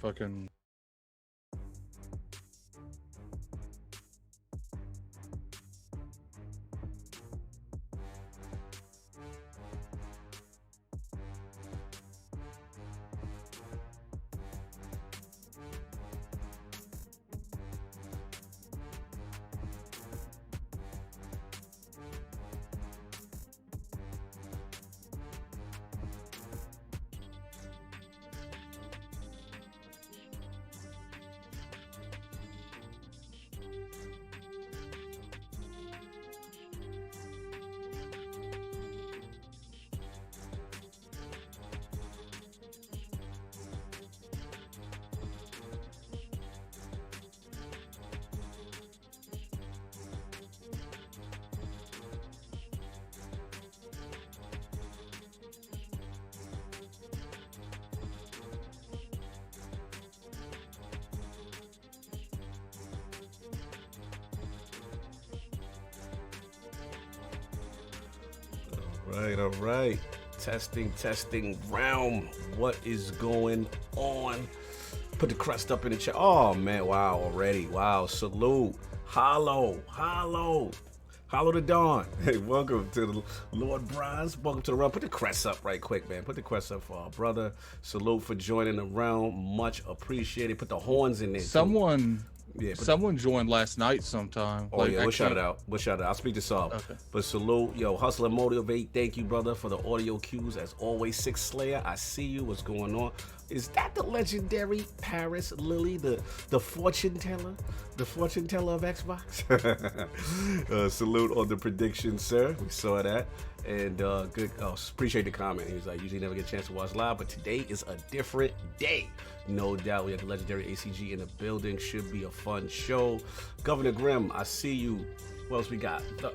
fucking. All right. Testing realm. What is going on? Put the crest up in the chat. Oh man, wow, already. Wow, salute. Hollow to Dawn. Hey, welcome to the Lord Bronze. Welcome to the realm. Put the crest up right quick, man. Put the crest up for our brother. Salute for joining the realm. Much appreciated. Put the horns in there. Someone. Too. Yeah, someone joined last night sometime. Oh, like, yeah, we'll shout it out. I'll speak to Saul. Okay. But salute, yo, hustle and motivate. Thank you, brother, for the audio cues. As always, Six Slayer, I see you. What's going on? Is that the legendary Paris Lily, the fortune teller? The fortune teller of Xbox? Salute on the prediction, sir. We saw that. And good. Oh, appreciate the comment. He was like, usually never get a chance to watch live, but today is a different day. No doubt. We have the legendary ACG in the building. Should be a fun show. Governor Grimm, I see you. What else we got? The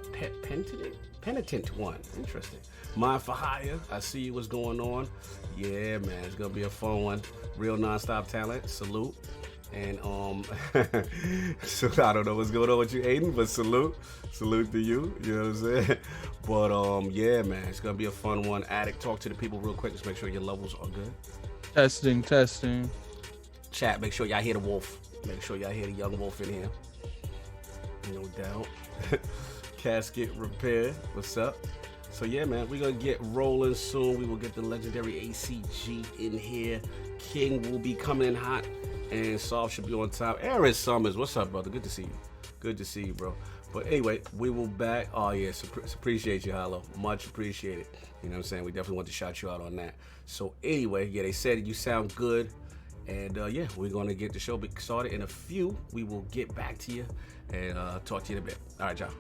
penitent one. Interesting. Mind for Hire. I see you. What's going on? Yeah, man. It's gonna be a fun one. Real non-stop talent. Salute. And so I don't know what's going on with you, Aiden, but salute to you. You know what I'm saying? But yeah, man, it's gonna be a fun one. Addict, talk to the people real quick. Just make sure your levels are good. Testing. Chat, make sure y'all hear the wolf. Make sure y'all hear the young wolf in here. No doubt. Casket repair. What's up? So yeah, man, we're gonna get rolling soon. We will get the legendary ACG in here. King will be coming in hot, and Saul should be on top. Aaron Summers, what's up, brother? Good to see you. Good to see you, bro. But anyway, we will back. Oh yes, appreciate you, Hollow. Much appreciated. You know what I'm saying? We definitely want to shout you out on that. So anyway, yeah, they said you sound good. And yeah, we're going to get the show started in a few. We will get back to you and talk to you in a bit. All right, y'all.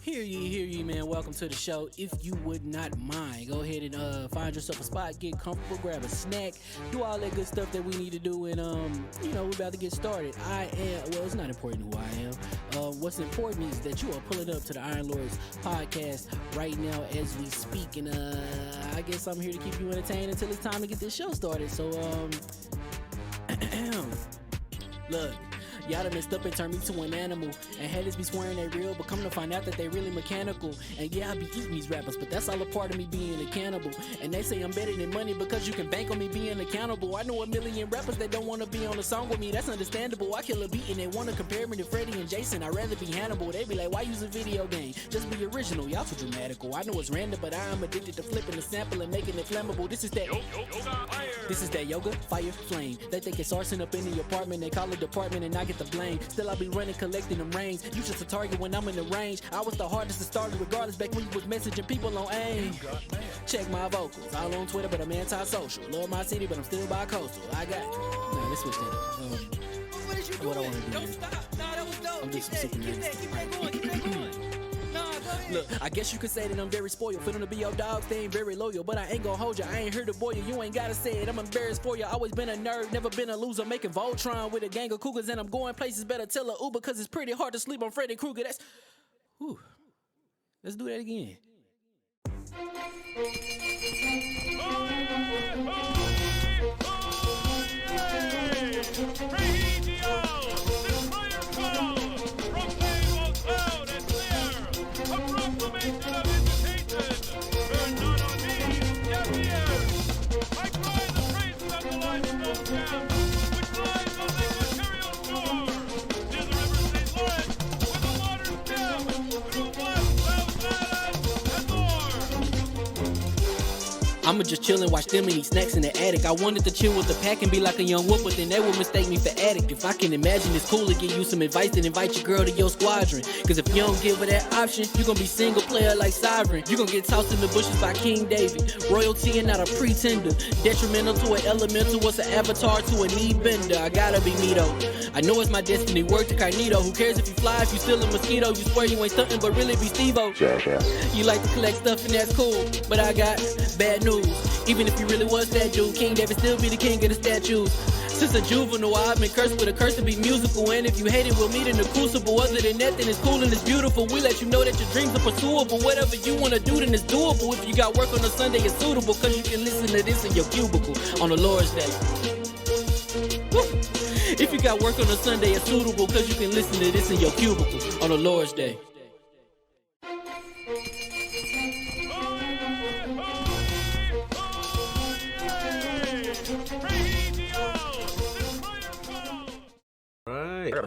Hear ye, man. Welcome to the show. If you would not mind, go ahead and find yourself a spot, get comfortable, grab a snack, do all that good stuff that we need to do, and we're about to get started. It's not important who I am. What's important is that you are pulling up to the Iron Lords podcast right now as we speak, and I guess I'm here to keep you entertained until it's time to get this show started. So, look. Y'all done messed up and turned me to an animal. And haters be swearing they real, but come to find out that they really mechanical. And yeah, I be eating these rappers, but that's all a part of me being a cannibal. And they say I'm better than money because you can bank on me being accountable. I know a million rappers that don't want to be on a song with me, that's understandable. I kill a beat and they want to compare me to Freddie and Jason. I'd rather be Hannibal. They be like, why use a video game? Just be original, y'all too dramatical. I know it's random, but I am addicted to flipping the sample and making it flammable. This is that yoga, fire, flame. They think it's arson up in the apartment, they call it department and I get the blame. Still I be running, collecting them rains. You just a target when I'm in the range. I was the hardest to start regardless back when you was messaging people on AIM. Check my vocals, all on Twitter, but I'm anti-social. Love my city, but I'm still bi-coastal. I got nah, let's switch that up. What is you doing? What I wanna do Don't is- stop. Nah, that was dope. I'm just keep that going. Keep that going. Nah, go ahead. Look, I guess you could say that I'm very spoiled. For them to be your dogs, they ain't very loyal. But I ain't gonna hold you, I ain't here to boil you. You ain't gotta say it, I'm embarrassed for you. Always been a nerd, never been a loser. Making Voltron with a gang of cougars. And I'm going places, better tell a Uber. Cause it's pretty hard to sleep on Freddy Krueger. Whew. Let's do that again. I'ma just chill and watch them and eat snacks in the attic. I wanted to chill with the pack and be like a young whoop, but then they would mistake me for addict. If I can imagine it's cool to give you some advice, then invite your girl to your squadron. Cause if you don't give her that option, you gon' be single player like Sovereign. You gon' get tossed in the bushes by King David. Royalty and not a pretender. Detrimental to an elemental, what's an avatar to a knee bender? I gotta be me though. I know it's my destiny, word to Cognito. Who cares if you fly, if you still a mosquito? You swear you ain't stuntin', but really be Steve-O. You like to collect stuff and that's cool, but I got bad news. Even if you really was that dude, King David still be the king of the statues. Since a juvenile, I've been cursed with a curse to be musical. And if you hate it, we'll meet in the crucible. Other than that, then it's cool and it's beautiful. We let you know that your dreams are pursuable. Whatever you wanna do, then it's doable. If you got work on a Sunday, it's suitable. Cause you can listen to this in your cubicle on the Lord's Day. Woo. If you got work on a Sunday, it's suitable. Cause you can listen to this in your cubicle on the Lord's Day.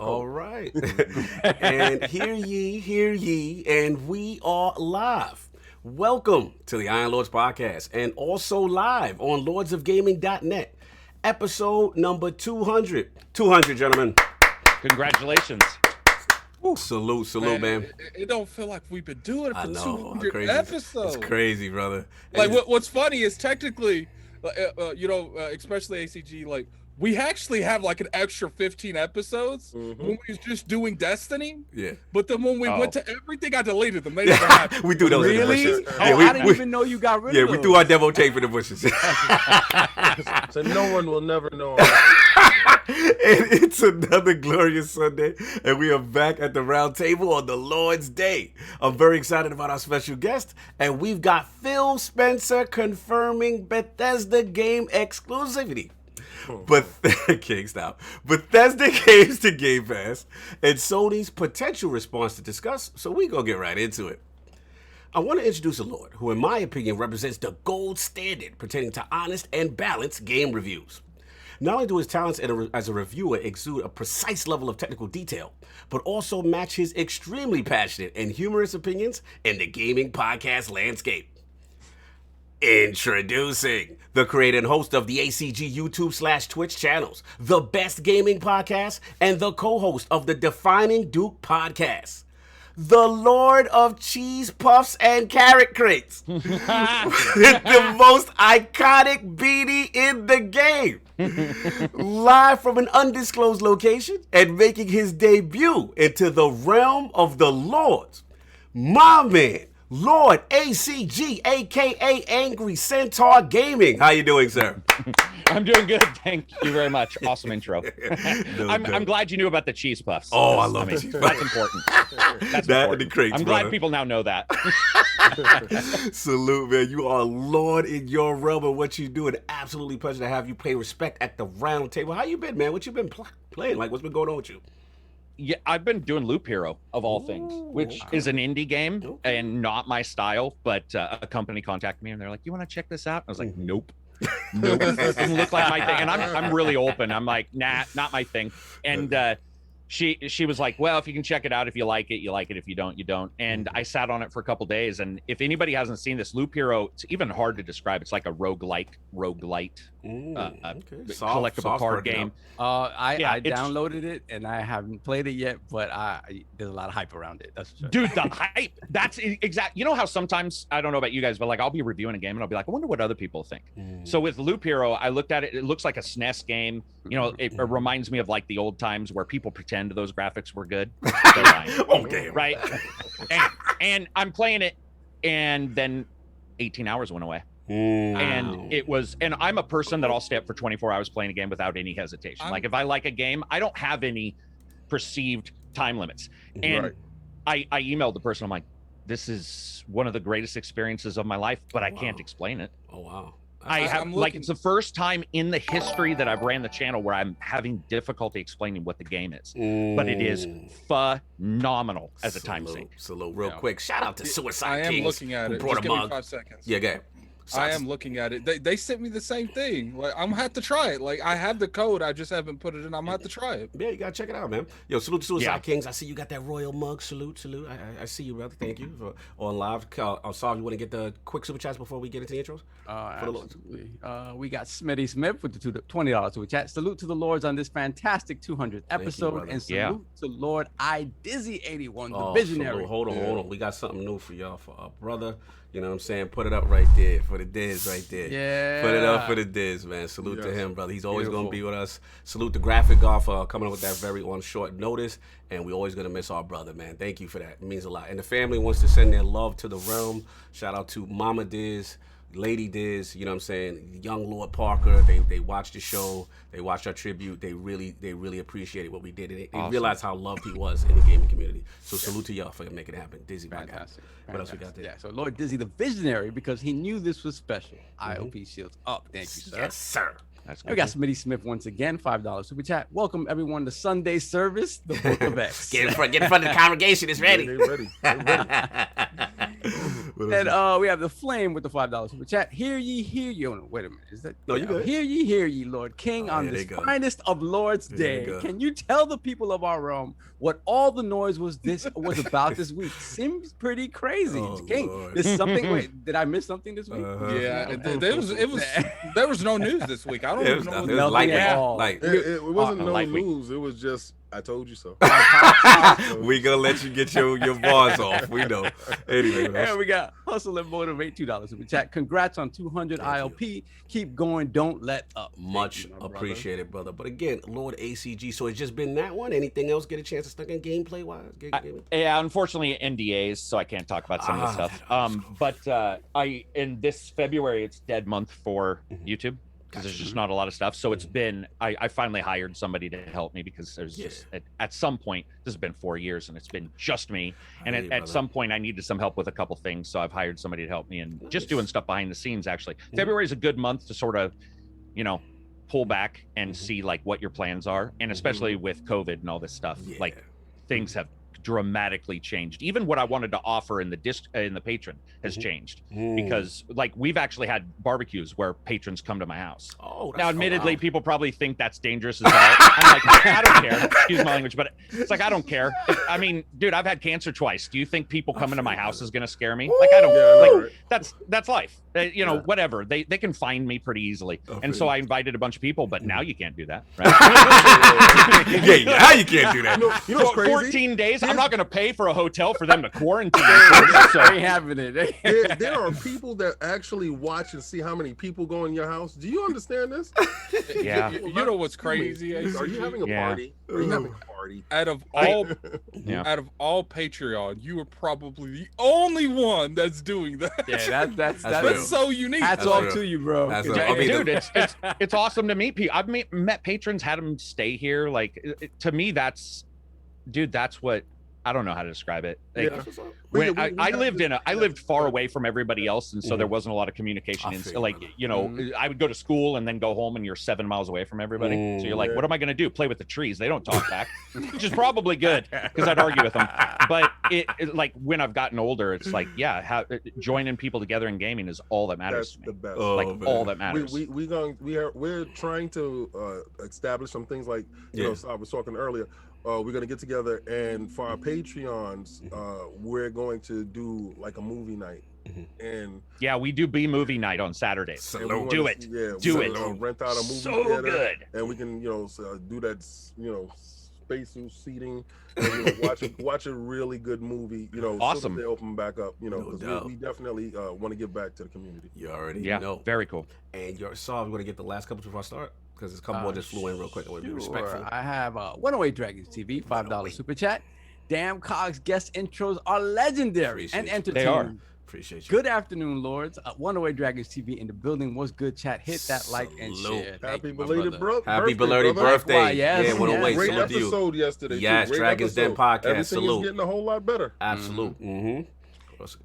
All right. And hear ye, and we are live. Welcome to the Iron Lords podcast, and also live on LordsofGaming.net, episode number 200. 200, gentlemen. Congratulations. Salute, man. It don't feel like we've been doing it I for know, 200 crazy. episodes. It's crazy, brother. Like, what's funny is technically, especially ACG, like, we actually have like an extra 15 episodes when we was just doing Destiny. Yeah. But then when we went to everything, I deleted them. They never happened. We threw those in the Really? bushes. I didn't even know you got rid of Yeah, those. we threw our demo tape in the bushes. So no one will never know. And it's another glorious Sunday, and we are back at the round table on the Lord's Day. I'm very excited about our special guest, and we've got Phil Spencer confirming Bethesda game exclusivity. But King, stop. Bethesda games to Game Pass, and Sony's potential response to discuss, so we gonna get right into it. I want to introduce a Lord who, in my opinion, represents the gold standard pertaining to honest and balanced game reviews. Not only do his talents as a reviewer exude a precise level of technical detail, but also match his extremely passionate and humorous opinions in the gaming podcast landscape. Introducing the creator and host of the ACG YouTube/Twitch channels, the Best Gaming Podcast, and the co-host of the Defining Duke Podcast, the Lord of Cheese Puffs and Carrot Crates, with the most iconic beanie in the game, live from an undisclosed location and making his debut into the realm of the Lords. my man, Lord ACG, aka Angry Centaur Gaming. How you doing, sir? I'm doing good. Thank you very much. Awesome intro. No, I'm glad you knew about the cheese puffs. Oh, I love the cheese puffs. That's important. That's That important. and the crates, I'm brother. glad people now know that. Salute, man. You are a lord in your realm and what you do. An absolutely pleasure to have you pay respect at the round table. How you been, man? What you been playing? Like, what's been going on with you? Yeah, I've been doing Loop Hero of all things, which is an indie game and not my style. But a company contacted me and they're like, "You want to check this out?" I was like, "Nope, nope, doesn't look like my thing." And I'm really open. I'm like, "Nah, not my thing." And she was like, "Well, if you can check it out, if you like it, you like it. If you don't, you don't." And I sat on it for a couple days. And if anybody hasn't seen this, Loop Hero, it's even hard to describe. It's like a roguelite collectible card game. I it's- downloaded it and I haven't played it yet, but there's a lot of hype around it. That's for sure. Dude, the hype. That's exact. You know how sometimes, I don't know about you guys, but like I'll be reviewing a game and I'll be like, I wonder what other people think. So with Loop Hero, I looked at it. It looks like a SNES game. You know, it reminds me of like the old times where people pretend those graphics were good. They're lying. Oh, damn. Right. And I'm playing it, and then 18 hours went away. And it was, and I'm a person that I'll stay up for 24 hours playing a game without any hesitation. Like if I like a game, I don't have any perceived time limits. And I emailed the person. I'm like, this is one of the greatest experiences of my life, but I can't explain it. Oh, wow. I have like, it's the first time in the history that I've ran the channel where I'm having difficulty explaining what the game is, but it is phenomenal as a time sink. Salute, real quick. Shout out to Suicide I am Kings, looking at who it. brought Just a give me mug. 5 seconds. Yeah, go ahead. I am looking at it. They sent me the same thing. Like I'm gonna have to try it. Like I have the code, I just haven't put it in. I'm gonna have to try it. Yeah, you gotta check it out, man. Yo, salute to Suicide Kings. I see you got that royal mug. Salute. I see you, brother. Thank you for on live. Sorry, you want to get the quick super chats before we get into the intros? Absolutely. We got Smitty Smith with the $20 super chat. Salute to the Lords on this fantastic 200th episode, and salute to Lord Dizzy81, the visionary. Salute. Hold on. We got something new for y'all, for our brother. You know what I'm saying? Put it up right there for the Diz right there. Yeah. Put it up for the Diz, man. Salute to him, brother. He's always going to be with us. Salute the graphic guy for coming up with that very on short notice. And we're always going to miss our brother, man. Thank you for that. It means a lot. And the family wants to send their love to the realm. Shout out to Mama Diz, Lady Diz, you know what I'm saying? Young Lord Parker, they watched the show, they watched our tribute, they really appreciated what we did. And they realized how loved he was in the gaming community. So salute to y'all for making it happen. Dizzy, fantastic. What else we got there? Yeah, so Lord Dizzy, the visionary, because he knew this was special. ILP Shields up. Thank you, sir. Yes, sir. We got Smitty Smith once again, $5 super chat. Welcome everyone to Sunday service, the Book of X. Get in front of the congregation. It's ready. They're ready. And we have the Flame with the $5 super chat. Hear ye. Oh, no, wait a minute. Is that? No, you good. Hear ye, Lord King, on this finest of Lord's Day. Can you tell the people of our realm what all the noise was about this week? Seems pretty crazy. King, Lord. there's something. Wait, did I miss something this week? Yeah, there was no news this week. I don't even know what it was light at all. It wasn't no light week. news. It was just, I told you so. We gonna let you get your bars off. We know. Anyway, and we got Hustle and Motivate, $2 super chat. Congrats on 200 ILP. Keep going. Don't let up. Much appreciated, brother. But again, Lord ACG. So it's just been that one. Anything else get a chance to stuck in gameplay wise? Yeah, unfortunately NDAs, so I can't talk about some of the stuff. But in this February, it's dead month for YouTube. Because there's just not a lot of stuff. So it's been, I finally hired somebody to help me because there's just, at some point, this has been 4 years and it's been just me. And at some point I needed some help with a couple things. So I've hired somebody to help me and just doing stuff behind the scenes, actually. February is a good month to sort of, pull back and see like what your plans are. And especially with COVID and all this stuff, like things have dramatically changed. Even what I wanted to offer in the patron has changed because like we've actually had barbecues where patrons come to my house. Now admittedly people probably think that's dangerous as hell. I'm like, I don't care, excuse my language, but it's like I don't care. I mean, dude, I've had cancer twice. Do you think people coming to my house is gonna scare me? Like I don't that's life. Whatever. They can find me pretty easily. And so I invited a bunch of people, but now you can't do that, right? Now you can't do that. You know what's crazy? 14 days. I'm not going to pay for a hotel for them to quarantine. So ain't having it. there are people that actually watch and see how many people go in your house. Do you understand this? Yeah. You know what's crazy? Are you having a party? Are you having a party? Out of all Patreon, you are probably the only one that's doing that. Yeah, that's so unique. Hats off to you, bro. Dude, it's awesome to meet people. I've met patrons, had them stay here. Like, to me, that's what, I don't know how to describe it. Like, when I lived far away from everybody else, and so there wasn't a lot of communication. And so, like, I would go to school and then go home, and you're 7 miles away from everybody. So you're like, what am I going to do? Play with the trees? They don't talk back, which is probably good because I'd argue with them. But it like when I've gotten older, it's like, joining people together in gaming is all that matters. That's the best. All that matters. We're trying to establish some things like so I was talking earlier. We're going to get together, and for our Patreons, we're going to do like a movie night. And we do B-movie night on Saturday. Do it. Do it. Rent out a movie so theater, good. And we can, do that, spacesuit seating, and, watch a really good movie, awesome. So they open back up, because we definitely want to give back to the community. You already know. Very cool. And we're going to get the last couple before I start. Because there's a couple more just flew in real quick. I want to be respectful. I have 108 Dragons TV, $5 super chat. Damn Cogs guest intros are legendary and entertaining. They are. Appreciate you. Good afternoon, Lords. 108 Dragons TV in the building. What's good, chat? Hit that like and share. Happy belated birthday. Happy belated birthday. Yes, 108. Great Salute to you. episode yesterday. Yes, Dragons Den podcast. Everything Salute. is getting a whole lot better. Absolute.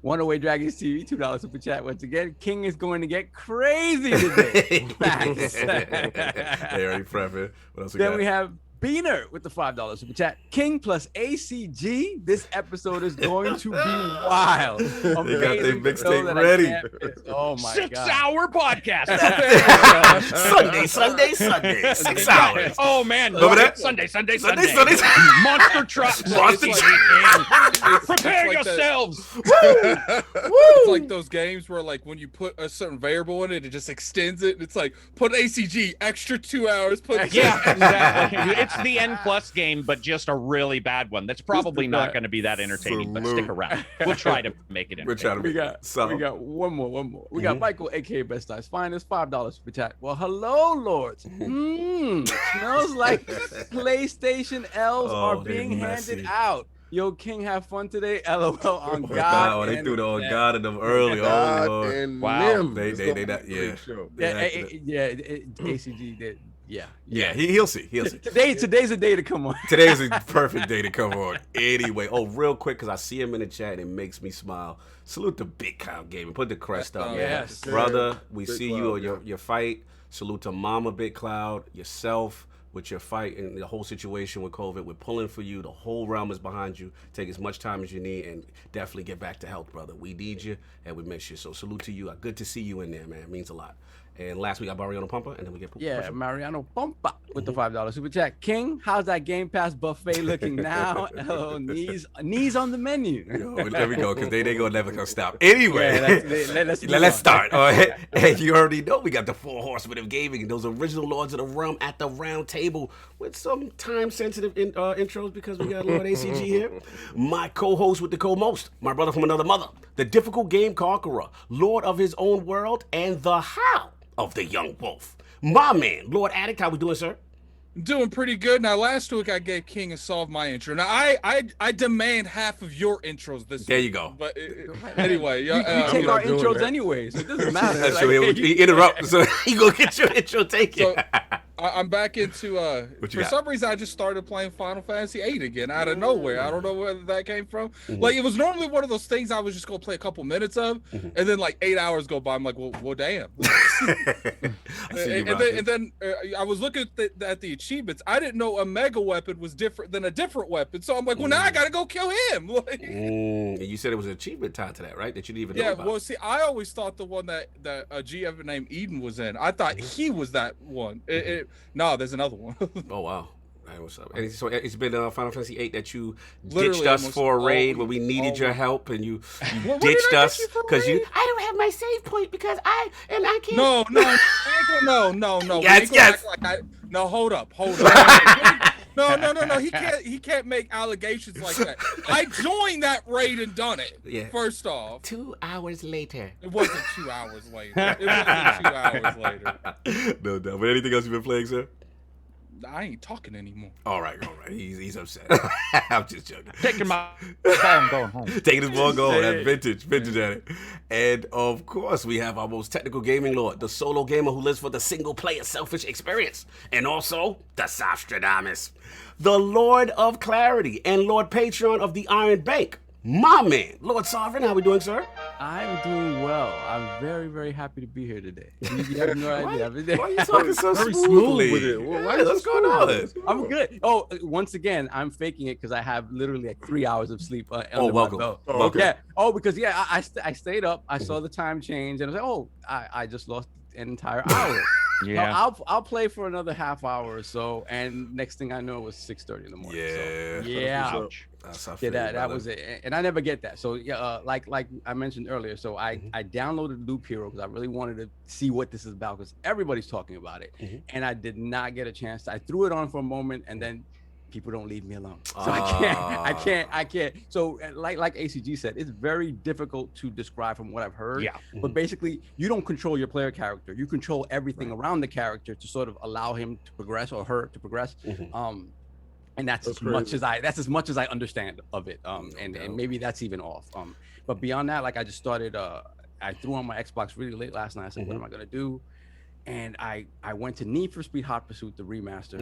108 Dragons TV, $2 super chat once again. King is going to get crazy today. Facts. They already prepping. What else we Then got? we have Beaner with the $5 super chat. King plus ACG. This episode is going to be wild. They got their mixtape ready. Oh my god. 6-hour podcast. Sunday. 6 hours. Oh man. Remember that? Sunday. Sunday. Monster trucks. Prepare yourselves. It's like those games where, like, when you put a certain variable in it, it just extends it. It's like, put ACG, extra 2 hours. Exactly. It's the N+ game, but just a really bad one. That's probably not going to be that entertaining, but stick around. We'll try to make it entertaining. We got one more. We got Michael, aka Best Eyes Finest, $5 super chat. Well, hello, Lords. Smells like PlayStation L's are being handed out. Yo, King, have fun today. LOL on God. They threw the on God in them early. God and wow. Nim. ACG did. Yeah, he'll see. Today's a day to come on. Today's a perfect day to come on. Anyway, real quick, because I see him in the chat and it makes me smile. Salute the Big Cow Gaming. Put the crest up, man. Yes. Brother, we Big see Cloud, you on your fight. Salute to Mama Big Cloud, yourself, with your fight and the whole situation with COVID. We're pulling for you. The whole realm is behind you. Take as much time as you need and definitely get back to health, brother. We need you and we miss you. So salute to you. Good to see you in there, man. It means a lot. And last week, I got Mariano Pumper, and then we get Mariano Pumpa with the $5 super chat. King, how's that Game Pass buffet looking now? Oh, knees on the menu. There we go, because they never gonna stop. Anyway, let's start. And you already know we got the 4 horsemen of gaming and those original Lords of the Realm at the round table with some time-sensitive intros because we got Lord ACG here. My co-host with the co-most, my brother from another mother, the difficult game conqueror, Lord of his own world, and the how of the young wolf. My man, Lord Addict, how we doing, sir? Doing pretty good. Now, last week I gave King a solve my intro. Now, I demand half of your intros this week. There you go. But anyway, we take our intros anyway, so it doesn't matter. That's true. He interrupt, so he gonna get your intro taken. So, I'm back into for some reason I just started playing Final Fantasy VIII again out of nowhere. I don't know where that came from. Like, it was normally one of those things I was just gonna play a couple minutes of, and then like 8 hours go by. I'm like, well damn. and then I was looking at the achievements. I didn't know a mega weapon was different than a different weapon. So I'm like, well, now I gotta go kill him. Like, and you said it was an achievement tied to that, right? That you didn't even know about. Well, see, I always thought the one that a GF named Eden was in. I thought he was that one. No, there's another one. Oh wow. Hey, what's up? And so it's been Final Fantasy VIII that you Literally ditched us for a raid when we needed your help, and you ditched us because I don't have my save point because I can't. No. Yes. No, hold up. No. He can't make allegations like that. I joined that raid and done it. Yeah. First off, 2 hours later. it wasn't 2 hours later. It wasn't 2 hours later. No doubt. But anything else you've been playing, sir? I ain't talking anymore. All right. He's upset. I'm just joking. Taking my ball and going home. Taking his ball and going. That's vintage at it. And of course, we have our most technical gaming lord, the solo gamer who lives for the single-player selfish experience, and also the Sofstradamus, the Lord of Clarity and Lord Patron of the Iron Bank. My man, Lord Sovereign, how we doing, sir? I'm doing well. I'm very, very happy to be here today. You have no idea. Why are you talking so Very smoothly? smooth with it. Well, why What's going on? I'm good. Oh, once again, I'm faking it because I have literally like 3 hours of sleep under my welcome. belt. Oh, okay. Yeah. Oh, because I stayed up. I saw the time change, and I was like, oh, I just lost an entire hour. Yeah. No, I'll play for another half hour or so, and next thing I know, it was 6:30 in the morning. Yeah. So, yeah. Ouch. That's how I Yeah, feel, that brother. was it, and I never get that. So yeah, like I mentioned earlier, so I downloaded Loop Hero because I really wanted to see what this is about because everybody's talking about it, and I did not get a chance. I threw it on for a moment, and then people don't leave me alone, so I can't. So like ACG said, it's very difficult to describe from what I've heard. Yeah. But basically, you don't control your player character. You control everything around the character to sort of allow him to progress or her to progress. And that's as much as I understand of it. And maybe that's even off. But beyond that, like I just started. I threw on my Xbox really late last night. I said, what am I gonna do? And I went to Need for Speed Hot Pursuit, the remaster.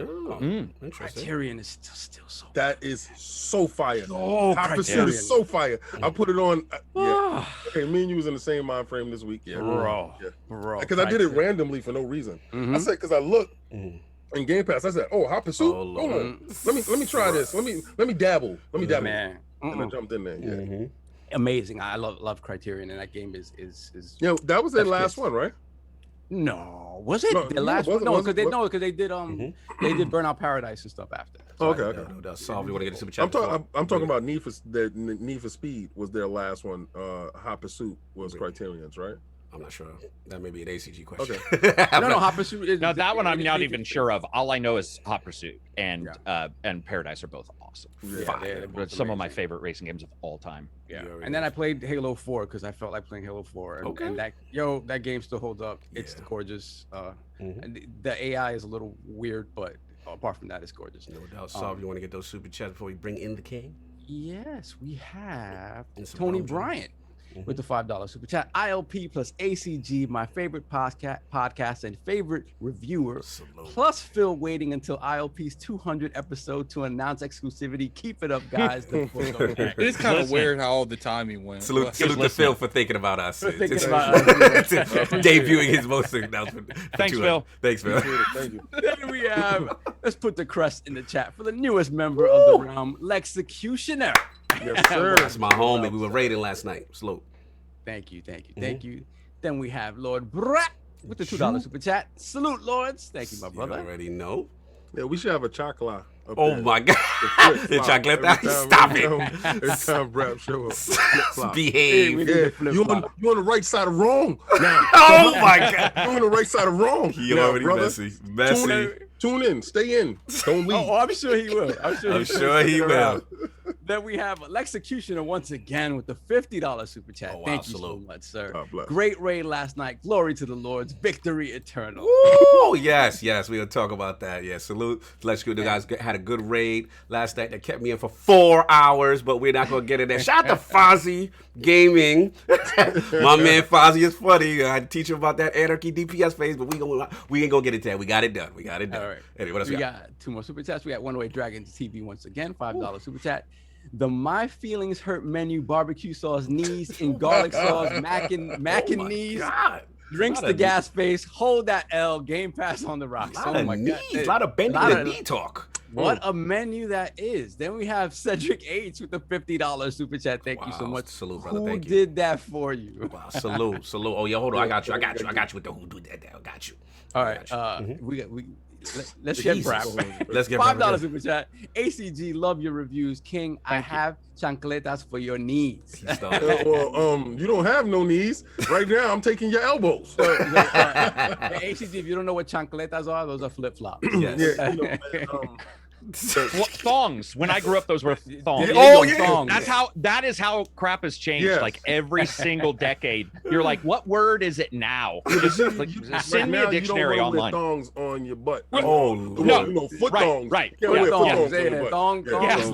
Interesting. Criterion is still so. That is so fire. Oh, Hot Pursuit Criterion. is so fire. I put it on. Yeah. Ah. Okay, me and you was in the same mind frame this week. Yeah, Bro. Yeah. Bro. Because I did it randomly for no reason. I said because I looked in Game Pass. I said, "Oh, Hot Pursuit. Oh, Hold Lord. on. Let me try this. Let me dabble. Let me dabble." Man. And I jumped in there. Yeah. Amazing. I love Criterion, and that game is. You know, that was their That's last good. one, right? No, was it No, the no, last it one? wasn't- No, because they did they did Burnout Paradise and stuff after. Oh, okay. No doubt. Solve. You want to get a super chat? I'm talking about Need for Speed was their last one. Hot Pursuit was Criterion's, right? I'm not sure. That may be an ACG question. Okay. No, Hot Pursuit is. No, that one I'm not it- even sure of. All I know is Hot Pursuit and Paradise are both awesome. Yeah, they're both Some of my amazing. favorite racing games of all time. Yeah, and then I played Halo 4 because I felt like playing Halo 4, and, Okay. and that game still holds up. It's gorgeous. And the AI is a little weird, but apart from that, it's gorgeous. No doubt. Solve. You want to get those super chats before we bring in the king? Yes, we have And some Tony Belgian. Bryant with the $5 super chat. ILP plus ACG, my favorite podcast and favorite reviewer. Salute. Plus Phil waiting until ILP's 200 episode to announce exclusivity. Keep it up, guys. It is kind of weird how all the timing went. Salute to Phil for thinking about us. thinking about us. Debuting his most announcement. Thanks, Phil. Thanks, Phil. Thank you. Then we have, let's put the crest in the chat for the newest member of the realm, Lexecutioner. Yes, sir. That's my homie. We were raiding last night. Salute. Thank you. Then we have Lord Brat with the $2 super chat. Salute, Lords. Thank you, my You brother. already know. Yeah, we should have a chocolate. Oh my God. The chocolate. Stop it. Every time Brap show up. flip-flop. Behave. We need Yeah, to flip you flop. on the right side of wrong. Now, Oh my God. you're on the right side of wrong. He now, already brother. messy. Tune in. Stay in. Don't leave. Oh, I'm sure he will. I'm sure he will. Then we have Lexecutioner once again with the $50 super chat. Oh, wow, Thank you so salute. much, sir. God bless. Great raid last night. Glory to the Lords. Victory eternal. Oh yes. We'll talk about that. Yeah, salute. Let's go. The guys had a good raid last night that kept me in for 4 hours, but we're not gonna get in there. Shout out to Fozzie Gaming. My man Fozzie is funny. I teach him about that Anarchy DPS phase, but we ain't gonna get into that. We got it done. All right. Anyway, what else We we got? got two more super chats. We got One Way Dragons TV once again, $5 super chat. The My Feelings Hurt menu barbecue sauce knees in garlic sauce, mac and knees. God. Drinks Lot the of gas face. Hold that L. Game Pass on the rocks. Lot Oh of my knees. god. A lot of bending Lot the of- knee talk. What a menu that is. Then we have Cedric H with the $50 super chat. Thank you so Wow, much. salute, brother. Who Thank you. did that for you? Wow, salute. Oh yeah, hold on. I got you with the who do that. I got you. All right. Let's get Jesus. Brad. Let's get $5 Brad. super chat. ACG, love your reviews. King, I have chancletas for your knees. He started. You don't have no knees. Right now, I'm taking your elbows. ACG, if you don't know what chancletas are, those are flip flops. Yes. Yeah, Thongs. When I grew up, those were thongs. Oh, yeah. That is how crap has changed. Yes. Like every single decade, you're like, what word is it now? Just, like, send me now a dictionary you don't online. wear thongs on your butt. Oh, No. foot Right, thongs. right. You can't wear foot Thongs, thongs on your butt. thong.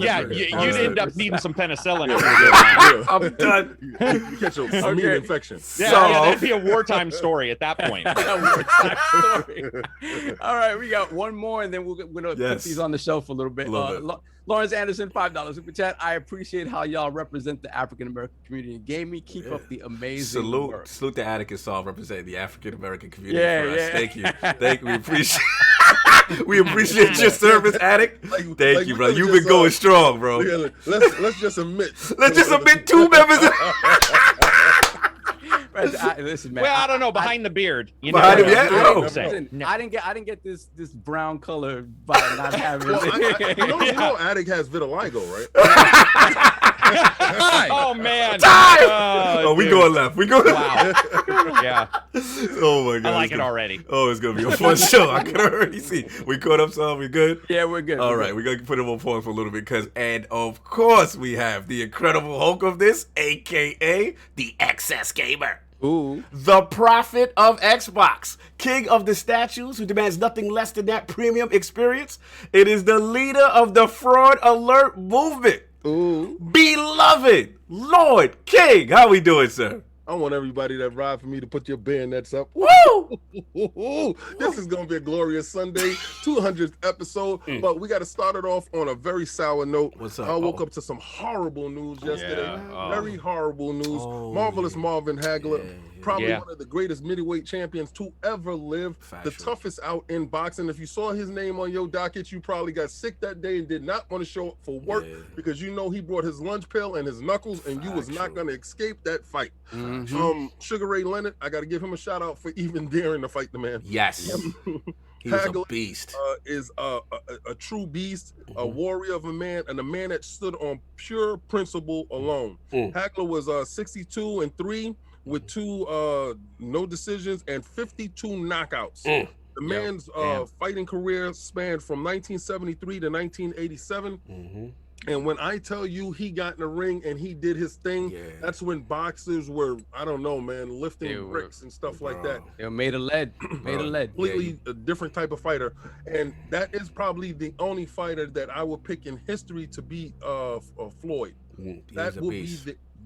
Yeah, you'd end up needing some penicillin. I'm done. You catch a meat infection. Yeah, that'd be a wartime story at that point. All right, we got one more, and then we're gonna put these on the shelf a little bit. Lawrence Anderson, $5 super chat. I appreciate how y'all represent the African American community in gaming. Keep up the amazing work. Salute to Atticus Solve representing the African American community Yeah, for us. yeah. Thank you. We appreciate we appreciate your service, Attic. Thank you, bro. You've been going strong, bro. Yeah, let's just admit. Let's just admit 2 members. Listen, man. Well, I don't know. Behind the beard, you Behind know. the beard? I Oh. would say. Listen, I didn't get this brown color by not having. Well, you know, Attic has vitiligo, right? Oh man. Oh, we going left. We going Wow. Yeah. Oh my god. I like it already. Oh, it's gonna be a fun show. I can already see. We caught up some. We good? Yeah, we're good. All right, we're gonna put him on pause for a little bit and of course we have the incredible Hulk of this, aka the XS Gamer. Ooh. The prophet of Xbox, king of the statues who demands nothing less than that premium experience. It is the leader of the fraud alert movement. Ooh. Beloved Lord King. How we doing, sir? I want everybody that ride for me to put your bayonets up. Woo! This is going to be a glorious Sunday, 200th episode, but we got to start it off on a very sour note. What's up? I woke up to some horrible news yesterday. Yeah. Very horrible news. Marvelous Marvin Hagler, probably Yeah. one of the greatest middleweight champions to ever live, the toughest out in boxing. If you saw his name on your docket, you probably got sick that day and did not want to show up for work because you know he brought his lunch pail and his knuckles and you was not going to escape that fight. Sugar Ray Leonard, I got to give him a shout out for even daring to fight the man. Yes. He's a beast. Is a true beast, a warrior of a man, and a man that stood on pure principle alone. Hagler was 62-3 with 2 no decisions and 52 knockouts. The man's fighting career spanned from 1973 to 1987. And when I tell you he got in the ring and he did his thing, that's when boxers were, I don't know, man, lifting bricks and stuff like that. They were made of lead. Completely a different type of fighter. And that is probably the only fighter that I would pick in history to beat Floyd. That will be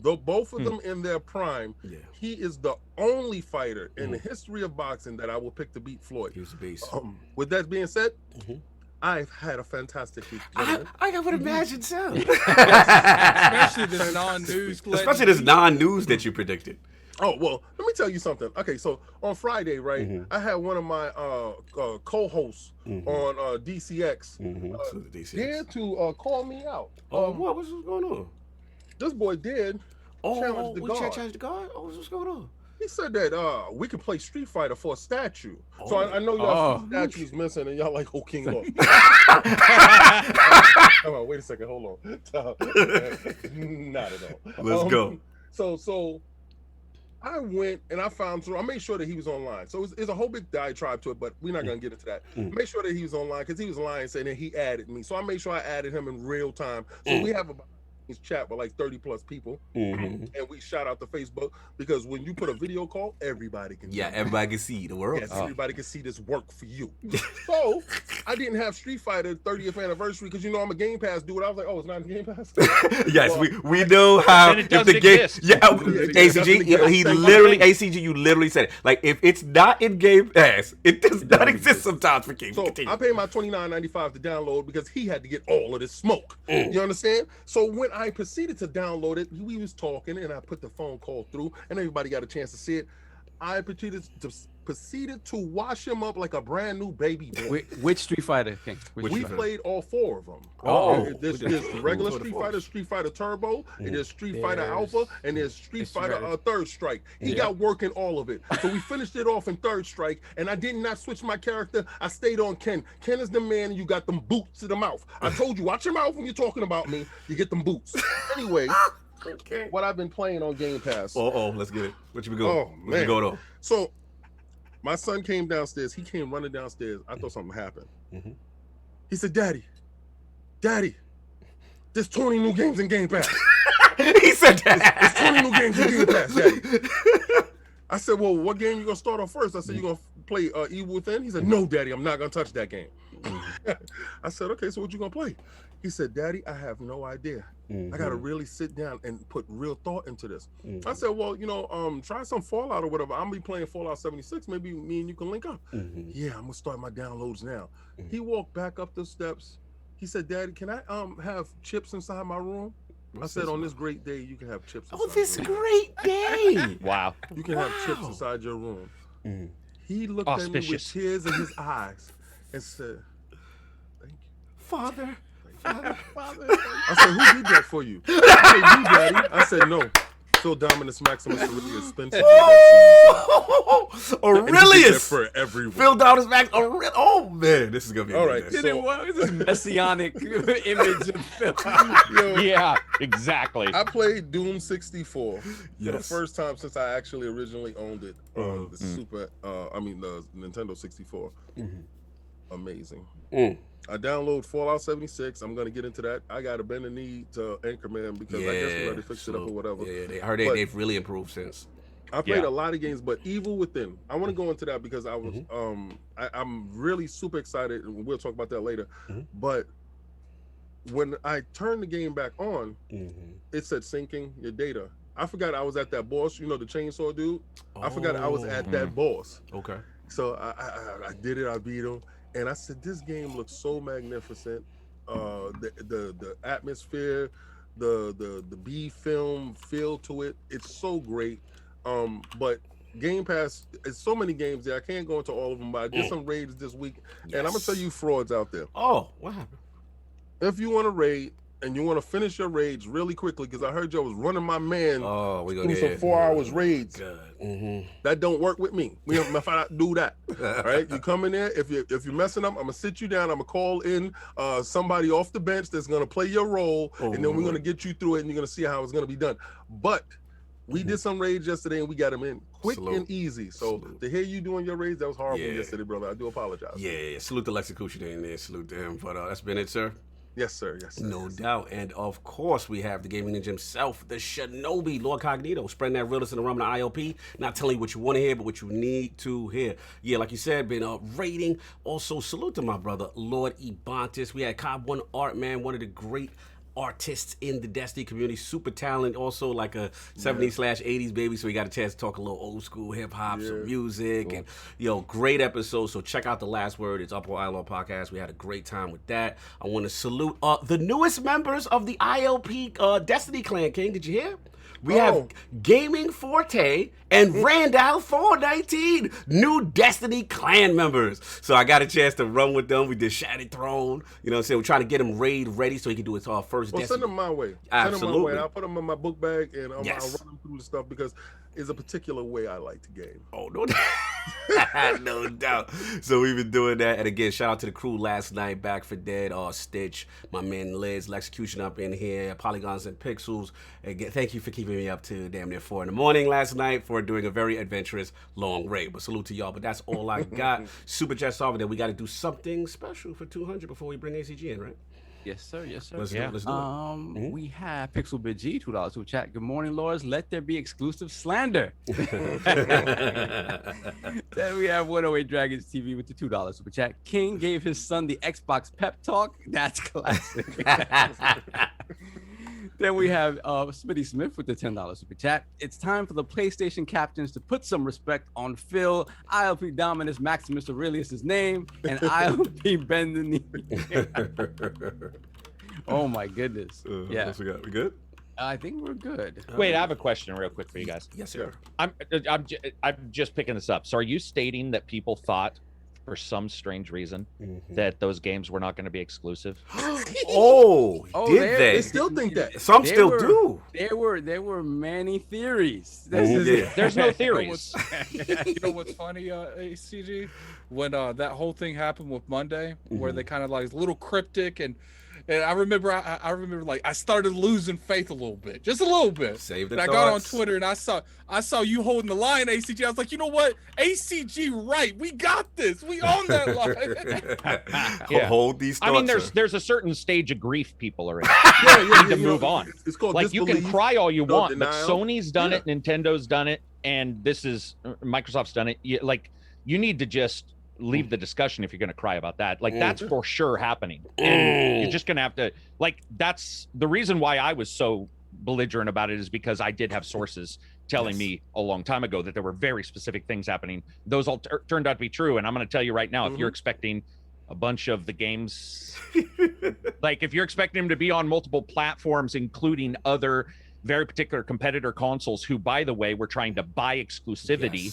both of them in their prime. He is the only fighter in the history of boxing that I will pick to beat Floyd. He was a beast. With that being said, I've had a fantastic week. I would imagine so. Especially this non-news. Especially this non-news that you predicted. Oh, well, let me tell you something. Okay, so on Friday, right, I had one of my co-hosts on DCX dare to call me out. What's going on? This boy did challenge the guard. Challenge the guard? Oh, what's going on? He said that we could play Street Fighter for a statue. So I know y'all statues missing and y'all like, oh, King Lord. Come on, wait a second, hold on. Not at all. Let's go. So I went and I found through. I made sure that he was online. So it's a whole big diatribe to it, but we're not gonna get into that. Make sure that he was online because he was lying saying that he added me. So I made sure I added him in real time. So we have about his chat with like 30 plus people, and we shout out to Facebook because when you put a video call, everybody can see it. Everybody can see the world. Yes, everybody can see this work for you. So I didn't have Street Fighter 30th anniversary because you know I'm a Game Pass dude. I was like, oh, it's not a Game Pass. Yes, well, we know how it if the game. ACG, he literally ACG. You literally said it. Like if it's not in Game Pass, it does not exist sometimes for games. So I paid my $29.95 to download because he had to get all of this smoke. You understand? So when I proceeded to download it, we was talking and I put the phone call through and everybody got a chance to see it. I proceeded to wash him up like a brand new baby boy. Which Street Fighter, King? We played all 4 of them. There's regular Street Fighter, Street Fighter Turbo, and there's Street Fighter Alpha, and there's Street Fighter Third Strike. He got work in all of it. So we finished it off in Third Strike, and I did not switch my character. I stayed on Ken. Ken is the man, and you got them boots to the mouth. I told you, watch your mouth when you're talking about me. You get them boots. Anyway, what I've been playing on Game Pass. Let's get it. What you been going? What's been going on? So my son came downstairs. He came running downstairs. I thought something happened. He said, Daddy, Daddy, there's 20 new games in Game Pass. He said that. There's 20 new games in Game Pass, Daddy. I said, well, what game you gonna start off first? I said, you gonna play Evil Within? He said, no, Daddy, I'm not gonna touch that game. I said, okay, so what you gonna play? He said, Daddy, I have no idea. I gotta really sit down and put real thought into this. I said, well, you know, try some Fallout or whatever. I'm gonna be playing Fallout 76. Maybe me and you can link up. Yeah, I'm gonna start my downloads now. He walked back up the steps. He said, Daddy, can I have chips inside my room? I said, on this great day, you can have chips inside this your room. great day. Wow. You can have chips inside your room. He looked at me with tears in his eyes and said, thank you. Father. I said, who did that for you? I said, you, Daddy. I said, no. Phil Dominus Maximus Aurelius Spencer. Aurelius for everyone. Phil Dominus Max. Oh man, this is gonna be all right. What is this messianic image of Phil? Yeah, exactly. I played Doom 64 for the Yes. first time since I actually originally owned it on the the Nintendo 64. Amazing. I download Fallout 76. I'm gonna get into that. I gotta bend the knee to Anchorman because I guess we already fixed it up or whatever. Yeah, I heard they've really improved since. I played a lot of games, but Evil Within. I want to go into that because I was I'm really super excited, and we'll talk about that later. But when I turned the game back on, it said syncing your data. I forgot I was at that boss, you know, the chainsaw dude. I forgot I was at that boss. Okay. So I did it. I beat him. And I said, this game looks so magnificent. The atmosphere, the B film feel to it. It's so great. But Game Pass, it's so many games there. I can't go into all of them, but I did some raids this week. And I'm gonna tell you frauds out there. Oh, what happened? If you want to raid and you want to finish your raids really quickly, because I heard y'all was running my man we gonna through some 4 hours raids. Good. That don't work with me. We don't if I do that. All right, you come in there. If you're messing up, I'm gonna sit you down. I'm gonna call in somebody off the bench that's gonna play your role, and then we're gonna get you through it, and you're gonna see how it's gonna be done. But we did some raids yesterday, and we got them in quick and easy. So to hear you doing your raids, that was horrible yesterday, brother. I do apologize. Yeah. Salute to Lexecution in there. Salute to him. But that's been it, sir. Yes, sir. Yes, sir. No doubt. And of course, we have the gaming ninja himself, the Shinobi, LordCognito, spreading that realness in the realm of the ILP. Not telling you what you want to hear, but what you need to hear. Yeah, like you said, been rating. Also, salute to my brother, Lord Ebontis. We had Cobb One Art, man, one of the great artists in the Destiny community, super talent, also like a 70s/80s baby, so we got a chance to talk a little old school hip hop, some music, and great episode. So check out The Last Word. It's up on ILO Podcast. We had a great time with that. I want to salute the newest members of the ILP Destiny Clan. King, did you hear? We have Gaming Forte and Randall 419, new Destiny Clan members. So I got a chance to run with them. We did Shattered Throne. You know what I'm saying? We're trying to get him raid ready so he can do his first Destiny. Send them my way. Absolutely. Send them my way. I'll put them in my book bag, and I'll run them through the stuff because it's a particular way I like to game. Oh, no doubt. No doubt. So we've been doing that. And again, shout out to the crew last night, Back for Dead, Stitch, my man Liz, Lexecution up in here, Polygons and Pixels. Again, thank you for keeping me up to damn near 4 a.m. last night for doing a very adventurous long raid. But salute to y'all. But that's all I got. Super Chat Solver, that we got to do something special for 200 before we bring ACG in, right? Yes, sir. Yes, sir. Let's do it. We have Pixel Big G, $2 super chat. Good morning, Lords. Let there be exclusive slander. Then we have 108 Dragons TV with the $2 super chat. King gave his son the Xbox pep talk. That's classic. Then we have Smitty Smith with the $10 super chat. It's time for the PlayStation captains to put some respect on Phil, ILP Dominus Maximus Aurelius' name, and ILP bend the knee. Oh my goodness. What else we got? We good? I think we're good. Wait, I have a question real quick for you guys. Yes, sir. I'm just picking this up. So are you stating that people thought, for some strange reason, that those games were not going to be exclusive? Did they? They still think that. Some still do. There were many theories. There's no theories. You know what's funny, ACG? When that whole thing happened with Monday, where they kind of like a little cryptic, and And I remember like I started losing faith a little bit, just a little bit. Save the and I got on Twitter and I saw you holding the line, ACG. I was like, you know what, ACG, right? We got this. We own that line. Yeah. Hold these thoughts. I mean, there's a certain stage of grief people are in. Yeah, to move on. It's called like you can cry all you want, but Sony's done Yeah. it, Nintendo's done it, and Microsoft's done it. You need to just leave the discussion if you're going to cry about that. Like that's for sure happening, and you're just going to have to. Like that's the reason why I was so belligerent about it, is because I did have sources telling me a long time ago that there were very specific things happening. Those all turned out to be true, and I'm going to tell you right now, if you're expecting a bunch of the games, like if you're expecting them to be on multiple platforms, including other very particular competitor consoles, who, by the way, were trying to buy exclusivity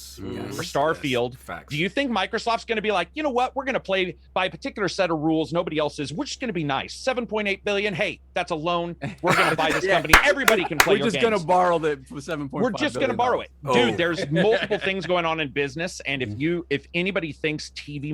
for Starfield. Do you think Microsoft's going to be like, you know what, we're going to play by a particular set of rules, nobody else is, we're just going to be nice, 7.8 billion, hey, that's a loan, we're going to buy this company, everybody can play your games. We're just going to borrow it for 7.5 We're just going to borrow it. Dude, there's multiple things going on in business, and if anybody thinks TV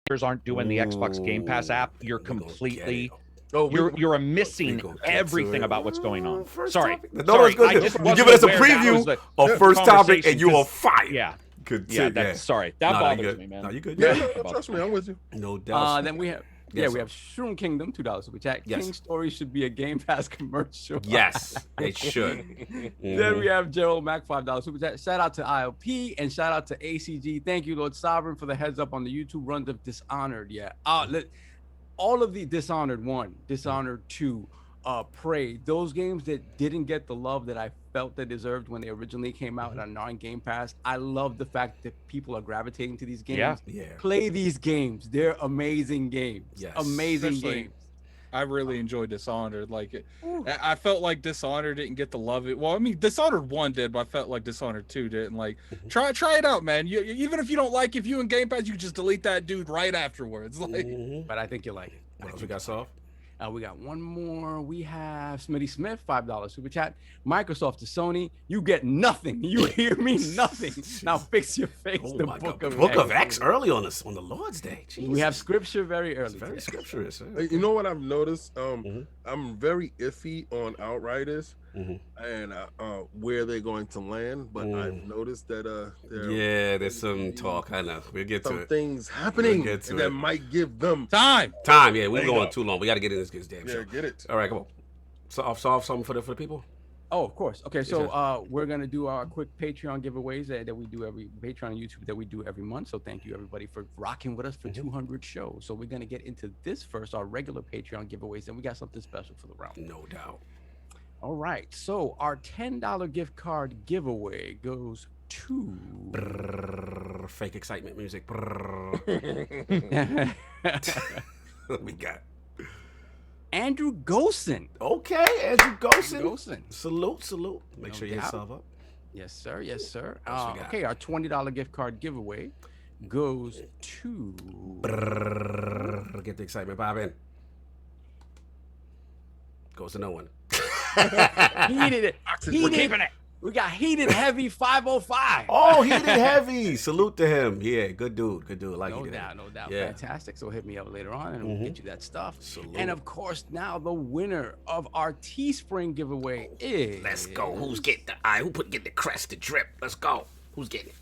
makers aren't doing the Xbox Game Pass app, you're completely... you're missing everything about what's going on. Sorry. Sorry. I just you give us a preview of first topic and you're on fire. Yeah. Good. Sorry. That bothers me, man. No, you good. Yeah, trust me, I'm with you. No doubt. Then we have we have Shroom Kingdom, $2 super chat. Yes. King Story should be a Game Pass commercial. Yes, it should. Then we have Gerald Mac, $5 super chat. Shout out to ILP and shout out to ACG. Thank you, Lord Sovereign, for the heads up on the YouTube runs of Dishonored. Yeah. All of the Dishonored 1, Dishonored 2, Prey, those games that didn't get the love that I felt they deserved when they originally came out on non-Game Pass. I love the fact that people are gravitating to these games. Yeah. Play these games. They're amazing games. Yes. Amazing games. I really enjoyed Dishonored. I felt like Dishonored didn't get the love it. Well, I mean, Dishonored 1 did, but I felt like Dishonored 2 didn't. Like, try it out, man. Even if you don't like, if you in Game Pass, you can just delete that dude right afterwards. Like, but I think you'll like it. What else we got, Soft? We got one more. We have Smitty Smith, $5 super chat. Microsoft to Sony, you get nothing. You hear me? Nothing. Now fix your face. Oh the my Book God. of Book X. of X early on the Lord's Day. Jesus. We have scripture very early. It's very scripturous. You know what I've noticed? I'm very iffy on Outriders and where they're going to land, but I've noticed that there's some talk. I know. We'll get to some it. things happening that might give them time. Yeah, we're going too long. We got to get in this damn show. Get it. All right, come on. Solve something for the people. Oh, of course. Okay, so we're gonna do our quick Patreon giveaways that we do every Patreon and YouTube that we do every month. So thank you everybody for rocking with us for 200 shows. So we're gonna get into this first, our regular Patreon giveaways, and we got something special for the round. No doubt. All right, so our $10 gift card giveaway goes to fake excitement music. We got Andrew Gosen. Okay, Andrew Gosen. Gosen. Salute. Make sure you hit sub up. Yes, sir. Okay, our $20 gift card giveaway goes to get the excitement popping. Goes to no one. Heated it. We got Heated Heavy 505. Oh, Heated Heavy. Salute to him. Yeah, good dude. Like no doubt. Yeah. Fantastic. So hit me up later on and we'll get you that stuff. Salute. And of course, now the winner of our Teespring giveaway is. Let's go. Who's getting the eye? Who get the crest, the drip? Let's go. Who's getting it?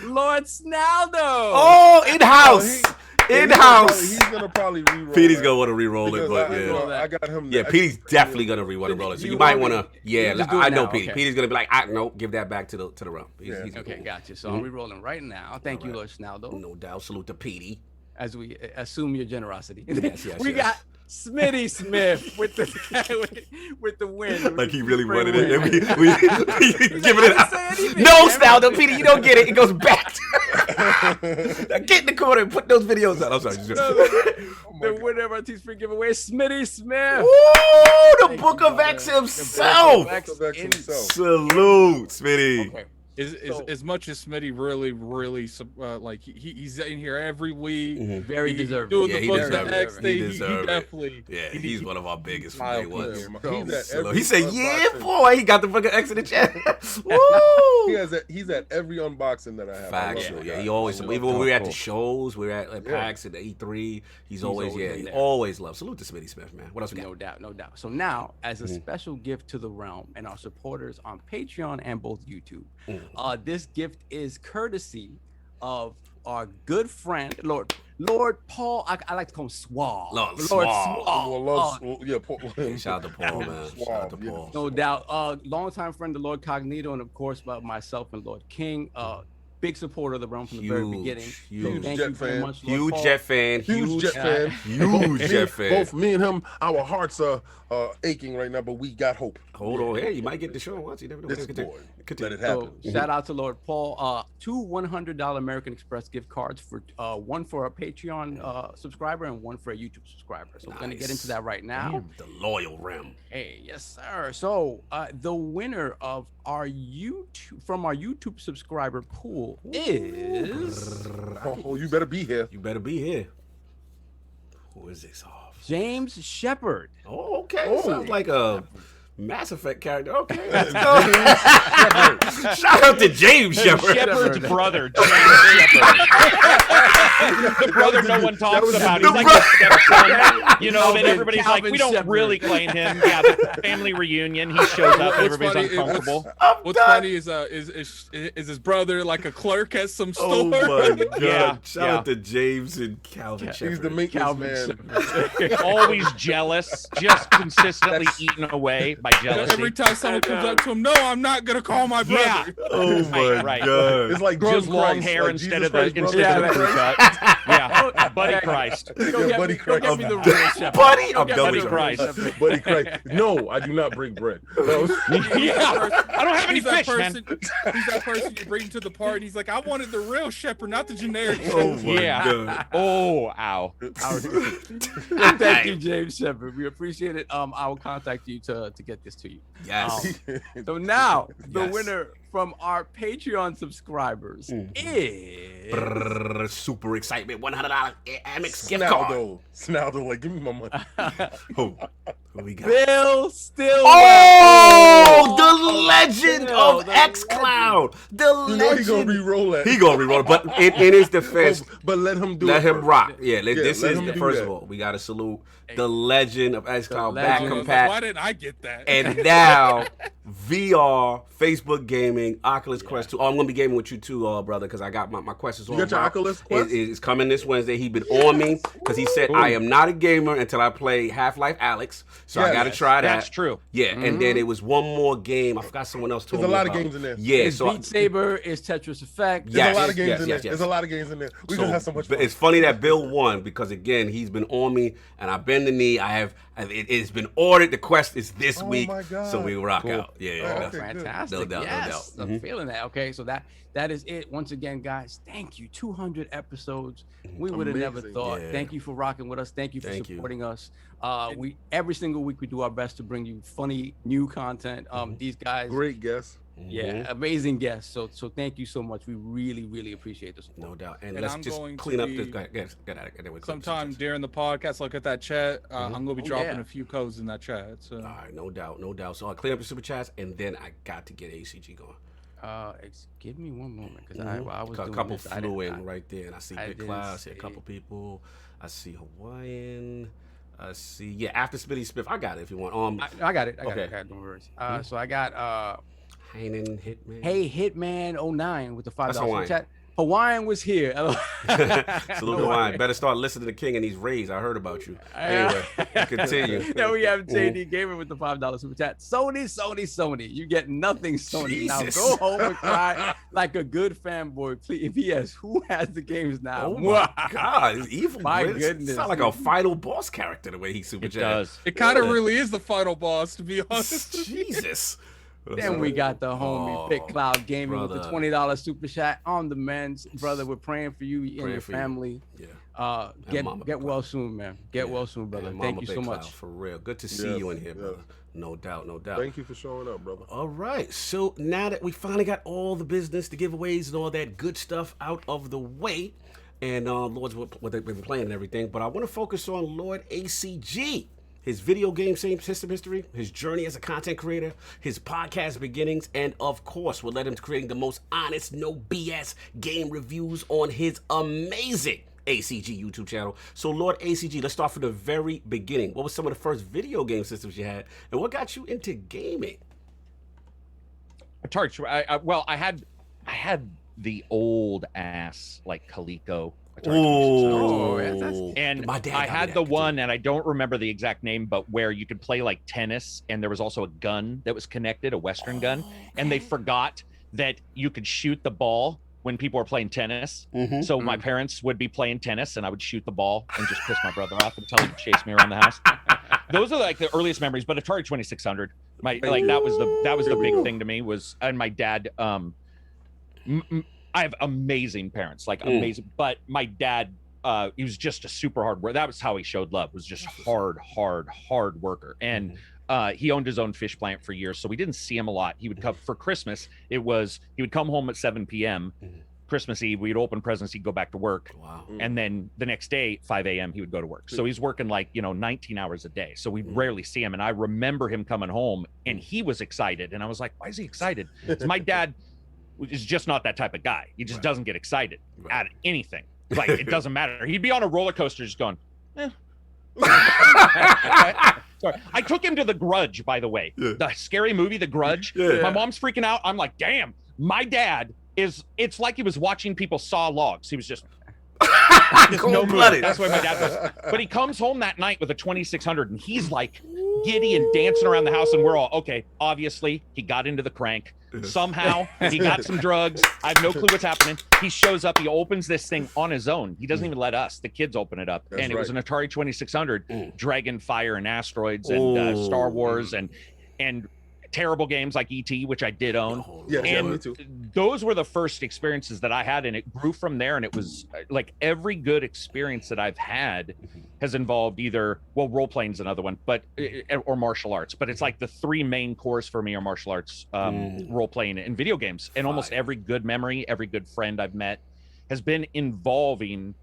Lord Snaldo. Oh, in-house. In-house. He's gonna probably re-roll. Petey's gonna want to re-roll it, but I got him. Yeah, Petey's definitely gonna want to roll it. So you might want to. Yeah, I know Petey. Petey's gonna be like, no, give that back to the round. Okay, gotcha. So I'm re-rolling right now. Thank you, Lord Snaldo. No doubt. Salute to Petey. As we assume your generosity. Yes, we got Smitty Smith with the win. Like he really wanted it. We give it out. No, Snaldo, Petey, you don't get it. It goes back. Now get in the corner and put those videos out. I'm sorry. The winner of our Teespring giveaway is Smitty Smith. Ooh, the Book of X himself. Salute, Smitty. Okay. as much as Smitty really like he's in here every week, very deserving. Doing Yeah, the he books deserve the it. next day. He He deserve it. definitely. Yeah, he's one of our biggest my from day one. opinion. He said, "Yeah, boy." He got the fucking X in the chat. Woo! He's at every unboxing that I have. Facts. Yeah, he always. Even when we're at the shows, we're at PAX and the E3. He's always he always loves. Salute to Smitty Smith, man. What else we got? No doubt. So now, as a special gift to the realm and our supporters on Patreon and both YouTube, this gift is courtesy of our good friend Lord Paul. I like to call him Swab. Lord Swab. Shout out to Paul, man. Shout out to Paul. No doubt. Longtime friend of LordCognito, and of course myself and Lord King. Big supporter of the realm from the very beginning. Huge Thank you very much, Lord Huge Paul. Jet fan. Huge Jet fan. Huge Jet fan. Both me and him, our hearts are aching right now, but we got hope. Hold on, hey, you might get the show once. You never know. Let it happen. So, shout out to Lord Paul. 2 $100 American Express gift cards for one for a Patreon subscriber and one for a YouTube subscriber. So we're gonna get into that right now. The loyal rim. Hey, yes, sir. So the winner of our YouTube subscriber pool is Oh, you better be here. You better be here. Who is this off? James Shepard. Oh, okay. Sounds like a Mass Effect character. Okay, let's go. Shout out to James Shepard. Shepard's brother, James Shepard. The brother no one talks about. He's like the stepson, you know, that everybody's like, we don't really claim him. Yeah, the family reunion, he shows up and everybody's uncomfortable. What's funny is his brother like a clerk at some store. Oh my god! Yeah, Shout out to James and Calvin Shepard. He's the maintenance man. Always jealous, just consistently eaten away by jealousy. Every time someone comes up to him, no, I'm not gonna call my brother. Yeah. Oh my god! It's like Grows Jim long Christ, hair like instead Jesus of the Christ, brother. crew cut. Yeah, Buddy Christ. Buddy Don't Christ. get me the real Shepard. Buddy, Don't get me Buddy the real Christ. Shepard. Buddy Christ. No, I do not bring bread. No. Yeah, I don't have any He's that fish, man. person. He's that person you bring to the party. He's like, I wanted the real shepherd, not the generic. Oh my Yeah. god! Oh, ow. Thank you, James Shepard. We appreciate it. I will contact you to get this to you. Yes. So now the Yes. winner from our Patreon subscribers is Brrr, super excitement. $100 Amex gift card. Snaldo, like, give me my money. Who we got? Bill Stillwell. Oh, the legend of xCloud. The You know legend. he gonna re-roll that. He gonna re-roll it, but in his defense, But let him do it. let him first. rock. Yeah, this let is him the do first that. of all. We gotta salute the legend of xCloud, back legend. compact, Why didn't I get that? and now VR, Facebook gaming, Oculus Quest 2. Oh, I'm gonna be gaming with you too, brother, because I got my questions on. You got your Oculus Quest? It's coming this Wednesday. He been on me because he said I am not a gamer until I play Half-Life Alyx, so I Yes. gotta try that. That's true. Yeah, and then it was one more game. I forgot someone else told There's me a lot of about. games in there. Yeah, It's so Beat Saber, is Tetris Effect. Yeah. There's a lot of games yes, in yes, there. yes. There's a lot of games in there. We're So, gonna have so much but fun. it's funny that Bill won because again he's been on me and I bend the knee. It's been ordered. The quest is this week, my God. so we rock Cool. out. Yeah, Oh, that's- okay. Fantastic. No doubt, no Yes, doubt. I'm feeling that. Okay, so that is it. Once again, guys, thank you. 200 episodes. We would have never Amazing. thought. Yeah. Thank you for rocking with us. Thank you for Thank you. supporting us. We every single week we do our best to bring you funny new content. These guys, Great guess. yeah, amazing guests. So thank you so much. We really appreciate this. No doubt. And And let's I'm just going to clean up be- this. Get out of Sometime during the podcast, look at that chat. I'm gonna be dropping yeah. a few codes in that chat. So All right, no doubt. So I'll clean up the super chats and then I got to get ACG going. Give me one moment because I was a doing couple this. flew in right there, and I see I Big didn't Cloud. I see a see. couple people. I see Hawaiian. I see after Smitty Smith. I got it if you want. I got it. I Okay. got it. Don't worry. So I got Hanan Hitman. Hey Hitman 09 with the $5 Hawaiian. chat. Hawaiian was here. Salute Hawaiian. Better start listening to King and these raids. I heard about you. Anyway, continue. Now we have JD Gamer with the $5 super chat. Sony. You get nothing, Sony. Jesus. Now go home and cry like a good fanboy. Please. P.S. Who has the games now? Oh my God, it's evil. My Grin. goodness. Sound like a final boss character the way he super It chat. does. it kind of really is the final boss, to be honest. Jesus. Then we got the homie Big Cloud Gaming with the brother. $20 super chat on the men's. Brother, we're praying for you and Praying your for you. family. Yeah. Get well soon, man. Get well soon, brother. Thank you so much. For real. Good to see you in here, brother. No doubt, no doubt. Thank you for showing up, brother. All right. So now that we finally got all the business, the giveaways, and all that good stuff out of the way, and Lord's what they've been playing and everything, but I want to focus on Lord ACG. His video game system history, his journey as a content creator, his podcast beginnings, and of course, what led him to creating the most honest, no BS game reviews on his amazing ACG YouTube channel. So, Lord ACG, let's start from the very beginning. What was some of the first video game systems you had, and what got you into gaming? I had the old ass like Coleco. And I had the one, and I don't remember the exact name, but where you could play like tennis, and there was also a gun that was connected, a Western gun, and they forgot that you could shoot the ball when people were playing tennis. So my parents would be playing tennis, and I would shoot the ball and just piss my brother off and tell him to chase me around the house. Those are like the earliest memories. But Atari 2600, that was the big thing to me. And my dad. I have amazing parents, like amazing. But my dad, he was just a super hard worker. That was how he showed love. Was just hard worker. And he owned his own fish plant for years, so we didn't see him a lot. He would come for Christmas. He would come home at 7 p.m. Christmas Eve. We'd open presents. He'd go back to work. And then the next day, 5 a.m. he would go to work. So he's working 19 hours a day. So we rarely see him. And I remember him coming home, and he was excited. And I was like, why is he excited? So my dad is just not that type of guy. He just doesn't get excited at anything. Like, it doesn't matter. He'd be on a roller coaster just going, eh. Sorry. I took him to The Grudge, by the way. The scary movie, The Grudge. My mom's freaking out. I'm like, damn, my dad it's like he was watching people saw logs. He was just no movement. That's why my dad was. But he comes home that night with a 2600, and he's like giddy and dancing around the house, and we're all, okay, obviously he got into the crank. Somehow he got some drugs. I have no clue what's happening. He shows up. He opens this thing on his own. He doesn't even let us, the kids, open it up. It was an Atari 2600, Dragon, Fire, and Asteroids, and Star Wars, and terrible games like E.T., which I did own. Me too. Those were the first experiences that I had, and it grew from there. And it was like every good experience that I've had has involved either, role playing is another one, but or martial arts. But it's like the three main cores for me are martial arts, role playing, and video games. And almost every good memory, every good friend I've met has been involving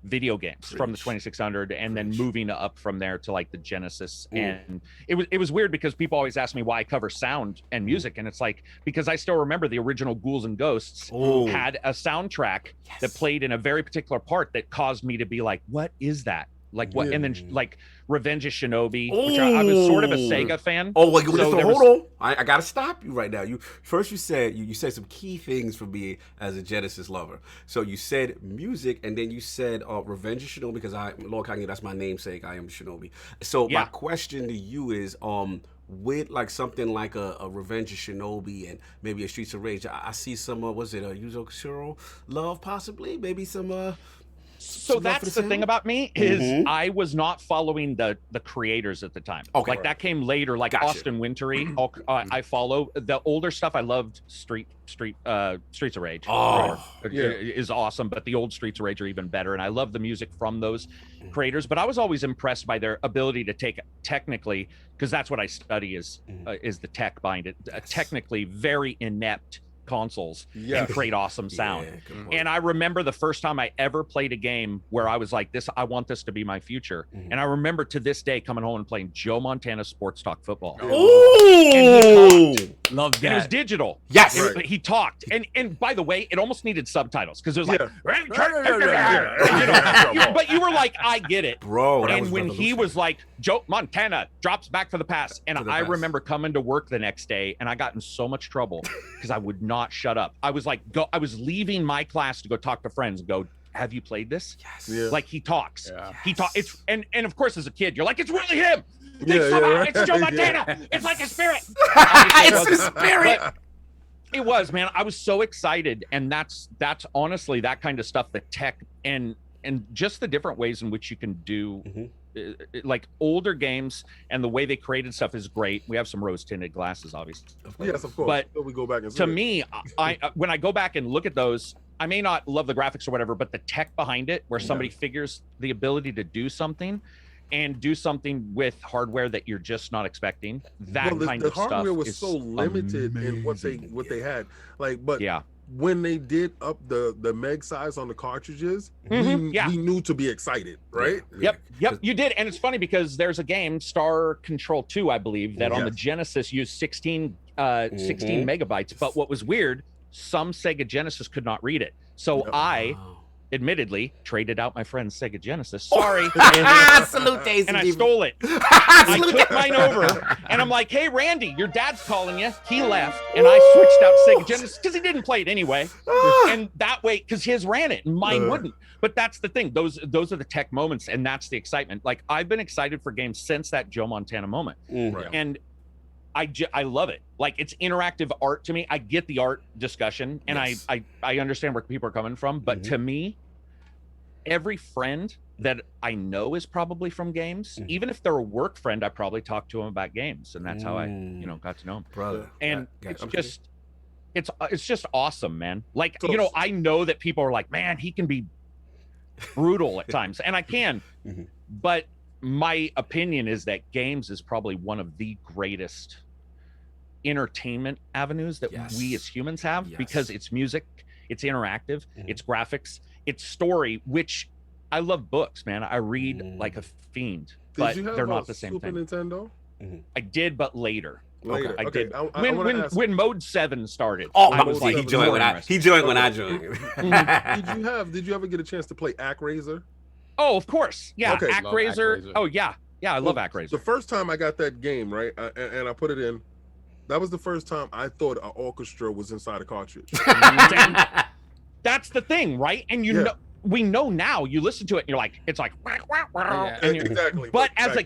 video games from the 2600, and then moving up from there to like the Genesis. And it was weird because people always ask me why I cover sound and music, and it's like, because I still remember the original Ghouls and Ghosts had a soundtrack that played in a very particular part that caused me to be like, what is that? Like what? And then like Revenge of Shinobi, which I was sort of a Sega fan. Hold on. I gotta stop you right now. You said some key things for me as a Genesis lover. So you said music, and then you said Revenge of Shinobi, because LordCognito, that's my namesake. I am Shinobi. So my question to you is, with like something like a Revenge of Shinobi and maybe a Streets of Rage, I see some was it a Yuzo Koshiro love, possibly, maybe some So that's the thing about me is I was not following the creators at the time. Like that came later, like Austin Wintory. I follow the older stuff. I loved Streets of Rage. Is awesome, but the old Streets of Rage are even better. And I love the music from those creators. But I was always impressed by their ability to take technically, because that's what I study is the tech behind it. Technically very inept consoles and create awesome sound. And I remember the first time I ever played a game where I was like, I want this to be my future. And I remember to this day coming home and playing Joe Montana Sports Talk Football. Love that. And it was digital. He talked, and by the way, it almost needed subtitles because it was like but you were like, I get it, bro. And when he was like, Joe Montana drops back for the pass, and I remember coming to work the next day, and I got in so much trouble because I would not shut up. I was like, I was leaving my class to go talk to friends and go, have you played this? Like he talks. He talks. It's and of course as a kid, you're like, it's really him. It's Joe Montana. It's like a spirit. It's a spirit. It was, man. I was so excited, and that's honestly that kind of stuff. The tech and just the different ways in which you can do. Like older games and the way they created stuff is great. We have some rose-tinted glasses, obviously. Yes, of course. But we go back and to me, I when I go back and look at those, I may not love the graphics or whatever, but the tech behind it, where somebody figures the ability to do something and do something with hardware that you're just not expecting. That kind of stuff. The hardware was is so limited in what they had. Like, but when they did up the meg size on the cartridges, we knew to be excited, right? Yep, you did. And it's funny because there's a game, Star Control 2, I believe, that on the Genesis used 16 megabytes. But what was weird, some Sega Genesis could not read it. So I admittedly traded out my friend's Sega Genesis. Sorry. Salute Daisy. And I stole it. I took mine over and I'm like, hey, Randy, your dad's calling you. He left and I switched out Sega Genesis because he didn't play it anyway. And that way, because his ran it and mine wouldn't. But that's the thing. Those are the tech moments, and that's the excitement. Like, I've been excited for games since that Joe Montana moment. And I love it. Like, it's interactive art to me. I get the art discussion, and I understand where people are coming from. But to me, every friend that I know is probably from games. Even if they're a work friend, I probably talk to them about games, and that's how I, got to know them. Brother. And it's just awesome, man. Like, I know that people are like, man, he can be brutal at times, and I can, but my opinion is that games is probably one of the greatest entertainment avenues that we as humans have, because it's music, it's interactive, it's graphics, it's story, which I love books, man. I read like a fiend, but they're not the same Super thing. Nintendo? I did, but later. I did. I when Mode 7 started. He joined when I joined. Did you ever get a chance to play ActRaiser? Oh, of course. Yeah, ActRaiser. Oh yeah. I love ActRaiser. The first time I got that game, right, and I put it in, that was the first time I thought an orchestra was inside a cartridge. That's the thing, right? And we know now. You listen to it, and you're like, it's like, exactly. But as a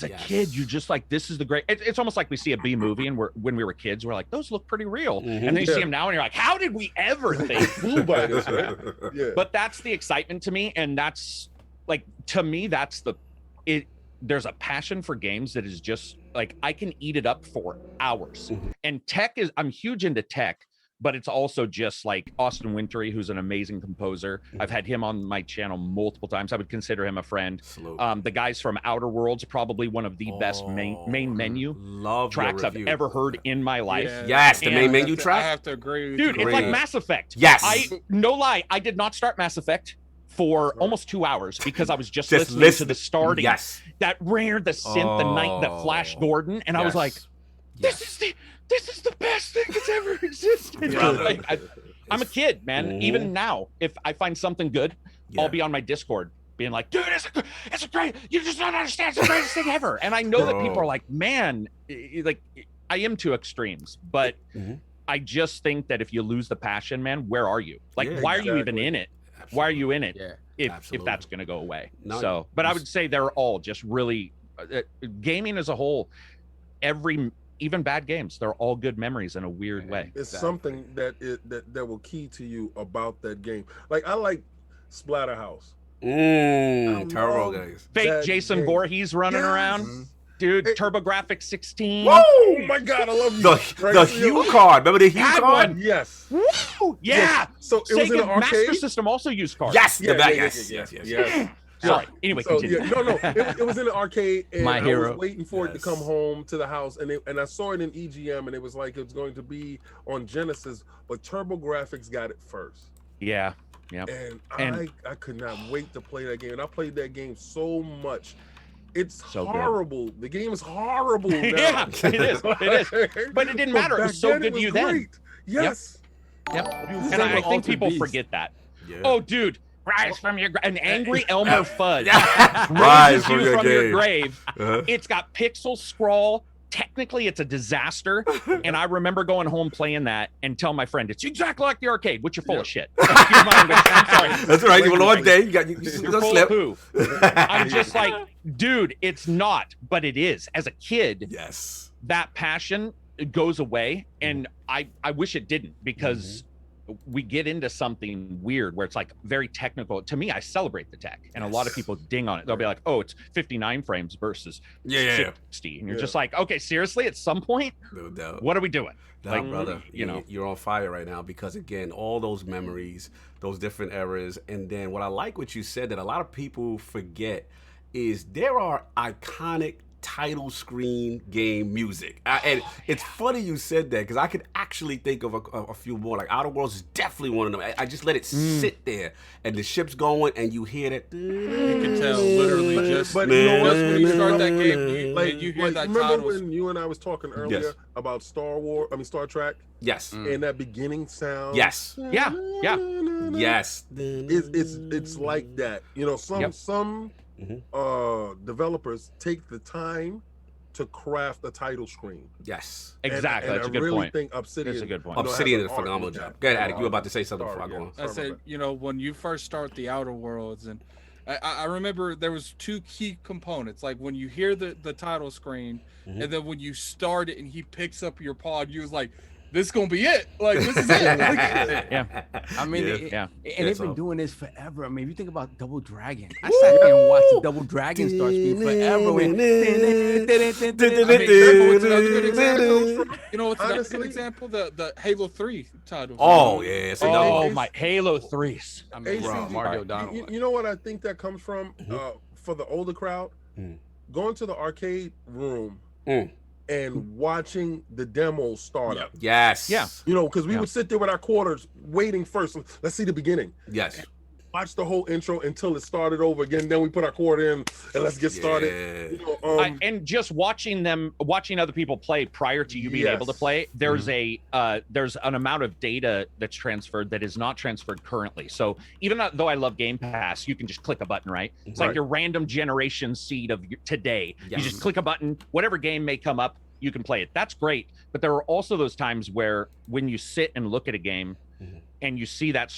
kid, you're just like, this is the great. It's almost like we see a B movie, and when we were kids, we're like, those look pretty real. And then you see them now, and you're like, how did we ever think? But that's the excitement to me, and that's like, to me, that's there's a passion for games that is just like, I can eat it up for hours. And I'm huge into tech. But it's also just like Austin Wintory, who's an amazing composer. I've had him on my channel multiple times. I would consider him a friend. The guys from Outer Worlds, probably one of the best main menu tracks I've ever heard in my life. The main menu track. I have to agree. Dude, it's like Mass Effect. No lie, I did not start Mass Effect for almost 2 hours because I was just listening to the starting. That rare, the synth, the night, that Flash Gordon, and I was like, this is the best thing that's ever existed. I'm a kid, man. Even now, if I find something good, I'll be on my Discord being like, dude, it's a great, you just don't understand, it's the greatest thing ever. And I know that people are like, man, like, I am to extremes, but I just think that if you lose the passion, man, where are you? Like, why are you even in it? Why are you in it if that's going to go away? But I would say they're all just really, gaming as a whole, even bad games, they're all good memories in a weird way. It's something that will key to you about that game. Like, I like Splatterhouse. Turbo guys. Fake Jason Voorhees running around. Dude, TurboGrafx 16. Oh my God, I love you. The Hue card. Remember the Hue card? Yes. Woo! Yeah. So it was in an arcade? Master System also used cards. Yes. Yes. Sorry. Anyway, continue. It was in the arcade, and My I hero. was waiting for it to come home to the house, and I saw it in EGM, and it was like it was going to be on Genesis, but TurboGrafx got it first. Yeah. And I could not wait to play that game, and I played that game so much. It's so horrible. Good. The game is horrible now. Yeah, it is. But it didn't matter. It was so good to you then. Yes. Yep. And I think people forget that. Yeah. Oh, dude. Rise from an angry Elmer Fudd raises you from your grave. It's got pixel scroll. Technically, it's a disaster. And I remember going home playing that and telling my friend, it's exactly like the arcade, which you're full of shit. I'm sorry. That's right. You were on day. You're full of poo. I'm just like, dude, it's not, but it is. As a kid, that passion goes away. And I wish it didn't, because we get into something weird where it's like very technical. To me, I celebrate the tech, and a lot of people ding on it. They'll be like, "Oh, it's 59 frames versus 60," and you're just like, "Okay, seriously." At some point, no doubt. what are we doing? No, like, brother, you know, you're on fire right now because again, all those memories, those different eras, and then what I like what you said that a lot of people forget is there are iconic title screen game music, and it's funny you said that because I could actually think of a few more. Like Outer Worlds is definitely one of them. I just let it sit there, and the ship's going, and you hear that. You can tell literally just. But you know, when you start that game, you hear that remember title. when you and I was talking earlier about Star Trek? Yes. And that beginning sound. Yes. Yeah. Yes. It's like that. You know, some developers take the time to craft a title screen. Yes. Exactly. And That's a I good really point. think Obsidian. That's a good point. Obsidian is a phenomenal job. Go ahead, Attic. You were about to say something before I go on. I said, you know, when you first start the Outer Worlds, and I remember there was two key components. Like when you hear the title screen, and then when you start it and he picks up your pod, you was like, this is gonna be it. Like this is it. Yeah. I mean, Yeah. And they've been doing this forever. I mean, if you think about Double Dragon, I sat there and watched the Double Dragon start screen forever. I mean, what's another good example? You know, what's another good example? The Halo 3 title. Oh yeah. Oh my Halo 3s. I mean, ACG, Mario O'Donnell. You know what I think that comes from? For the older crowd, going to the arcade room and watching the demo start up. Yes. Yeah. You know, because we would sit there with our quarters waiting first. Let's see the beginning. Yes. Watch the whole intro until it started over again. Then we put our quarter in and let's get started. You know, and just watching other people play prior to you being able to play, there's there's an amount of data that's transferred that is not transferred currently. So even though I love Game Pass, you can just click a button, right? It's like your random generation seed of today. Yes. You just click a button, whatever game may come up, you can play it. That's great. But there are also those times where when you sit and look at a game and you see that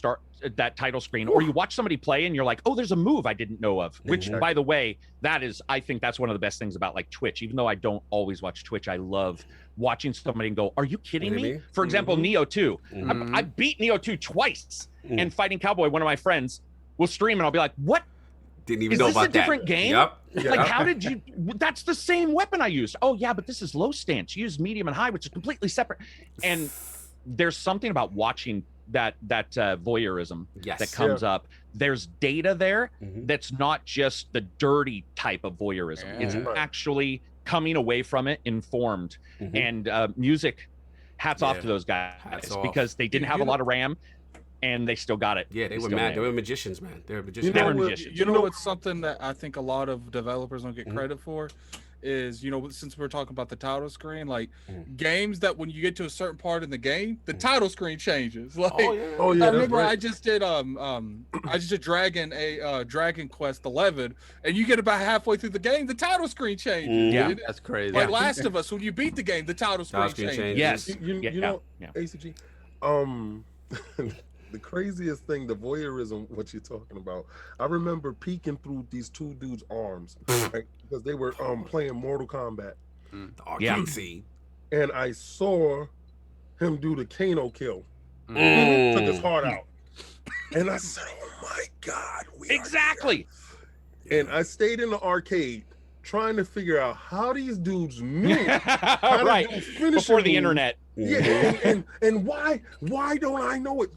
title screen, or you watch somebody play and you're like, oh, there's a move I didn't know of, which by the way, I think that's one of the best things about like Twitch. Even though I don't always watch Twitch, I love watching somebody and go, are you kidding me? For example, Neo 2. I beat Neo 2 twice, and Fighting Cowboy, one of my friends, will stream and I'll be like, what? Didn't even know about that. Is this a different game? Yep. Like, how did you? That's the same weapon I used. Oh yeah, but this is low stance. You use medium and high, which is completely separate. And there's something about watching that voyeurism that comes up. There's data there that's not just the dirty type of voyeurism. It's actually coming away from it informed. And music, hats off to those guys because they didn't have a lot of RAM. And they still got it. Yeah, they were mad. They were magicians, man. They were magicians. You know what's something that I think a lot of developers don't get credit for is, you know, since we're talking about the title screen, like games that when you get to a certain part in the game, the title screen changes. Like, I remember I just did Dragon Quest 11, and you get about halfway through the game, the title screen changes. Yeah, that's crazy. Like Last of Us, when you beat the game, the title screen changes. Yes. You know, ACG. The craziest thing, the voyeurism, what you're talking about. I remember peeking through these two dudes' arms because they were playing Mortal Kombat. The arcade scene. And I saw him do the Kano kill. Took his heart out. And I said, oh my God. Exactly. And I stayed in the arcade trying to figure out how these dudes knew right before the internet. Yeah, and why don't I know it?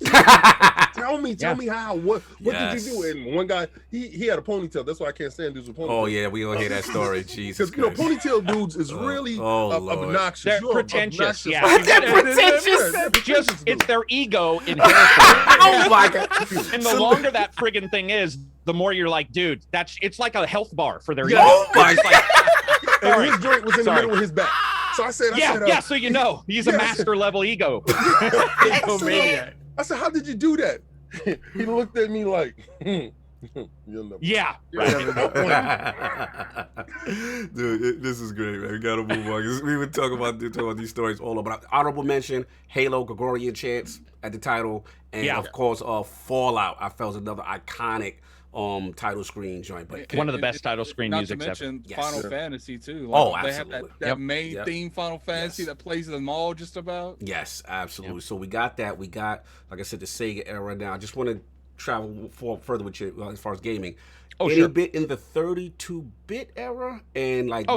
Tell me how. What did you do? And one guy, he had a ponytail. That's why I can't stand dudes with ponytails. Oh yeah, we all hear that story. Jesus, because ponytail dudes is really obnoxious. They're pretentious. They're pretentious. It's their ego inherited. Oh my God! And the longer that friggin' thing is, the more you're like, dude, it's like a health bar for their ego. Oh my God! And his joint was in the middle of his back. So I said, so you know, he's a master level ego. I said, how did you do that? He looked at me like, yeah. Dude, this is great, man. We gotta move on. We would talk about these stories all over. But honorable mention: Halo, Gregorian chants at the title, and of course, Fallout. I felt another iconic title screen joint. But one of the best title screen not music to mention ever. Final Fantasy too. Oh, they have absolutely. that main theme Final Fantasy that plays in them all just about. Yes, absolutely. So we got that. We got, like I said, the Sega era. Now I just want to travel further with you as far as gaming. Oh, any sure. bit in the 32-bit era, and like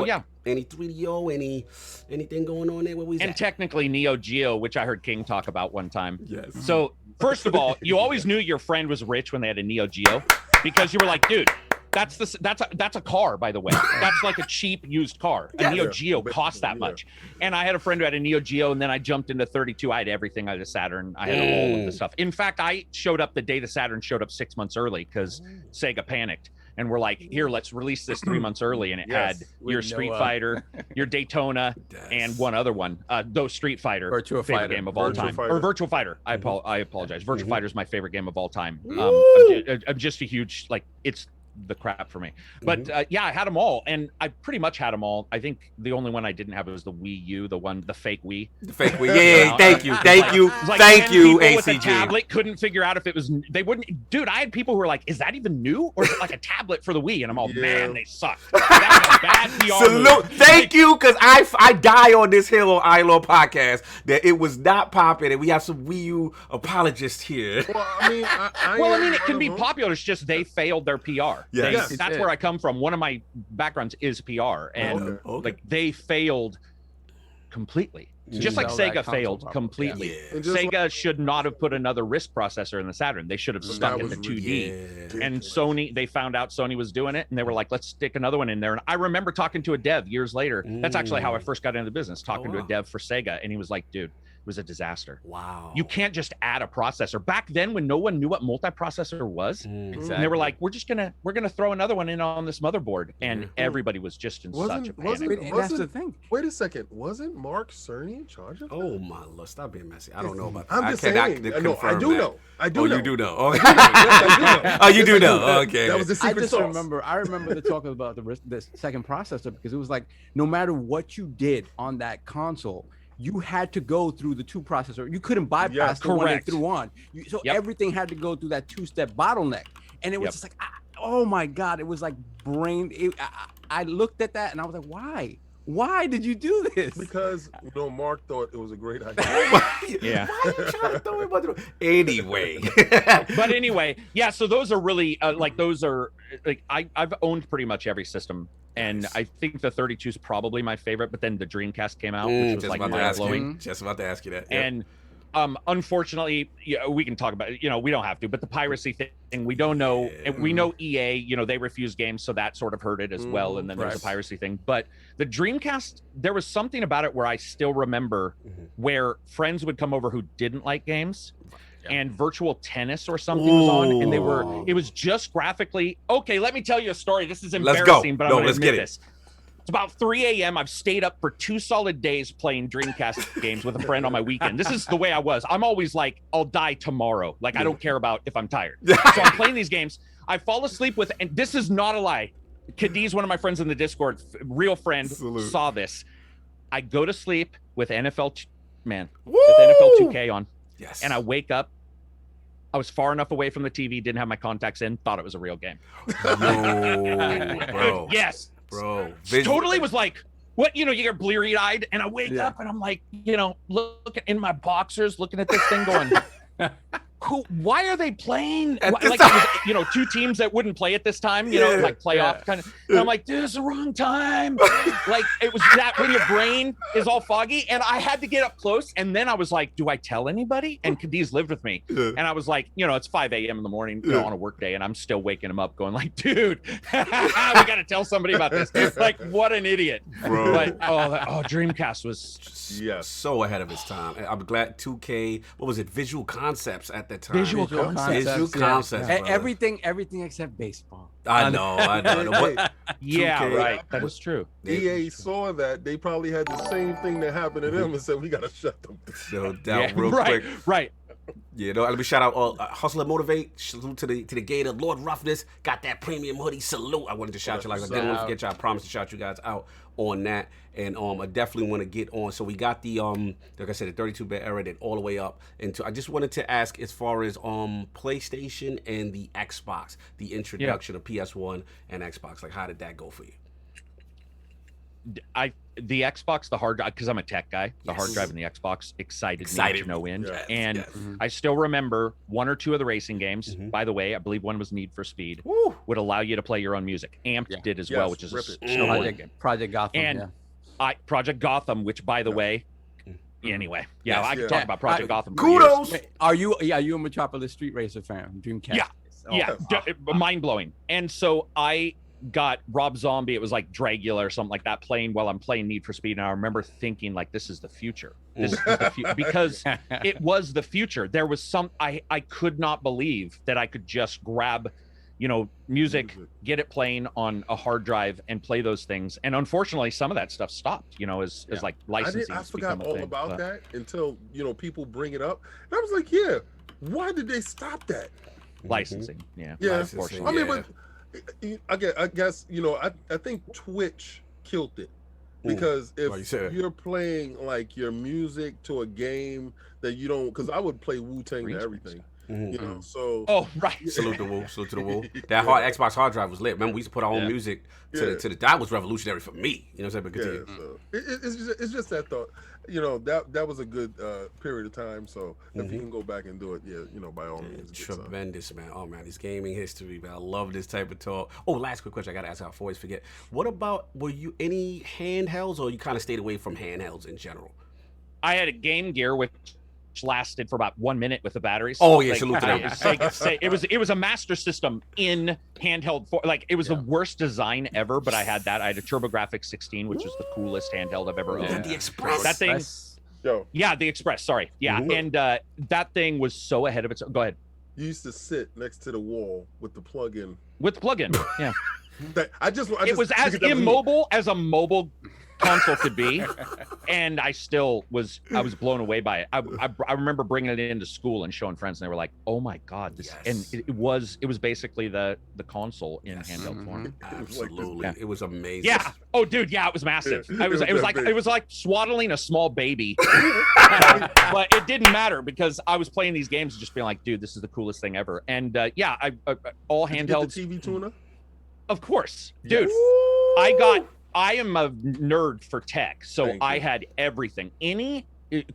any 3DO, anything going on there? Where we and at? technically Neo Geo, which I heard King talk about one time. Yes. So first of all, you always knew your friend was rich when they had a Neo Geo, because you were like, dude, that's a car, by the way. That's like a cheap used car. A Neo Geo cost that much. And I had a friend who had a Neo Geo, and then I jumped into 32. I had everything. I had a Saturn. I had all of the stuff. In fact, I showed up the day the Saturn showed up 6 months early because Sega panicked. And we're like, here, let's release this 3 months early. And it had your Street Fighter, your Daytona, and one other one. Those Street Fighter, Virtua favorite Fighter. game of all time. Fighter. Or Virtua Fighter. I apologize. Virtua Fighter is my favorite game of all time. I'm just a huge, like, it's the crap for me. But yeah, I had them all, and I pretty much had them all. I think the only one I didn't have was the Wii U, the fake Wii. The fake Wii. Yeah, thank you, thank you, Like thank you, people with a ACG. tablet couldn't figure out if it was. They wouldn't. Dude, I had people who were like, "Is that even new, or is it like a tablet for the Wii?" And I'm all, man, they suck. That was a bad PR Salute. move. Thank you, because I die on this hill on ILO podcast that it was not popping, and we have some Wii U apologists here. Well, I mean, Well, I mean, it can be popular. It's just they failed their PR. Yes. That's where I come from. One of my backgrounds is PR, and like they failed completely. Just like Sega failed completely. Sega should not have put another RISC processor in the Saturn. They should have stuck in the 2D. And Sony, they found out Sony was doing it, and they were like, let's stick another one in there. And I remember talking to a dev years later. That's actually how I first got into the business, talking to a dev for Sega, and he was like, dude, it was a disaster. Wow. You can't just add a processor. Back then, when no one knew what multiprocessor was, and they were like, we're gonna throw another one in on this motherboard, and everybody was just in such a panic. That's the thing. Wait a second. Wasn't Mark Cerny in charge of that? Oh my Lord, stop being messy. I don't know about that. I'm just saying. I do know. I do know. You do know. Okay. Yes, I do know. Oh, you do Yes, I know. Okay. That was the secret sauce. I remember the talk about the second processor, because it was like, no matter what you did on that console, you had to go through the two processor. You couldn't bypass the one that threw on. Everything had to go through that two-step bottleneck. And it was just like, oh my God, it was like I looked at that and I was like, why? Why did you do this? Because Mark thought it was a great idea. Yeah. Why are you trying to throw him under? Anyway. But anyway, yeah. So those are really those are like I've owned pretty much every system, and I think the 32 is probably my favorite. But then the Dreamcast came out, which was like mind blowing. Just about to ask you that. And unfortunately, we can talk about it. We don't have to. But the piracy thing, we don't know. We know EA, they refuse games, so that sort of hurt it as well. And then there's the piracy thing. But the Dreamcast, there was something about it where I still remember where friends would come over who didn't like games. And Virtual Tennis or something was on, and it was just graphically okay. Let me tell you a story. This is embarrassing, but I'm going to admit this. It's about 3 a.m. I've stayed up for 2 solid days playing Dreamcast games with a friend on my weekend. This is the way I was. I'm always like, I'll die tomorrow. Like, I don't care about if I'm tired. So I'm playing these games. I fall asleep with, and this is not a lie. Cadiz, one of my friends in the Discord, real friend, saw this. I go to sleep with NFL 2K on. Yes. And I wake up. I was far enough away from the TV, didn't have my contacts in, thought it was a real game. Bro. Yes. Bro. Totally was like, what? You get bleary-eyed, and I wake up and I'm like, looking in my boxers, looking at this thing going, why are they playing? Like, it was, 2 teams that wouldn't play at this time, like playoff kind of. And I'm like, dude, it's the wrong time. Like, it was that when your brain is all foggy. And I had to get up close. And then I was like, do I tell anybody? And Cadiz lived with me. And I was like, it's 5 a.m. in the morning, on a work day. And I'm still waking him up going like, dude, we got to tell somebody about this. Like, what an idiot. Bro. But, Dreamcast was so ahead of its time. I'm glad 2K, what was it? Visual Concepts at that time. Visual Concepts. Everything except baseball. I know. Yeah, right. That is true. EA saw that. They probably had the same thing that happened to them and said, we got to shut them down real quick. Right. Yeah, no, let me shout out Hustle and Motivate. Salute to the Gator. Lord Roughness got that premium hoodie. Salute. I wanted to shout you like I didn't want to forget y'all. I promised to shout you guys out on that. And I definitely want to get on. So we got the like I said, the 32-bit era, then all the way up into. I just wanted to ask as far as PlayStation and the Xbox, the introduction of PS1 and Xbox. Like, how did that go for you? The Xbox, the hard drive, because I'm a tech guy, the hard drive in the Xbox excited me to no end. Yes, and I still remember one or two of the racing games. By the way, I believe one was Need for Speed. Would allow you to play your own music. Amped did as well, which is a snowboarding game. Project Gotham. And Project Gotham, which by the way, anyway, I can talk about Project Gotham. Kudos. Are you a Metropolis Street Racer fan? Dreamcast. Mind blowing. And so I got Rob Zombie, it was like Dragula or something like that, playing while I'm playing Need for Speed, and I remember thinking like, this is the future. This is the future, because it was the future. There was I could not believe that I could just grab, music, get it playing on a hard drive and play those things. And unfortunately, some of that stuff stopped, as like licensing. I forgot all about that until, people bring it up. And I was like, why did they stop that? Licensing. Yeah. Unfortunately. I mean, but I guess I think Twitch killed it, because if you're playing like your music to a game that you don't, because I would play Wu-Tang to everything, so Salute to the Woo. That hard Xbox hard drive was lit. Remember, we used to put our own music to the that was revolutionary for me. You know what I'm saying? But so it's just that thought. That was a good period of time. So if you can go back and do it, by all means. Tremendous, man. Oh man, this gaming history, man. I love this type of talk. Oh, last quick question I gotta ask, I always forget. What about, were you any handhelds, or you kind of stayed away from handhelds in general? I had a Game Gear which lasted for about 1 minute with the batteries. Oh yeah, salute to them. It was a Master System in handheld it was the worst design ever, but I had that. I had a TurboGrafx 16, which was the coolest handheld I've ever owned. The Express. That thing. The Express. Sorry. Yeah, and that thing was so ahead of its. Go ahead. You used to sit next to the wall with the plug-in. Yeah. It was as immobile as a mobile console could be, and I was blown away by it. I remember bringing it into school and showing friends, and they were like, "Oh my god, this!" And it was basically the console in handheld form. Absolutely, it was amazing. Yeah. Oh, dude, it was massive. It was like swaddling a small baby, but it didn't matter because I was playing these games and just being like, "Dude, this is the coolest thing ever." And I all handhelds. Did you get the TV tuner? Of course, dude. I am a nerd for tech, so I had everything. Any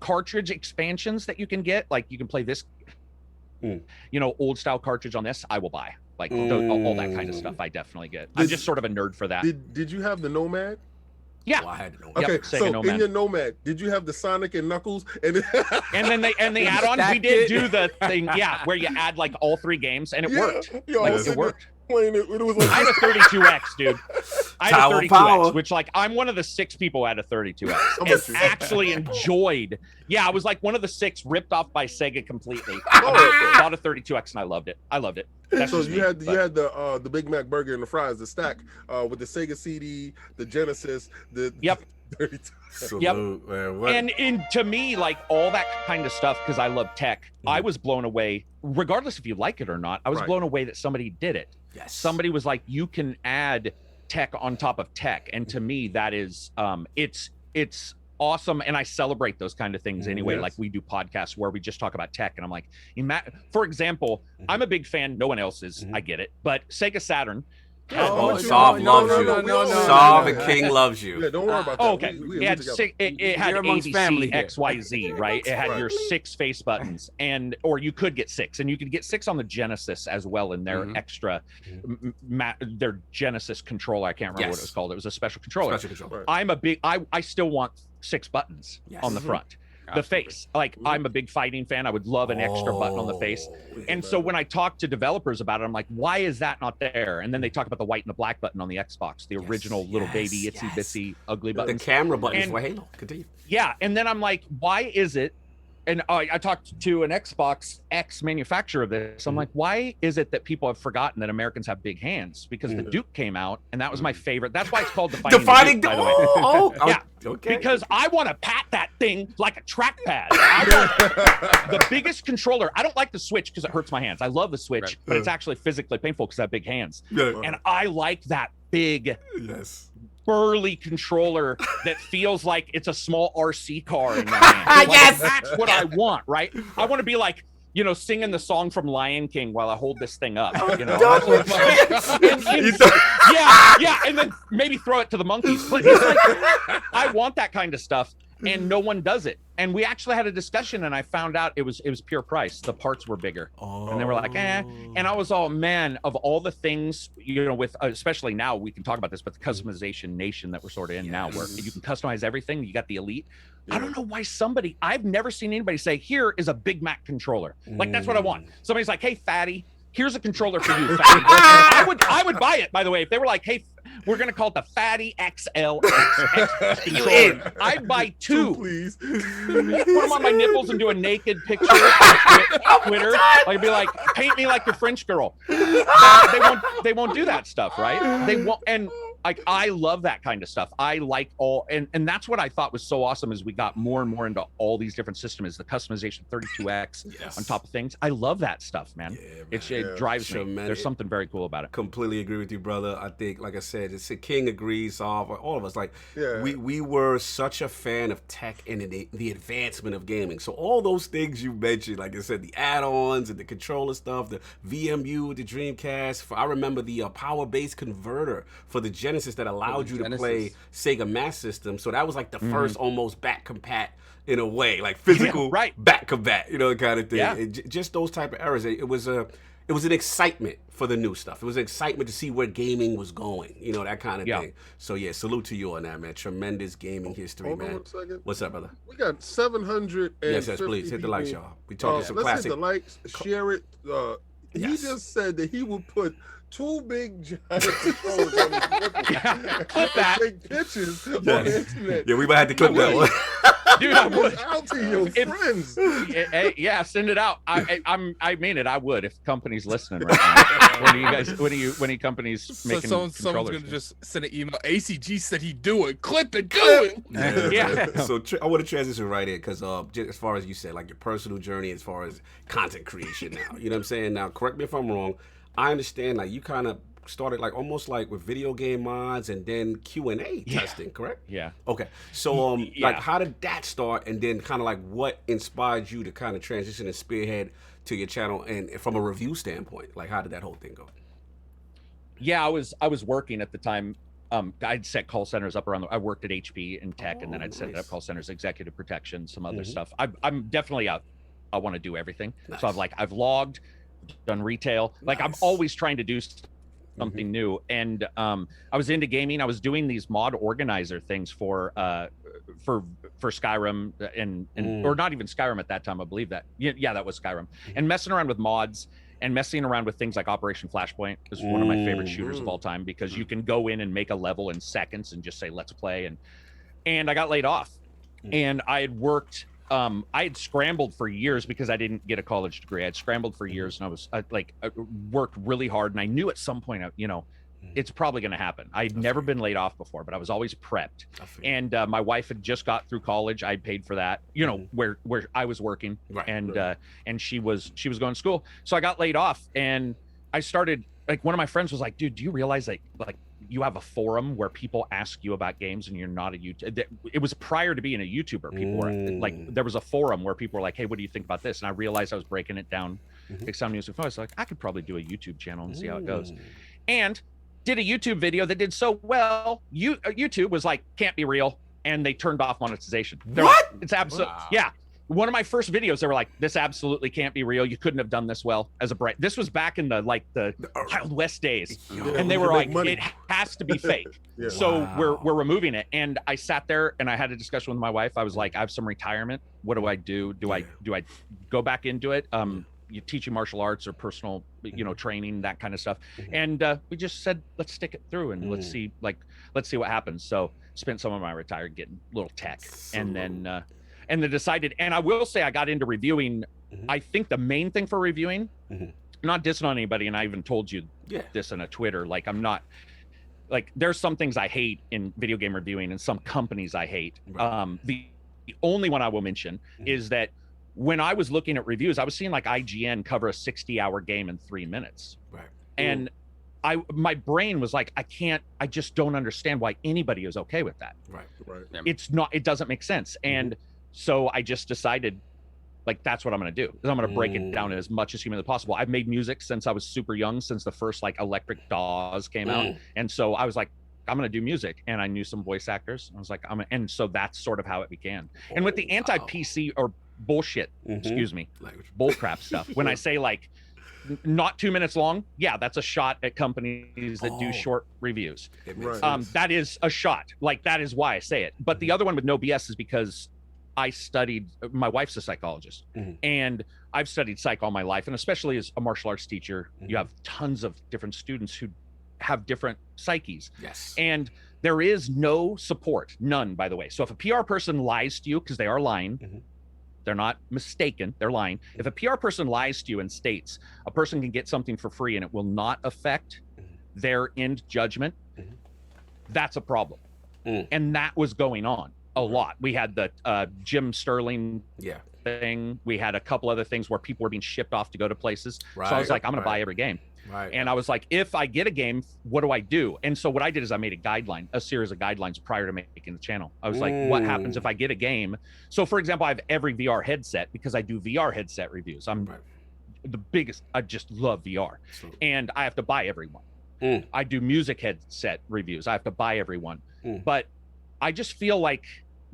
cartridge expansions that you can get, like you can play this, old style cartridge on this, I will buy. Like all that kind of stuff, I definitely get. I'm just sort of a nerd for that. Did you have the Nomad? Yeah. I had the Nomad. Okay, so Nomad. In your Nomad, did you have the Sonic and Knuckles? And then the add-on, we did do the thing, where you add like all 3 games, and it worked. It worked. It was like, I had a 32X, dude. I had a 32X, which I'm one of the 6 people who had a 32X. And actually enjoyed. Yeah, I was like one of the 6 ripped off by Sega completely. Bought a 32X and I loved it. That's so you had the Big Mac burger and the fries, the stack with the Sega CD, the Genesis, the 32. Salute, man. And to me, like all that kind of stuff, because I love tech, I was blown away, regardless if you like it or not. I was blown away that somebody did it. Yes. Somebody was like, you can add tech on top of tech, and to me, that is, it's awesome, and I celebrate those kind of things anyway. Like we do podcasts where we just talk about tech, and I'm like, for example, I'm a big fan. No one else is. I get it, but Sega Saturn. Sov loves you. Sov and King loves you. Yeah, don't worry about that. Oh, okay. It had ABC, XYZ, right? It had your 6 face buttons, or you could get 6, and you could get 6 on the Genesis as well in their extra, their Genesis controller. I can't remember what it was called. It was a special controller. I'm a big. I still want 6 buttons on the front. The face, I'm a big fighting fan. I would love an extra button on the face. And so when I talk to developers about it, I'm like, why is that not there? And then they talk about the white and the black button on the Xbox, the original little baby itsy bitsy ugly button. The camera buttons for Halo. Continue. Yeah, and then I'm like, why is it and I talked to an Xbox X manufacturer of this. I'm like, why is it that people have forgotten that Americans have big hands? Because the Duke came out, and that was my favorite. That's why it's called Defining the Duke, by the way. Yeah, okay. Because I want to pat that thing like a trackpad. I want the biggest controller. I don't like the Switch because it hurts my hands. I love the Switch, but it's actually physically painful because I have big hands. And I like that big, burly controller that feels like it's a small RC car in my hand. Like, that's what I want, right? I want to be like, you know, singing the song from Lion King while I hold this thing up. You know, yeah, and then maybe throw it to the monkeys. But it's like, I want that kind of stuff, and no one does it. And we actually had a discussion, and I found out it was pure price. The parts were bigger, and they were like, eh. And I was all, man, of all the things, you know, with especially now we can talk about this, but the customization nation that we're sort of in now, where you can customize everything. You got the Elite. I don't know why I've never seen anybody say, here is a Big Mac controller. Like, that's what I want. Somebody's like, hey, fatty, here's a controller for you, fatty. I would buy it, by the way, if they were like, hey, we're gonna call it the Fatty XL controller. I'd buy two. Please. Put them on my nipples and do a naked picture on Twitter. Like, be like, paint me like your French girl. They won't do that stuff, right? They won't. And like, I love that kind of stuff. I like all, and that's what I thought was so awesome as we got more and more into all these different systems, the customization 32X on top of things. I love that stuff, man. It drives me. There's something very cool about it. Completely agree with you, brother. I think, like I said, it's King agrees, all of us. Like, we were such a fan of tech and the advancement of gaming. So all those things you mentioned, like I said, the add-ons and the controller stuff, the VMU, the Dreamcast. I remember the power-based converter for the Genesis that allowed you to play Sega Master System. So that was like the first almost back compat in a way, like physical back compat, you know, kind of thing. Just those type of errors. It was an excitement for the new stuff. It was an excitement to see where gaming was going, you know, that kind of thing. So yeah, salute to you on that, man. Tremendous gaming history, man. Hold on 1 second. What's up, brother? We got 700. Yes, please hit the likes, y'all. We talking some classic. Let's hit the likes, share it. He just said that he would put 2 big giant controllers on his nipples. Clip that. Take pictures on the internet. Yeah, we might have to clip that one. Dude, I would out to your friends. Yeah, send it out. I mean it. I would if companies listening right now. When are you companies making someone's controllers? gonna just send an email. ACG said he'd do it. Clip it. Do it. Yeah. So I want to transition right in because just as far as you said, like your personal journey as far as content creation now. You know what I'm saying? Now, correct me if I'm wrong. I understand, like, you kind of started like almost like with video game mods and then Q&A testing, correct? Yeah. Okay. So like, how did that start, and then kind of like what inspired you to kind of transition and spearhead to your channel, and from a review standpoint, like how did that whole thing go? Yeah, I was working at the time. I'd set call centers up around I worked at HP in tech, and then I'd set up call centers, executive protection, some other stuff. I'm definitely I want to do everything. So I've logged, done retail. Like, I'm always trying to do something new. And I was into gaming. I was doing these mod organizer things for Skyrim and or not even Skyrim at that time. I believe that. Yeah, that was Skyrim. And messing around with mods and messing around with things like Operation Flashpoint is one of my favorite shooters of all time, because you can go in and make a level in seconds and just say, let's play. And I got laid off, and I had worked. I had scrambled for years because I didn't get a college degree. I had scrambled for years, and I worked really hard, and I knew at some point, it's probably going to happen. I'd never been laid off before, but I was always prepped. And my wife had just got through college. I paid for that, where I was working, and she was going to school. So I got laid off, and I started, like, one of my friends was like, dude, do you realize that, like, you have a forum where people ask you about games and you're not a YouTuber? It was prior to being a YouTuber. People were like, there was a forum where people were like, hey, what do you think about this? And I realized I was breaking it down. Some music. I was like, I could probably do a YouTube channel and see how it goes. And did a YouTube video that did so well. YouTube was like, can't be real. And they turned off monetization. What? Like, it's absolutely, yeah. One of my first videos, they were like, this absolutely can't be real. You couldn't have done this well as a bright. This was back in the Wild West days. And they were like, it has to be fake. So we're removing it. And I sat there and I had a discussion with my wife. I was like, I have some retirement. What do I do? Do I go back into it? You teaching martial arts or personal, training, that kind of stuff. And we just said, let's stick it through and let's see what happens. So spent some of my retired getting a little tech. And then and then decided, and I will say I got into reviewing. I think the main thing for reviewing, not dissing on anybody, and I even told you this in a Twitter, like I'm not, like there's some things I hate in video game reviewing and some companies I hate. The only one I will mention is that when I was looking at reviews, I was seeing like IGN cover a 60-hour game in 3 minutes. And my brain was like, I just don't understand why anybody is okay with that. It's not, it doesn't make sense. And so I just decided, like, that's what I'm going to do. I'm going to break it down as much as humanly possible. I've made music since I was super young, since the first like electric DAWs came out. And so I was like, I'm going to do music. And I knew some voice actors. I was like, and so that's sort of how it began. And with the anti-PC or bullshit, excuse me, bullcrap stuff, when I say like, not 2 minutes long, yeah, that's a shot at companies that do short reviews. That is a shot. Like, that is why I say it. But the other one with no BS is because I studied, my wife's a psychologist, and I've studied psych all my life. And especially as a martial arts teacher, you have tons of different students who have different psyches. And there is no support, none, by the way. So if a PR person lies to you, because they are lying, they're not mistaken, they're lying. If a PR person lies to you and states a person can get something for free and it will not affect their end judgment, that's a problem. And that was going on a lot. We had the Jim Sterling thing. We had a couple other things where people were being shipped off to go to places. So I was like, I'm going to buy every game. And I was like, if I get a game, what do I do? And so what I did is I made a series of guidelines prior to making the channel. I was like, what happens if I get a game? So for example, I have every VR headset because I do VR headset reviews. I'm the biggest, I just love VR. And I have to buy every one. I do music headset reviews. I have to buy every one. But I just feel like,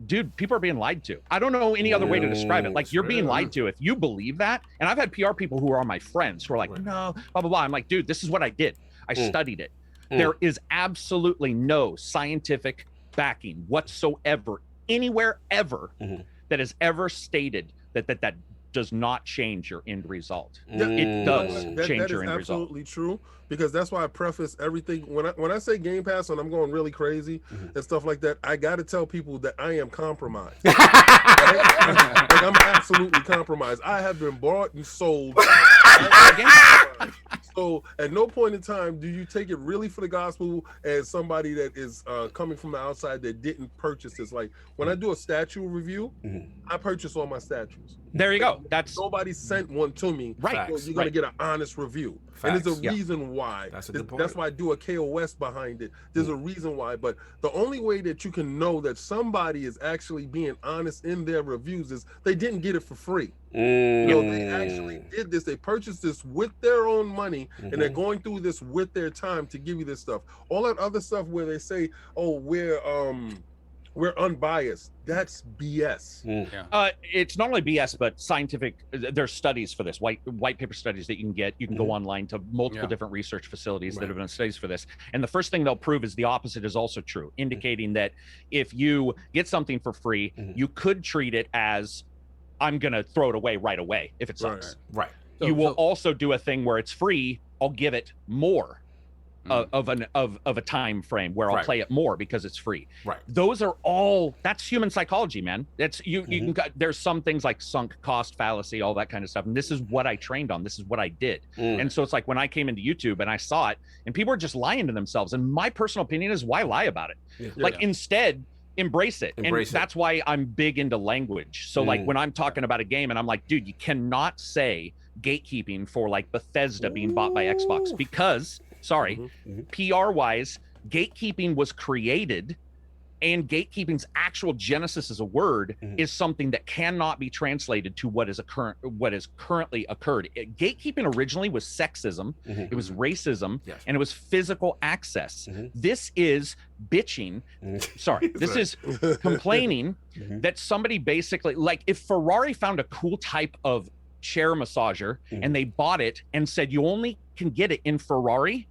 dude, people are being lied to. I don't know any other way to describe it. Like, you're being lied to if you believe that. And I've had PR people who are my friends who are like, no, blah, blah, blah. I'm like, dude, this is what I did. I studied it. There is absolutely no scientific backing whatsoever, anywhere ever, that has ever stated that does not change your end result. It does change your end result. That is absolutely true, because that's why I preface everything. When I say Game Pass and I'm going really crazy and stuff like that, I got to tell people that I am compromised. Like, I'm absolutely compromised. I have been bought and sold. So at no point in time do you take it really for the gospel as somebody that is coming from the outside that didn't purchase this. Like, when I do a statue review, I purchase all my statues. There you go. That's nobody sent one to me. Right. So you're gonna get an honest review. And there's a reason why. That's why I do a KOS behind it. There's a reason why. But the only way that you can know that somebody is actually being honest in their reviews is they didn't get it for free. You know, they actually did this. They purchased this with their own money, and they're going through this with their time to give you this stuff. All that other stuff where they say, "Oh, we're unbiased," that's BS. It's not only BS, but scientific. There's studies for this, white paper studies that you can get. You can go online to multiple different research facilities that have done studies for this. And the first thing they'll prove is the opposite is also true, indicating that if you get something for free, you could treat it as, I'm going to throw it away right away if it sucks. So, you will also do a thing where it's free. I'll give it more of a time frame where I'll play it more because it's free. Those are all, that's human psychology, man. That's you can, there's some things like sunk cost fallacy, all that kind of stuff. And this is what I trained on. This is what I did. And so it's like when I came into YouTube and I saw it and people are just lying to themselves. And my personal opinion is, why lie about it? Instead, embrace it. That's why I'm big into language. So like when I'm talking about a game and I'm like, dude, you cannot say gatekeeping for like Bethesda being bought by Xbox, because PR wise, gatekeeping was created, and gatekeeping's actual genesis as a word is something that cannot be translated to what is currently occurred. Gatekeeping originally was sexism, it was racism, and it was physical access. This is bitching. This is complaining that somebody basically, like, if Ferrari found a cool type of chair massager and they bought it and said you only can get it in Ferrari,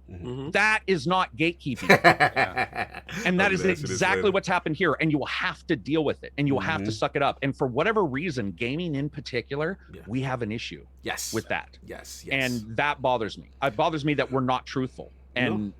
that is not gatekeeping. And that is exactly what's happened here, and you will have to deal with it, and you will have to suck it up. And for whatever reason, gaming in particular, we have an issue with that. And that bothers me. It bothers me that we're not truthful, and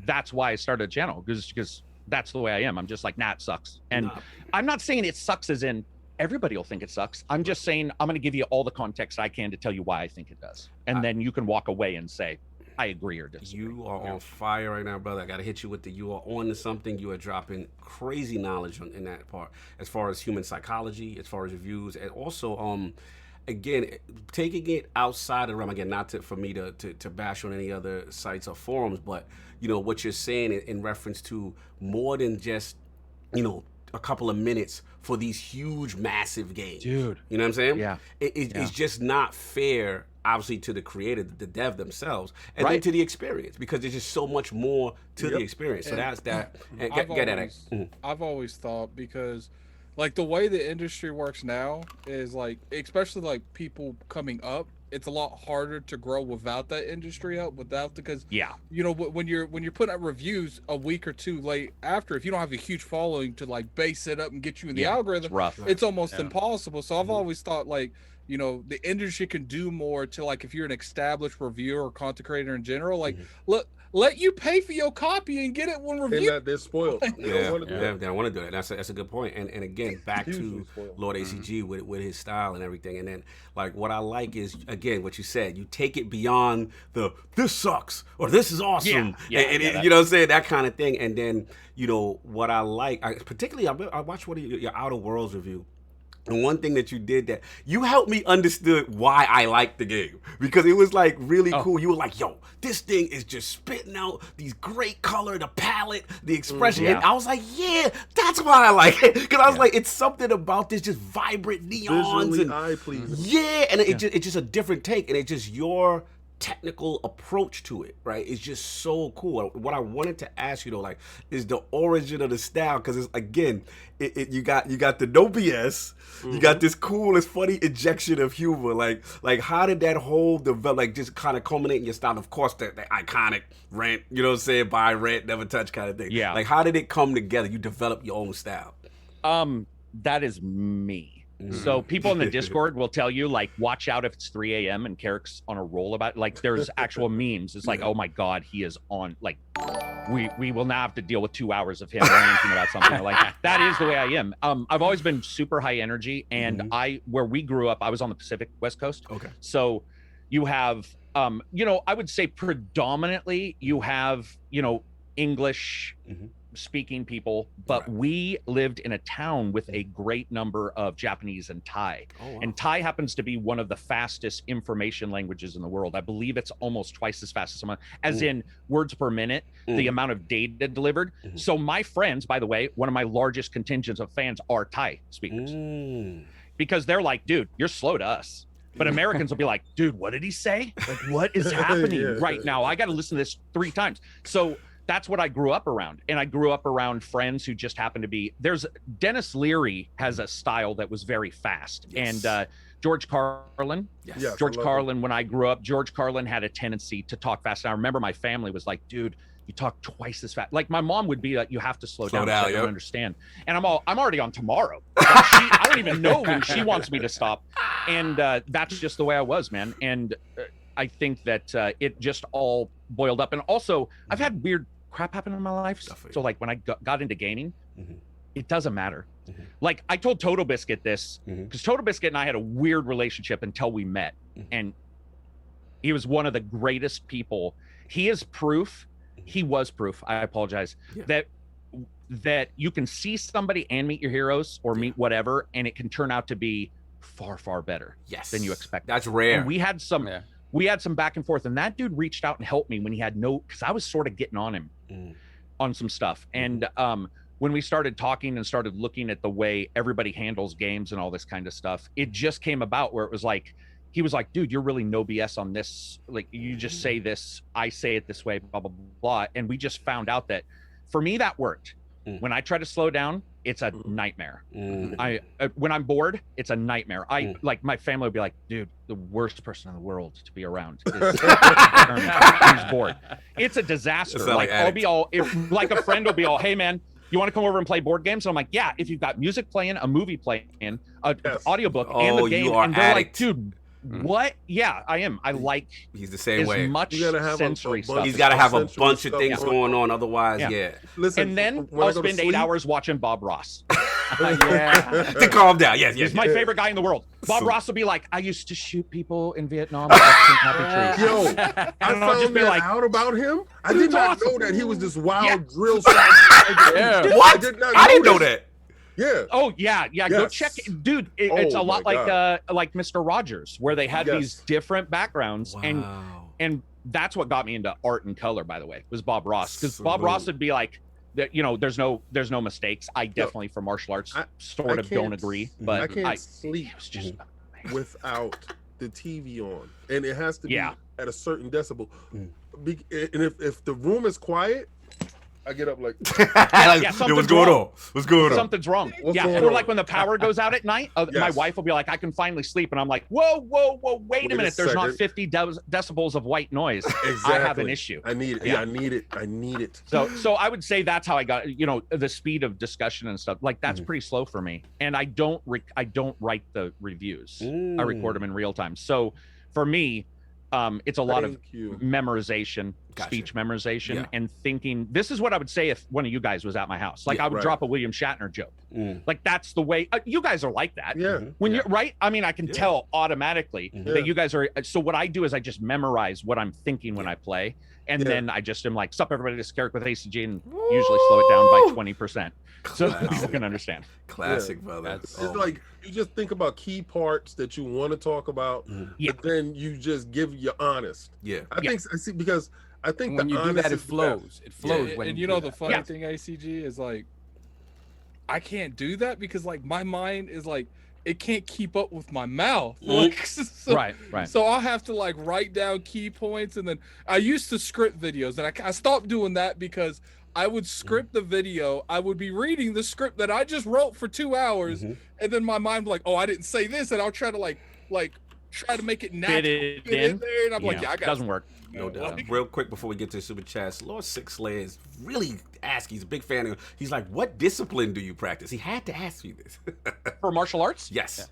that's why I started a channel, because that's the way I am. I'm just like, nah, it sucks. And I'm not saying it sucks as in everybody will think it sucks. I'm just saying I'm going to give you all the context I can to tell you why I think it does, and then you can walk away and say I agree or disagree. You are on fire right now, brother. I got to hit you with you are on to something. You are dropping crazy knowledge in that part, as far as human psychology, as far as reviews, and also again, taking it outside of the realm, again, not for me to bash on any other sites or forums, but, what you're saying in reference to more than just, a couple of minutes for these huge, massive games. Dude. You know what I'm saying? Yeah. It's just not fair, obviously, to the creator, the dev themselves, and then to the experience, because there's just so much more to the experience. So that's that. And get at it. I've always thought, because like the way the industry works now is like, especially like people coming up, it's a lot harder to grow without that industry help, because when you're putting out reviews a week or two late after, if you don't have a huge following to like base it up and get you in the algorithm, it's almost impossible. So I've always thought, like, the industry can do more to, like, if you're an established reviewer or content creator in general, like, let you pay for your copy and get it when reviewed. And that they're spoiled. They don't want to do it. That's a good point. And again, back to Lord ACG with his style and everything. And then, like, what I like is, again, what you said, you take it beyond this sucks or this is awesome. You know what I'm saying? That kind of thing. And then, what I like, particularly, I watched one of your Outer Worlds review. And one thing that you did, that you helped me understood why I liked the game, because it was like really cool. You were like, yo, this thing is just spitting out these great color, the palette, the expression. And I was like, yeah, that's why I like it. Because I was like, it's something about this just vibrant neons. Visually eye-pleasing. Yeah, and it's just a different take, and it's just your technical approach to it, right? It's just so cool. What I wanted to ask you though, like, is the origin of the style, because it's, again, you got the no BS, you got this cool, this funny injection of humor. Like how did that whole develop? Like, just kind of culminate in your style. Of course, that iconic rant, you know what I'm saying? Buy, rent, never touch kind of thing. Yeah. Like, how did it come together? You developed your own style. That is me. So people in the Discord will tell you, like, watch out if it's 3 a.m. and Carrick's on a roll about it. Like, there's actual memes. It's like, oh my God, he is on, like, we will now have to deal with 2 hours of him ranting about something. Like, that is the way I am. I've always been super high energy, and where we grew up, I was on the Pacific West Coast. Okay. So you have, I would say predominantly you have, English speaking people, but we lived in a town with a great number of Japanese and Thai. And Thai happens to be one of the fastest information languages in the world. I believe it's almost twice as fast as someone, as in words per minute, the amount of data delivered. So my friends, by the way, one of my largest contingents of fans are Thai speakers, because they're like, dude, you're slow to us. But Americans will be like, dude, what did he say? Like, what is happening right now? I got to listen to this 3 times. So that's what I grew up around. And I grew up around friends who just happened to be, Dennis Leary has a style that was very fast. And George Carlin, George Carlin, when I grew up, George Carlin had a tendency to talk fast. And I remember my family was like, dude, you talk twice as fast. Like, my mom would be like, you have to slow down. I don't understand. And I'm already on tomorrow. I don't even know when she wants me to stop. And that's just the way I was, man. And I think that it just all boiled up. And also, I've had weird crap happen in my life. So like, when I got into gaming, it doesn't matter. Like, I told Toto Biscuit this, because Toto Biscuit and I had a weird relationship until we met. And he was one of the greatest people. He is proof. He was proof. I apologize. That you can see somebody and meet your heroes or meet whatever, and it can turn out to be far, far better than you expect. That's rare. And we had some back and forth, and that dude reached out and helped me when he had because I was sort of getting on him on some stuff. And when we started talking and started looking at the way everybody handles games and all this kind of stuff, it just came about where it was like, he was like, dude, you're really no BS on this. Like, you just say this, I say it this way, blah, blah, blah. And we just found out that for me, that worked. When I try to slow down, it's a nightmare. When I'm bored, it's a nightmare. Like, my family would be like, dude, the worst person in the world to be around is he's bored. It's a disaster. Like, I'll be all, like, a friend will be all, hey man, you want to come over and play board games? And I'm like, yeah, if you've got music playing, a movie playing, an audiobook, and the game. And they're like, dude, What? Yeah, I am. I like. He's the same as way. much You gotta have sensory stuff. He's got to have a sensory bunch of stuff things going on. Otherwise, Yeah. Listen, And then when I I'll go to spend 8 sleep- hours watching Bob Ross. to calm down. Yes, yes. He's my yes. favorite guy in the world. Bob So- Ross will be like, I used to shoot people in Vietnam with happy trees. Yo, I And I'll found just be that like, out about him. I did not know that he was this wild drill sergeant. Yeah. What? I did not I didn't know this. that. Yeah. oh yeah, go Yes. check it. Dude. It's a Oh, lot my like Mr. Rogers, where they had Yes. these different backgrounds, Wow. and that's what got me into art and color. By the way, was Bob Ross, because Bob Salute. Ross would be like, that, you know, there's no mistakes. I definitely for martial arts I sort of don't can't- agree, I but can't sleep it was just without the TV on, and it has to be Yeah. at a certain decibel. And if the room is quiet, I get up like, What's something's going wrong. on? What's going on? something's wrong. What's yeah, going or on? like when the power goes out at night, my Yes. wife will be like, I can finally sleep, and I'm like, whoa, wait Wait a a minute, there's not second. 50 decibels of white noise. exactly. I have an issue. I need it. Yeah. I need it. I need it. So I would say that's how I got, you know, the speed of discussion and stuff. Like that's Mm-hmm. pretty slow for me, and I don't write the reviews. I record them in real time. So for me, it's a lot of Thank you. memorization, Gotcha. speech memorization, Yeah. and thinking. This is what I would say if one of you guys was at my house. Like Yeah, I would right. drop a William Shatner joke. Like that's the way you guys are like that. Yeah. When you're right, I mean, I can Yeah. tell automatically Yeah. that you guys are. So what I do is I just memorize what I'm thinking when I play, and Yeah. then I just am like, "Sup, everybody, this is Carrick with ACG," and usually slow it down by 20%, so that people can understand. Classic, brother. That's- It's like you just think about key parts that you want to talk about, Yeah. but then you just give your honest. Yeah. I think I see because I think When the you do honest that, it is the best. flows. It flows. Yeah, when and you you do know that. the funny Yeah. thing, ACG, is like I can't do that because like my mind is like it can't keep up with my mouth. Like, so, Right. So I'll have to like write down key points, and then I used to script videos, and I stopped doing that because I would script the video. I would be reading the script that I just wrote for 2 hours, and then my mind would like, oh, I didn't say this, and I'll try to like try to make it natural it fit in. there, and I'm like, yeah, I got doesn't work. No doubt. Real quick before we get to the super chats, Lord Six Slayer is really asking. He's a big fan of. He's like, what discipline do you practice? He had to ask you this. For martial arts? Yes.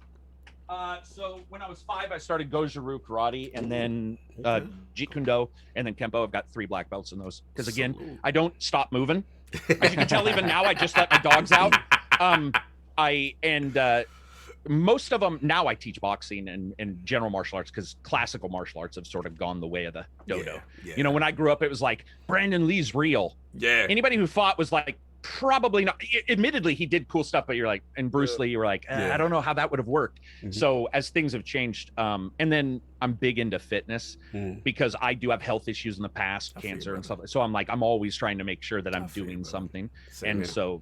So when I was 5, I started Goju-Ryu karate, and then Jeet Kune Do, and then Kempo. I've got 3 black belts in those because again, Salute. I don't stop moving. As you can tell, even now, I just let my dogs out. Most of them now I teach boxing and general martial arts because classical martial arts have sort of gone the way of the dodo. Yeah. You know, when I grew up, it was like Brandon Lee's real. Yeah. Anybody who fought was like probably not. Admittedly, he did cool stuff, but you're like, and Bruce Lee, you were like, Yeah. I don't know how that would have worked. Mhm. So as things have changed, and then I'm big into fitness because I do have health issues in the past, I feel you, cancer and brother. stuff. So I'm like, I'm always trying to make sure that I'm I feel you, doing brother. something. Same And here. so,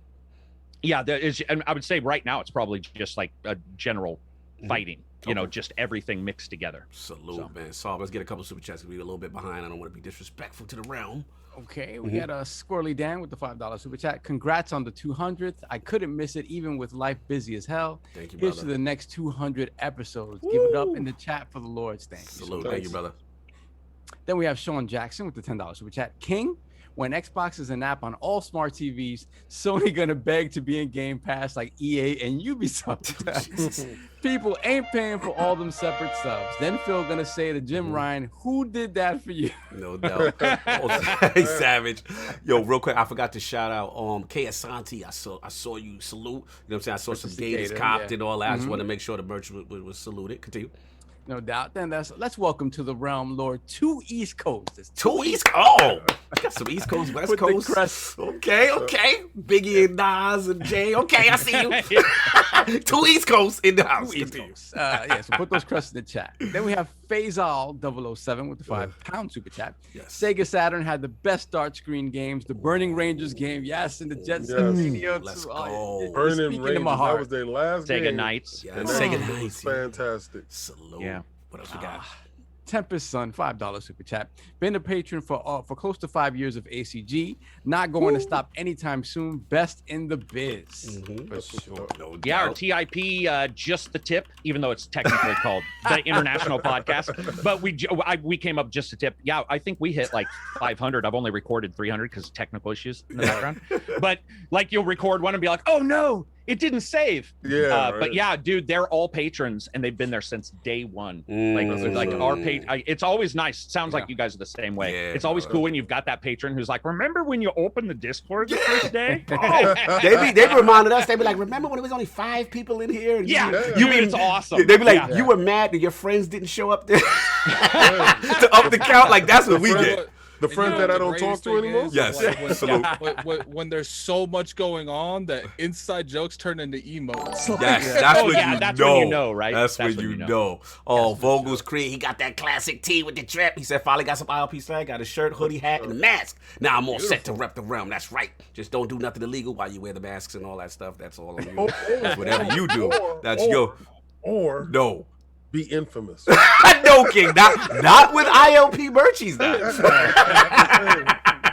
yeah, there is. And I would say right now it's probably just like a general fighting. You know, Okay. just everything mixed together. Salute, So. man. So let's get a couple super chats. We're a little bit behind. I don't want to be disrespectful to the realm. Okay, we got a Squirrely Dan with the $5 super chat. Congrats on the 200th. I couldn't miss it even with life busy as hell. Thank you, Here's brother. to the next 200 episodes. Give it up in the chat for the Lords. Thank you. Salute. Thank you, brother. Then we have Sean Jackson with the $10 super chat. King, when Xbox is an app on all smart TVs, Sony gonna beg to be in Game Pass like EA and Ubisoft. People ain't paying for all them separate subs. Then Phil gonna say to Jim Ryan, "Who did that for you?" No doubt. Hey, Savage. Yo, real quick, I forgot to shout out K Asante. I saw you salute. You know what I'm saying? I saw some gators Gator, copped yeah. and all that. I just want to make sure the merch was saluted. Continue. No doubt. Then let's welcome to the realm, Lord, 2 East Coasters. 2 East. Oh, I got some East Coast, West With the Coast. crest. Okay. Biggie and Nas and Jay. Okay, I see you. 2 East Coast in the house. East Continue. Coast. Yeah, so put those crests in the chat. Then we have Faisal 007 with the £5 super chat. Yes. Sega Saturn had the best start screen games, the Burning Rangers game, yes, and the Jet Set Mania Let's too. go. You're Burning speaking Rangers. to my That heart. was their last Sega game. Nights. Yeah, And Sega that was Nights. fantastic. Salute. Yeah. What else we got? Tempest Sun, $5 super chat. Been a patron for close to 5 years of ACG. Not going to stop anytime soon. Best in the biz. For sure. No Yeah, our doubt. TIP, just the tip, even though it's technically called the International Podcast. But we came up just a tip. Yeah, I think we hit like 500. I've only recorded 300 because of technical issues in the background. But like you'll record one and be like, oh no, it didn't save. Yeah, But yeah, dude, they're all patrons and they've been there since day one. Like our it's always nice. Sounds like you guys are the same way. Yeah, it's always cool when you've got that patron who's like, remember when you opened the Discord the first day? They reminded us. They be like, remember when it was only 5 people in here? And it's awesome. They be like, you were mad that your friends didn't show up there to up the count. Like that's what we get. The friends that I don't talk to anymore? Yes. When there's so much going on that inside jokes turn into emotes. Yes, that's when you that's know. when you know, right? That's when you know. Oh, Vogel's Creed, he got that classic tee with the drip. He said, finally got some ILP swag, got a shirt, hoodie, hat, and a mask. Now I'm all set to rep the realm. That's right. Just don't do nothing illegal while you wear the masks and all that stuff. That's all on you. Whatever you do, that's your... Or... No. Be infamous. No, King. Not with ILP merch. He's not.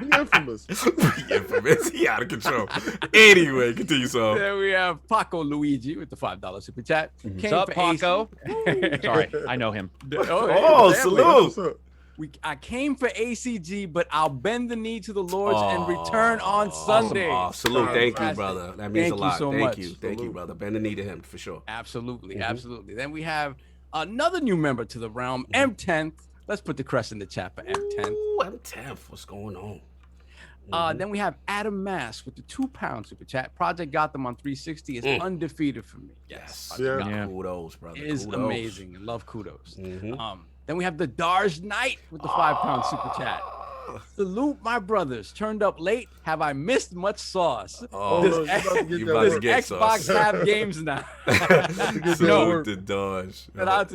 Be infamous. Be infamous. He out of control. Anyway, continue, so. There we have Paco Luigi with the $5 super chat. What's up, Paco? Sorry, I know him. Salute. I came for ACG, but I'll bend the knee to the Lords and return on Sunday. Salute. Thank you, brother. That means a lot. So Thank much. you, brother. Bend the knee to him, for sure. Absolutely. Then we have another new member to the realm, M10th. Let's put the crest in the chat for M10th. Ooh, M10th. What's going on? Then we have Adam Mass with the £2 super chat. Project Gotham on 360 is undefeated for me. Yes. Kudos, brother. It is amazing. Love kudos. Then we have the Darj Knight with the £5 super chat. Salute my brothers. Turned up late. Have I missed much sauce? Does Xbox have games now? Salute to Dodge.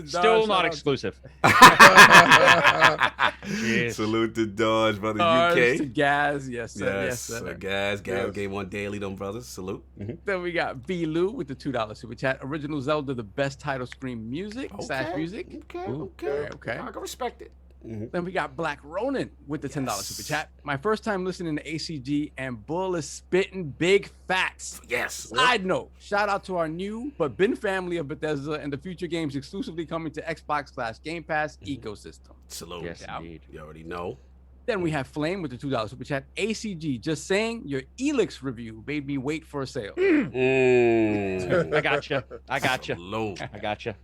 Still not exclusive. Salute to Dodge, brother. Dodge UK. to Gaz. Yes, sir. Yes, sir. Gaz Game One Daily, them brothers. Salute. Then we got B. Lou with the $2 super chat. Original Zelda, the best title screen music. /music. Okay. I can respect it. Then we got Black Ronin with the $10 super chat. My first time listening to ACG, and Bull is spitting big facts. Yes. Side note, shout out to our new but been family of Bethesda and the future games exclusively coming to Xbox/Game-Pass ecosystem. Salute. Yes, indeed. You already know. Then we have Flame with the $2 super chat. ACG, just saying, your Elix review made me wait for a sale. I gotcha. Salute. I gotcha.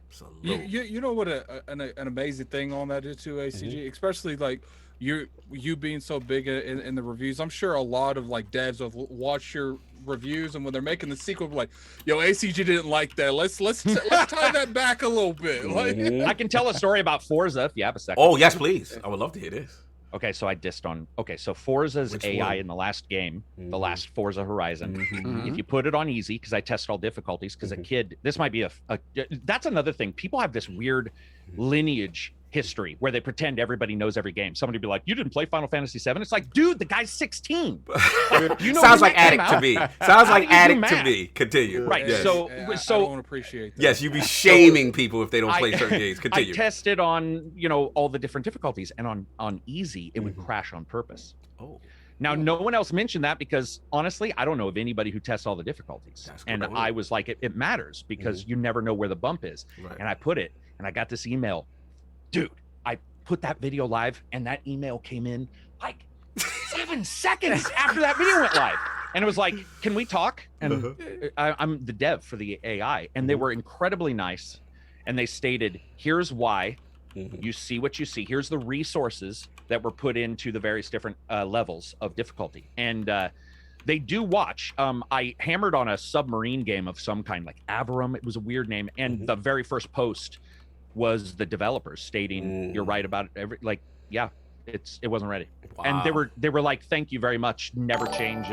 You know what an amazing thing on that is too, ACG, especially like you being so big in the reviews. I'm sure a lot of like devs will watch your reviews, and when they're making the sequel, like, yo, ACG didn't like that. Let's tie that back a little bit. Like, I can tell a story about Forza if you have a second. Oh yes, please. I would love to hear this. Okay, so I dissed on. Okay, so Forza's AI in the last game, the last Forza Horizon. If you put it on easy, because I test all difficulties, because a kid, this might be a. That's another thing. People have this weird lineage history where they pretend everybody knows every game. Somebody be like, "You didn't play Final Fantasy VII?" It's like, dude, the guy's 16. You know, sounds like addict to me. Sounds like addict to me. Continue. Right. Yes. So I don't appreciate that. Yes, you be shaming people if they don't play certain games. Continue. I tested on all the different difficulties, and on easy it would crash on purpose. Oh. Now, no one else mentioned that because, honestly, I don't know of anybody who tests all the difficulties. And I was like, it matters because you never know where the bump is. Right. And I put it, and I got this email. Dude, I put that video live, and that email came in like 7 seconds after that video went live. And it was like, can we talk? And I'm the dev for the AI. And they were incredibly nice. And they stated, here's why. You see what you see. Here's the resources that were put into the various different levels of difficulty. And they do watch. I hammered on a submarine game of some kind, like Avarum. It was a weird name. And the very first post was the developers stating, you're right about it. It wasn't ready. Wow. And they were like, thank you very much. Never change.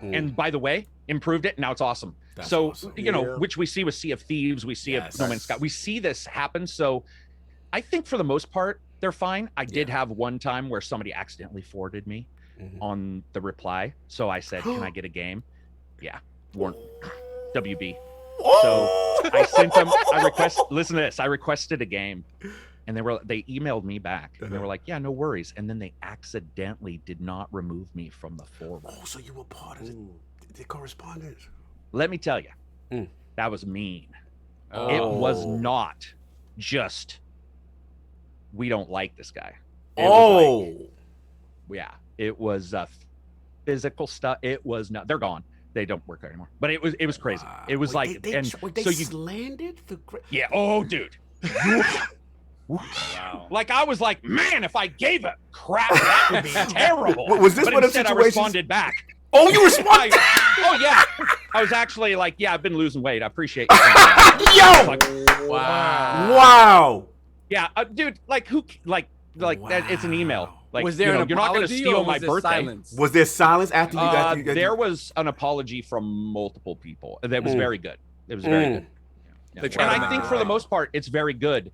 And by the way, improved it. Now it's awesome. That's awesome. Which we see with Sea of Thieves. We see it No Man's Sky. We see this happen. So I think for the most part, they're fine. I did have one time where somebody accidentally forwarded me on the reply. So I said, can I get a game? Yeah. WB. So I sent them, listen to this. I requested a game and they emailed me back and they were like, yeah, no worries. And then they accidentally did not remove me from the forward. Oh, so you were part of the correspondence. Let me tell you, that was mean. It was not just, we don't like this guy. It was physical stuff. It was not, they're gone. they don't work there anymore. But it was crazy. Wow. It was Wait, like, they so you slandered the yeah. Oh, dude. Wow. Like I was like, man, if I gave a crap, that would be terrible. Was this but one of the instead I situations? responded back. Oh, you responded? Oh yeah. I was actually like, yeah, I've been losing weight. I appreciate you. Yo! Like, Wow. yeah, dude. Like who? Like that? It's an email. Like, was there an you're not going to apology steal or my was there birthday. silence? Was there silence after you got? There was an apology from multiple people. That was very good. It was very good. Yeah. They And tried to I make think it for the right. most part, it's very good.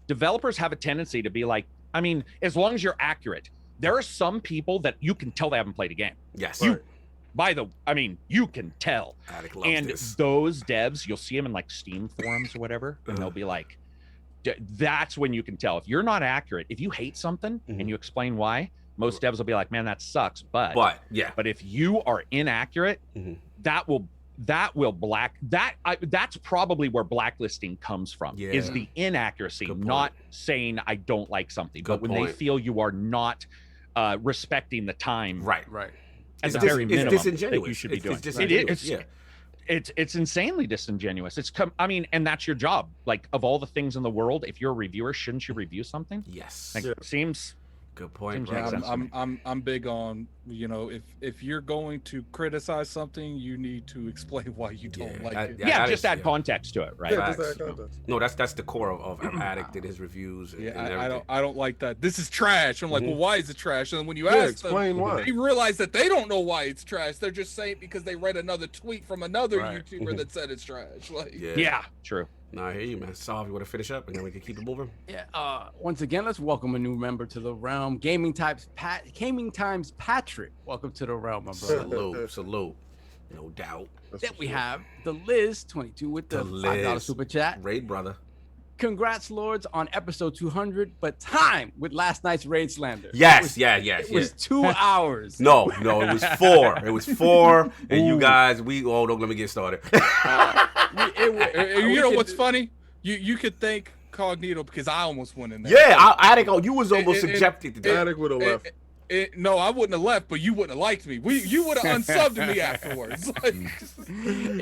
Developers have a tendency to be like, I mean, as long as you're accurate, there are some people that you can tell they haven't played a game. Yes. I mean, you can tell. Attic loves And this. those devs, you'll see them in like Steam forums or whatever, and they'll be like, that's when you can tell. If you're not accurate, if you hate something and you explain why, most devs will be like, man, that sucks. But if you are inaccurate, that's probably where blacklisting comes from. Is the inaccuracy, not saying I don't like something, but when they feel you are not respecting the time, right. At the very minimum that you should be doing. It's insanely disingenuous. I mean, and that's your job. Like, of all the things in the world, if you're a reviewer, shouldn't you review something? Yes. Like, seems good point. Yeah, I'm big on, you know, if you're going to criticize something, you need to explain why you don't like it. Yeah, just add context to it, right? Yeah, just add context. No, that's the core of Addict and his reviews. And I don't like that. This is trash. I'm like, well, why is it trash? And then when you Yeah, ask them, explain why. they realize that they don't know why it's trash. They're just saying it because they read another tweet from another YouTuber that said it's trash. Like, yeah, true. No, I hear you, man. Solve, you want to finish up, and then we can keep it moving. Yeah. Once again, let's welcome a new member to the realm. Gaming Times Patrick. Welcome to the realm, my brother. Salute. No doubt. Then we have the Liz 22 with the $5 super chat. Raid brother. Congrats, Lords, on episode 200, but time with last night's raid slander. Yes. It was 2 hours. No, it was 4. It was 4, and you guys, don't let me get started. You know what's funny? You could thank Cognito because I almost went in there. Yeah, Attic, you was almost subjected to that. Attic would have left. No, I wouldn't have left, but you wouldn't have liked me. You would have unsubbed me afterwards. Like,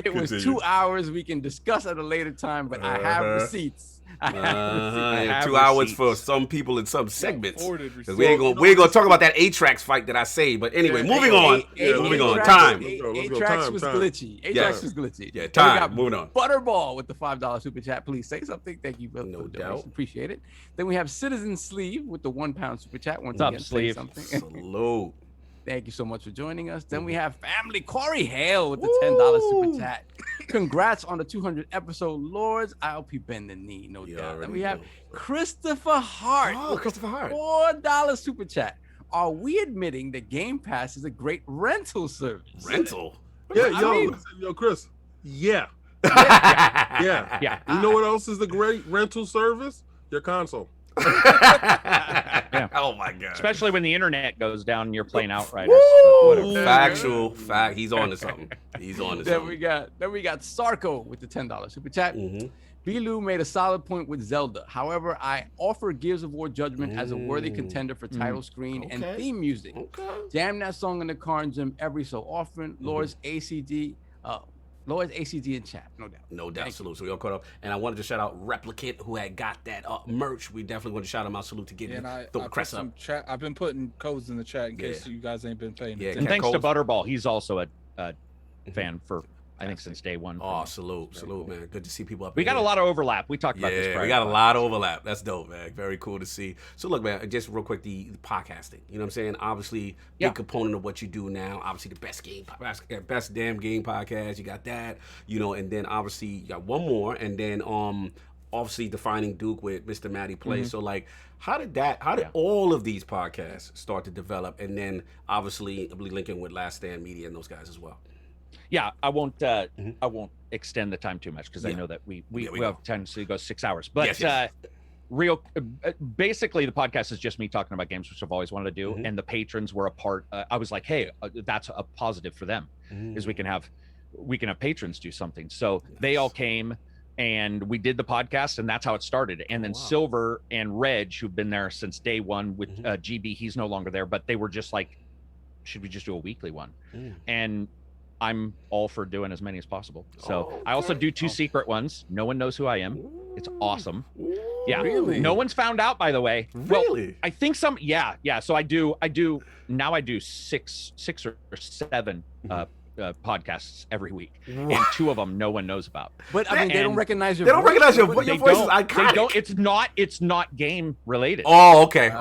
it was 2 hours. We can discuss at a later time, but I have receipts. I have 2 hours for some people in some segments. Because we ain't gonna talk about that 8-Trax fight that I say. But anyway, moving on. Time. 8-Trax was glitchy. 8-Trax was glitchy. Yeah, time. Moving on. Butterball with the $5 super chat. Please say something. Thank you. No doubt. Appreciate it. Then we have Citizen Sleeve with the £1 super chat. Once What's again, up, Sleeve? Something. Salute. Thank you so much for joining us. Then we have Family Corey Hale with the $10 super chat. Congrats on the 200th episode, Lords. ILP bend the knee, no doubt. Then we have Christopher Hart. Oh, Christopher Hart. $4 super chat. Are we admitting that Game Pass is a great rental service? Rental? Yeah, yo, Chris. Yeah. You know what else is the great rental service? Your console. Yeah. Oh my god! Especially when the internet goes down and you're playing Outriders. Factual fact. He's on to something. Then we got Sarko with the $10 super chat. Bilu made a solid point with Zelda. However, I offer Gears of War Judgment as a worthy contender for title screen and theme music. Jam that song in the car and gym every so often. Lord's ACD in chat, no doubt. No doubt. Salute. So we all caught up. And I wanted to shout out Replicant, who had got that merch. We definitely want to shout him out. Salute to get the crest up. I've been putting codes in the chat in case you guys ain't been paying attention. And thanks to Butterball, he's also a fan for, I think, since day one. Oh, salute, man. Good to see people up. We got a lot of overlap. We talked about this. Yeah, we got a lot of overlap. That's dope, man. Very cool to see. So look, man, just real quick, the podcasting. You know what I'm saying? Obviously, big component of what you do now. Obviously, the best damn game podcast. You got that. You know, and then obviously you got one more, and then obviously Defining Duke with Mr. Matty Play. So like, how did all of these podcasts start to develop? And then obviously, I believe linking with Last Stand Media and those guys as well. Yeah, I won't extend the time too much because I know that we have tendency to go 6 hours. But basically, the podcast is just me talking about games, which I've always wanted to do, and the patrons were a part. I was like, hey, that's a positive for them, is we can have patrons do something. So they all came and we did the podcast, and that's how it started. And then Silver and Reg, who've been there since day one with GB, he's no longer there, but they were just like, should we just do a weekly one? And I'm all for doing as many as possible. So I also do 2 secret ones. No one knows who I am. It's awesome. Yeah. Really? No one's found out, by the way. Really? Well, I think some. Yeah. So I do now. I do six or 7 podcasts every week, and 2 of them no one knows about. But I mean, they don't recognize your. They don't recognize your They voice is don't. iconic. They don't. It's not game related. Oh, okay.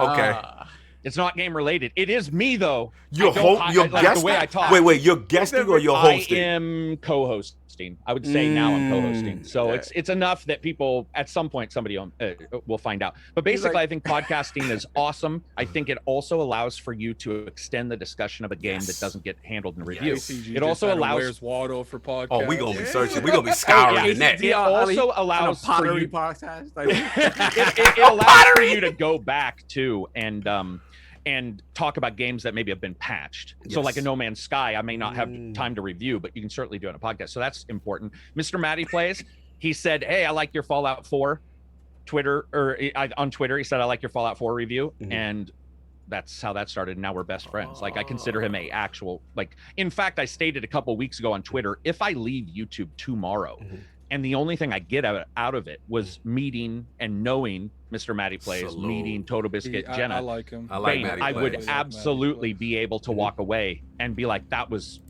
It's not game related. It is me though. You're like guesting? the way I talk. Wait, you're guesting or you're hosting? I am co-hosting. I would say now I'm co-hosting. So it's enough that people at some point somebody will find out. But basically, I think podcasting is awesome. I think it also allows for you to extend the discussion of a game that doesn't get handled in review. It also allows. Where's Waldo for podcast? Oh, we gonna be searching. We gonna be scouring the net. It also allows for you. Podcast. It allows for you to go back to and talk about games that maybe have been patched. So like a No Man's Sky, I may not have time to review, but you can certainly do it on a podcast. So that's important. Mr. Matty Plays, he said, hey, I like your Fallout 4 on Twitter. He said, I like your Fallout 4 review. And that's how that started. Now we're best friends. Like I consider him a actual, like, in fact, I stated a couple weeks ago on Twitter, if I leave YouTube tomorrow, and the only thing I get out of it was meeting and knowing Mr. Matty Plays, meeting Total Biscuit, Jenna. I like him. I like Matty I Plays. would absolutely be able to walk away and be like, that was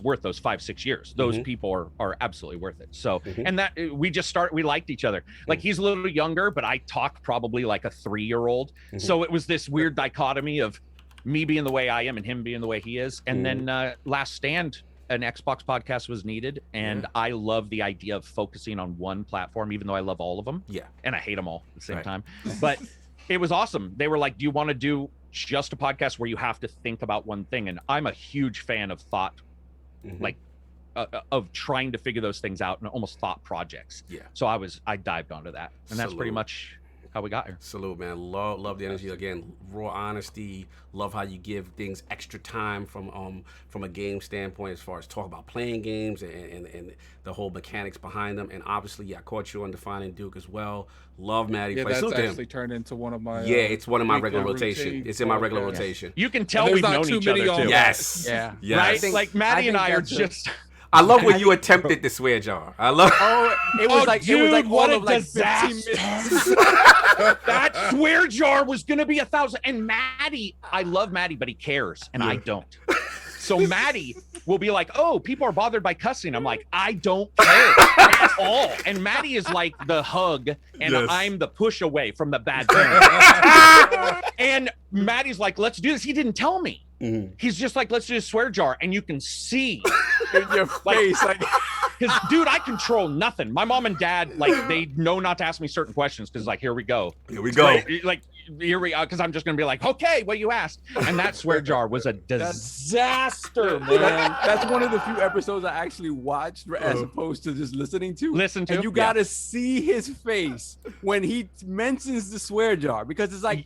worth those 5-6 years. Those people are absolutely worth it. So, and that we liked each other. Like he's a little younger, but I talk probably like a 3-year-old. So it was this weird dichotomy of me being the way I am and him being the way he is. And then Last Stand, an Xbox podcast was needed, and I love the idea of focusing on one platform, even though I love all of them. Yeah, and I hate them all at the same time. But it was awesome. They were like, "Do you want to do just a podcast where you have to think about one thing?" And I'm a huge fan of thought, like of trying to figure those things out and almost thought projects. Yeah. So I dived onto that, and that's pretty much how we got here. Salute, man. Love the energy. Again, raw honesty. Love how you give things extra time from a game standpoint, as far as talk about playing games and the whole mechanics behind them. And obviously, I caught you on Defining Duke as well. Love Matty. Yeah, that's actually turned into one of my. It's one of my regular rotation. It's in my regular rotation. You can tell we've known each other too. Yes. Yeah. Yes. Right. Like Matty and I are just. I love when you attempted the swear jar. I love. It was like what a disaster. That swear jar was gonna be 1,000. And Matty, I love Matty, but he cares, and I don't. So Matty will be like, "Oh, people are bothered by cussing." I'm like, "I don't care at all." And Matty is like the hug, and I'm the push away from the bad thing. And Matty's like, "Let's do this." He didn't tell me. He's just like, "Let's do a swear jar," and you can see in your face, like, because dude, I control nothing. My mom and dad, like, they know not to ask me certain questions because, like, here we go. Like, here we are, because I'm just gonna be like, okay, what you asked. And that swear jar was a disaster, man. That's one of the few episodes I actually watched as opposed to just listening to. And you gotta see his face when he mentions the swear jar, because it's like,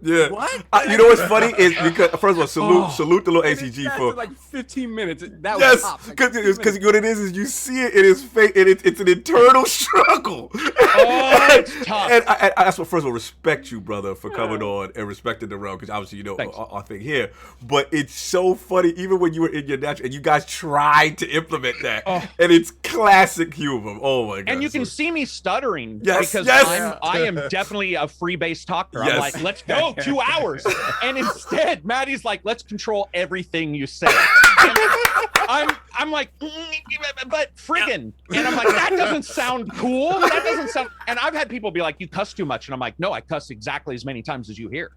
yeah. What? You know what's funny is because first of all, salute the little ACG for like 15 minutes. That was because what it is you see it in his face, and it's an internal struggle. It's tough. And I that's what first of all respect you, brother, for coming on and respecting the road, because obviously you know our thing here. But it's so funny, even when you were in your natural, and you guys tried to implement that, and it's classic humor. Oh my god! And you can see me stuttering because I am definitely a free-based talker. I'm like, let's go 2 hours, and instead Matty's like, let's control everything you say. I'm like, but friggin', and I'm like, that doesn't sound cool. That doesn't sound. And I've had people be like, you cuss too much, and I'm like, no, I cuss exactly as many times as you hear.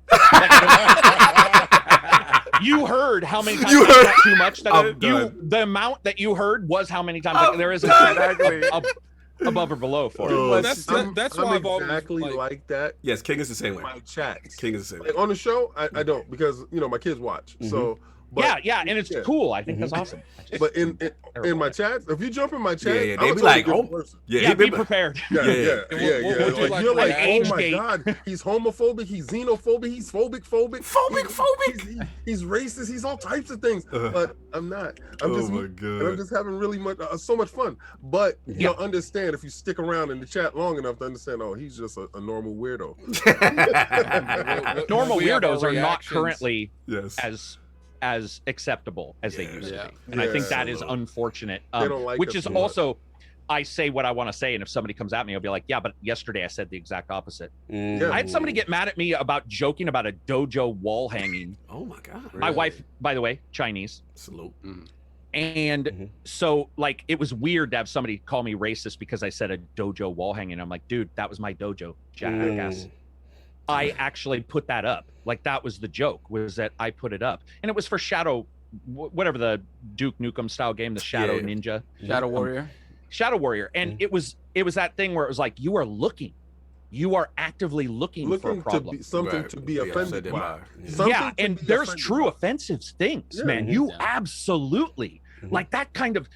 You heard how many times I cuss too much. The amount that you heard was how many times. Like, there isn't above or below for it. That's why I've exactly like that. Yes, King is the same way. My chats. King is the same way. Like, on the show, I don't, because my kids watch. So. But, and it's cool. I think that's awesome. But in my chats, if you jump in my chat, they be like, be prepared. Yeah. Like, you're like, oh my gate. god, he's homophobic, he's xenophobic, he's phobic, he's racist, he's all types of things. But I'm not. I'm just having really so much fun. But you'll understand if you stick around in the chat long enough to understand. Oh, he's just a normal weirdo. Normal weirdos are not currently as as acceptable as they used to be. And I Yeah. think that is unfortunate. They don't like which us is so much. also, I say what I want to say, and if somebody comes at me, I'll be like, yeah, but yesterday I said the exact opposite. I had somebody get mad at me about joking about a dojo wall hanging. Oh my God. My wife, by the way, Chinese. Salute. And so, like, it was weird to have somebody call me racist because I said a dojo wall hanging. I'm like, dude, that was my dojo, jackass. I actually put that up. Like, that was the joke, was that I put it up. And it was for Shadow, whatever the Duke Nukem style game, the Shadow Ninja. Shadow Warrior. Shadow Warrior. And it was that thing where it was like, you are looking. You are actively looking for a problem. To be something to be offended by. Yeah, and there's true offensive things, man. You absolutely like that kind of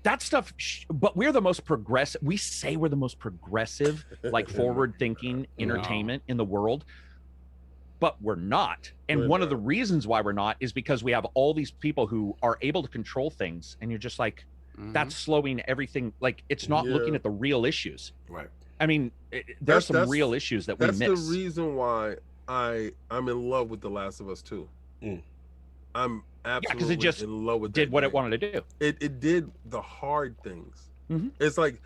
that stuff. But we're the most progressive. We say we're the most progressive, like forward-thinking entertainment in the world, but we're not. And one of the reasons why we're not is because we have all these people who are able to control things, and you're just like, that's slowing everything. Like, it's not looking at the real issues. Right. I mean, there's some real issues that we miss. That's the reason why I'm in love with The Last of Us 2. I'm absolutely in love with did what it wanted to do. It did the hard things. It's like,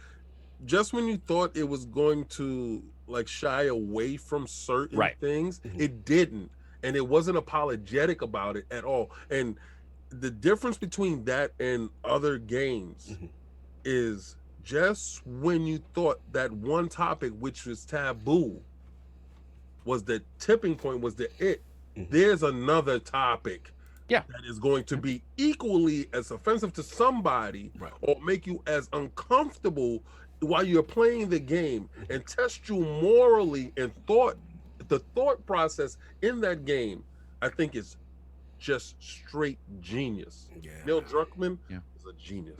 just when you thought it was going to like shy away from certain things, it didn't. And it wasn't apologetic about it at all. And the difference between that and other games is just when you thought that one topic, which was taboo, was the tipping point, was there's another topic that is going to be equally as offensive to somebody or make you as uncomfortable while you're playing the game and test you morally and the thought process in that game, I think is just straight genius. Neil Druckmann is a genius.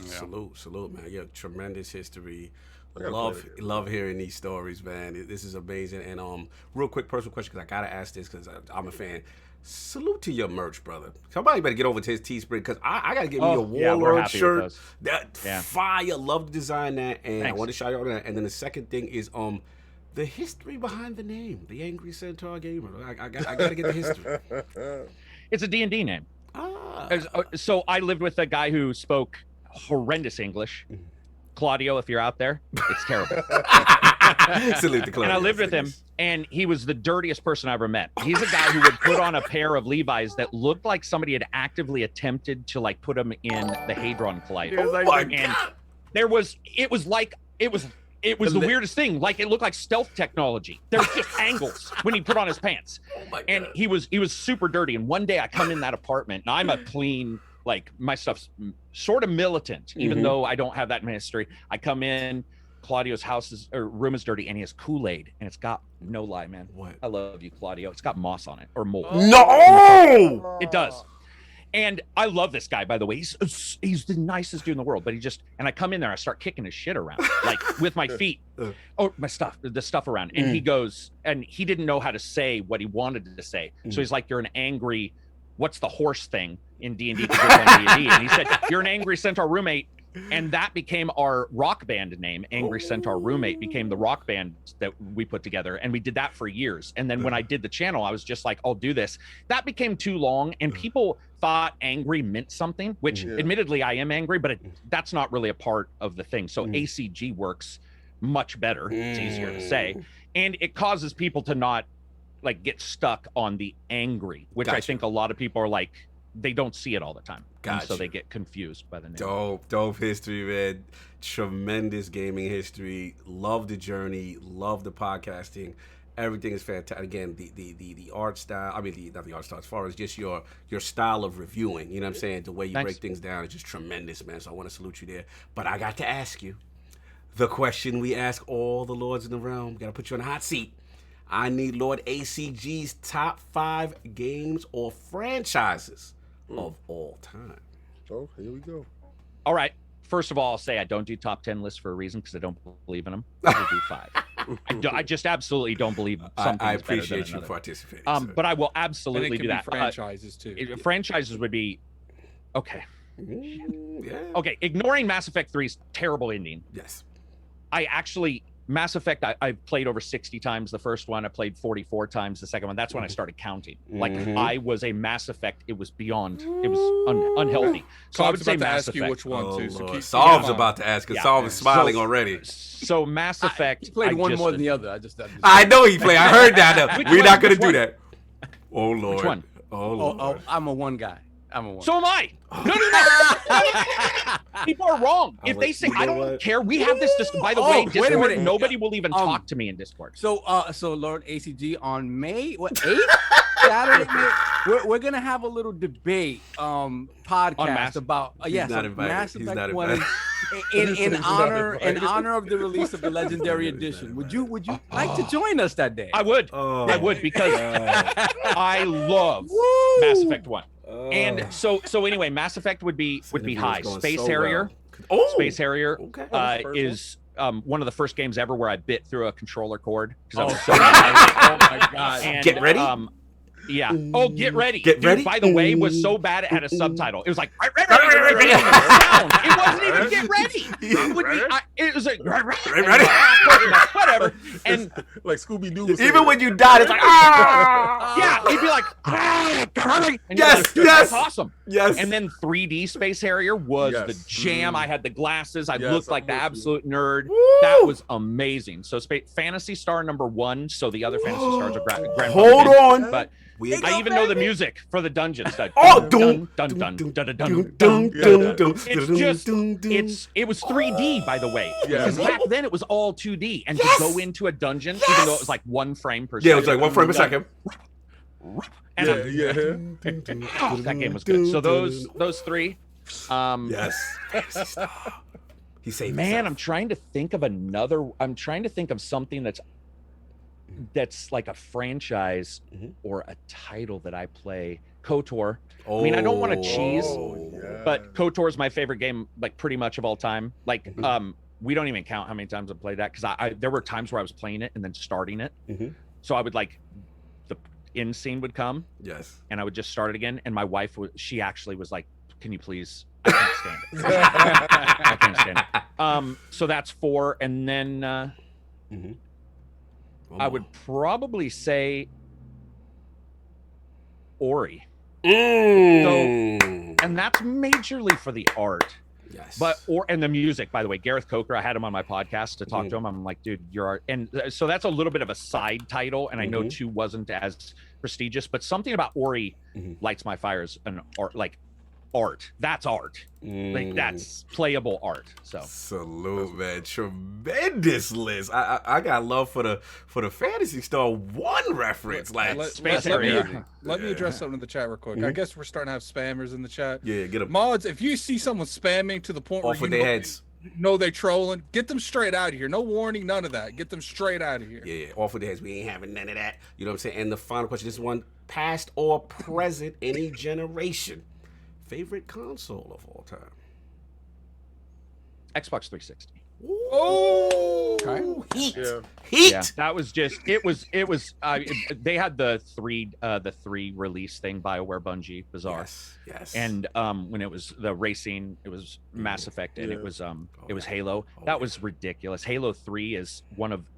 Salute, man. Yeah, tremendous history. Love hearing these stories, man. This is amazing. And real quick personal question, because I gotta ask this because I'm a fan. Salute to your merch, brother. Somebody better get over to his Teespring, because I gotta get me a Warlord shirt. That fire. Love to design that, and I want to shout out that. And then the second thing is the history behind the name, the Angry Centaur Gamer. I gotta get the history. It's a D&D name. So I lived with a guy who spoke horrendous English. Claudio, if you're out there, it's terrible. Salute to Claudio. And I lived with him, and he was the dirtiest person I ever met. He's a guy who would put on a pair of Levi's that looked like somebody had actively attempted to like put him in the Hadron Collider. It was the weirdest thing. Like, it looked like stealth technology. There was just angles when he put on his pants. And he was super dirty. And one day I come in that apartment, and I'm a clean, like, my stuff's sort of militant, even though I don't have that in my history. I come in, Claudio's room is dirty, and he has Kool-Aid, and it's got, no lie, man. What? I love you, Claudio. It's got moss on it, or mold. No! It does. And I love this guy, by the way. He's the nicest dude in the world. But and I come in there, I start kicking his shit around, like with my feet, the stuff around. And he goes, and he didn't know how to say what he wanted to say. So he's like, you're an angry, what's the horse thing in D&D? And he said, you're an angry centaur roommate. And that became our rock band name. Angry Centaur Roommate became the rock band that we put together. And we did that for years. And then when I did the channel, I was just like, I'll do this. That became too long. And people thought angry meant something, which admittedly I am angry, but that's not really a part of the thing. So ACG works much better. It's easier to say. And it causes people to not like get stuck on the angry, which I think a lot of people are like, they don't see it all the time. And so they get confused by the name. Dope history, man. Tremendous gaming history. Love the journey. Love the podcasting. Everything is fantastic. Again, the art style, I mean, not the art style, as far as just your style of reviewing, you know what I'm saying? The way you break things down is just tremendous, man. So I want to salute you there. But I got to ask you the question we ask all the lords in the realm. Got to put you on the hot seat. I need Lord ACG's top 5 games or franchises of all time. Oh, here we go. All right. First of all, I'll say I don't do top 10 lists for a reason, because I don't believe in them. I do 5. I just absolutely don't believe something. I appreciate you participating. But I will absolutely do that. Franchises too. Franchises would be okay. Yeah. Okay, ignoring Mass Effect 3's terrible ending. Yes. I actually Mass Effect, I played over 60 times the first one. I played 44 times the second one. That's when I started counting. Like I was a Mass Effect. It was beyond. It was unhealthy. So I would say Mass Effect. Which one too. So Solve's about to ask. Cause Solve is smiling already. So Mass Effect. He played one more than the other. I know he played. I heard that. We're not gonna do that. Oh Lord. Which one? Oh Lord. Oh, I'm a one guy. So am I. No. People are wrong. If they say, I don't care, we have this. By the way, Discord, wait a minute. Nobody will even talk to me in Discord. So Lord ACG, on May 8th, Saturday, we're gonna have a little debate podcast about Mass Effect 1 in honor of the release of the Legendary Edition. Would you like to join us that day? I would. I would, because I love Mass Effect 1. And so anyway, Mass Effect would be high. Space Harrier. Space Harrier is one of the first games ever where I bit through a controller cord because I was so oh my god! And, get ready. Yeah. Oh, get ready. Get ready. By the way, was so bad it had a subtitle. It was like it wasn't even get ready. It was like ready. Whatever. And like Scooby Doo. Even when you died, it's like yeah, he'd be like and yes, that's awesome. Yes. And then 3D Space Harrier was the jam. I had the glasses. I looked like the absolute nerd. That was amazing. So Phantasy Star #1. So the other Phantasy Stars are Grand. Hold on. But I even know the music for the dungeons. It was 3D, by the way. Because back then it was all 2D, and to go into a dungeon, even though it was like 1 frame per second. Yeah, it was like 1 frame per second. And that game was good. So those three. Yes. He saved Man, I'm trying to think of another. I'm trying to think of something that's like a franchise or a title that I play. KOTOR. I mean, I don't want to cheese, but KOTOR is my favorite game, like pretty much of all time. Like, we don't even count how many times I've played that because there were times where I was playing it and then starting it. So I would like the end scene would come, and I would just start it again. And my wife she actually was like, "Can you please?" I can't stand it. I can't stand it. So that's 4, and then I would probably say Ori. So, and that's majorly for the art. And the music, by the way. Gareth Coker, I had him on my podcast to talk to him. I'm like, dude, your art. And so that's a little bit of a side title, and I know 2 wasn't as prestigious, but something about Ori lights my fires and art. That's art. Like that's playable art. So salute, man. Tremendous list. I got love for the Phantasy Star 1 reference. Like Space Harrier. Let me address something in the chat real quick. I guess we're starting to have spammers in the chat. Yeah, get them. Mods, if you see someone spamming to the point off where with their heads. No, they're trolling. Get them straight out of here. No warning, none of that. Get them straight out of here. Yeah, off with their heads. We ain't having none of that. You know what I'm saying? And the final question, this one, past or present, any generation. Favorite console of all time? Xbox 360. Oh, Heat. Yeah, that was just it was they had the three release thing, BioWare, Bungie, Bizarre. Yes. And when it was the racing, it was Mass Effect, and it was Halo. That was ridiculous. Halo 3 is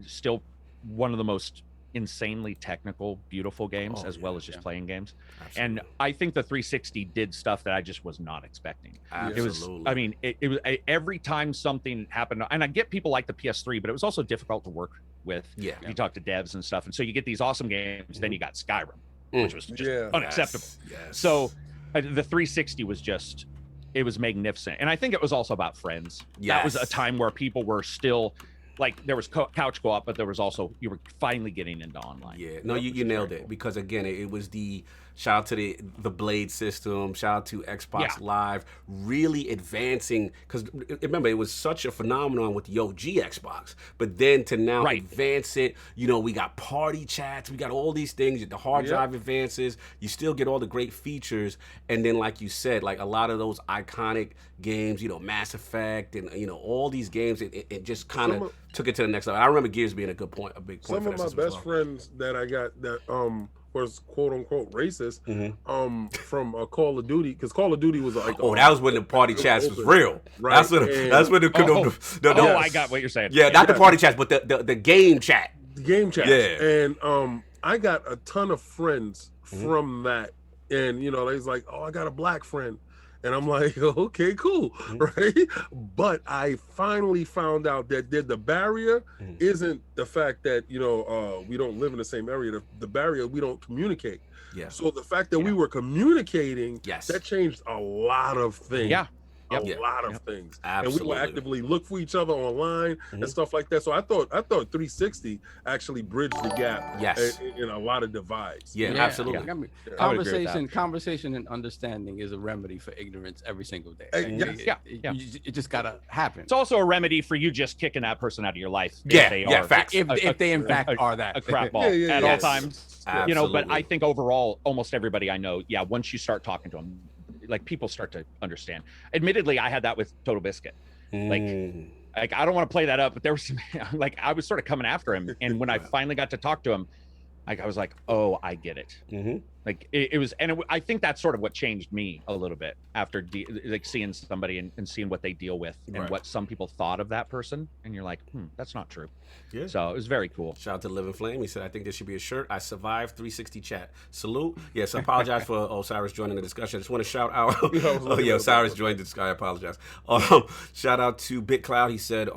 still one of the most insanely technical, beautiful games, as well as just playing games. Absolutely. And I think the 360 did stuff that I just was not expecting. Absolutely. It was every time something happened, and I get people like the PS3, but it was also difficult to work with. You talk to devs and stuff, and so you get these awesome games, then you got Skyrim, which was just unacceptable. So the 360 was just, it was magnificent. And I think it was also about friends. That was a time where people were still, like, there was couch co-op, but there was also, you were finally getting into online. No, you nailed it, because again, it was the shout out to the Blade system, shout out to Xbox Live, really advancing, because remember, it was such a phenomenon with the OG Xbox, but then to now advance it, we got party chats, we got all these things, the hard drive advances, you still get all the great features, and then like you said, like a lot of those iconic games, Mass Effect, and all these games, it just kind of took it to the next level. I remember Gears being a big point. Some of my best friends that I got that was quote unquote racist from Call of Duty, because Call of Duty was like, that was when the party chats was real. Right. That's when the I got what you're saying. Yeah, not the party chats, but the game chat. The game chat. Yeah. And I got a ton of friends from that, and they was like, oh, I got a black friend. And I'm like, okay, cool, right? But I finally found out that the barrier isn't the fact that, we don't live in the same area. The barrier, we don't communicate. Yeah. So the fact that we were communicating, that changed a lot of things. Yeah. A lot of things. Absolutely. And we would actively look for each other online and stuff like that. So I thought 360 actually bridged the gap in a lot once you start talking to them, like people start to understand. Admittedly, I had that with Total Biscuit. Like I don't want to play that up, but there was some, I was sort of coming after him, and when I finally got to talk to him, I was like, oh, I get it. Like it was, and I think that's sort of what changed me a little bit after seeing somebody and seeing what they deal with and what some people thought of that person, and you're like, that's not true. Yeah. So it was very cool. Shout out to Living Flame. He said, I think there should be a shirt. I survived 360 chat. Salute. Yes, I apologize for Osiris joining the discussion. I just want to shout out. Osiris joined the discussion. I apologize. Shout out to BitCloud. He said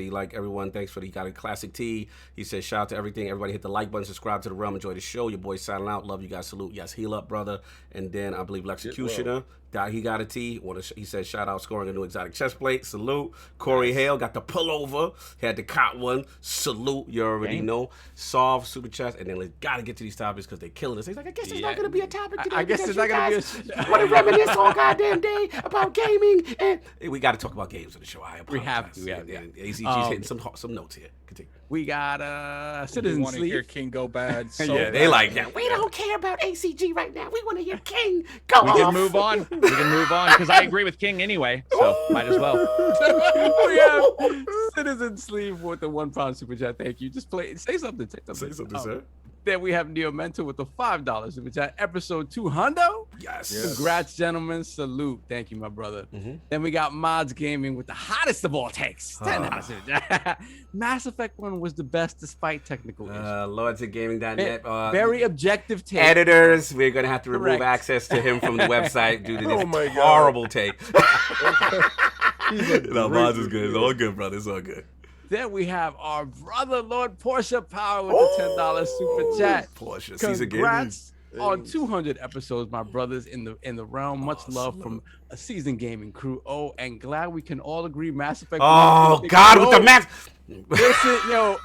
he liked everyone. Thanks for he got a classic tee. He said, shout out to everything. Everybody hit the like button, subscribe to the realm, enjoy the show. Your boy signing out. Love you guys. Salute. Yes, heal up, brother. And then I believe Executioner. He got a tee. He said, shout out, scoring a new exotic chest plate. Salute. Corey Hale got the pullover. Had the cot one. Salute. You already know. Solve super chest. And then we got to get to these topics because they're killing us. He's like, I guess there's not going to be a topic today. I guess there's not going to be a... want to reminisce all goddamn day about gaming. And we got to talk about games on the show. I apologize. We have. ACG's hitting some notes here. Continue. We got Citizen want to hear King go bad. They like that. We don't care about ACG right now. We want to hear King go off. We can move on because I agree with King anyway, so might as well. We have Citizen Sleeve with the £1 super chat. Thank you. Just say something. Say something, sir. Then we have Neo Mentor with the $5 super chat. Episode 200. Yes. Congrats, gentlemen. Salute. Thank you, my brother. Then we got Mods Gaming with the hottest of all takes. $10. Mass Effect 1 was the best despite technical issues. LordsofGaming.net. Very objective take. Editors, we're going to have to remove access to him from the website due to this horrible take. Mods is good. It's all good, brother. It's all good. Then we have our brother, Lord Porsche Power, with the $10 super chat. Porsche, congrats on 200 episodes, my brothers in the realm. Much love from a seasoned gaming crew. And glad we can all agree Mass Effect. Oh, God, with the Max. Listen,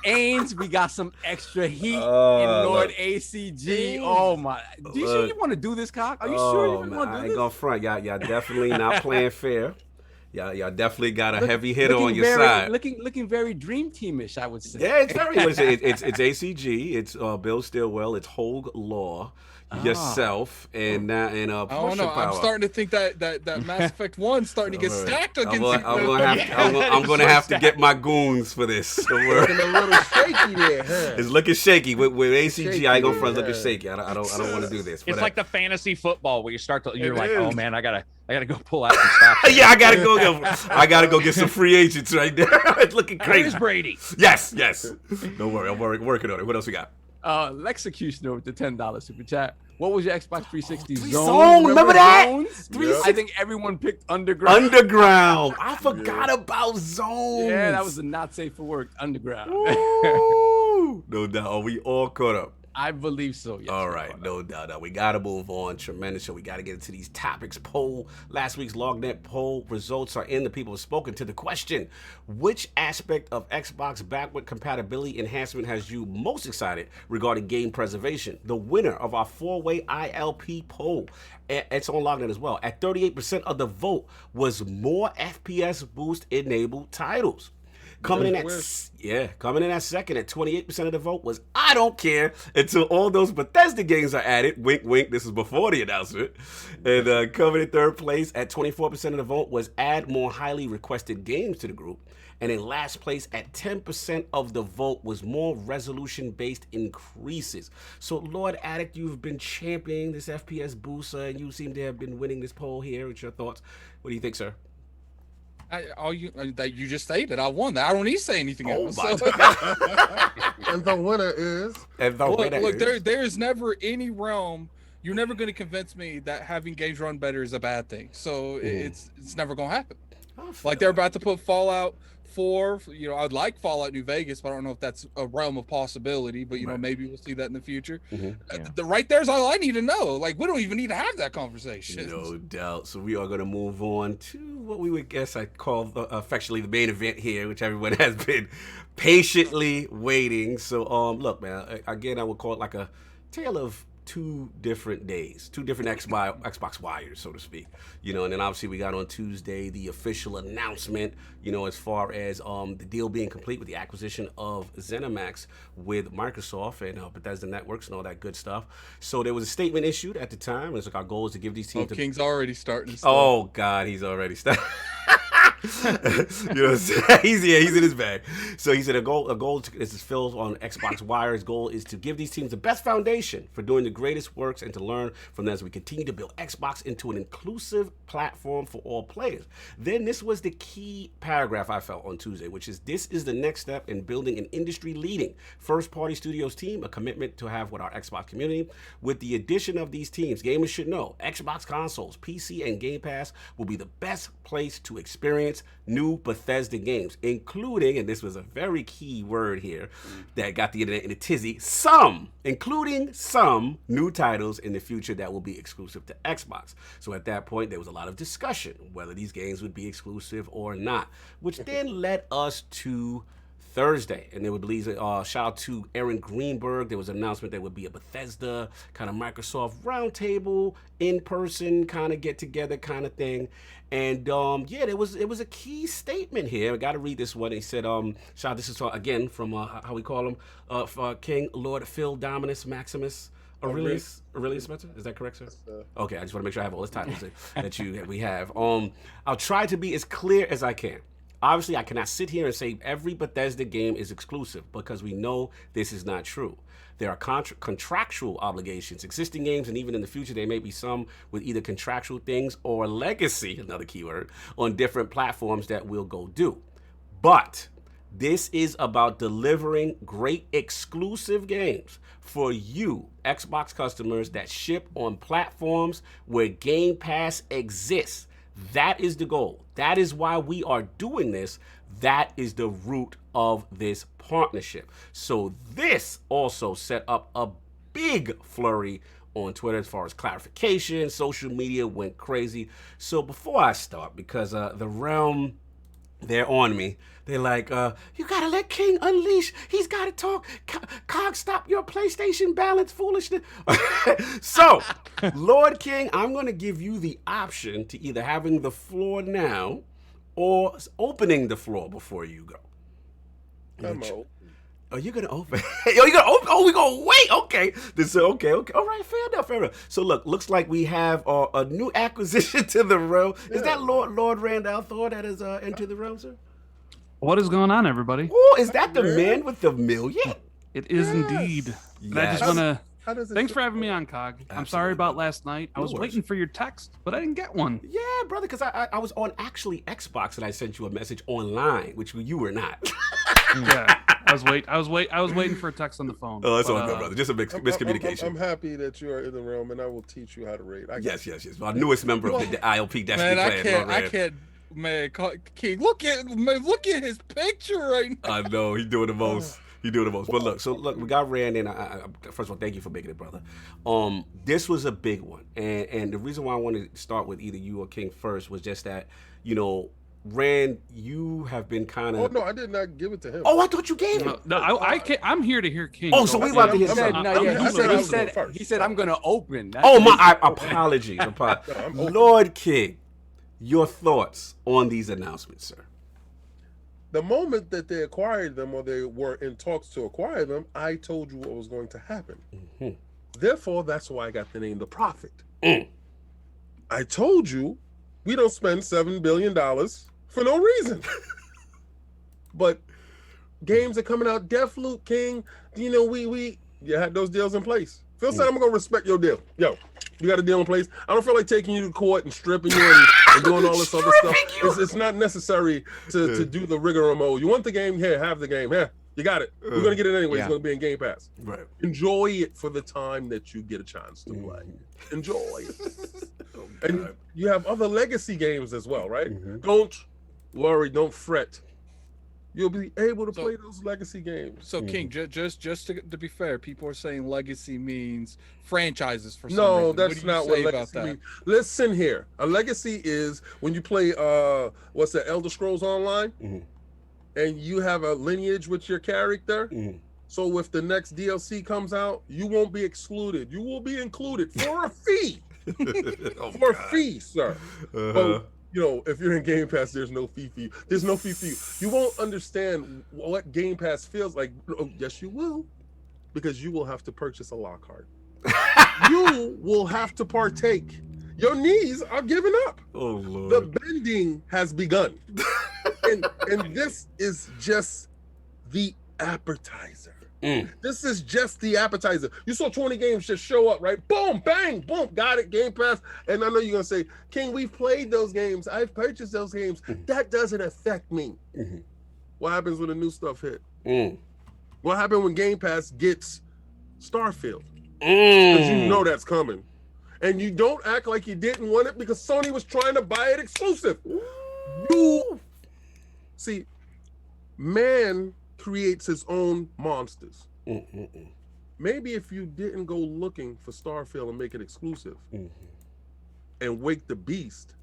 Ains, we got some extra heat in Lord ACG. Oh, my. Do you sure you want to do this, Cock? Are you sure you want to do this? I ain't going to front. Y'all definitely not playing fair. Y'all definitely got a heavy hitter on your side. Looking very Dream Teamish, I would say. Yeah, it's very. it's ACG. It's Bill Stillwell. It's Hogue Law, yourself, and Porsche Power. I'm starting to think that Mass Effect 1's starting to get stacked against you. I'm gonna have to get my goons for this. It's looking a little shaky there, huh? It's looking shaky with ACG. I ain't gonna front looking shaky. I don't want to do this. It's like the fantasy football where you're like, oh man, I gotta go pull out some stock. Yeah, I gotta go get some free agents right there. It's looking crazy. Where's Brady? Yes. Don't worry, I'm working on it. What else we got? Executioner with the $10 super chat. What was your Xbox 360 Zone? Remember that? Zones? I think everyone picked Underground. I forgot about Zones. Yeah, that was the not safe for work. Underground. No doubt. Are we all caught up? I believe so, yes. All right, no doubt. We got to move on. Tremendous show. We got to get into these topics. Poll. Last week's LogNet poll results are in. The people have spoken to the question, which aspect of Xbox backward compatibility enhancement has you most excited regarding game preservation? The winner of our 4-way ILP poll, it's on LogNet as well, at 38% of the vote, was more FPS boost enabled titles. Coming in at second at 28% of the vote was I don't care until all those Bethesda games are added. Wink, wink. This is before the announcement. And coming in third place at 24% of the vote was add more highly requested games to the group. And in last place at 10% of the vote was more resolution-based increases. So, Lord Addict, you've been championing this FPS boost, and you seem to have been winning this poll here. What's your thoughts? What do you think, sir? You just stated I won that. I don't need to say anything else. And the winner is. There is never any realm. You're never going to convince me that having games run better is a bad thing. So it's never going to happen. Like they're about to put Fallout 4. I'd like Fallout New Vegas, but I don't know if that's a realm of possibility. But maybe we'll see that in the future. Right there's all I need to know. Like we don't even need to have that conversation. No doubt. So we are going to move on to what we would guess I call affectionately the main event here, which everyone has been patiently waiting. So look, man. Again, I would call it like a tale of 2 different days, 2 different Xbox wires, so to speak. And then obviously we got on Tuesday the official announcement, as far as the deal being complete with the acquisition of ZeniMax with Microsoft and Bethesda Networks and all that good stuff. So there was a statement issued at the time. It's like our goal is to give these teams. King's already starting. Oh God, he's already starting. He's in his bag. So he said a goal this is Phil on Xbox Wire. His goal is to give these teams the best foundation for doing the greatest works and to learn from them as we continue to build Xbox into an inclusive platform for all players. Then this was the key paragraph I felt on Tuesday, which is this is the next step in building an industry-leading first-party studios team, a commitment to have with our Xbox community. With the addition of these teams, gamers should know Xbox consoles, PC, and Game Pass will be the best place to experience new Bethesda games, including, and this was a very key word here that got the internet in a tizzy, including some new titles in the future that will be exclusive to Xbox. So at that point, there was a lot of discussion whether these games would be exclusive or not, which then led us to Thursday, and there would be shout out to Aaron Greenberg. There was an announcement there would be a Bethesda kind of Microsoft roundtable, in-person kind of get-together kind of thing. And it was a key statement here. I got to read this one. He said, shout out, this is again from how we call him, King Lord Phil Dominus Maximus Aurelius Spencer. Is that correct, sir? Okay, I just want to make sure I have all his titles that we have. I'll try to be as clear as I can. Obviously, I cannot sit here and say every Bethesda game is exclusive because we know this is not true. There are contractual obligations, existing games, and even in the future, there may be some with either contractual things or legacy, another keyword, on different platforms that we'll go do. But this is about delivering great exclusive games for you, Xbox customers that ship on platforms where Game Pass exists. That is the goal. That is why we are doing this. That is the root of this partnership. So this also set up a big flurry on Twitter as far as clarification. Social media went crazy. So before I start, because the realm, they're on me. They're like, you gotta let King unleash. He's gotta talk. Cog, stop your PlayStation balance foolishness. So, Lord King, I'm gonna give you the option to either having the floor now or opening the floor before you go. Oh, you're gonna open? You're gonna open? Oh, we gonna wait? Okay. Okay. All right, fair enough. So looks like we have a new acquisition to the realm. Is that Lord Randall Thor that has entered the realm, sir? What is going on, everybody? Oh, is that the man with the million? It is indeed. Yes. I just wanna. Thanks for having me on, Cog. I'm sorry about last night. I was waiting for your text, but I didn't get one. Yeah, brother, because I was on actually Xbox and I sent you a message online, which you were not. Yeah, I was waiting for a text on the phone. Oh, that's all good, brother. Just a miscommunication. I'm happy that you are in the realm, and I will teach you how to raid. Yes. Our newest member of the ILP Destiny clan. I can't. Man, King, look at his picture right now. I know he's doing the most. But look, we got Rand in. First of all, thank you for making it, brother. This was a big one, and the reason why I wanted to start with either you or King first was just that, Rand, you have been kind of. Oh no, I did not give it to him. Oh, I thought you gave it. No, I can't. I'm here to hear King. Oh, so we about to hear. He said I'm gonna open. Apologies. Lord King, your thoughts on these announcements, sir? The moment that they acquired them or they were in talks to acquire them, I told you what was going to happen. Therefore, that's why I got the name The Prophet. I told you we don't spend $7 billion for no reason. But games are coming out, Deathloop, King, you know, you had those deals in place. Phil said, I'm going to respect your deal. Yo, you got a deal in place. I don't feel like taking you to court and stripping you and doing all this other stuff. It's not necessary to do the rigmarole. You want the game? Here, have the game. Here, you got it. We're going to get it anyway. It's going to be in Game Pass. Right. Enjoy it for the time that you get a chance to play. Enjoy it. And you have other legacy games as well, right? Don't worry. Don't fret. You'll be able to play those legacy games. So, King, just to be fair, people are saying legacy means franchises for some No, reason. that's not what legacy means. Listen here. A legacy is when you play, what's that, Elder Scrolls Online? And you have a lineage with your character. So if the next DLC comes out, you won't be excluded. You will be included for a fee. For a fee, sir. But, you know, if you're in Game Pass, there's no fee for you. There's no fee for you. You won't understand what Game Pass feels like. Oh, yes, you will. Because you will have to purchase a Lockhart. You will have to partake. Your knees are giving up. Oh, Lord. The bending has begun. and this is just the appetizer. This is just the appetizer. You saw 20 games just show up, right? Boom, bang, boom, got it, Game Pass. And I know you're going to say, King, we've played those games. I've purchased those games. That doesn't affect me. What happens when the new stuff hit? What happened when Game Pass gets Starfield? Because you know that's coming. And you don't act like you didn't want it because Sony was trying to buy it exclusive. You see, man creates his own monsters. Maybe if you didn't go looking for Starfield and make it exclusive and wake the beast.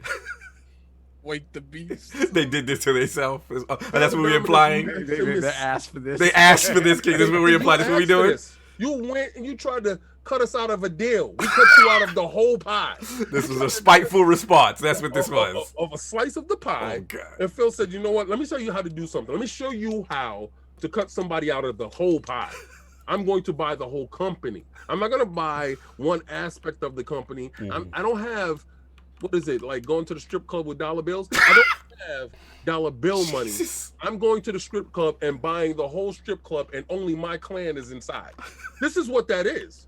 Wake the beast. They did this to themselves. And that's what we're implying. They asked for this. They asked for this, King. This is what we're implying. This is what we're doing. You went and you tried to cut us out of a deal. We cut you out of the whole pie. This was a spiteful response. That's what this was. Of a slice of the pie. Oh, God. And Phil said, you know what? Let me show you how to do something. Let me show you how to cut somebody out of the whole pie. I'm going to buy the whole company. I'm not going to buy one aspect of the company. I don't have, what is it, like going to the strip club with dollar bills? I don't have dollar bill money. I'm going to the strip club and buying the whole strip club and only my clan is inside. This is what that is.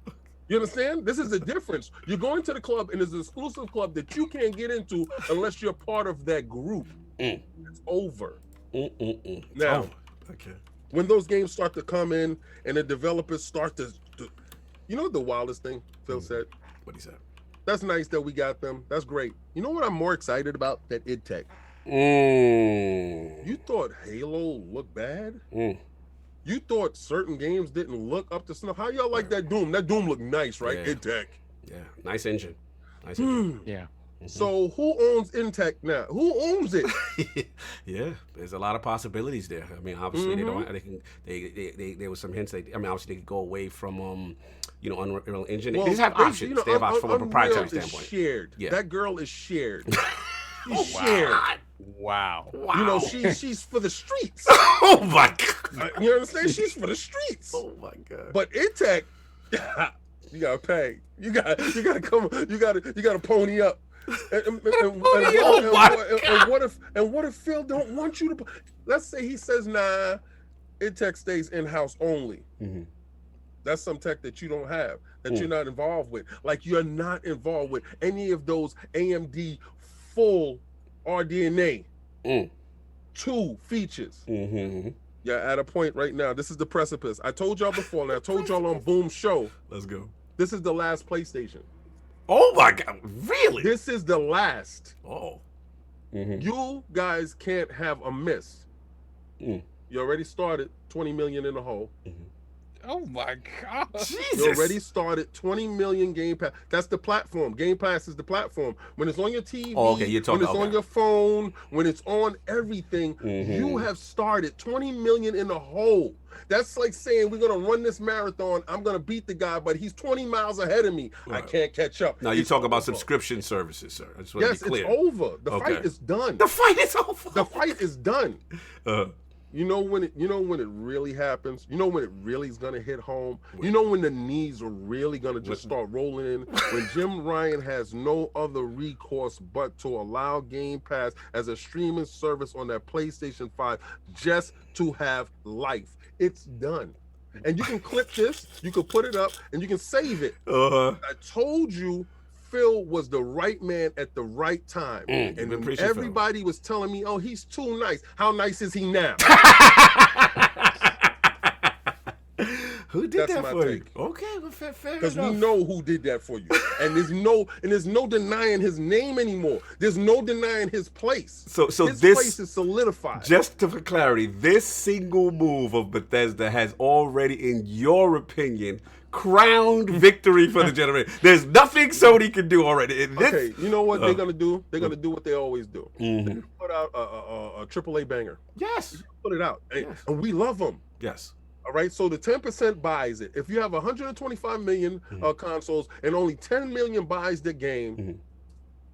You understand? This is the difference. You're going to the club and it's an exclusive club that you can't get into unless you're part of that group. It's over. Now, when those games start to come in and the developers start to you know what the wildest thing Phil said? What he said? That's nice that we got them. That's great. You know what I'm more excited about? That id Tech. You thought Halo looked bad? You thought certain games didn't look up to snuff. How y'all like that Doom? That Doom looked nice, right? Yeah. id Tech. Yeah, nice engine. Nice engine. Yeah. So who owns Intech now? Who owns it? Yeah, there's a lot of possibilities there. I mean, obviously they don't. There was some hints. Obviously they could go away from you know, Unreal Engine. They just have options. You know, they have options from a proprietary standpoint. Shared. Yeah. That girl is shared. She's shared. Wow. You know, she's for the streets. Oh my God. You understand? She's for the streets. Oh my God. But Intech, you gotta pay. You gotta come. You gotta pony up. And what if Phil don't want you to? Let's say he says, nah, Intech stays in-house only. That's some tech that you don't have, that you're not involved with. Like you're not involved with any of those AMD full RDNA 2 features. You're at a point right now. This is the precipice. I told y'all before, and I told y'all on Boom Show. Let's go. This is the last PlayStation. Oh my God! Really? This is the last. Oh. You guys can't have a miss. You already started 20 million in the hole. Oh my God. Jesus. You already started 20 million Game Pass. That's the platform. Game Pass is the platform. When it's on your TV, you're talking, when it's on your phone, when it's on everything, you have started 20 million in the hole. That's like saying we're going to run this marathon. I'm going to beat the guy, but he's 20 miles ahead of me. Right. I can't catch up. Now, you talk about subscription services, sir. I just want to be clear. It's over. The fight is done. The fight is over. The fight is done. You know when it really happens. You know when it really is gonna hit home. You know when the knees are really gonna just start rolling in. When Jim Ryan has no other recourse but to allow Game Pass as a streaming service on that PlayStation 5 just to have life. It's done. And you can clip this, you can put it up, and you can save it. I told you Phil was the right man at the right time. And everybody was telling me, oh, he's too nice. How nice is he now? Who did that for you? Okay, well, fair because we know who did that for you. And there's no denying his name anymore. There's no denying his place. So his this place is solidified. Just for clarity, this single move of Bethesda has already, in your opinion, crowned victory for the generation. There's nothing Sony can do already. Okay, you know what they're gonna do? They're gonna do what they always do. They put out a AAA banger. Yes. Put it out, and we love them. Yes. All right, so the 10% buys it. If you have 125 million consoles and only 10 million buys the game,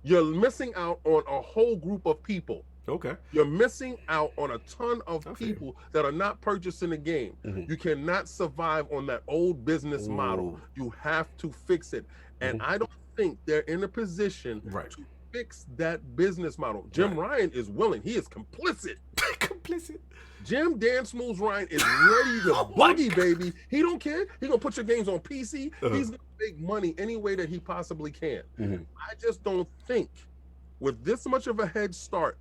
you're missing out on a whole group of people. Okay. You're missing out on a ton of people that are not purchasing the game. You cannot survive on that old business model. You have to fix it. And I don't think they're in a position to fix that business model. Jim Ryan is willing. He is complicit. Complicit. Jim Dan Smooth Ryan is ready to boogie, baby. He don't care. He gonna put your games on PC. He's gonna make money any way that he possibly can. I just don't think with this much of a head start,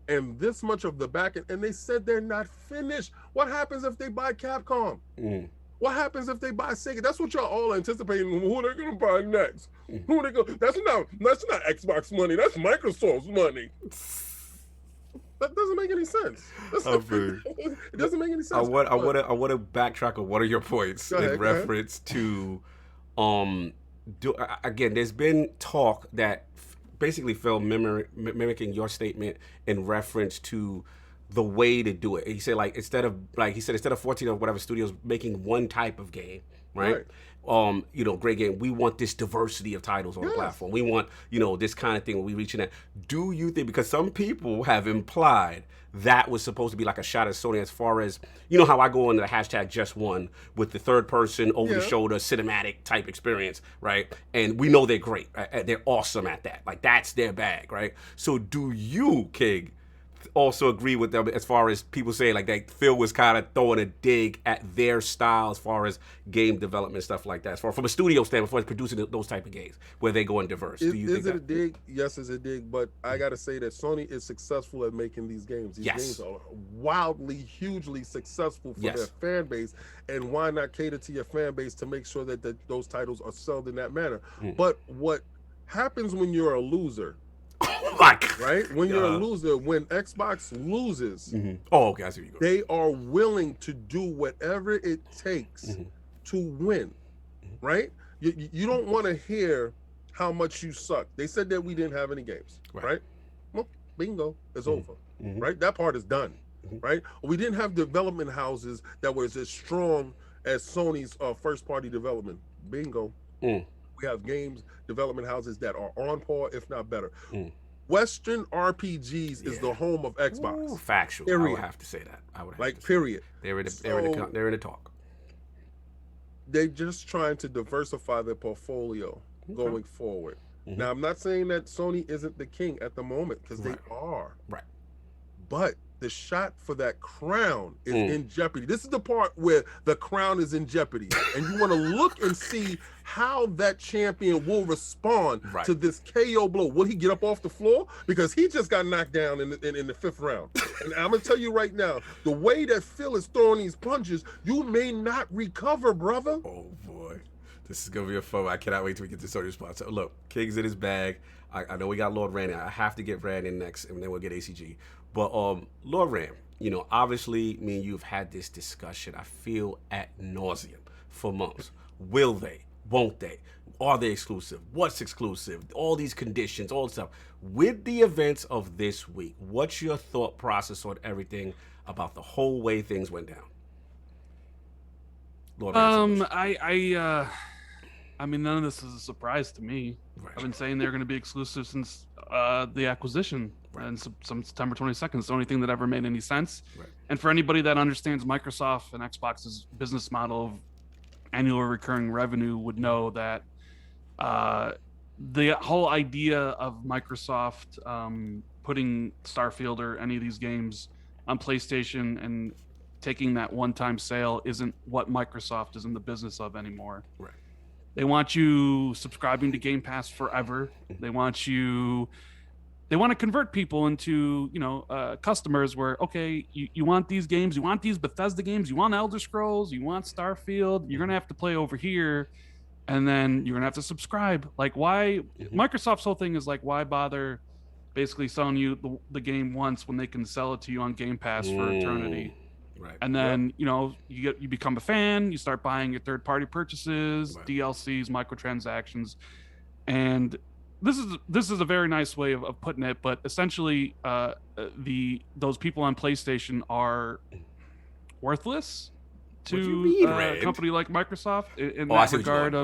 and this much of the back end, and they said they're not finished. What happens if they buy Capcom? What happens if they buy Sega? That's what y'all all anticipating. Who they're gonna buy next? Who they go? That's not Xbox money. That's Microsoft's money. That doesn't make any sense. It doesn't make any sense. I want to backtrack on one of your points in reference to, again, there's been talk that basically Phil mimicking your statement in reference to the way to do it. He said instead of 14 or whatever studios making one type of game, right? Great game. We want this diversity of titles on the platform. We want, this kind of thing when we reaching that. Do you think, because some people have implied that was supposed to be like a shot at Sony as far as, how I go into the hashtag just one with the third person over the shoulder cinematic type experience, right? And we know they're great. They're awesome at that. Like that's their bag, right? So do you, King, also agree with them as far as people saying like that Phil was kind of throwing a dig at their style as far as game development, stuff like that, as far from a studio standpoint, as far as producing those type of games where they go and diverse? Do you think it a dig? Yes, it's a dig, but I gotta say that Sony is successful at making these games. These games are wildly, hugely successful for their fan base, and why not cater to your fan base to make sure that those titles are sold in that manner? But what happens when you're a loser? Right? When you're a loser, when Xbox loses, I see you go. They are willing to do whatever it takes to win, right? You don't want to hear how much you suck. They said that we didn't have any games, right? Well, bingo, it's over, right? That part is done, right? We didn't have development houses that was as strong as Sony's first-party development. Bingo. We have games development houses that are on par, if not better. Western RPGs is the home of Xbox. Factual. Period. I would have to say that. Period. They're in the talk. They're just trying to diversify their portfolio going forward. Now, I'm not saying that Sony isn't the king at the moment, because they are. Right. But the shot for that crown is in jeopardy. This is the part where the crown is in jeopardy. And you want to look and see how that champion will respond to this KO blow. Will he get up off the floor? Because he just got knocked down in the fifth round. And I'm going to tell you right now, the way that Phil is throwing these punches, you may not recover, brother. Oh, boy. This is going to be a fun. I cannot wait till we get to Sony response. So, look, King's in his bag. I know we got Lord Rand. I have to get Rand in next, and then we'll get ACG. But Lord Ram, obviously, me and you've had this discussion, I feel, ad nauseum for months. Will they? Won't they? Are they exclusive? What's exclusive? All these conditions, all this stuff. With the events of this week, what's your thought process on everything about the whole way things went down? Lord Ram, I mean, none of this is a surprise to me. Right. I've been saying they're going to be exclusive since the acquisition, and some September 22nd. It's the only thing that ever made any sense. Right. And for anybody that understands Microsoft and Xbox's business model of annual recurring revenue would know that the whole idea of Microsoft putting Starfield or any of these games on PlayStation and taking that one-time sale isn't what Microsoft is in the business of anymore. Right. They want you subscribing to Game Pass forever. They want to convert people into, customers where, okay, you want these games, you want these Bethesda games, you want Elder Scrolls, you want Starfield, you're going to have to play over here, and then you're going to have to subscribe. Like, why? Microsoft's whole thing is like, why bother basically selling you the game once when they can sell it to you on Game Pass for eternity? Right. And then, you become a fan, you start buying your third-party purchases, DLCs, microtransactions. And this is a very nice way of putting it, but essentially those people on PlayStation are worthless to a company like Microsoft in that regard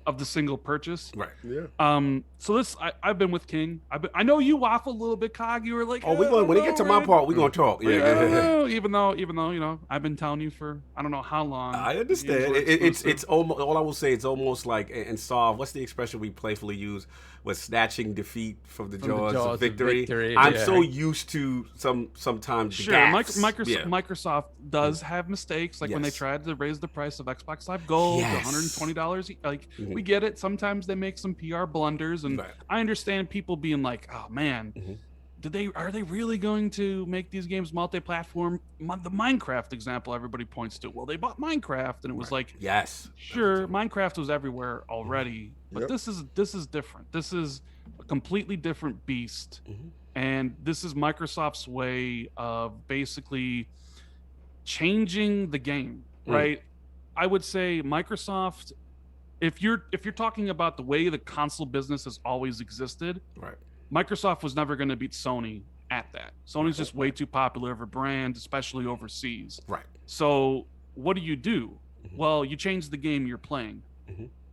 of the single purchase. Right. Yeah. So I've been with King. I know you waffle a little bit, Cog. You were like, when it gets to my part, we're gonna talk. Yeah. Even though, I've been telling you for I don't know how long. I understand. It's almost, all I will say, it's almost like in Saw, what's the expression we playfully use? Was snatching defeat from the jaws of victory. I'm so used to sometimes sure. Microsoft does have mistakes, like when they tried to raise the price of Xbox Live Gold to $120. Like we get it. Sometimes they make some PR blunders, and I understand people being like, "Oh man, are they really going to make these games multi-platform?" The Minecraft example everybody points to. Well, they bought Minecraft, and it was like, sure, Minecraft was everywhere already, but this is different. This is a completely different beast, and this is Microsoft's way of basically changing the game, right? I would say Microsoft, if you're talking about the way the console business has always existed, right? Microsoft was never going to beat Sony at that. Sony's just way too popular of a brand, especially overseas. Right. So what do? Well, you change the game you're playing,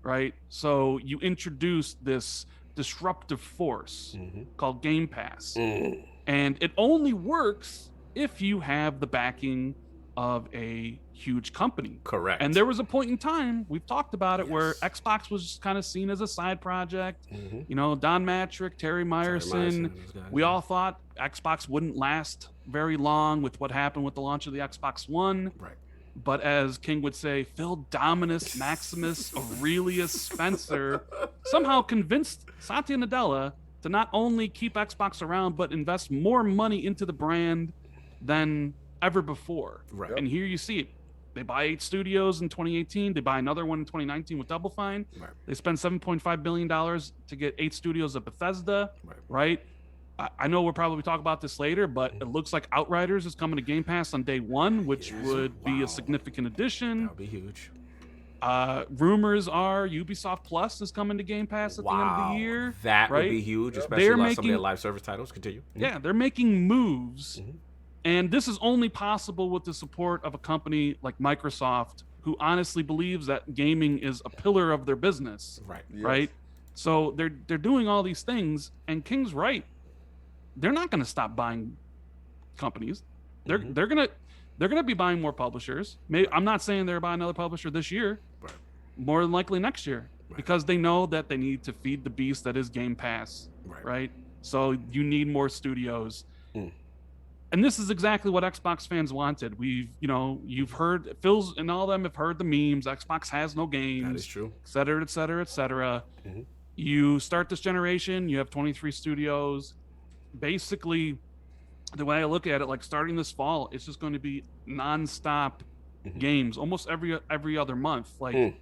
right? So you introduce this disruptive force called Game Pass. And it only works if you have the backing of a huge company. Correct. And there was a point in time, we've talked about it, where Xbox was kind of seen as a side project. Don Matrick, Terry Myerson, we all thought Xbox wouldn't last very long with what happened with the launch of the Xbox One. Right. But as King would say, Phil Dominus Maximus Aurelius Spencer somehow convinced Satya Nadella to not only keep Xbox around, but invest more money into the brand than ever before. Right. And here you see it. They buy 8 studios in 2018. They buy another one in 2019 with Double Fine. Right. They spend $7.5 billion to get 8 studios of Bethesda. Right? I know we'll probably talk about this later, but it looks like Outriders is coming to Game Pass on day 1, which would be a significant addition. That would be huge. Rumors are Ubisoft Plus is coming to Game Pass at the end of the year. That would be huge, especially some of their live service titles. Continue. Yeah, they're making moves. And this is only possible with the support of a company like Microsoft, who honestly believes that gaming is a pillar of their business. Right. Right. So they're doing all these things, and King's right. They're not going to stop buying companies. They're gonna be buying more publishers. I'm not saying they're buying another publisher this year. Right. More than likely next year, because they know that they need to feed the beast that is Game Pass. Right. So you need more studios. And this is exactly what Xbox fans wanted. You've heard, Phil's and all of them have heard the memes. Xbox has no games. That is true. Et cetera, et cetera, et cetera. You start this generation, you have 23 studios. Basically, the way I look at it, like starting this fall, it's just going to be nonstop games, almost every other month. Like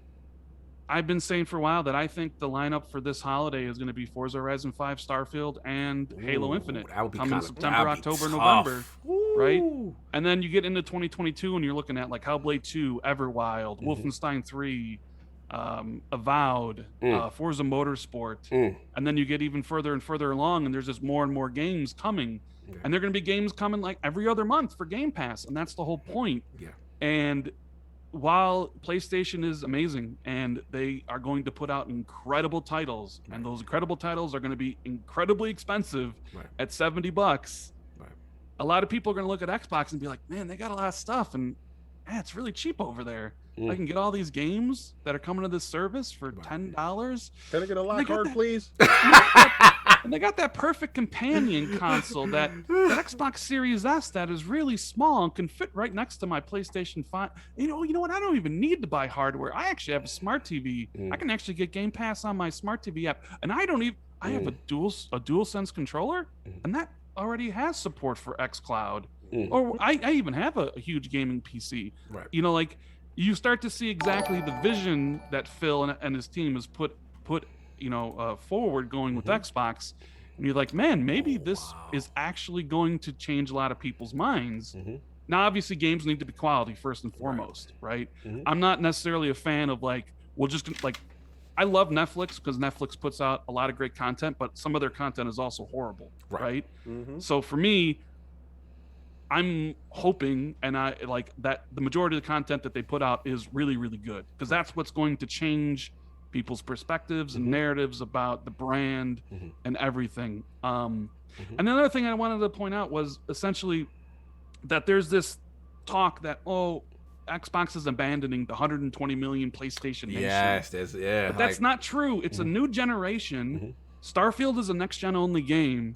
I've been saying for a while that I think the lineup for this holiday is going to be Forza Horizon 5, Starfield, and Halo Infinite coming September, October, November, right? And then you get into 2022 and you're looking at like Hellblade 2, Everwild, Wolfenstein 3, Avowed, Forza Motorsport, and then you get even further and further along, and there's just more and more games coming, and they're going to be games coming like every other month for Game Pass, and that's the whole point. And while PlayStation is amazing and they are going to put out incredible titles, and those incredible titles are going to be incredibly expensive at $70, a lot of people are going to look at Xbox and be like, man, they got a lot of stuff, and it's really cheap over there. I can get all these games that are coming to this service for $10. Can I get a lock card, please? And they got that perfect companion console, that Xbox Series S, that is really small and can fit right next to my PlayStation 5. You know what? I don't even need to buy hardware. I actually have a smart TV. I can actually get Game Pass on my smart TV app, and I don't even. I have a DualSense controller, and that already has support for xCloud. Or I even have a huge gaming PC. You know, like, you start to see exactly the vision that Phil and his team has put forward going with Xbox, and you're like, man, maybe this is actually going to change a lot of people's minds. Now, obviously, games need to be quality first and foremost, right? I'm not necessarily a fan of I love Netflix because Netflix puts out a lot of great content, but some of their content is also horrible, right? So for me, I'm hoping, and I like that the majority of the content that they put out is really, really good, because that's what's going to change people's perspectives and narratives about the brand and everything. And another thing I wanted to point out was essentially that there's this talk that, Xbox is abandoning the 120 million PlayStation nation. Yes, but that's not true. It's a new generation. Starfield is a next-gen only game.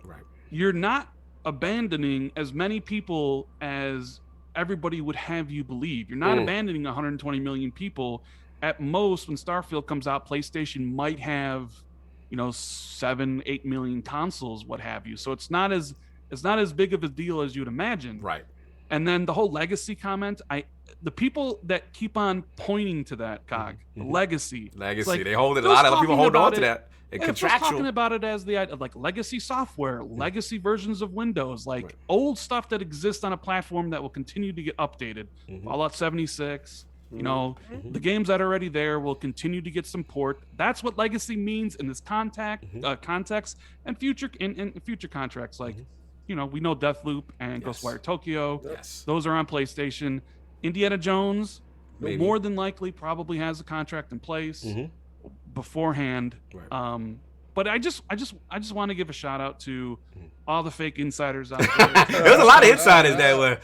You're not abandoning as many people as everybody would have you believe. You're not abandoning 120 million people. At most, when Starfield comes out, PlayStation might have, 7-8 million consoles, what have you. So it's not as big of a deal as you'd imagine. And then the whole legacy comment, the people that keep on pointing to that, Cog, legacy, like, they hold it. A lot of people hold on to that. Contractual. Talking about it as the like legacy software, legacy versions of Windows, like old stuff that exists on a platform that will continue to get updated. Fallout 76, the games that are already there will continue to get some port. That's what legacy means in this context, and future contracts. Like, we know Deathloop and Ghostwire Tokyo. Those are on PlayStation. Indiana Jones, more than likely, probably has a contract in place beforehand. But I just want to give a shout out to all the fake insiders out there. There's a lot of insiders that were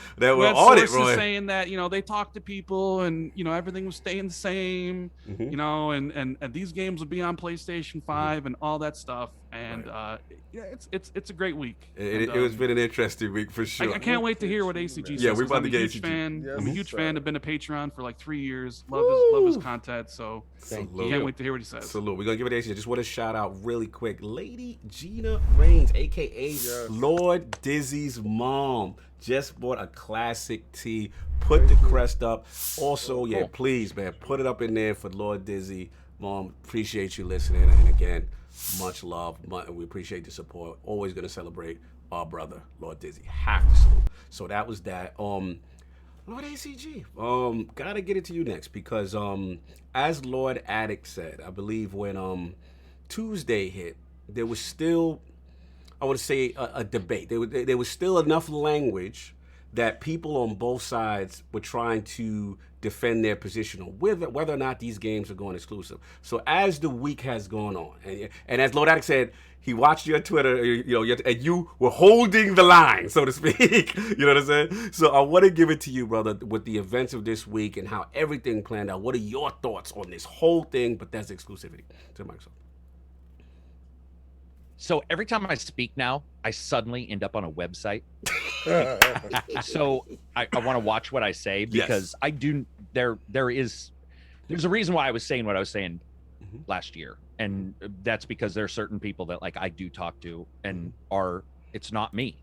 on it, Roy. Saying that they talked to people and everything was staying the same, and these games would be on PlayStation 5 and all that stuff. And it's a great week. It has been an interesting week for sure. I can't wait to hear what ACG says. Yeah, we're about to get ACG. I'm a huge fan. I've been a Patreon for like 3 years. Love his content. So can't wait to hear what he says. Salute. We're gonna give it ACG. I just want to shout out really quick, Lady Gina Rains, aka Lord Dizzy's mom, just bought a classic tee. Put the crest up. Also, please, man, put it up in there for Lord Dizzy. Mom, appreciate you listening. And again, much love. We appreciate the support. Always gonna celebrate our brother, Lord Dizzy. Have to salute. So that was that. Lord ACG. Gotta get it to you next, because as Lord Addict said, I believe when Tuesday hit, there was still, I want to say, a debate. There was still enough language that people on both sides were trying to defend their position on whether or not these games are going exclusive. So as the week has gone on, and as Lord Addict said, he watched your Twitter, and you were holding the line, so to speak. You know what I'm saying? So I want to give it to you, brother, with the events of this week and how everything planned out. What are your thoughts on this whole thing? But that's exclusivity to Microsoft. So every time I speak now, I suddenly end up on a website. So I want to watch what I say, because I do. There's a reason why I was saying what I was saying last year, and that's because there are certain people that I do talk to and it's not me.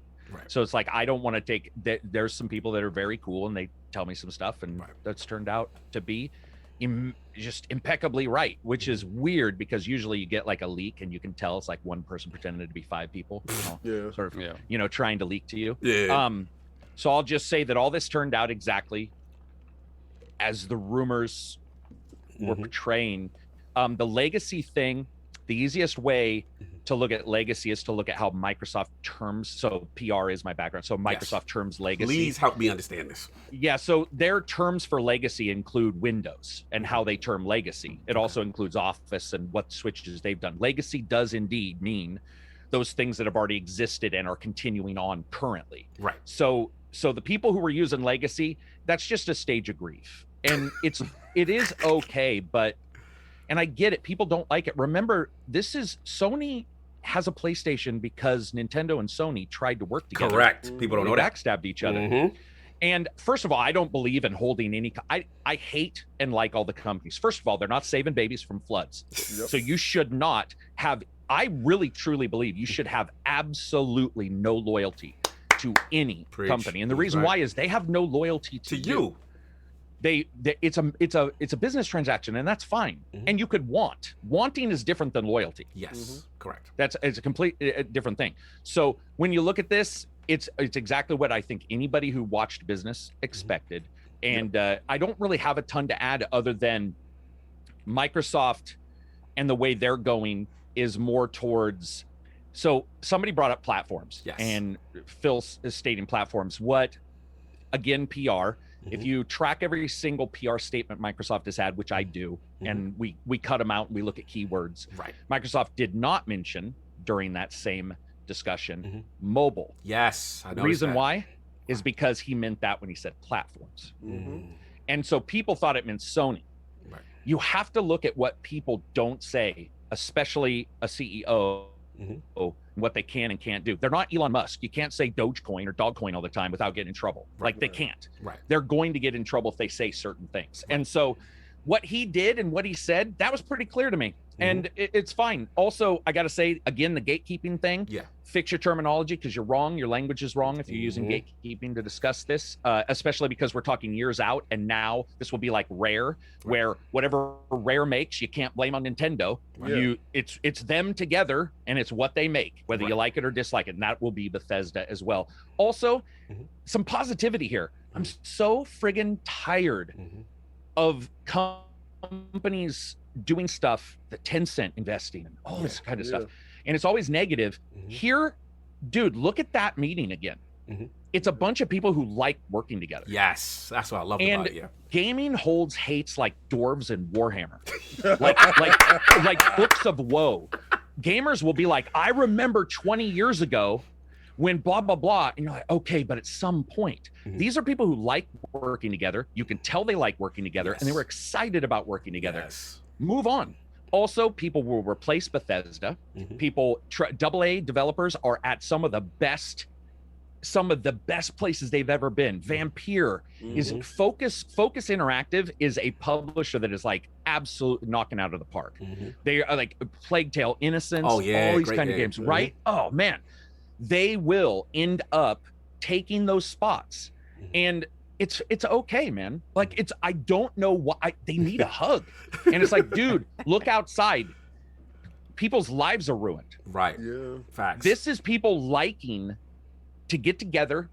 So it's like, I don't want to take that. There's some people that are very cool and they tell me some stuff, and that's turned out to be just impeccably right, which is weird, because usually you get a leak and you can tell it's one person pretending to be 5 people, trying to leak to you. So I'll just say that all this turned out exactly as the rumors were portraying. The legacy thing, the easiest way to look at legacy is to look at how Microsoft terms. So PR is my background. So Microsoft terms legacy. Please help me understand this. Yeah. So their terms for legacy include Windows and how they term legacy. It also includes Office and what switches they've done. Legacy does indeed mean those things that have already existed and are continuing on currently. Right. So the people who were using legacy, that's just a stage of grief. And it is okay, but, and I get it, people don't like it. Remember, Sony has a PlayStation because Nintendo and Sony tried to work together. Correct. People don't know that. Backstabbed each other. And first of all, I don't believe in holding any, I hate and like all the companies. First of all, they're not saving babies from floods. So you should not have, I really truly believe you should have absolutely no loyalty to any company. And the reason why is they have no loyalty to you. It's a business transaction, and that's fine. And you could wanting is different than loyalty. Yes, correct. It's a complete different thing. So when you look at this, it's exactly what I think anybody who watched business expected. And I don't really have a ton to add other than Microsoft and the way they're going is more towards. So somebody brought up platforms, and Phil is stating platforms. What, again, PR. If you track every single PR statement Microsoft has had, which I do, and we cut them out and we look at keywords. Right. Microsoft did not mention during that same discussion mobile. Yes. I the reason why is because he meant that when he said platforms. And so people thought it meant Sony. Right. You have to look at what people don't say, especially a CEO. What they can and can't do. They're not Elon Musk. You can't say Dogecoin or Dogcoin all the time without getting in trouble. Like they can't. Right. They're going to get in trouble if they say certain things. And so what he did and what he said, that was pretty clear to me. And it's fine. Also, I got to say, again, the gatekeeping thing, fix your terminology because you're wrong. Your language is wrong if you're using gatekeeping to discuss this, especially because we're talking years out. And now this will be like Rare, where whatever Rare makes, you can't blame on Nintendo. It's them together and it's what they make, whether you like it or dislike it. And that will be Bethesda as well. Also, some positivity here. I'm so friggin' tired of companies doing stuff that Tencent investing in, all this kind of stuff. And it's always negative. Here, dude, look at that meeting again. It's a bunch of people who like working together. Yes, that's what I love about it. Gaming holds hates like dwarves and Warhammer. like books of woe. Gamers will be like, I remember 20 years ago when blah, blah, blah. And you're like, okay, but at some point, these are people who like working together. You can tell they like working together and they were excited about working together. Move on. Also, people will replace Bethesda. People, AA developers are at some of the best places they've ever been. Vampire is Focus Interactive is a publisher that is like absolutely knocking out of the park. They are like Plague Tale, Innocence, all these kind of games, right? Oh man, they will end up taking those spots, and it's okay, man. Like I don't know why they need a hug, and it's like, dude, look outside. People's lives are ruined. Right. Yeah. Facts. This is people liking to get together.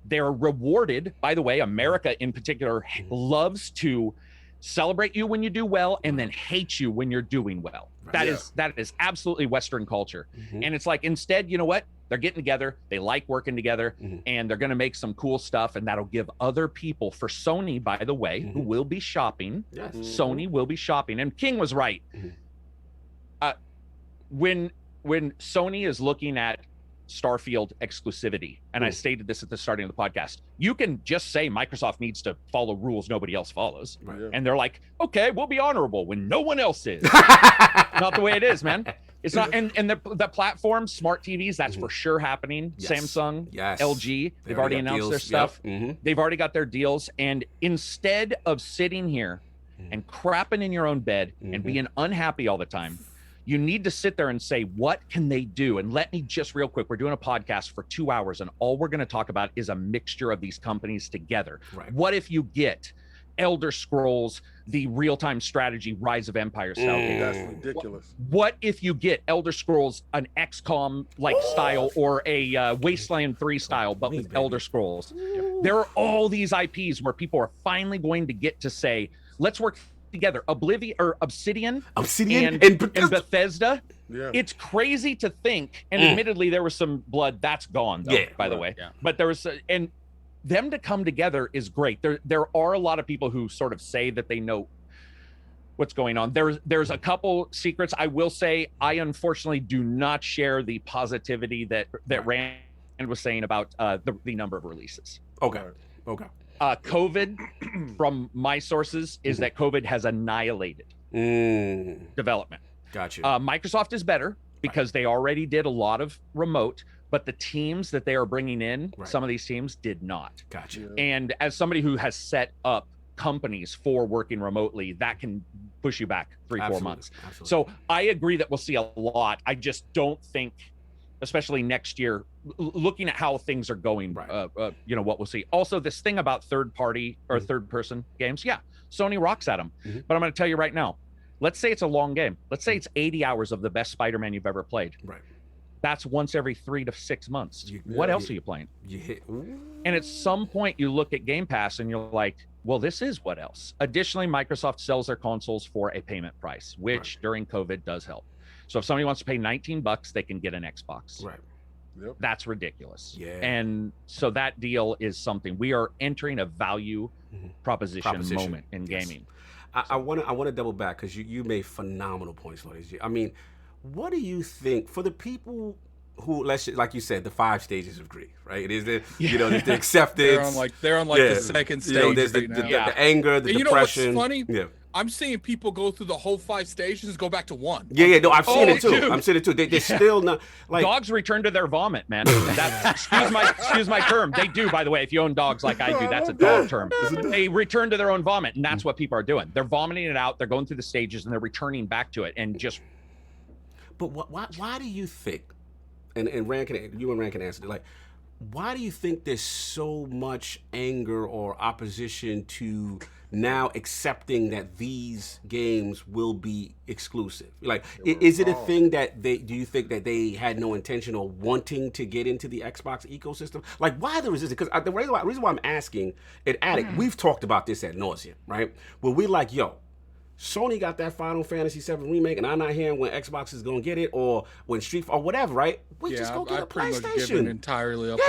They're rewarded. By the way, America in particular loves to celebrate you when you do well and then hate you when you're doing well. Right. That is absolutely Western culture. And it's like, instead, you know what? They're getting together. They like working together, and they're going to make some cool stuff, and that'll give other people. For Sony, by the way, who will be shopping, Sony will be shopping. And King was right. When Sony is looking at Starfield exclusivity, and I stated this at the starting of the podcast, you can just say Microsoft needs to follow rules nobody else follows, and they're like, okay, we'll be honorable when no one else is. Not the way it is, man. It's not. And the platform, smart TVs, that's for sure happening. Samsung, LG, they've already announced their stuff. They've already got their deals. And instead of sitting here and crapping in your own bed and being unhappy all the time, you need to sit there and say, what can they do? And let me just real quick, we're doing a podcast for 2 hours, and all we're going to talk about is a mixture of these companies together. What if you get Elder Scrolls, the real-time strategy, Rise of Empires style game? That's ridiculous. What if you get Elder Scrolls, an XCOM like style, or a Wasteland 3 style, but with Elder Scrolls? There are all these IPs where people are finally going to get to say, let's work together. Obsidian and and Bethesda. Yeah. It's crazy to think, and admittedly there was some blood that's gone though, by the way. Yeah. But there was and them to come together is great. There are a lot of people who sort of say that they know what's going on. There's a couple secrets. I will say I unfortunately do not share the positivity that Rand was saying about the number of releases. Okay. COVID, from my sources, is that COVID has annihilated development. Gotcha. Microsoft is better because they already did a lot of remote, but the teams that they are bringing in, some of these teams did not. Gotcha. And as somebody who has set up companies for working remotely, that can push you back 3-4 months. Absolutely. So I agree that we'll see a lot. I just don't think, especially next year, looking at how things are going, what we'll see. Also, this thing about third-party or third-person games, Sony rocks at them. But I'm going to tell you right now, let's say it's a long game. Let's say it's 80 hours of the best Spider-Man you've ever played. Right. That's once every 3 to 6 months. What else are you playing? And at some point, you look at Game Pass and you're like, well, this is what else. Additionally, Microsoft sells their consoles for a payment price, which during COVID does help. So if somebody wants to pay $19, they can get an Xbox. Right. Yep. That's ridiculous. Yeah. And so that deal is something. We are entering a value proposition moment in gaming. I want to double back because you made phenomenal points, Lord. I mean, what do you think for the people who, like you said, the 5 stages of grief, right? It is the there's the acceptance. They're on the second stage. There's the anger, the and depression. You know what's funny? Yeah. I'm seeing people go through the whole 5 stages, go back to 1. No, I've seen it too. Dude. I'm seeing it too. They're still not like dogs return to their vomit, man. That's excuse my term. They do, by the way. If you own dogs like I do, that's a dog term. They return to their own vomit, and that's what people are doing. They're vomiting it out. They're going through the stages, and they're returning back to it, and just. But why do you think? And Rand can answer. Like, why do you think there's so much anger or opposition to now accepting that these games will be exclusive? Like, is it a thing that do you think that they had no intention or wanting to get into the Xbox ecosystem? Like, why the resistance? Because the reason why I'm asking at Addict, we've talked about this ad nauseum, right? Where we like, Sony got that Final Fantasy VII remake, and I'm not hearing when Xbox is going to get it or when Street or whatever, right? We just go get a PlayStation. Entirely up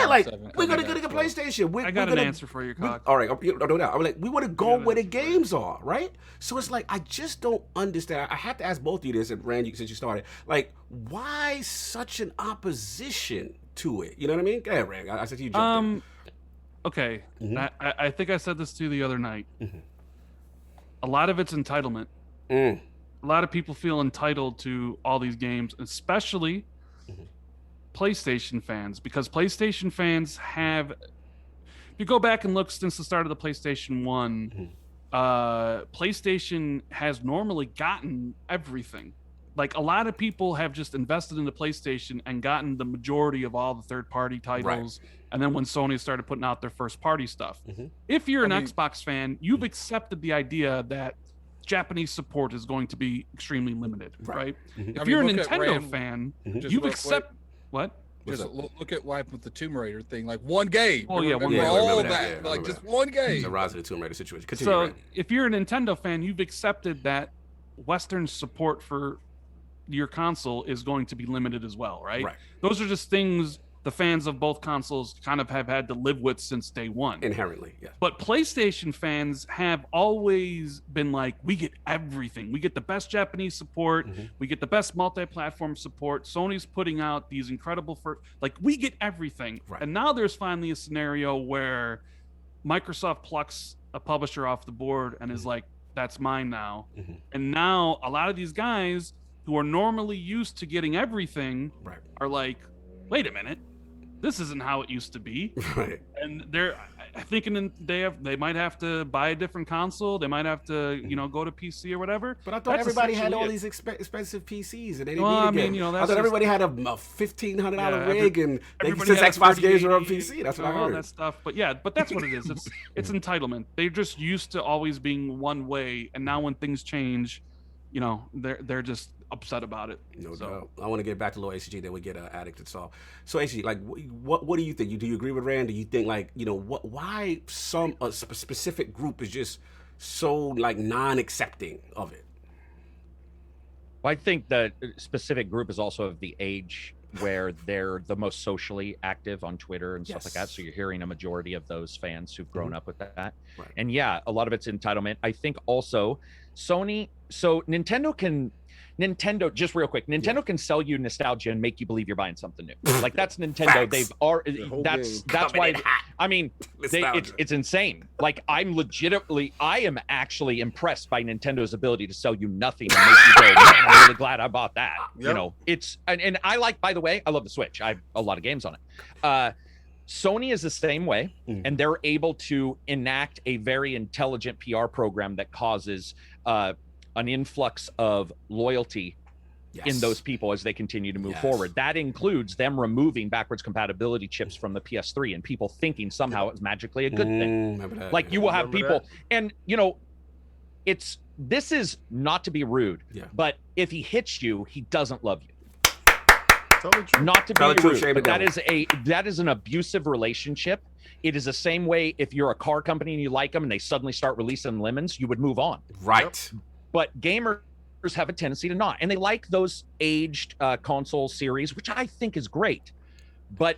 we're going to get a PlayStation. I got an answer for you, Cog. All right, no doubt. I'm like, we want to go where the games are, right? So it's like, I just don't understand. I have to ask both of you this, and Rand, since you started. Like, why such an opposition to it? You know what I mean? Go ahead, Rand. I said you jumped in. Okay. I think I said this to you the other night. A lot of it's entitlement. A lot of people feel entitled to all these games, especially PlayStation fans, because PlayStation fans have, if you go back and look since the start of the PlayStation 1, PlayStation has normally gotten everything. Like, a lot of people have just invested in the PlayStation and gotten the majority of all the third-party titles. Right. And then when Sony started putting out their first-party stuff. If you're an Xbox fan, you've accepted the idea that Japanese support is going to be extremely limited, right? If you're a Nintendo fan, you've accepted... What? Just look at what happened with the Tomb Raider thing. Like, one game. Oh, yeah, one game. All that. Like, just one game. The Rise of the Tomb Raider situation. Continue, so, if you're a Nintendo fan, you've accepted that Western support for your console is going to be limited as well, right? Those are just things the fans of both consoles kind of have had to live with since day one. Inherently, yeah. But PlayStation fans have always been like, we get everything. We get the best Japanese support. We get the best multi-platform support. Sony's putting out these incredible we get everything. And now there's finally a scenario where Microsoft plucks a publisher off the board and is like, that's mine now. And now a lot of these guys who are normally used to getting everything are like, wait a minute, this isn't how it used to be. And they're thinking they might have to buy a different console. They might have to, go to PC or whatever. But I thought everybody had all these expensive PCs and they didn't need I thought everybody had a $1,500 rig and since Xbox games are on PC. That's what I heard. All that stuff. But that's what it is. It's entitlement. They're just used to always being one way, and now when things change, they're just upset about it. No doubt. I want to get back to Lord HG, then we get Addict to solve. So HG, like, what do you think? Do you agree with Rand? Do you think, like, why some specific group is just so like non-accepting of it? Well, I think the specific group is also of the age where they're the most socially active on Twitter and stuff like that. So you're hearing a majority of those fans who've grown up with that. Right. And yeah, a lot of it's entitlement. I think also Sony, so Nintendo, just real quick, Nintendo can sell you nostalgia and make you believe you're buying something new. Like that's Nintendo. That's why, I mean, it's insane. Like I am actually impressed by Nintendo's ability to sell you nothing and make you go, man, I'm really glad I bought that. Yep. You know, and I like, by the way, I love the Switch. I have a lot of games on it. Sony is the same way, and they're able to enact a very intelligent PR program that causes an influx of loyalty in those people as they continue to move forward. That includes them removing backwards compatibility chips from the PS3 and people thinking somehow it's magically a good thing. Like you will have people, and you know, this is not to be rude, but if he hits you, he doesn't love you. Not to be rude, but that is an abusive relationship. It is the same way if you're a car company and you like them and they suddenly start releasing lemons, you would move on. Right. But gamers have a tendency to not, and they like those aged console series, which I think is great. But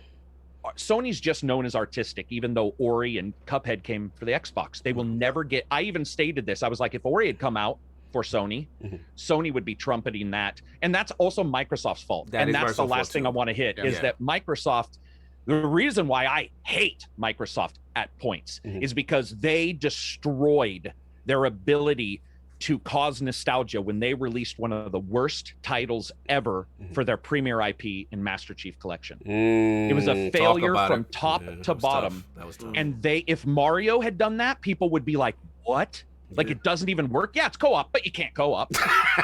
Sony's just known as artistic, even though Ori and Cuphead came for the Xbox. They will never get. I even stated this. I was like, if Ori had come out for Sony, Sony would be trumpeting that, and that's also Microsoft's fault. And that's the last thing I want to hit is that Microsoft. The reason why I hate Microsoft at points is because they destroyed their ability to cause nostalgia when they released one of the worst titles ever for their premier IP in Master Chief Collection. It was a failure from top to bottom. That was tough. And if Mario had done that, people would be like, what? Like it doesn't even work? Yeah, it's co-op, but you can't co-op.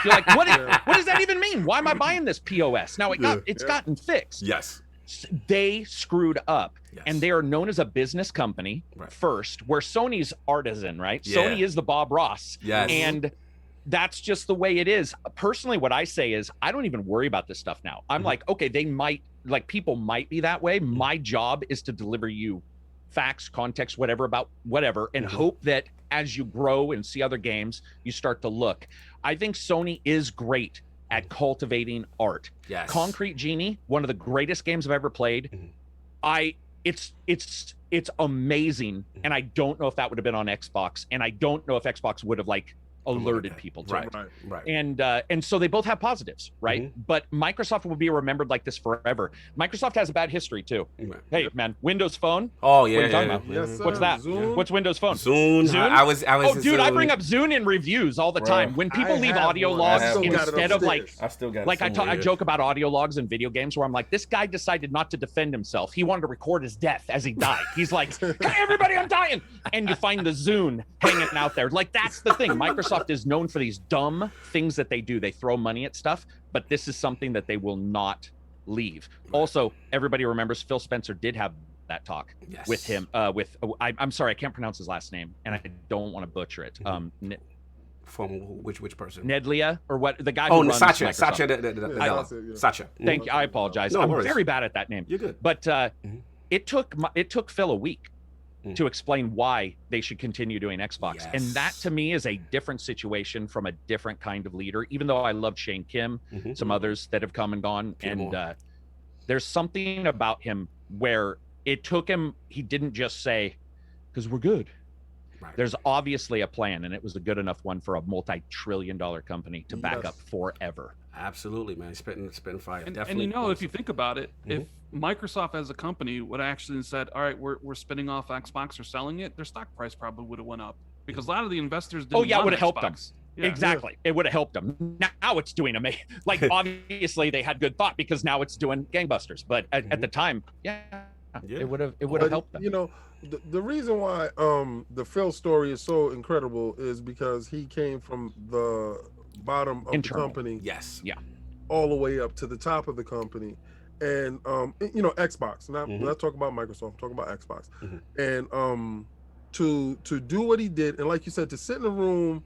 You're like, what does that even mean? Why am I buying this POS? Now it's gotten fixed. Yes. They screwed up, and they are known as a business company first, where Sony's artisan, right? Sony is the Bob Ross, and that's just the way it is. Personally, what I say is I don't even worry about this stuff now. I'm like, okay, people might be that way. My job is to deliver you facts, context, whatever, and hope that as you grow and see other games, you start to look. I think Sony is great at cultivating art. Yes. Concrete Genie, one of the greatest games I've ever played. It's amazing, and I don't know if that would have been on Xbox, and I don't know if Xbox would have alerted people to it. Right. And so they both have positives, right? But Microsoft will be remembered like this forever. Microsoft has a bad history too. Hey man, Windows Phone. Oh yeah, what are you talking about? Yes, What's that? Zune. What's Windows Phone? Zune. I was. Oh, dude, I bring up Zune in reviews all the time. When people leave audio logs instead of I still got. Like I joke about audio logs in video games where I'm like, this guy decided not to defend himself. He wanted to record his death as he died. He's like, hey, everybody, I'm dying. And you find the Zune hanging out there. Like that's the thing. Microsoft is known for these dumb things that they do. They throw money at stuff, but this is something that they will not leave. Also, everybody remembers Phil Spencer did have that talk with him. I'm sorry, I can't pronounce his last name, and I don't want to butcher it. From which person? Nedlia or what? The guy who runs Satya. Microsoft. Satya. Thank you. I apologize. No I'm worries. very bad at that name. You're good. But it took Phil a week to explain why they should continue doing Xbox. And that to me is a different situation from a different kind of leader, even though I love Shane Kim, some others that have come and gone. There's something about him where it took him, he didn't just say, because we're good. There's obviously a plan, and it was a good enough one for a multi-trillion-dollar company to back up forever. Absolutely, man. Spitting fire. And Definitely. you know, if you think about it, if Microsoft as a company would actually said, all right, we're spinning off Xbox or selling it, their stock price probably would have went up because a lot of the investors didn't it would have helped them. Yeah. Exactly. It would have helped them. Now it's doing amazing. Like, obviously they had good thought because now it's doing gangbusters. But at the time, it would have helped them. You know, the reason why the Phil story is so incredible is because he came from the bottom of the company. Yes. Yeah. All the way up to the top of the company. And you know, Xbox. Not talking about Microsoft, I'm talking about Xbox. And to do what he did, and like you said, to sit in a room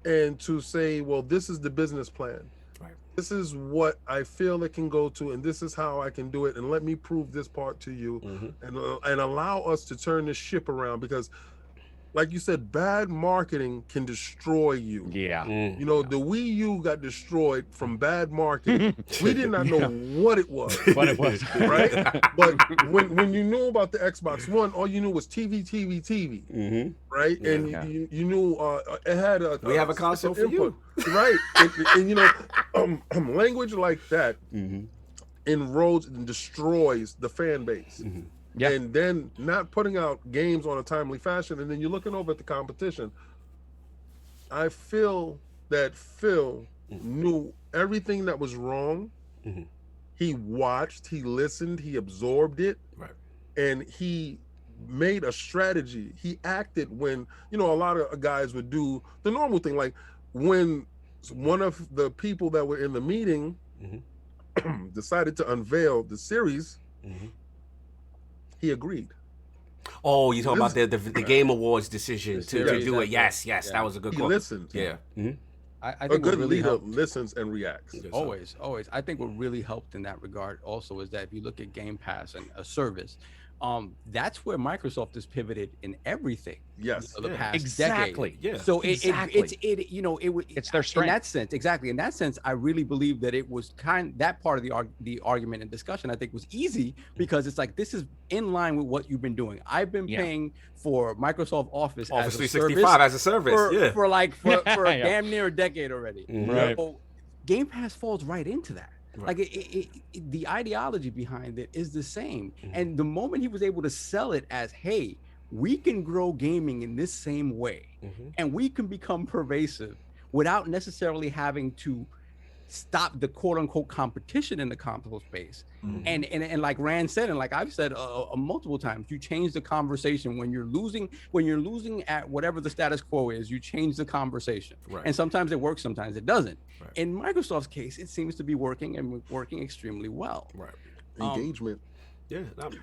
and to say, well, this is the business plan. This is what I feel it can go to, and this is how I can do it, and let me prove this part to you, and allow us to turn this ship around. Because like you said, bad marketing can destroy you. Yeah. You know, the Wii U got destroyed from bad marketing. We did not know what it was. What it was. Right? But when you knew about the Xbox One, all you knew was TV. Right? Yeah. And you knew it had a We have a console for you. Right? And you know, language like that enroads and destroys the fan base. Yeah. And then not putting out games on a timely fashion, and then you're looking over at the competition. I feel that Phil knew everything that was wrong. He watched, he listened, he absorbed it, and he made a strategy. He acted when, you know, a lot of guys would do the normal thing, like when one of the people that were in the meeting decided to unveil the series, he agreed. Oh, you talking about the Game Awards decision to do it? Yes, that was a good call. He listened. Yeah. I A think good really leader helped, listens and reacts. always. I think what really helped in that regard also is that if you look at Game Pass and a service, that's where Microsoft has pivoted in everything. Yes. The past Exactly. decade. Yeah. So Exactly. it's their strength. In that sense, exactly. In that sense, I really believe that it was that part of the argument and discussion, I think, was easy because it's like, this is in line with what you've been doing. I've been paying for Microsoft Office as a 365 as a service for damn near a decade already. Right. So Game Pass falls right into that. Like the ideology behind it is the same. And the moment he was able to sell it as, hey, we can grow gaming in this same way, and we can become pervasive without necessarily having to stop the quote unquote competition in the console space. And like Rand said, and like I've said multiple times, you change the conversation when you're losing at whatever the status quo is. You change the conversation, and sometimes it works, sometimes it doesn't. In Microsoft's case, it seems to be working and working extremely well. Engagement.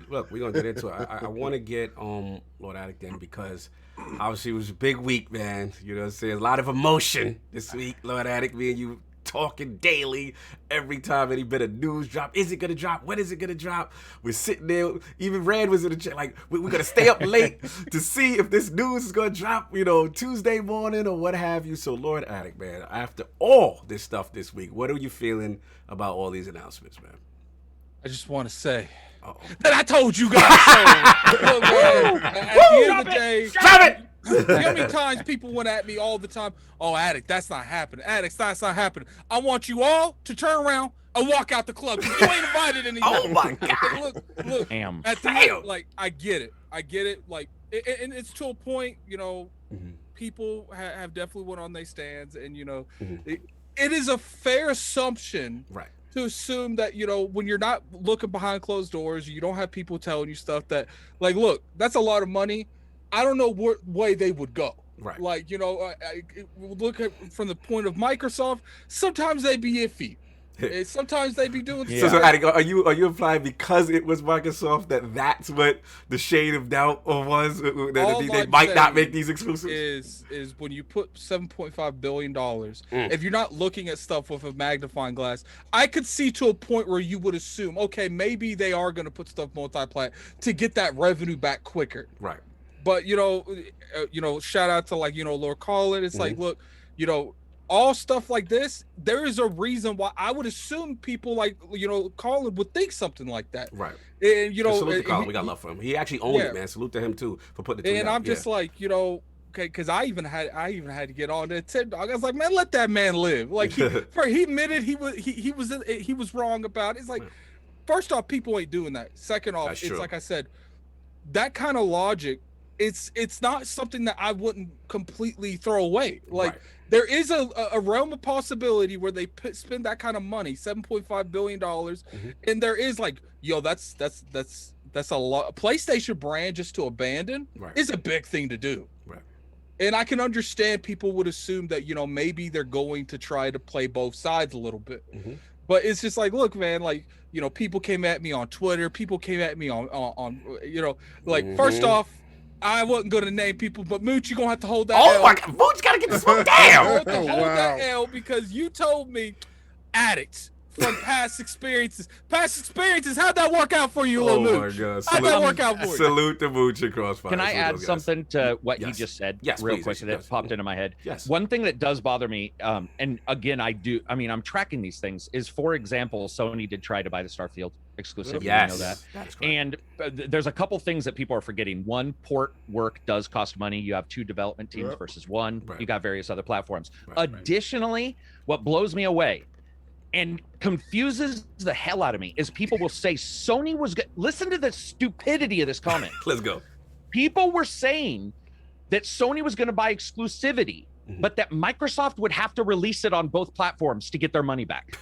Look, we're gonna get into it. I want to get Lord Addict in because obviously it was a big week, man. You know what I'm saying? A lot of emotion this week, Lord Addict. Me and you talking daily, every time any bit of news drop. Is it gonna drop? When is it gonna drop? We're sitting there. Even Rand was in the chat, like we're gonna stay up late to see if this news is gonna drop, you know, Tuesday morning or what have you. So Lord Addict, man, after all this stuff this week, what are you feeling about all these announcements, man? I just want to say that I told you guys so. Look, man, at the end of the day, Drop it! You know how many times people went at me all the time? Oh, Addict, that's not happening. Addict, that's not happening. I want you all to turn around and walk out the club. You ain't invited anymore. Oh my God! Look. Damn. At the end, like I get it. Like, and it's to a point. You know, people have definitely went on their stands, and you know, it is a fair assumption, to assume that, you know, when you're not looking behind closed doors, you don't have people telling you stuff that, like, look, that's a lot of money. I don't know what way they would go. Like, you know, look at from the point of Microsoft, sometimes they be iffy. Sometimes they be doing So are you implying because it was Microsoft that's what the shade of doubt was, that they might not make these exclusives? Is when you put $7.5 billion, if you're not looking at stuff with a magnifying glass, I could see to a point where you would assume, okay, maybe they are going to put stuff multi-plat to get that revenue back quicker. But you know, shout out to, like, you know, Lord Colin. It's like, look, you know, all stuff like this, there is a reason why I would assume people like, you know, Colin would think something like that. And you know, salute to Colin. We got love for him. He actually owned it, man. Salute to him too for putting it. And I'm just like, you know, okay, because I even had to get on that TED Dog. I was like, man, let that man live. Like he admitted he was wrong about it. It's like, first off, people ain't doing that. Second off, it's like I said, that kind of logic, it's not something that I wouldn't completely throw away. Like there is a realm of possibility where they spend that kind of money, $7.5 billion, and there is like, yo, that's a lot. PlayStation brand just to abandon is a big thing to do. And I can understand people would assume that, you know, maybe they're going to try to play both sides a little bit. But it's just like, look, man, like, you know, people came at me on Twitter, people came at me on you know, like, first off, I wasn't going to name people, but Mooch, you're going to have to hold that L. Oh, my God. Mooch got to get this one down. Hold that L because you told me, Addicts, from past experiences. Past experiences, how'd that work out for you, little Mooch? God. How'd that work out for you? Salute to Mooch and Crossfire. Can I add something to what he Yes. just said Real quick that popped into my head? Yes. One thing that does bother me, and again, I'm tracking these things, is, for example, Sony did try to buy the Starfield exclusivity. Yes. You know that. That's correct. And there's a couple things that people are forgetting. One, port work does cost money. You have 2 development teams versus 1. Right. You got various other platforms. Right. Additionally, what blows me away and confuses the hell out of me is people will say Sony was good. Listen to the stupidity of this comment. Let's go. People were saying that Sony was going to buy exclusivity, but that Microsoft would have to release it on both platforms to get their money back.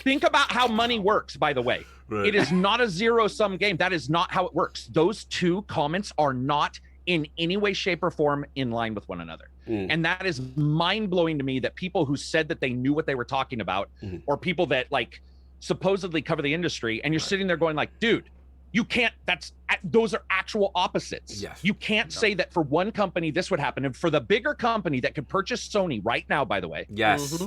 Think about how money works, by the way. Right. It is not a zero-sum game. That is not how it works. Those 2 comments are not in any way, shape, or form in line with one another. And that is mind-blowing to me, that people who said that they knew what they were talking about, or people that like supposedly cover the industry, and you're sitting there going like, dude, you can't, those are actual opposites. Yes. You can't say that for one company this would happen, and for the bigger company that could purchase Sony right now, by the way. Yes.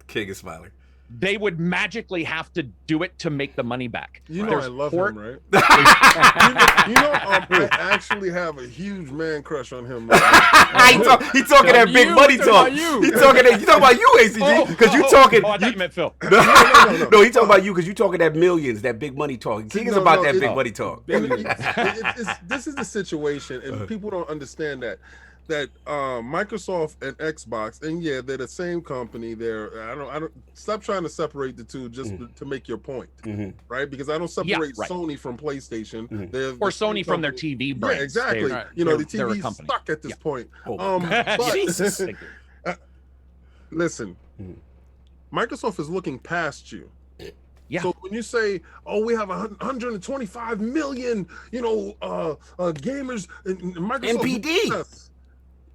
King is smiling. They would magically have to do it to make the money back. You know, There's I love port- him, right? I actually have a huge man crush on him. He talking that big money talk. He talking about you, ACG, because you talking. Oh, I thought you meant Phil. No, he talking about you because you talking that millions, that big money talk. King is about that big money talk. This is the situation, and people don't understand that Microsoft and Xbox, and yeah, they're the same company. I don't stop trying to separate the two just to make your point, right? Because I don't separate Sony from PlayStation, or Sony from their TV brand. Yeah, exactly. The TV's stuck at this point. Jesus. Listen, Microsoft is looking past you. Yeah. So when you say, "Oh, we have 125 million, gamers," and Microsoft NPD. us,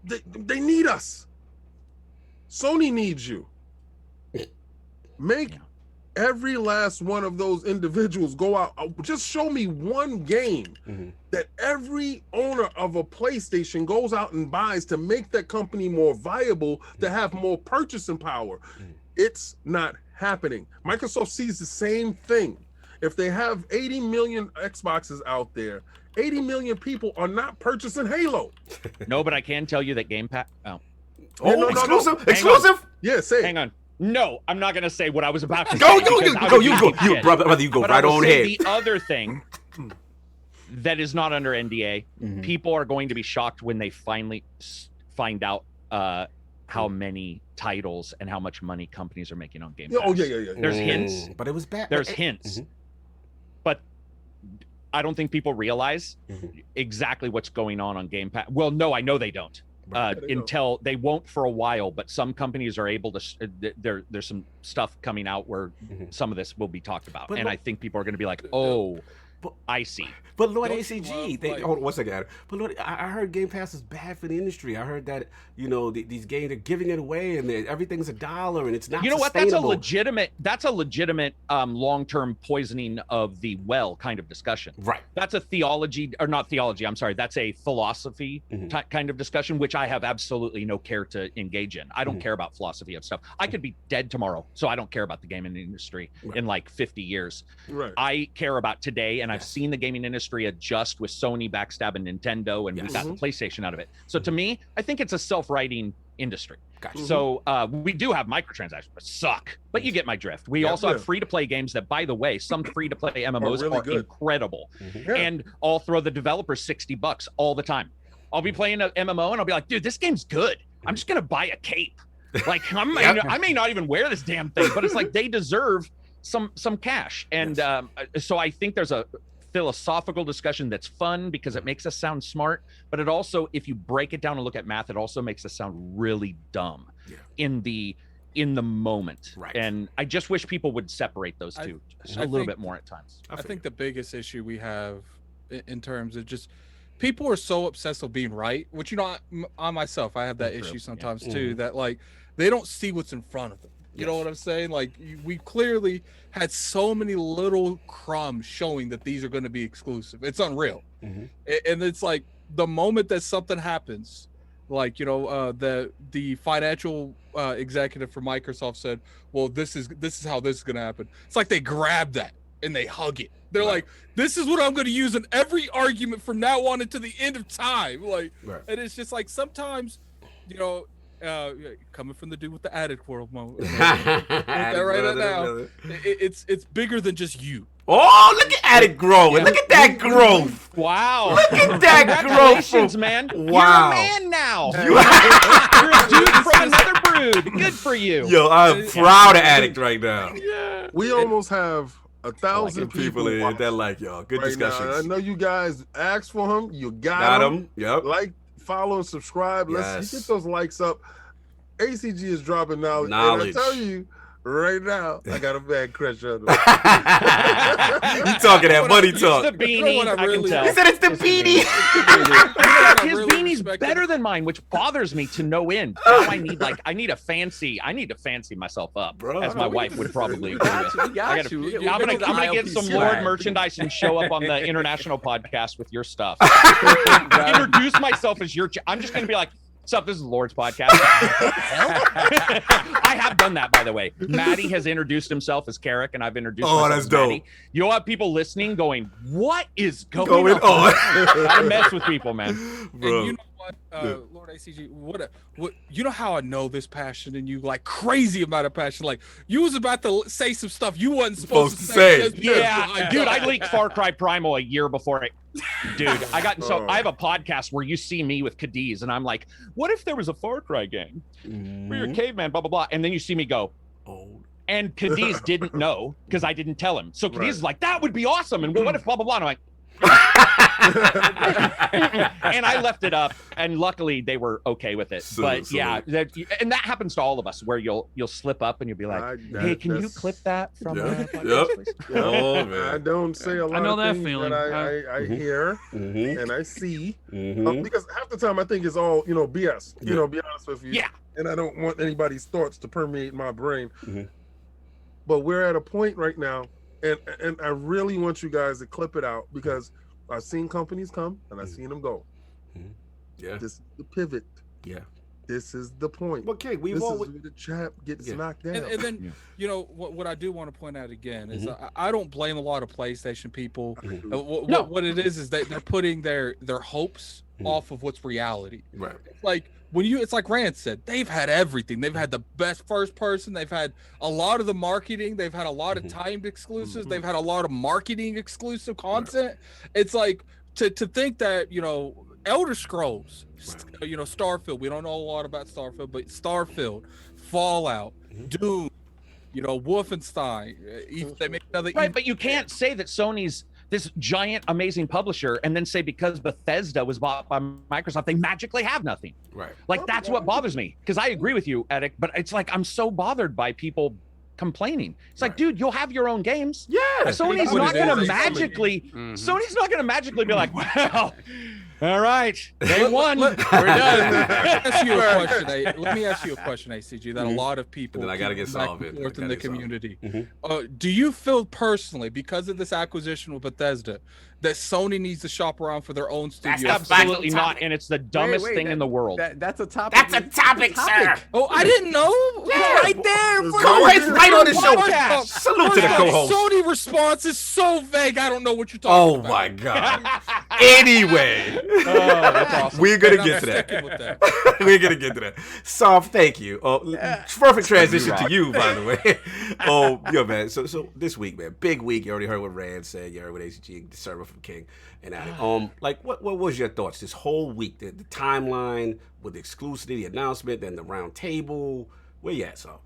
they need us. Sony needs you. Make every last one of those individuals go out. Just show me one game that every owner of a PlayStation goes out and buys to make that company more viable, to have more purchasing power. It's not happening. Microsoft sees the same thing. If they have 80 million Xboxes out there, 80 million people are not purchasing Halo. No, but I can tell you that Game Pass. Exclusive. No. Exclusive. Yeah, say it. Hang on. No, I'm not going to say what I was about to Go, say. you, brother, you go but right I will on say ahead. The other thing that is not under NDA, people are going to be shocked when they finally find out how many titles and how much money companies are making on Game Pass. Yeah. There's hints. But it was bad. There's hints. But I don't think people realize exactly what's going on Game Pass. Well, no, I know they don't. Until they won't for a while, but some companies are able to. There's some stuff coming out where some of this will be talked about, and I think people are going to be like, "Oh, I see." But Lord ACG, hold on one second. But Lord, I heard Game Pass is bad for the industry. I heard that these games are giving it away, and everything's $1, and it's not. You know what? Sustainable. That's a legitimate long-term poisoning of the well kind of discussion. Right. That's a theology, or not theology. I'm sorry. That's a philosophy kind of discussion, which I have absolutely no care to engage in. I don't care about philosophy of stuff. I could be dead tomorrow, so I don't care about the gaming industry in like 50 years. Right. I care about today, and I've seen the gaming industry adjust with Sony backstabbing Nintendo, and we got the PlayStation out of it. So to me, I think it's a self-righting industry. Gotcha. So we do have microtransactions, but suck. But you get my drift. We also have free-to-play games that, by the way, some free-to-play MMOs are really incredible, and I'll throw the developers $60 all the time. I'll be playing an MMO, and I'll be like, dude, this game's good. I'm just gonna buy a cape. Like I may not even wear this damn thing, but it's like they deserve some cash. And so I think there's a philosophical discussion that's fun because it makes us sound smart, but it also, if you break it down and look at math, it also makes us sound really dumb in the moment. Right. And I just wish people would separate those two a little bit more at times. I think the biggest issue we have in terms of just people are so obsessed with being right, which, I myself, I have that issue sometimes too, that like they don't see what's in front of them. You know what I'm saying? Like, we clearly had so many little crumbs showing that these are going to be exclusive. It's unreal. And it's like the moment that something happens, Like, you know, the financial executive for Microsoft said, well, this is how this is going to happen. It's like they grab that and they hug it. They're like, this is what I'm going to use in every argument from now on until the end of time. Like, and it's just like sometimes, you know, coming from the dude with the addict world mode, right now, it's bigger than just you. Oh, look at Addict growing. Look at that growth. Wow. Look at that growth. Congratulations, man. Wow. You're a man now. You're a dude from another brood. Good for you. Yo, I'm proud of Addict right now. Yeah. We almost have 1,000 people in that like y'all. Good right discussions. Now. I know you guys asked for him. You got him. Yep. Like, follow, and subscribe. Let's get those likes up. ACG is dropping knowledge. And I tell you, right now, I got a bad crush on him. You talking that money talk. It's the beanie, I can tell. He said it's the beanie. His beanie's better than mine, which bothers me to no end. Now I need to fancy myself up, as my wife would probably agree with. I'm gonna get some Lord merchandise and show up on the international podcast with your stuff. Introduce myself as your. I'm just gonna be like, what's up? This is Lord's podcast. I have done that, by the way. Maddie has introduced himself as Carrick, and I've introduced myself that's as dope. Maddie. You'll have people listening going, what is going on? Gotta mess with people, man. Bro. And you know what, Lord ACG, what you know how I know this passion in you, like crazy amount of passion. Like you was about to say some stuff you wasn't supposed to say. Yeah, dude, I leaked Far Cry Primal a year before it. Dude, I have a podcast where you see me with Cadiz, and I'm like, what if there was a Far Cry game where you're a caveman, blah, blah, blah. And then you see me go, and Cadiz didn't know because I didn't tell him. So Cadiz is like, that would be awesome. And what if blah, blah, blah. And I'm like, and I left it up, and luckily they were okay with it. But yeah, and that happens to all of us, where you'll slip up and you'll be like, "Hey, can you clip that from the podcast, please?" Oh man, I don't say a lot. I know of that things feeling. That I hear and I see, because half the time I think it's all BS. You know, be honest with you. Yeah. And I don't want anybody's thoughts to permeate my brain. But we're at a point right now. And I really want you guys to clip it out, because I've seen companies come and I've seen them go. Yeah. This is the pivot. Yeah. This is the point. Okay, this is where the chap gets knocked down. And then, you know, what I do want to point out again is I don't blame a lot of PlayStation people. What it is that they're putting their hopes off of what's reality. Right. Like, it's like Rand said, they've had everything. They've had the best first person. They've had a lot of the marketing. They've had a lot of timed exclusives. They've had a lot of marketing exclusive content. It's like to think that, Elder Scrolls, Starfield. We don't know a lot about Starfield, but Starfield, Fallout, Doom, Wolfenstein. They make another. Right, but you can't say that Sony's this giant, amazing publisher, and then say because Bethesda was bought by Microsoft, they magically have nothing. Right. Like, that's what bothers me. Because I agree with you, Edic, but it's like I'm so bothered by people complaining. It's like, dude, you'll have your own games. Yeah. Sony's not going to magically. Sony's not going to magically be like, well, all right, day one, we're done. Let me ask you a question, ACG, that a lot of people and then I got to get solved in the community. Do you feel personally, because of this acquisition with Bethesda, that Sony needs to shop around for their own studio? Absolutely not, and it's the dumbest thing in the world. That's a topic. That's a topic, sir. Oh, I didn't know. Yeah, right there. Co-host right on the show. Salute to the co-host. Sony response is so vague. I don't know what you're talking about. Oh my god. Anyway, that's awesome. We're gonna get to that. We're gonna get to that. Soft, thank you. Perfect transition to you, by the way. Yo, man. So this week, man, big week. You already heard what Rand said. You heard what ACG, the server from King and Addict. Like, what was your thoughts this whole week? The timeline with the Exclusivity, the announcement, then the round table. Where you at, so?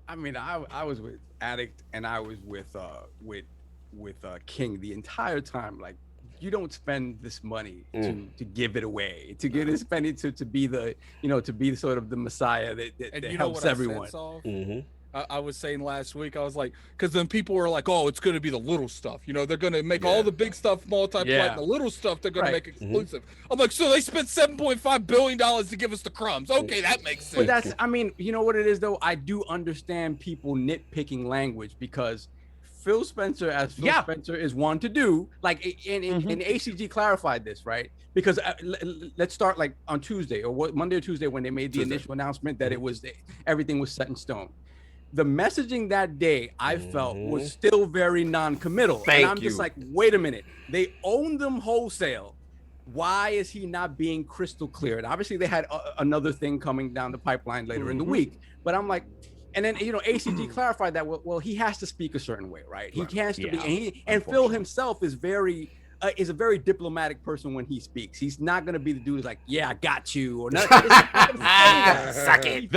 I mean, I was with Addict and I was with King the entire time. Like, you don't spend this money to give it away, to spend it to be the to be sort of the messiah that helps everyone. I was saying last week, I was like, because then people were like, oh, it's going to be the little stuff. They're going to make all the big stuff multiplayer, the little stuff they're going to make exclusive. I'm like, so they spent $7.5 billion to give us the crumbs. Okay, that makes sense. But you know what it is, though? I do understand people nitpicking language, because Phil Spencer, as Phil Spencer is one to do, like, and ACG clarified this, right? Because let's start like on Tuesday or Monday or Tuesday when they made the initial announcement that it was everything was set in stone. The messaging that day, I felt, was still very non-committal. And I'm just like, wait a minute. They own them wholesale. Why is he not being crystal clear? And obviously they had another thing coming down the pipeline later in the week. But I'm like, and then, you know, ACG clarified that, well, he has to speak a certain way, right? He has to be, and Phil himself is is a very diplomatic person when he speaks. He's not going to be the dude who's like, yeah, I got you, or not. Suck it.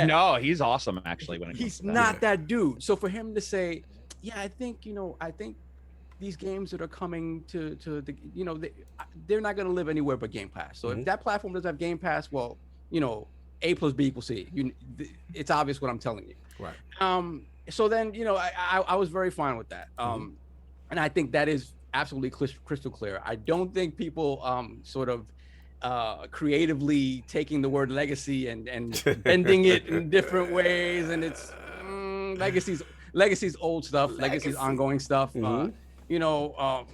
No, he's awesome, actually. When he's not that dude. So for him to say, yeah, I think these games that are coming to the, you know, they're not going to live anywhere but Game Pass. So if that platform doesn't have Game Pass, well, you know, A plus B equals C. It's obvious what I'm telling you. Right. So then, you know, I was very fine with that. And I think that is absolutely crystal clear. I don't think people sort of creatively taking the word legacy and bending it in different ways. And it's legacy's old stuff. Legacy's ongoing stuff. You know,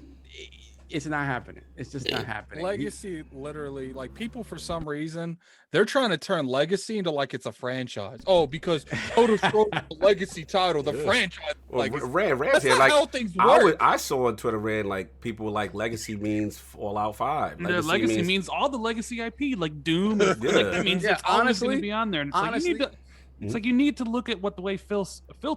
it's not happening. It's just not happening. Legacy, literally, like, people for some reason they're trying to turn Legacy into like it's a franchise. Oh, because Elder Scrolls is a Legacy title, the franchise. Well, Rand that's not like, how things work. I saw on Twitter, Rand, like, people were like, Legacy means Fallout 5. Legacy means all the Legacy IP, like Doom. Like, that means it's always going to be on there. And it's like you need to look at what the way Phil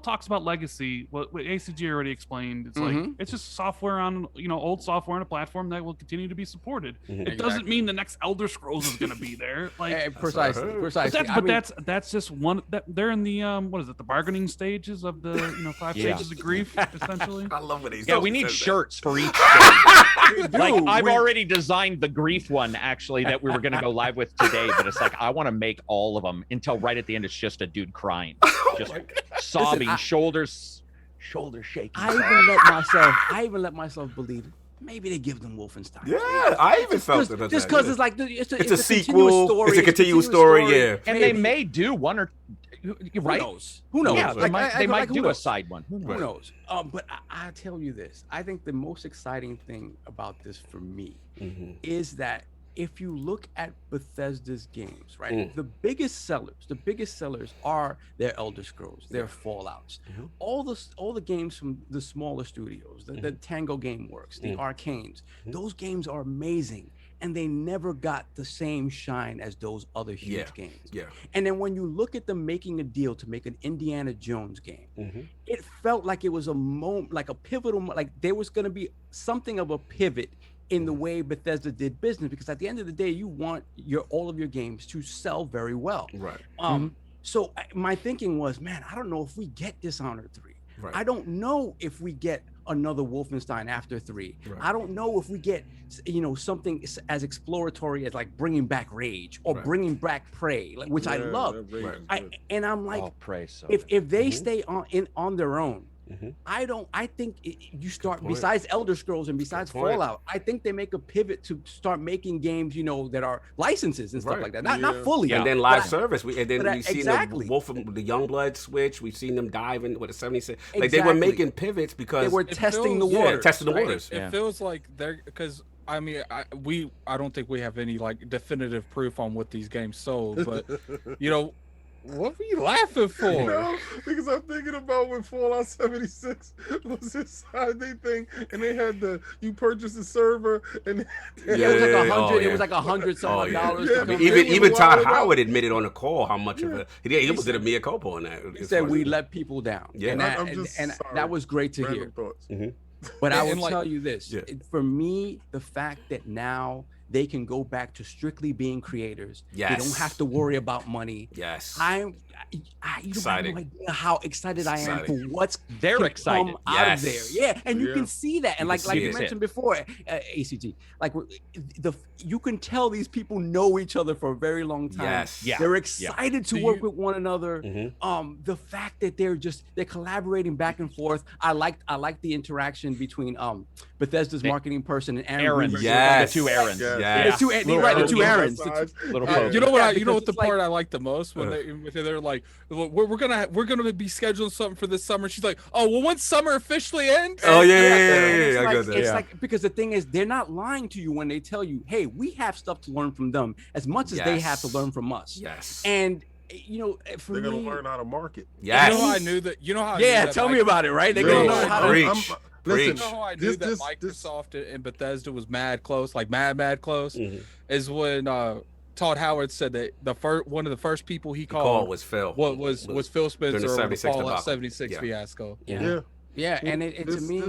talks about Legacy. What ACG already explained. It's like it's just software on, you know, old software on a platform that will continue to be supported. It doesn't mean the next Elder Scrolls is going to be there. Like precisely. But that's just one that they're in the what is it? The bargaining stages of the 5 stages of grief, essentially. I love what he's we need shirts for each stage. Like, I've already designed the grief one, actually, that we were going to go live with today, but it's like I want to make all of them until right at the end it's just a dude crying, just sobbing, shoulders shaking. I even let myself believe maybe they give them Wolfenstein. Yeah, I even felt it. Just because it's like it's a sequel. Story. It's a continuous story. Yeah, and they may do one or right. Who knows? Yeah, they might do a side one. Who knows? But I tell you this: I think the most exciting thing about this for me is that if you look at Bethesda's games, right, the biggest sellers are their Elder Scrolls, their Fallouts, all the games from the smaller studios, the Tango Gameworks, the Arcanes. Those games are amazing, and they never got the same shine as those other huge games. Yeah. And then when you look at them making a deal to make an Indiana Jones game, it felt like it was a moment, like a pivotal, like there was going to be something of a pivot in the way Bethesda did business, because at the end of the day, you want all of your games to sell very well. Right. So my thinking was, man, I don't know if we get Dishonored 3. Right. I don't know if we get another Wolfenstein after 3. Right. I don't know if we get, something as exploratory as like bringing back Rage or bringing back Prey, which I love. And I'm like, Prey, so if they stay on their own, I think you start, besides Elder Scrolls and besides Fallout, I think they make a pivot to start making games, that are licenses and stuff like that. Not fully. And then live service. We've seen the Youngblood switch. We've seen them dive in with a 76. Like they were making pivots because they were testing the waters. Testing the waters. It feels like they're, because I mean, I don't think we have any like definitive proof on what these games sold, but what were you laughing for? Because I'm thinking about when Fallout 76 was this side thing, and they had you purchase the server, and it was like $100. It was like $100 some dollars. I mean, even Todd Howard admitted on the call how much of it he was did a mea culpa on that. He said we let people down. Yeah, and that was great to hear. But I will tell you this: for me, the fact that now they can go back to strictly being creators. Yes. They don't have to worry about money. Yes. You don't have no idea how excited I am for what's excited out of there. Yeah, and you can see that. And like you mentioned before, ACT, like you can tell these people know each other for a very long time. Yes. Yeah. They're excited to work with one another. The fact that they're collaborating back and forth. I like the interaction between Bethesda's marketing person and Aaron. Yes. The two Aarons. The two Aarons. You know what the part I like the most when they're like, we're gonna be scheduling something for this summer. She's like, oh, well, when's summer officially end? Oh yeah. It's I like, got that. it's like, because the thing is, they're not lying to you when they tell you, hey, we have stuff to learn from them as much as they have to learn from us. Yes. And you know, for they're gonna me, learn how to market. Yes. You know how I knew that? You know how? I knew yeah, that tell me about it. Right? They're gonna learn how to. Preach. Listen, You know how I knew that Microsoft and Bethesda was mad close, like mad close, is when Todd Howard said that one of the first people he called was Phil. Was Phil Spencer during the over the 76 Fallout debacle. 76 fiasco. Yeah, and it to me,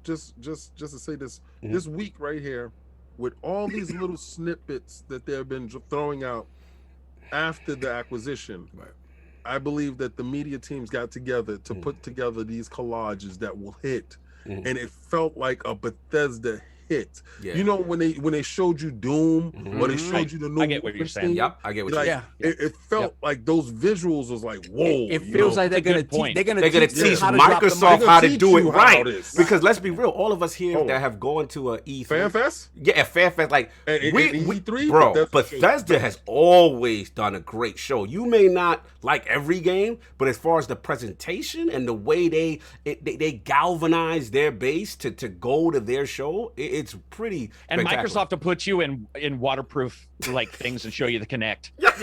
just to say this, this week right here, with all these little snippets that they've been throwing out after the acquisition, I believe that the media teams got together to put together these collages that will hit, and it felt like a Bethesda hit. You know, when they showed you Doom, when they showed you the new, I get what you're saying. Yep, I get what you're saying. It felt like those visuals was like, whoa. it feels like they're gonna teach Microsoft how to do it right. Because Because let's be real, all of us here that have gone to a E3, FanFest, FanFest, like and E3, bro, Bethesda has always done a great show. You may not like every game, but as far as the presentation and the way they galvanize their base to go to their show, it's pretty. And spectacular. Microsoft to put you in waterproof like things and show you the Kinect. Remember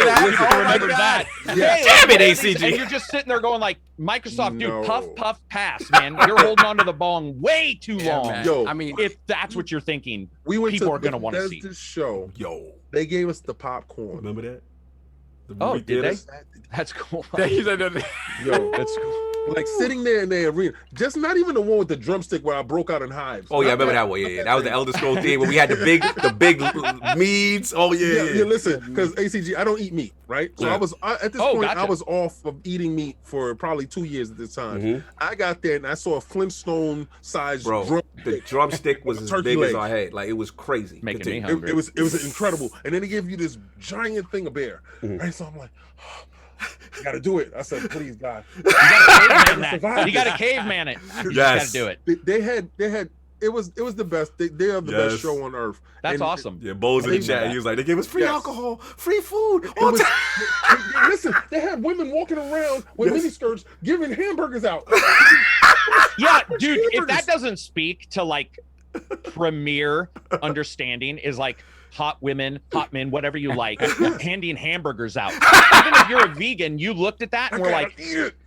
that? Remember that? Damn it, ACG. And you're just sitting there going like, Microsoft, No. dude, puff, pass, man. You're holding on to the bong way too long. man. Yo, I mean, If that's what you're thinking, we went people to are going to want to see. Bethesda's show. Yo, They gave us the popcorn. remember that? The Oh, movie did they? theaters? That's cool. Yo, That's cool. like sitting there in the arena, just not even the one with the drumstick where I broke out in hives. Oh yeah, I remember that one. Yeah, that was the Elder Scrolls thing when we had the big meads. Oh yeah. Listen, because ACG, I don't eat meat, right? So at this point, I was off of eating meat for probably 2 years at this time. I got there and I saw a Flintstone-sized drumstick. The drumstick was as big as our head. Like it was crazy. Making me hungry. It was incredible. And then they gave you this giant thing of beer, right? So I'm like, you gotta do it. I said, please, God. You got to caveman it. You just got to do it. They had. It was the best. They have the best show on earth. That's awesome. Yeah, Bo's in the chat. He was like, they gave us free alcohol, free food. Listen, they had women walking around with miniskirts giving hamburgers out. Yeah, dude, if that doesn't speak to like premier understanding is like hot women, hot men, whatever you like, handing hamburgers out. Even if you're a vegan, you looked at that and were like,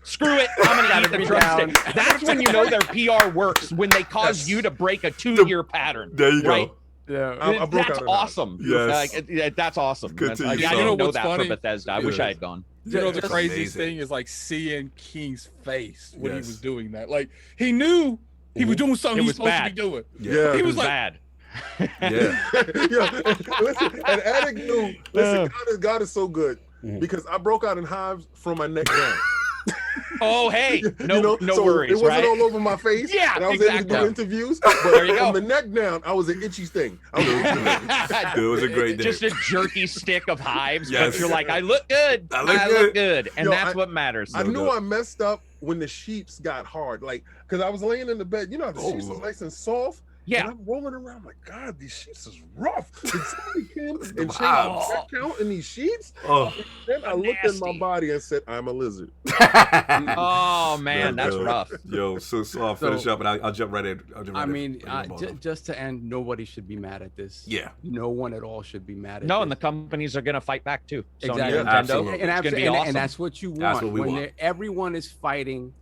screw it, I'm gonna eat the drumstick. That's when you know their PR works, when they cause you to break a 2-year pattern. There you right? go. Yeah, that's awesome. Yes. That's awesome. Good I to didn't know what's that funny? for Bethesda. I wish I had gone. You know, the craziest thing is like seeing King's face when he was doing that. Like he knew he was doing something he was supposed to be doing. Yeah, he was like, bad. Yeah. Listen, and Addict knew. Listen, God is so good because I broke out in hives from my neck down. Oh, hey, no so worries, it wasn't right? all over my face. Yeah, and I was exactly. able to do interviews. But There you from go. the neck down, I was an itchy thing. It was a great day. Just a jerky stick of hives, Yes. but you're like, I look good. I look good. And Yo, that's what matters. I knew I messed up when the sheets got hard, like because I was laying in the bed. You know how the sheets was nice and soft. Yeah. And I'm rolling around. I'm like, God, these sheets is rough. Did somebody come and change the count in these sheets? Then I looked at my body and said, I'm a lizard. Oh man, that's rough. Yo, so I'll finish up and I'll jump right in. I mean, just to end, nobody should be mad at this. Yeah. No one at all should be mad at No, this. and the companies are going to fight back too. Exactly. Sony and Nintendo. Absolutely. It's going to be awesome. And that's what you want. That's what we want. Everyone is fighting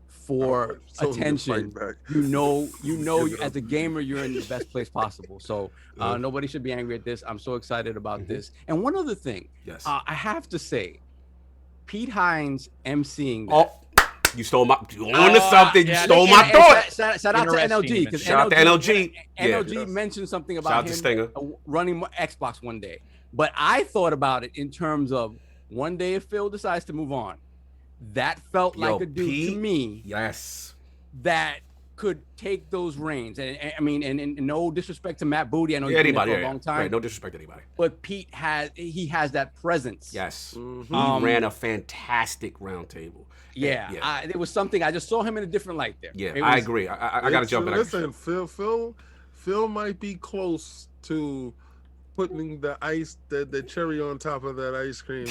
for So attention. fight back. You know, as a gamer, you're in the best place possible. So nobody should be angry at this. I'm so excited about this. And one other thing, I have to say, Pete Hines emceeing. You stole my something. You stole my thought. Shout out to NLG because Shout out to NLG. NLG mentioned something about him Stinger. running Xbox one day. But I thought about it in terms of one day if Phil decides to move on, that felt like a dude to me. Yes. That could take those reins. And I mean, and no disrespect to Matt Booty. I know he's been there for a long time. Right, no disrespect to anybody. But Pete has that presence. Yes. He ran a fantastic roundtable. Yeah. There was something. I just saw him in a different light there. Yeah, I agree. I got to jump in. Listen, Phil might be close to putting the cherry on top of that ice cream.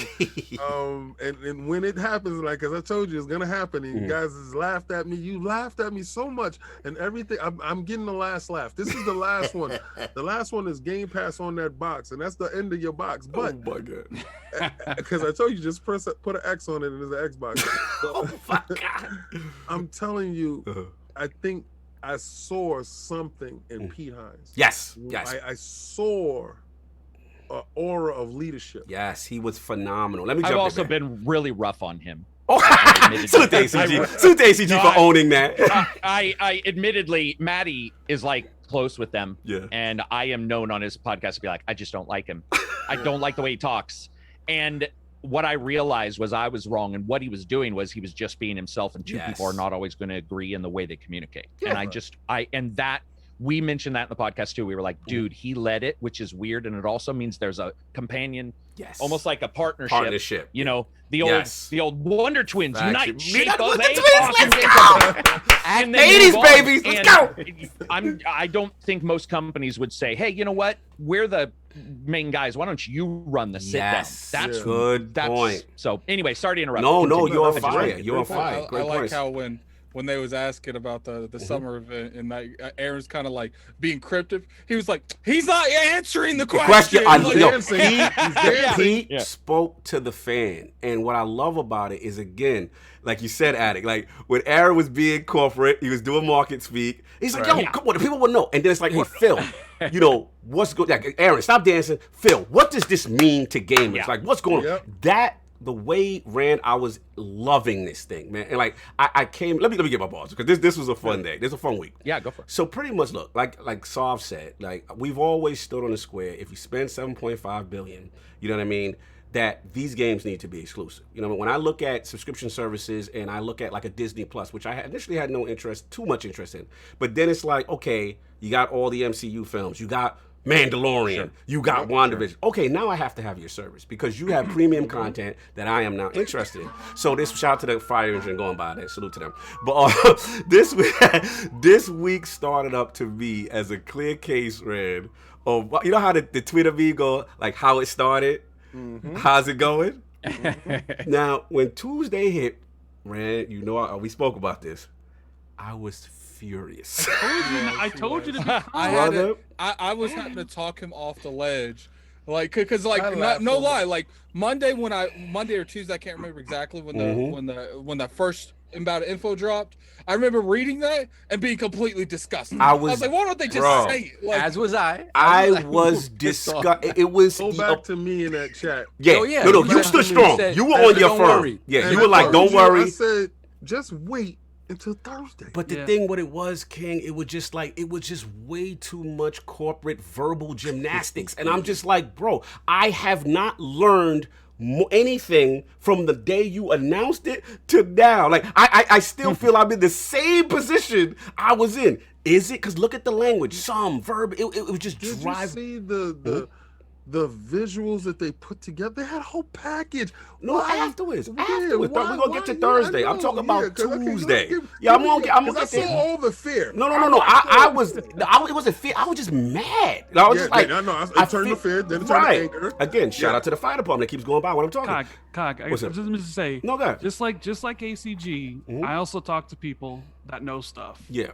And when it happens, like, as I told you, it's gonna happen. And you guys has laughed at me. You laughed at me so much, and everything. I'm getting the last laugh. This is the last one. The last one is Game Pass on that box, and that's the end of your box. But oh my God, because I told you, just put an X on it, and it's an Xbox. oh my God. I'm telling you, I think I saw something in Pete Hines. Yes. I saw an aura of leadership. Yes, he was phenomenal. Let me jump I've in, also man. been really rough on him. Oh, salute to ACG. Salute to ACG for owning that. I admittedly, Maddie is like close with them. Yeah. And I am known on his podcast to be like, I just don't like him. I don't like the way he talks. And what I realized was I was wrong, and what he was doing was he was just being himself, and two people are not always going to agree in the way they communicate. Yeah. And we mentioned that in the podcast too. We were like, dude, he led it, which is weird, and it also means there's a companion, almost like a partnership. You know, the old Wonder Twins unite, shape of Wonder a Twins, awesome let's game. go! And 80s babies, let's go! I don't think most companies would say, hey, you know what? We're the main guys. Why don't you run the sit down? That's good point. So anyway, sorry to interrupt. No, you're on fire. You're on fire. I like how when they was asking about the summer event, and Aaron's kind of like being cryptic. He was like, he's not answering the question. He spoke to the fan, and what I love about it is, again, like you said, Attic, like when Aaron was being corporate, he was doing market speak. He's like, yo, come on, the people will know. And then it's like, hey, Phil, you know, what's good? Like, Aaron, stop dancing. Phil, what does this mean to gamers? Yeah. Like, what's going on? That, the way ran, I was loving this thing, man. And like, I came, let me get my balls, because this was a fun day. This was a fun week. Yeah, go for it. So pretty much, look, like Sov said, like, we've always stood on the square. If you spend $7.5 billion, you know what I mean, that these games need to be exclusive. You know, when I look at subscription services and I look at like a Disney Plus, which I initially had too much interest in, but then it's like, okay, you got all the MCU films, you got Mandalorian, you got WandaVision. Okay, now I have to have your service because you have premium content that I am now interested in. So shout out to the fire engine going by there. Salute to them. But this week started up to me as a clear case, Red, of, you know how the Twitter meme go, like how it started? How's it going? Now, when Tuesday hit, Red, you know, we spoke about this. I was furious. I told you to be calm. I was having to talk him off the ledge, like, because like no lie, like Monday or Tuesday, I can't remember exactly when the first inbound info dropped. I remember reading that and being completely disgusted. I was like, why don't they just say it? Like, as was I. I was disgusted. It was go back to me in that chat. Yeah, no, you stood strong. You were on your firm. Yeah, you were like, don't worry. I said, just wait until Thursday. But the thing, what it was, King, it was just way too much corporate verbal gymnastics. And I'm just like, bro, I have not learned anything from the day you announced it to now. Like, I still feel I'm in the same position I was in. Is it? Because look at the language. Some verb. It was just drive. Did you see the visuals that they put together? They had a whole package. No, afterwards. We're gonna get to Thursday. I'm talking about Tuesday. I'm gonna get there. I saw all the fear. No. It wasn't fear. I was just mad. I was just like, I turned to fear, then it turned to anger. Again, shout out to the fire department that keeps going by when I'm talking. Cog, I was just going to say, no, go ahead. just like ACG, I also talk to people that know stuff. Yeah.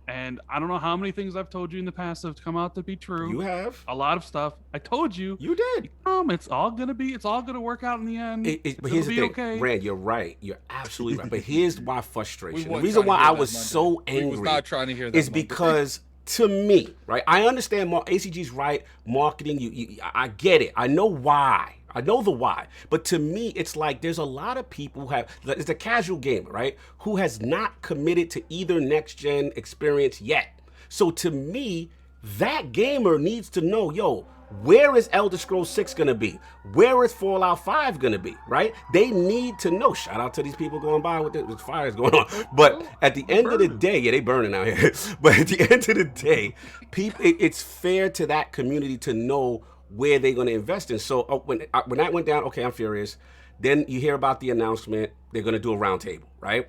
And I don't know how many things I've told you in the past have come out to be true. You have. A lot of stuff. I told you. You did. It's all gonna work out in the end. But here's the thing, okay. Rand, you're right. You're absolutely right. But here's my frustration. The reason why I was so angry was not trying to hear that is because, to me, right, I understand ACG's right, marketing, I get it. I know why. I know the why, but to me, it's like there's a lot of people who it's a casual gamer, right, who has not committed to either next-gen experience yet. So to me, that gamer needs to know, yo, where is Elder Scrolls 6 going to be? Where is Fallout 5 going to be, right? They need to know. Shout out to these people going by with the fires going on. But at the end of the day, they burning out here. But at the end of the day, it's fair to that community to know where they're going to invest in. So when that went down, okay, I'm furious. Then you hear about the announcement, they're going to do a roundtable, right?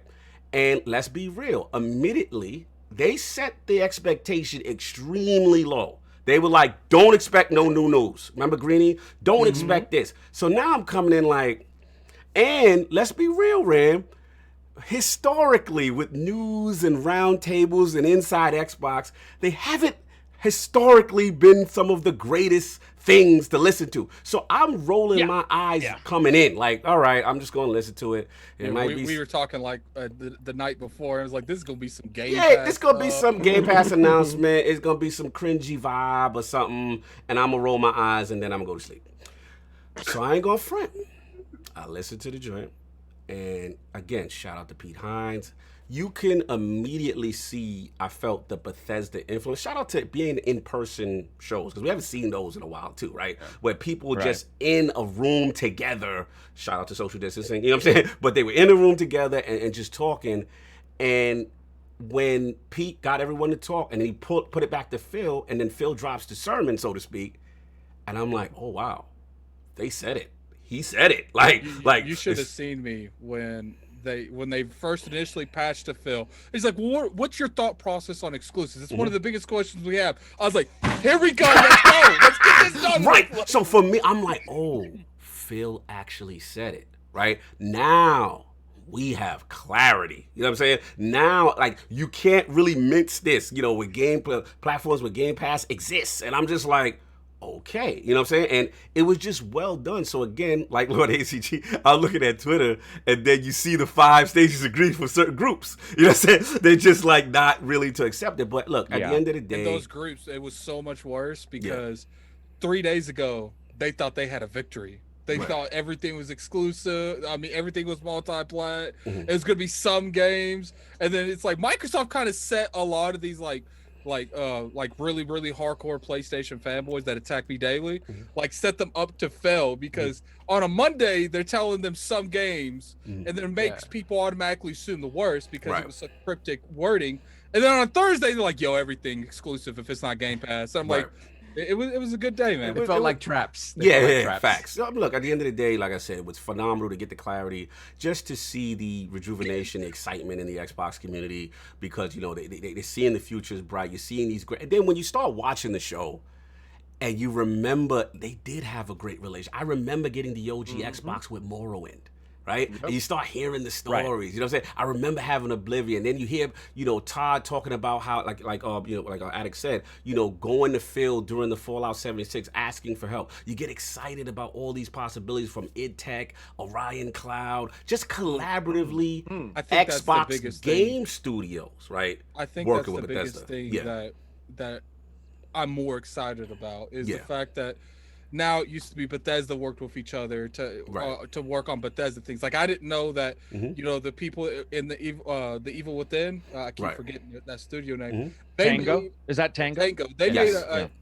And let's be real, admittedly, they set the expectation extremely low. They were like, don't expect no new news. Remember, Greenie? Don't expect this. So now I'm coming in like, and let's be real, Ram. Historically, with news and roundtables and inside Xbox, they haven't historically been some of the greatest things to listen to. So I'm rolling my eyes coming in like, all right, I'm just going to listen to it. We were talking like the night before. I was like, this is going to be some Game Pass. Yeah, it's going to be some Game Pass announcement. It's going to be some cringy vibe or something. And I'm going to roll my eyes and then I'm going to go to sleep. So I ain't going to front. I listened to the joint. And again, shout out to Pete Hines. You can immediately see, I felt the Bethesda influence. Shout out to being in-person shows, because we haven't seen those in a while too, right? Where people just in a room together, shout out to social distancing, you know what I'm saying? But they were in a room together and just talking. And when Pete got everyone to talk and he put it back to Phil, and then Phil drops the sermon, so to speak, and I'm like, oh, wow, they said it. He said it. Like you should have seen me when they first initially patched to Phil. He's like, well, what's your thought process on exclusives? It's one of the biggest questions we have. I was like, here we go. Let's go. Let's get this done. Right. So for me, I'm like, oh, Phil actually said it. Right now, we have clarity. You know what I'm saying? Now, like, you can't really mince this. You know, with platforms with Game Pass exists, and I'm just like, okay, you know what I'm saying? And it was just well done. So again, like Lord ACG, I'm looking at Twitter and then you see the 5 stages of grief for certain groups. You know what I'm saying? They're just like not really to accept it. But look, at the end of the day, in those groups, it was so much worse because 3 days ago, they thought they had a victory. They thought everything was exclusive. I mean, everything was multi-plat. It was going to be some games. And then it's like Microsoft kind of set a lot of these like really, really hardcore PlayStation fanboys that attack me daily, like set them up to fail because on a Monday they're telling them some games and then it makes people automatically assume the worst because it was such cryptic wording. And then on Thursday they're like, yo, everything exclusive if it's not Game Pass. I'm like, it was a good day, man. It felt like traps. Facts. So, look, at the end of the day, like I said, it was phenomenal to get the clarity, just to see the rejuvenation, the excitement in the Xbox community, because, you know, they're seeing the future is bright. You're seeing these great. And then when you start watching the show, and you remember they did have a great relation. I remember getting the OG Xbox with Morrowind. Right? And you start hearing the stories. You know what I'm saying? I remember having Oblivion. Then you hear, you know, Todd talking about how, like Addict said, you know, going to Phil during the Fallout 76, asking for help. You get excited about all these possibilities from id Tech, Orion Cloud, just collaboratively I think Xbox that's the biggest game studios, right? I think working that's the biggest thing that I'm more excited about is the fact that now it used to be Bethesda worked with each other to work on Bethesda things. Like I didn't know that you know the people in the Evil Within. I keep forgetting that studio name. Tango? Is that Tango? Tango.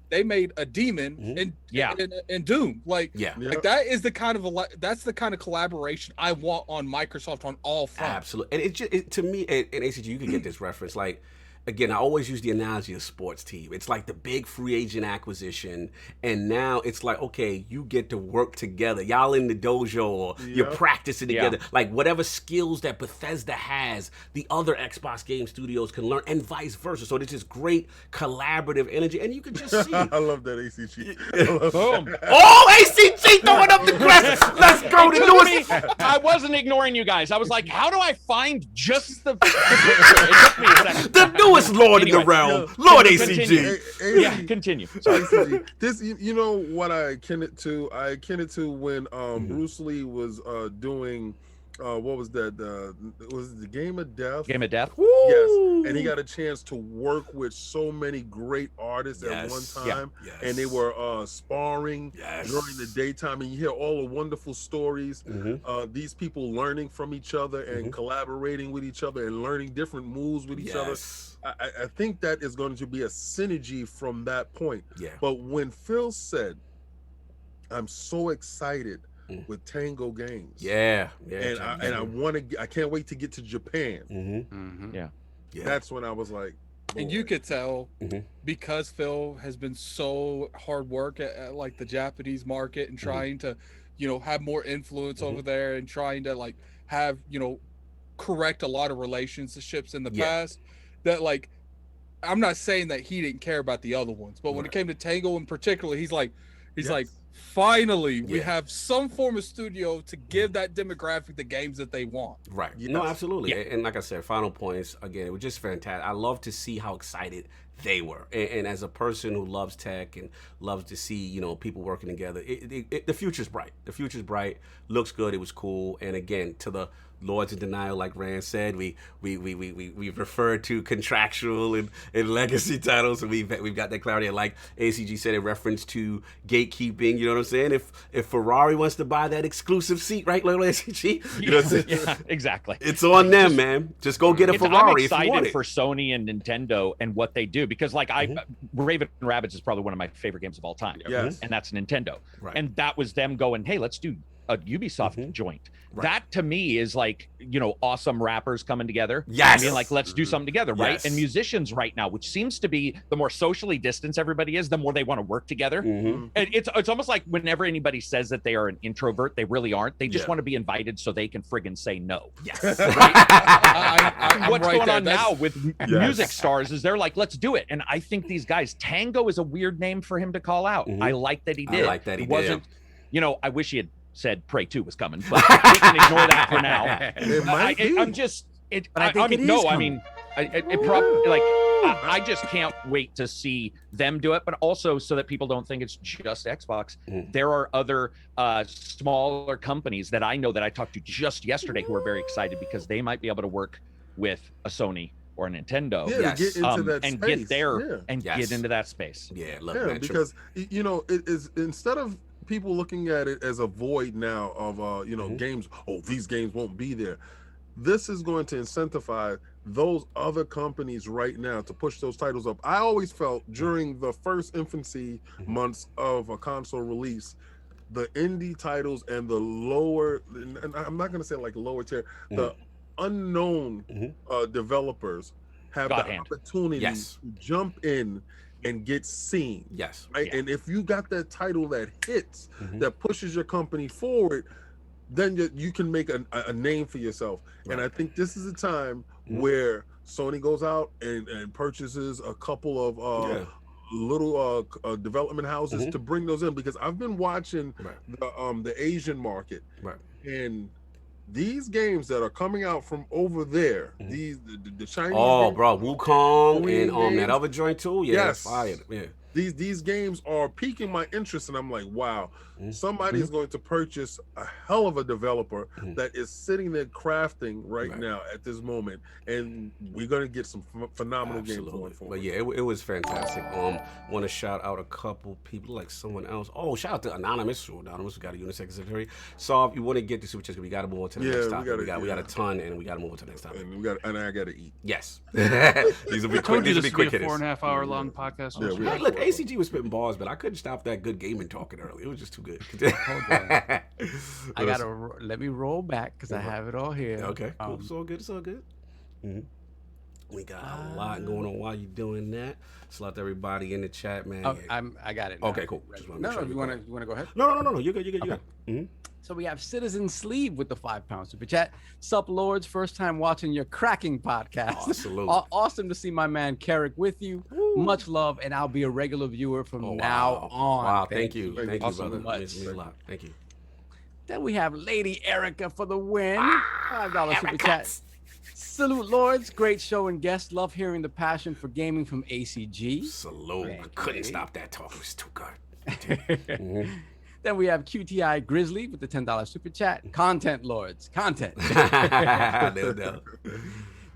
They made a demon in Doom. Like that is the kind of that's the kind of collaboration I want on Microsoft on all fronts. Absolutely. And to me, and ACG, you can get this reference. Like, again, I always use the analogy of sports team. It's like the big free agent acquisition, and now it's like, okay, you get to work together. Y'all in the dojo, or you're practicing together. Like whatever skills that Bethesda has, the other Xbox game studios can learn, and vice versa. So there's this great collaborative energy, and you can just see. I love that ACG. Boom. Oh, ACG throwing up the crest. Let's go to newest. I wasn't ignoring you guys. I was like, how do I find just the picture? It took me a second. The newest Lord in the realm, Lord ACG. Continue. Sorry. ACG. This, you know what I akin it to? I akin it to when Bruce Lee was doing what was that? Was it the Game of Death? Game of Death? Yes. And he got a chance to work with so many great artists at one time. And they were sparring during the daytime. And you hear all the wonderful stories. These people learning from each other and collaborating with each other and learning different moves with each other. I think that is going to be a synergy from that point. But when Phil said, I'm so excited with Tango Games. And I can't wait to get to Japan. That's when I was like, boy. And you could tell because Phil has been so hard work at like the Japanese market and trying to, you know, have more influence over there and trying to like have, you know, correct a lot of relationships in the past, that like I'm not saying that he didn't care about the other ones, but when it came to Tango in particular, he's like, finally, we have some form of studio to give that demographic the games that they want. Right. No, absolutely. Yeah. And like I said, final points, again, it was just fantastic. I love to see how excited they were. And as a person who loves tech and loves to see, you know, people working together, the future's bright. The future's bright. Looks good. It was cool. And again, to the Lords in Denial, like Rand said, we referred to contractual and legacy titles, and we've got that clarity. And like ACG said, in reference to gatekeeping, you know what I'm saying? If Ferrari wants to buy that exclusive seat, right, little ACG? You know what I'm saying? Yeah, exactly. It's on them, man. Just go get a Ferrari. I'm excited if you want it. for Sony and Nintendo and what they do, because like Raven and Rabbids is probably one of my favorite games of all time. Yes. And that's Nintendo. Right. And that was them going, hey, let's do a Ubisoft joint. Right. That to me is like, you know, awesome rappers coming together. Yes. I mean, like, let's do something together, right? Yes. And musicians right now, which seems to be the more socially distanced everybody is, the more they want to work together. And it's almost like whenever anybody says that they are an introvert, they really aren't. They just want to be invited so they can friggin' say no. Yes. Right? What's going on now with music stars is they're like, let's do it. And I think these guys, Tango is a weird name for him to call out. I like that he did. I like that he did. Wasn't, you know, I wish he had said Prey 2 was coming, but we can ignore that for now. I'm just, I just can't wait to see them do it, but also so that people don't think it's just Xbox. There are other smaller companies that I know that I talked to just yesterday who are very excited because they might be able to work with a Sony or a Nintendo, get into that and space. get there and get into that space. Because you know, it is, instead of people looking at it as a void now of you know, games, these games won't be there, this is going to incentivize those other companies right now to push those titles up. I always felt during the first infancy months of a console release, the indie titles and the lower, and I'm not going to say like lower tier, the unknown developers have the opportunity to jump in and get seen. Right. And if you got that title that hits, that pushes your company forward, then you can make a name for yourself. And I think this is a time where Sony goes out and purchases a couple of little development houses to bring those in, because I've been watching the Asian market, and these games that are coming out from over there, the Chinese games, Wukong and that other joint too, fire. These games are piquing my interest, and I'm like, wow, somebody is going to purchase a hell of a developer that is sitting there crafting right now at this moment, and we're going to get some phenomenal games going forward. But yeah, it was fantastic. Want to shout out a couple people, like someone else. Shout out to Anonymous. Anonymous, we got a unisex secretary. So if you want to get the super chats, we got to move on to the next topic. We got a ton, and we got to move on to the next topic. And I got to eat. Yes. These will be quick. These will be quick hitters. 4.5 hour long podcast. Hey, look, ACG was spitting balls, but I couldn't stop that good gaming talking earlier. It was just too good. Hold on. I gotta let me roll back because I have it all here. Okay, cool. It's all good. It's all good. We got a lot going on while you're doing that. Salute to everybody in the chat, man. I got it now. Okay, cool. No, you want to go ahead? No. You're good. You got it. So we have Citizen Sleeve with the £5 super chat. Sup, Lords? First time watching your cracking podcast. Awesome to see my man Carrick with you. Much love, and I'll be a regular viewer from now on. Wow, thank you. Thank you, so brother. much. It means a lot. Thank you. Then we have Lady Erica for the win. $5 super chat. Salute, Lords. Great show and guest. Love hearing the passion for gaming from ACG. Salute. I couldn't stop that talk. It was too good. Then we have QTI Grizzly with the $10 super chat. Content, Lords. Content. No.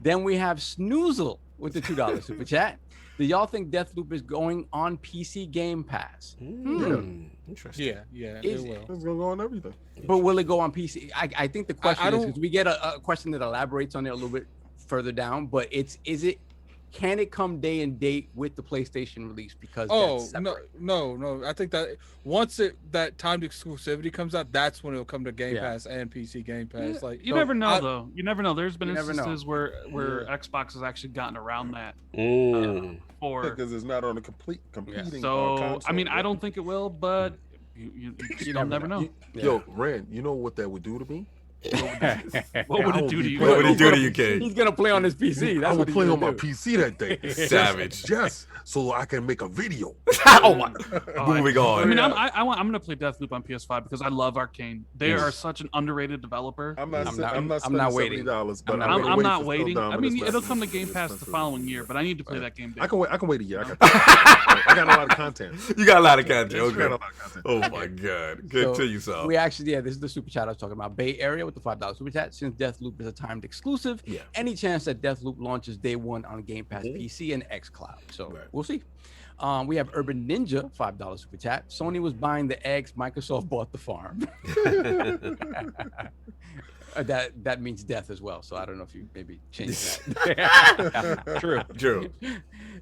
Then we have Snoozle with the $2 super chat. Do y'all think Deathloop is going on PC Game Pass? Interesting. Yeah, it will. It's going to go on everything. But will it go on PC? I think the question is, because we get a question that elaborates on it a little bit further down, but can it come day and date with the PlayStation release? Because no. I think that once that timed exclusivity comes out, that's when it'll come to Game Pass and PC Game Pass. Yeah. You never know, though. You never know. There's been instances where Xbox has actually gotten around that. Because it's not on a competing So console. I mean, I don't think it will, but you never know. Yo, Rand, you know what that would do to me? What would it do to you? What would it do to you, King? He's gonna play on his PC. That's I will what he's play gonna on my do. PC that day. Savage. Yes, so I can make a video. Oh my. Moving on. I mean, I'm gonna play Deathloop on PS5 because I love Arcane. They are such an underrated developer. I'm not waiting. $70, but I'm not waiting. I mean, it'll come to Game Pass the following year, but I need to play that game. I can wait a year. I got a lot of content. You got a lot of content. I got a Okay. lot of content. Oh my God. Good to you, so. We actually, this is the super chat I was talking about. Bay Area with the $5 super chat. Since Deathloop is a timed exclusive, any chance that Deathloop launches day one on Game Pass PC and xCloud? So we'll see. We have Urban Ninja, $5 super chat. Sony was buying the eggs, Microsoft bought the farm. That means death as well. So I don't know if you maybe change that. True.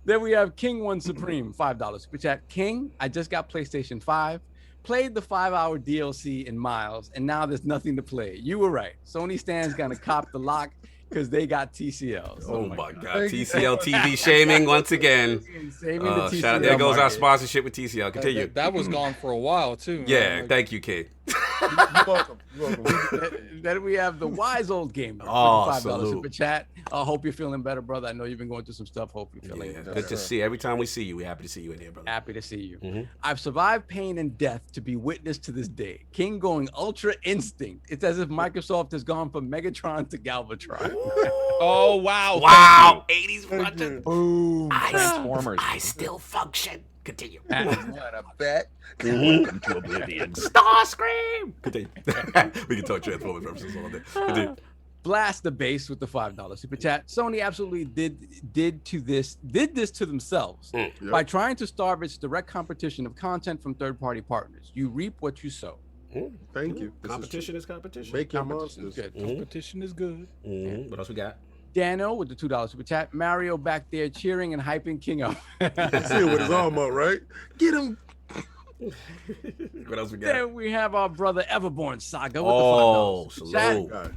Then we have King One Supreme, $5 super chat. King, I just got PlayStation 5. Played the 5-hour DLC in Miles, and now there's nothing to play. You were right. Sony stands gonna cop the lock because they got TCLs. Oh my God. TCL TV shaming once again. The Shout out, there goes our sponsorship with TCL. Continue. That was gone for a while too. Yeah, thank you, King. You're welcome. Then we have the wise old gamer. Oh, $5 super chat. I hope you're feeling better, brother. I know you've been going through some stuff. Hope you're feeling better. Good to see. Every time we see you, we're happy to see you in here, brother. Happy to see you. I've survived pain and death to be witness to this day. King going ultra instinct. It's as if Microsoft has gone from Megatron to Galvatron. Oh wow! Wow! 80s front. Boom. Transformers. I still function. Continue. What a bet. Welcome to oblivion. Starscream. Continue. We can talk Transformers references all day. Continue. Blast the base with the $5 super chat. Sony absolutely did this to themselves by trying to starve its direct competition of content from third-party partners. You reap what you sow. Thank you. Competition is competition. Make your Competition monsters. is good. Competition is good. What else we got? Dano with the $2 super chat. Mario back there cheering and hyping King up. See what his arm up, right? Get him. What else we got? Then we have our brother Everborn Saga with the $5 super chat. salute.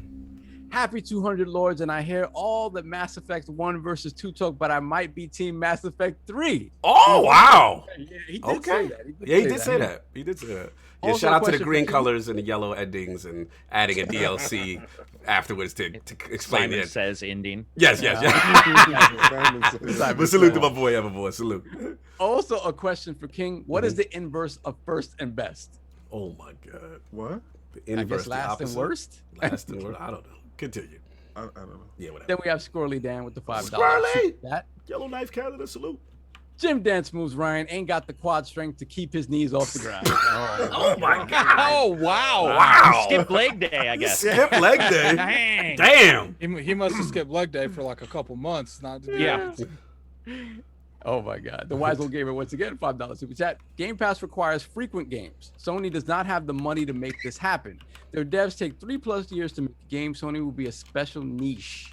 Happy 200 Lords, and I hear all the Mass Effect 1 versus 2 talk, but I might be Team Mass Effect 3. Oh, wow. Yeah, he did say that. He did say that. He did say that. Yeah, Also, shout out to the question green for you. colors and the yellow endings and adding a DLC afterwards to explain Simon it. says ending. Yes. But salute to my boy Everboy. Salute. Also, a question for King. What is the inverse of first and best? Oh my God. What? The I inverse, guess last and worst? Last and worst. I don't know. Continue. I don't know. Yeah, whatever. Then we have Squirrely Dan with the $5. Squirrely! That Yellowknife Canada. Salute. Jim Dance Moves Ryan ain't got the quad strength to keep his knees off the ground. Oh my God. Oh wow! Wow. Skip leg day, I guess. Skip leg day. Dang. Damn. He must have skipped leg day for like a couple months. Not to do Yeah. that. Oh my God. The Wise Old Gamer once again, $5 super chat. Game Pass requires frequent games. Sony does not have the money to make this happen. Their devs take 3+ years to make a game. Sony will be a special niche.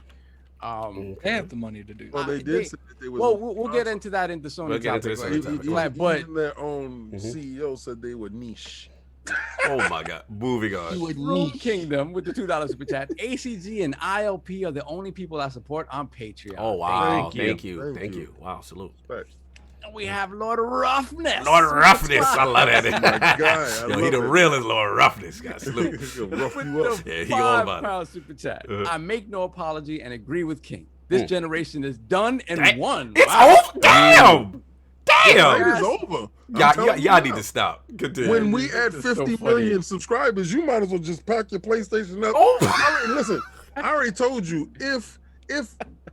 They have the money to do that. Well, they did say that they was. Well, we'll get into that into Sony. We'll get into topic, the right? Sony topic. But Even their own CEO said they were niche. Oh my God. Moving on. Rune Kingdom with the $2 super chat. ACG and ILP are the only people I support on Patreon. Oh wow. Thank you. Thank you. Wow. Salute. Facts. And we have Lord Roughness. Lord Roughness. I love that. My guy, I Yo, he love the it. realest Lord Roughness, guys. Salute. He'll rough With you up. the Yeah, he all about it. £5 super chat. Uh-huh. I make no apology and agree with King. This generation is done and Dang. won. It's Wow. over. Damn. It Damn. is over. I'm telling you Y'all need now. to stop. Continue. When we add This is so 50 funny. million subscribers, you might as well just pack your PlayStation up. Oh. Listen, I already told you, if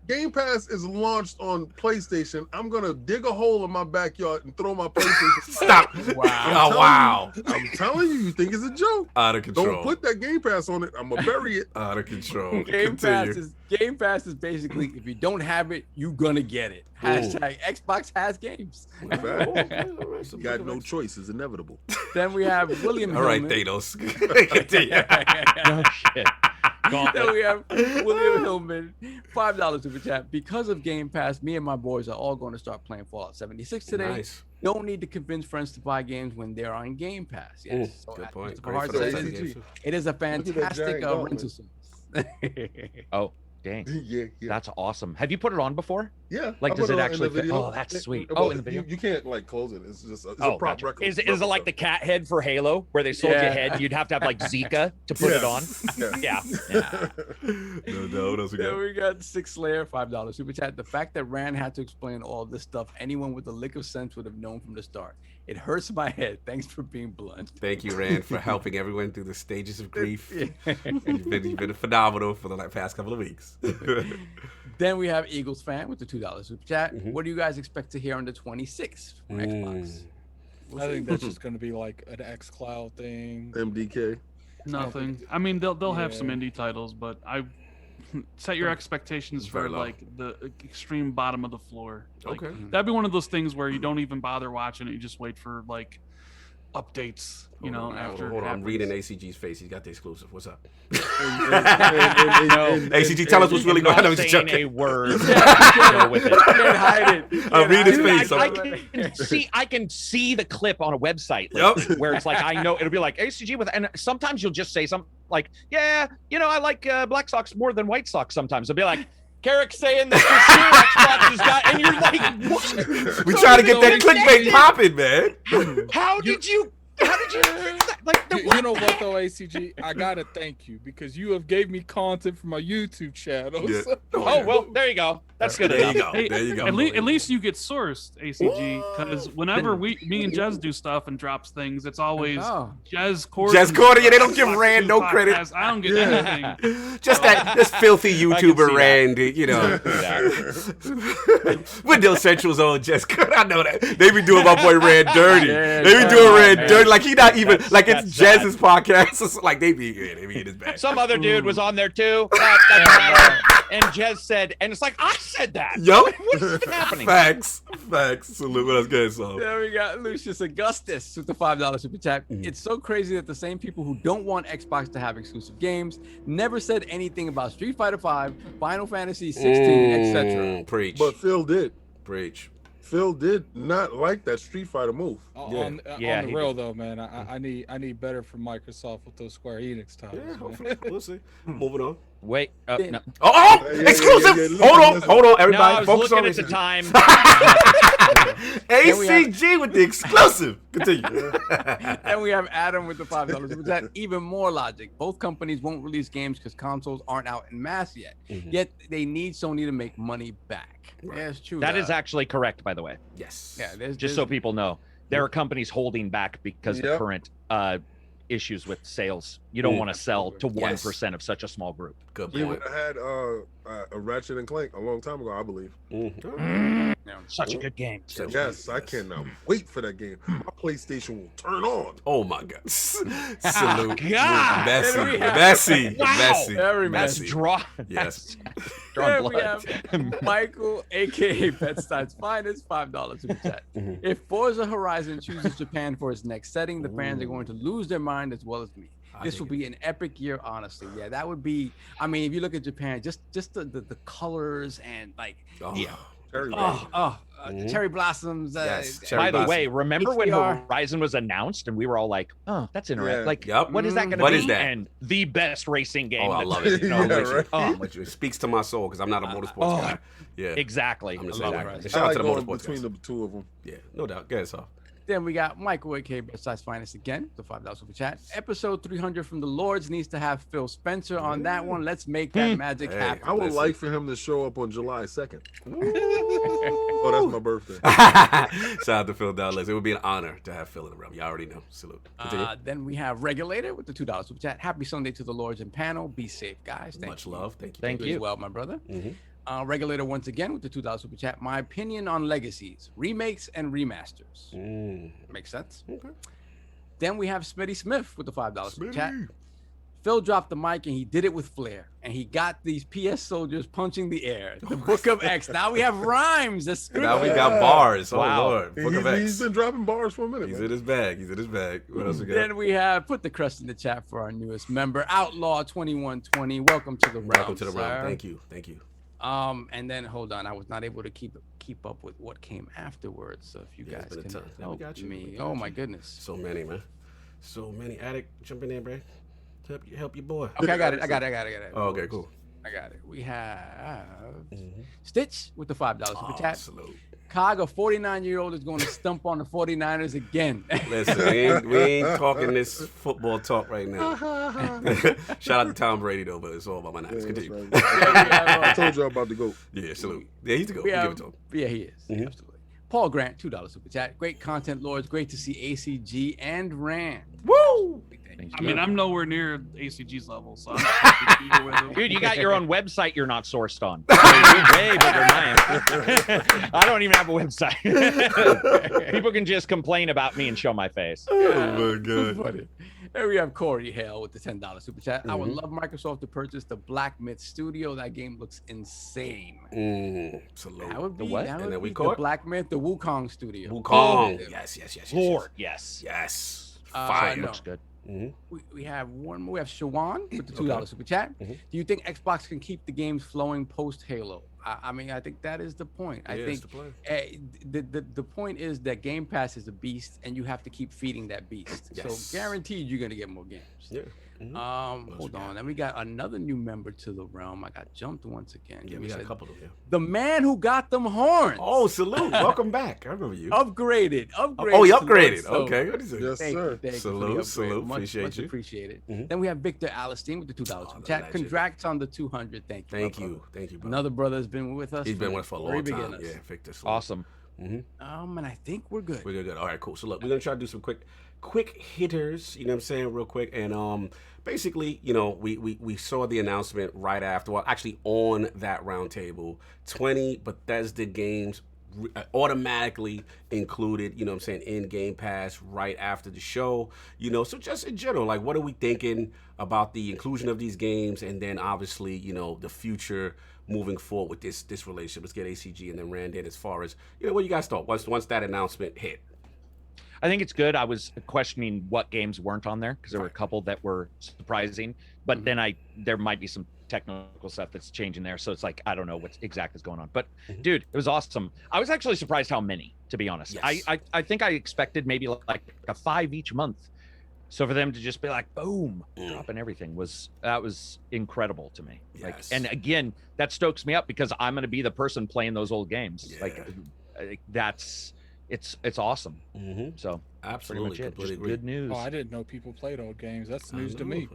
Game Pass is launched on PlayStation, I'm gonna dig a hole in my backyard and throw my PlayStation. Stop. Wow. Oh, wow. I'm telling you, you think it's a joke. Out of control. Don't put that Game Pass on it. I'm gonna bury it. Out of control. Game Continue. Pass is basically, if you don't have it, you gonna get it. Hashtag Xbox has games. You got no choice. It's inevitable. Then we have William All right, Hillman. Thanos. Continue. Oh shit. Then we have William Hillman, $5 super chat. Because of Game Pass, me and my boys are all going to start playing Fallout 76 today. Nice. Don't need to convince friends to buy games when they're on Game Pass. Yes. So Good as point. Mr. Great Bahar for those says, games. it is a that fantastic giant rental gauntlet. service. Oh dang. Yeah. That's awesome. Have you put it on before? Yeah. Like, I does put it on actually in the fit? video. Oh, that's sweet. Well, In the video. You can't like close it. It's just it's a prop Gotcha. record. Is it like the cat head for Halo, where they sold you a head? You'd have to have like Zika to put it on. Yeah. No, what else we got? Then we got Six Slayer, $5 super chat. The fact that Rand had to explain all this stuff, anyone with a lick of sense would have known from the start. It hurts my head. Thanks for being blunt. Thank you, Rand, for helping everyone through the stages of grief. You've been phenomenal for the past couple of weeks. Then we have Eagles fan with the $2 super chat. What do you guys expect to hear on the 26th from Xbox? I think that's just going to be like an xCloud thing. MDK. Nothing. I mean, they'll have some indie titles, but I set your expectations for like the extreme bottom of the floor. Like, that'd be one of those things where you don't even bother watching it. You just wait for like updates, you know, after. Hold on, I'm reading ACG's face. He's got the exclusive. What's up? And ACG, tell us what's really going on. I'm not saying a word. Go with it. You can't hide it. I'm reading his face. I can see the clip on a website where it's like, I know it'll be like ACG with, and sometimes you'll just say something like, yeah, you know, I like Black Sox more than White Sox sometimes. It'll be like, Carrick's saying that Xbox has got, and you're like, what? We trying to get that clickbait popping, man. How did you do that? Like, You know what though, ACG? I gotta thank you because you have gave me content for my YouTube channel. Yeah. Oh well, there you go. That's good There enough. you go. Hey, There you go. At least you get sourced, ACG, because whenever me and Jez do stuff and drops things, it's always Jez Cordy. Jez Cordy, yeah, they don't give Rand no credit. I don't get anything. Just this filthy YouTuber Rand, you know. With Dill Central's own Jez Cordy, I know that. They be doing my boy Rand dirty. They be doing Rand dirty. Like he not even, like it's Jez's podcast. It's like they be in his bag. Some other dude was on there too. And Jez said, and it's like, I said that. Yo, what is even happening? Facts. Salute. What else good? So there we got Lucius Augustus with the $5 super chat. It's so crazy that the same people who don't want Xbox to have exclusive games never said anything about Street Fighter V, Final Fantasy 16, etc. Preach. But Phil did. Preach. Phil did not like that Street Fighter move. On the real though, man, I need better from Microsoft with those Square Enix titles. Yeah, hopefully. We'll see. Moving on. Wait. No. Exclusive. Hold on, everybody. No, I was focus looking on at the time. ACG with the exclusive. Continue. And we have Adam with the $5 super chat. Even more logic. Both companies won't release games because consoles aren't out in mass yet. Yet they need Sony to make money back. Right. Yeah, it's true. That is actually correct, by the way. Yes. Yeah, Just so people know, there are companies holding back because of current issues with sales. You don't want to sell to 1% of such a small group. Good We point. would have had a Ratchet and Clank a long time ago, I believe. Such a good game. Yes, I cannot wait for that game. My PlayStation will turn on. Oh my God. Salute. God. Messy. Very messy. That's draw. Yes. There we have Michael, aka Petstein's finest, $5 super chat. If Forza Horizon chooses Japan for its next setting, the fans are going to lose their mind as well as me. This will be an epic year, honestly. Yeah, that would be. I mean, if you look at Japan, just the colors and like, cherry blossoms. By the way, remember when HDR. Horizon was announced and we were all like, "Oh, that's interesting." Yeah. Like, what is that going to be? What is that? And the best racing game. Oh, I that's- love it. Yeah, It speaks to my soul because I'm not a motorsports guy. Yeah. Exactly. I'm just Exactly. saying. I Shout out like to the going motorsports between guys. the two of them. Yeah, no doubt. Go ahead, so. Then we got Michael, aka Besides Finest again, the $5 super chat. Episode 300 from the Lords needs to have Phil Spencer on that one. Let's make that magic happen. I would like for him to show up on July 2nd. Oh, that's my birthday. Shout out to Phil Dallas. It would be an honor to have Phil in the room. You already know. Salute. Continue. Then we have Regulator with the $2 super chat. Happy Sunday to the Lords and panel. Be safe, guys. Much love. Thank you. Thank You you. as well, my brother. Regulator once again with the $2 super chat. My opinion on legacies, remakes, and remasters. Makes sense. Okay. Then we have Smitty Smith with the $5 super chat. Phil dropped the mic and he did it with flair. And he got these PS soldiers punching the air. The Book of X. Now we have rhymes. Now we got bars. Oh, Wow. Lord. Book of X. He's been dropping bars for a minute. He's man. in his bag. What else we got? Then we have put the crust in the chat for our newest member, Outlaw 2120. Welcome to the round. Welcome to the sir. round. Thank you. And then hold on, I was not able to keep up with what came afterwards. So if you Yeah, it's guys been a can ton. Yeah, we help got you. me, We got oh you. my goodness. So many, man. So many. Addict, jump in there, bro. Help your boy. Okay, I got it. Oh, okay, cool. I got it. We have Stitch with the $5 super chat. Salute. Cog, a 49-year-old, is going to stump on the 49ers again. Listen, we ain't talking this football talk right now. Shout out to Tom Brady, though, but it's all about my Niners. Continue. I told you about to go. Yeah, salute. Yeah, he's the GOAT. Give it to him. Yeah, he is. Absolutely. Paul Grant, $2 super chat. Great content, Lords. Great to see ACG and Rand. Woo! I mean, I'm nowhere near ACG's level, so I'm happy to be here with him. Dude, you got your own website you're not sourced on. You're way bigger than I am. I don't even have a website. People can just complain about me and show my face. Oh, my God. Here we have Corey Hale with the $10 super chat. I would love Microsoft to purchase the Black Myth Studio. That game looks insane. Salute. That would be, The what? that And would then we be caught? the Black Myth, the Wukong Studio. Wukong. Yes. Lord, yes. Yes. Uh, Fire. no. Looks good. We have one more. We have Shawan with the $2 super chat. Do you think Xbox can keep the games flowing post Halo? I mean, I think that is the point. I think the point is that Game Pass is a beast, and you have to keep feeding that beast. Yes. So guaranteed, you're gonna get more games. Yeah. Hold on. Then we got another new member to the realm. I got jumped once again. Yeah, we got a couple of them. The man who got them horns. Oh, salute. Welcome back. I remember you. Upgraded. Oh, you upgraded. So, Okay. What is it? Yes, sir. Thank you for the Salute, upgrade. salute. Much Appreciate you. appreciated. Then we have Victor Alistine with the $2 super chat. legend. Congrats on the 200. Thank you. Thank my you. brother. Thank you, brother. Another brother has been with us. He's been with us for a long time. beginners. Yeah, Victor. Salute. Awesome. And I think we're good. We're good. All right, cool. So look, we're gonna try to do some quick hitters. You know what I'm saying, real quick. And basically, you know, we saw the announcement right after. Well, actually, on that roundtable, 20 Bethesda games automatically included. You know what I'm saying, in Game Pass right after the show. You know, so just in general, like, what are we thinking about the inclusion of these games, and then obviously, you know, the future moving forward with this relationship. Let's get ACG and then Rand in as far as, you know, what you guys thought once that announcement hit. I think it's good. I was questioning what games weren't on there because there were a couple that were surprising, but then there might be some technical stuff that's changing there. So it's like, I don't know what exactly is going on, but dude, it was awesome. I was actually surprised how many, to be honest. Yes. I think I expected maybe like a 5 each month. So for them to just be like, boom, dropping everything was incredible to me. Yes. Like, and again, that stokes me up because I'm going to be the person playing those old games. Yeah. Like it's awesome. So Absolutely, pretty much it. completely Just agree. good news. Oh, I didn't know people played old games. That's news to me.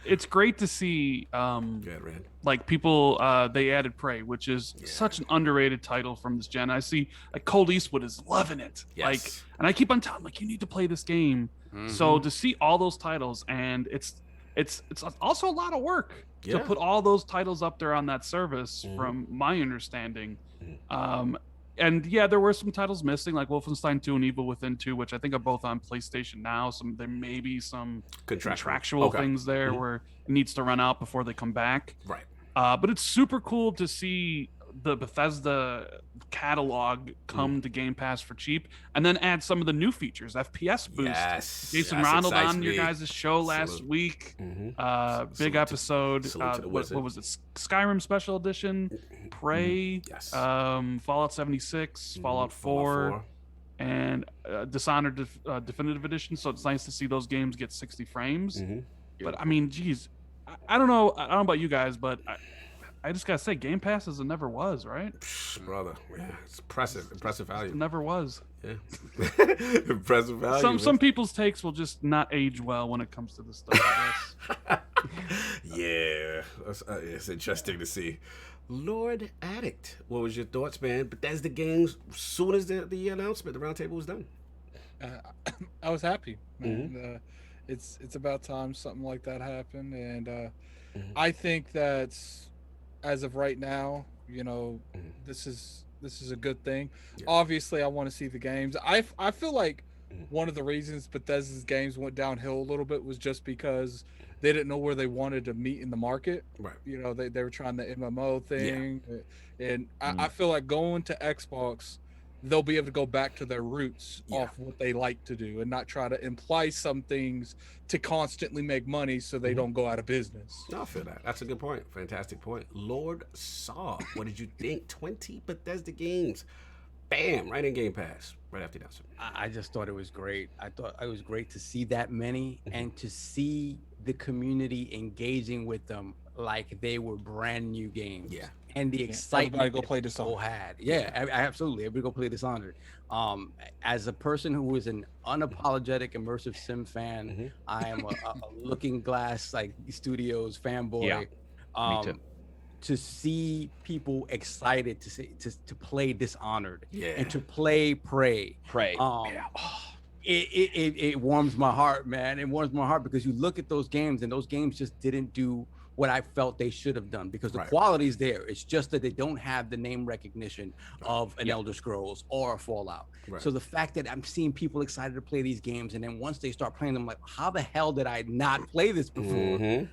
It's great to see like people they added Prey, which is such an underrated title from this gen. I see like Cold Eastwood is loving it. Yes. Like, and I keep on telling like, you need to play this game. So to see all those titles, and it's also a lot of work to put all those titles up there on that service from my understanding. And yeah, there were some titles missing, like Wolfenstein 2 and Evil Within 2, which I think are both on PlayStation now. There may be some contractual things there where it needs to run out before they come back. Right. But it's super cool to see the Bethesda catalog come to Game Pass for cheap, and then add some of the new features, FPS boost. Yes. Jason Ronald on your guys' show last week. Big episode. What was it? Skyrim Special Edition, Prey, Fallout 76, Fallout 4, and Dishonored Definitive Edition. So it's nice to see those games get 60 frames. But I mean, geez, I don't know about you guys, but I just gotta say, Game Pass as it never was, right? Brother, yeah, it's impressive value. It never was. Yeah, impressive value. Some people's takes will just not age well when it comes to this stuff. I guess. Yeah, it's interesting to see. Lord Addict, what was your thoughts, man? Bethesda games, as soon as the announcement, the roundtable was done. I was happy, man. It's about time something like that happened, and I think that as of right now, you know, this is a good thing. Obviously, I want to see the games. I feel like one of the reasons Bethesda's games went downhill a little bit was just because they didn't know where they wanted to meet in the market. Right. You know, they were trying the MMO thing, and I feel like going to Xbox, they'll be able to go back to their roots off what they like to do and not try to imply some things to constantly make money so they don't go out of business. No, I feel that. That's a good point. Fantastic point. Lord Saw, what did you think? 20 Bethesda games. Bam, right in Game Pass, right after that. I just thought it was great. I thought it was great to see that many and to see the community engaging with them like they were brand new games. Yeah. And the excitement Everybody go play Dishonored. had. Yeah, absolutely. Everybody go play Dishonored. As a person who is an unapologetic immersive sim fan, I am a Looking Glass like Studios fanboy. Yeah, me too. To see people excited to play Dishonored Yeah. and to play Prey. It warms my heart, man. It warms my heart because you look at those games and those games just didn't do what I felt they should have done because the quality is there. It's just that they don't have the name recognition of an Elder Scrolls or a Fallout. So the fact that I'm seeing people excited to play these games, and then once they start playing them, like, how the hell did I not play this before?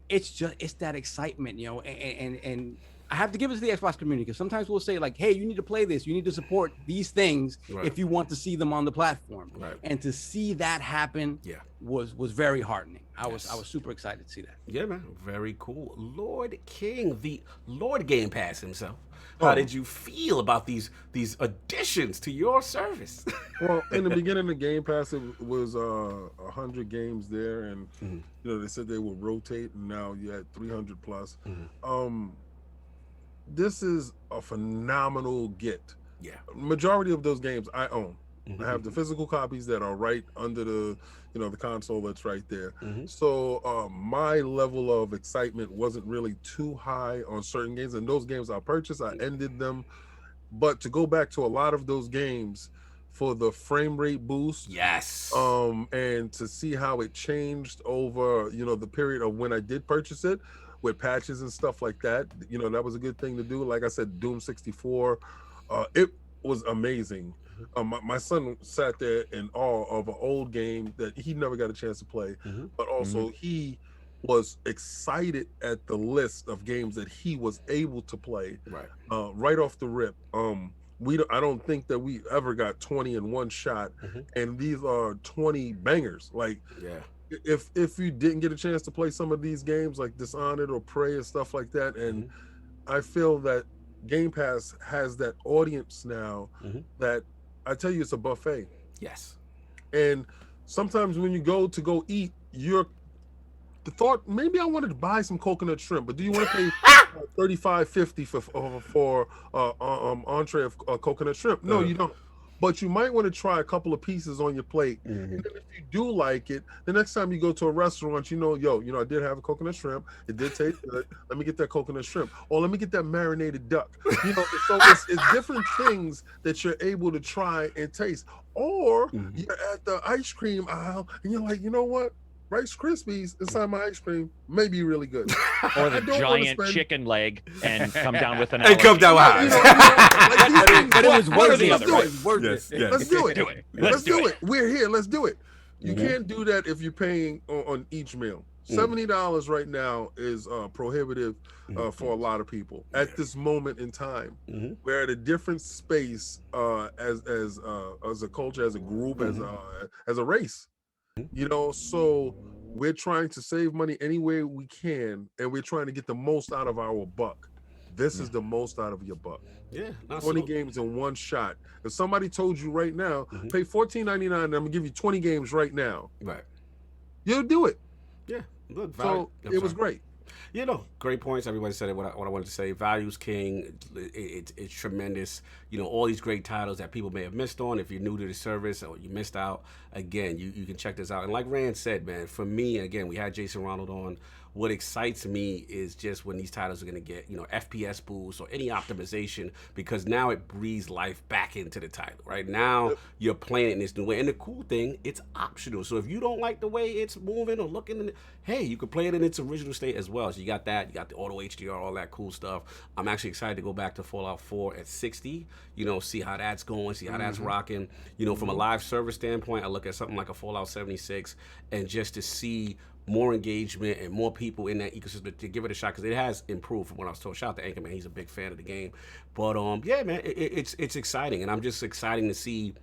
It's that excitement, you know, and I have to give it to the Xbox community because sometimes we'll say like, hey, you need to play this, you need to support these things if you want to see them on the platform. And to see that happen was very heartening. I was super excited to see that. Yeah, man. Very cool. Lord King, the Lord Game Pass himself. How did you feel about these additions to your service? Well, in the beginning of Game Pass, it was 100 games there, and you know they said they would rotate, and now you had 300 plus. This is a phenomenal get. Yeah. Majority of those games I own. I have the physical copies that are right under the, you know, the console that's right there. So my level of excitement wasn't really too high on certain games, and those games I purchased, I ended them. But to go back to a lot of those games for the frame rate boost, and to see how it changed over, you know, the period of when I did purchase it, with patches and stuff like that, you know, that was a good thing to do. Like I said, Doom 64, it was amazing. My son sat there in awe of an old game that he never got a chance to play, but also he was excited at the list of games that he was able to play right off the rip. I don't think that we ever got 20 in one shot, and these are 20 bangers. Like, if you didn't get a chance to play some of these games like Dishonored or Prey and stuff like that, and I feel that Game Pass has that audience now that I tell you, it's a buffet. And sometimes when you go to eat, the thought, maybe I wanted to buy some coconut shrimp, but do you want to pay $35.50 for entree of coconut shrimp? No, you don't. But you might want to try a couple of pieces on your plate. And then if you do like it, the next time you go to a restaurant, you know, I did have a coconut shrimp. It did taste good. Let me get that coconut shrimp. Or let me get that marinated duck. You know, so it's different things that you're able to try and taste. Or you're at the ice cream aisle and you're like, you know what? Rice Krispies inside my ice cream may be really good. Or the giant chicken leg and come down with an allergy. And come down with but it was worth it. Let's do it. Let's do it. We're here. Let's do it. You can't do that if you're paying on each meal. $70 right now is prohibitive for a lot of people at this moment in time. We're at a different space as a culture, as a group, as a race. You know, so we're trying to save money any way we can, and we're trying to get the most out of our buck. This is the most out of your buck. 20 games in one shot. If somebody told you right now, pay $14.99, and I'm gonna give you 20 games right now. You'll do it. Look, so it was great. You know, great points. Everybody said it. What I wanted to say. Value's king. It's tremendous. You know, all these great titles that people may have missed on. If you're new to the service or you missed out, again, you can check this out. And like Rand said, man, for me, again, we had Jason Ronald on. What excites me is just when these titles are going to get, you know, FPS boosts or any optimization, because now it breathes life back into the title, right? Now you're playing it in this new way. And the cool thing, it's optional. So if you don't like the way it's moving or looking, hey, you can play it in its original state as well. So you got that, you got the auto HDR, all that cool stuff. I'm actually excited to go back to Fallout 4 at 60, you know, see how that's going, see how that's rocking. You know, from a live service standpoint, I look at something like a Fallout 76 and just to see more engagement and more people in that ecosystem to give it a shot, because it has improved from what I was told. Shout out to Anchorman, he's a big fan of the game. But yeah, man, it's exciting, and I'm just excited to see,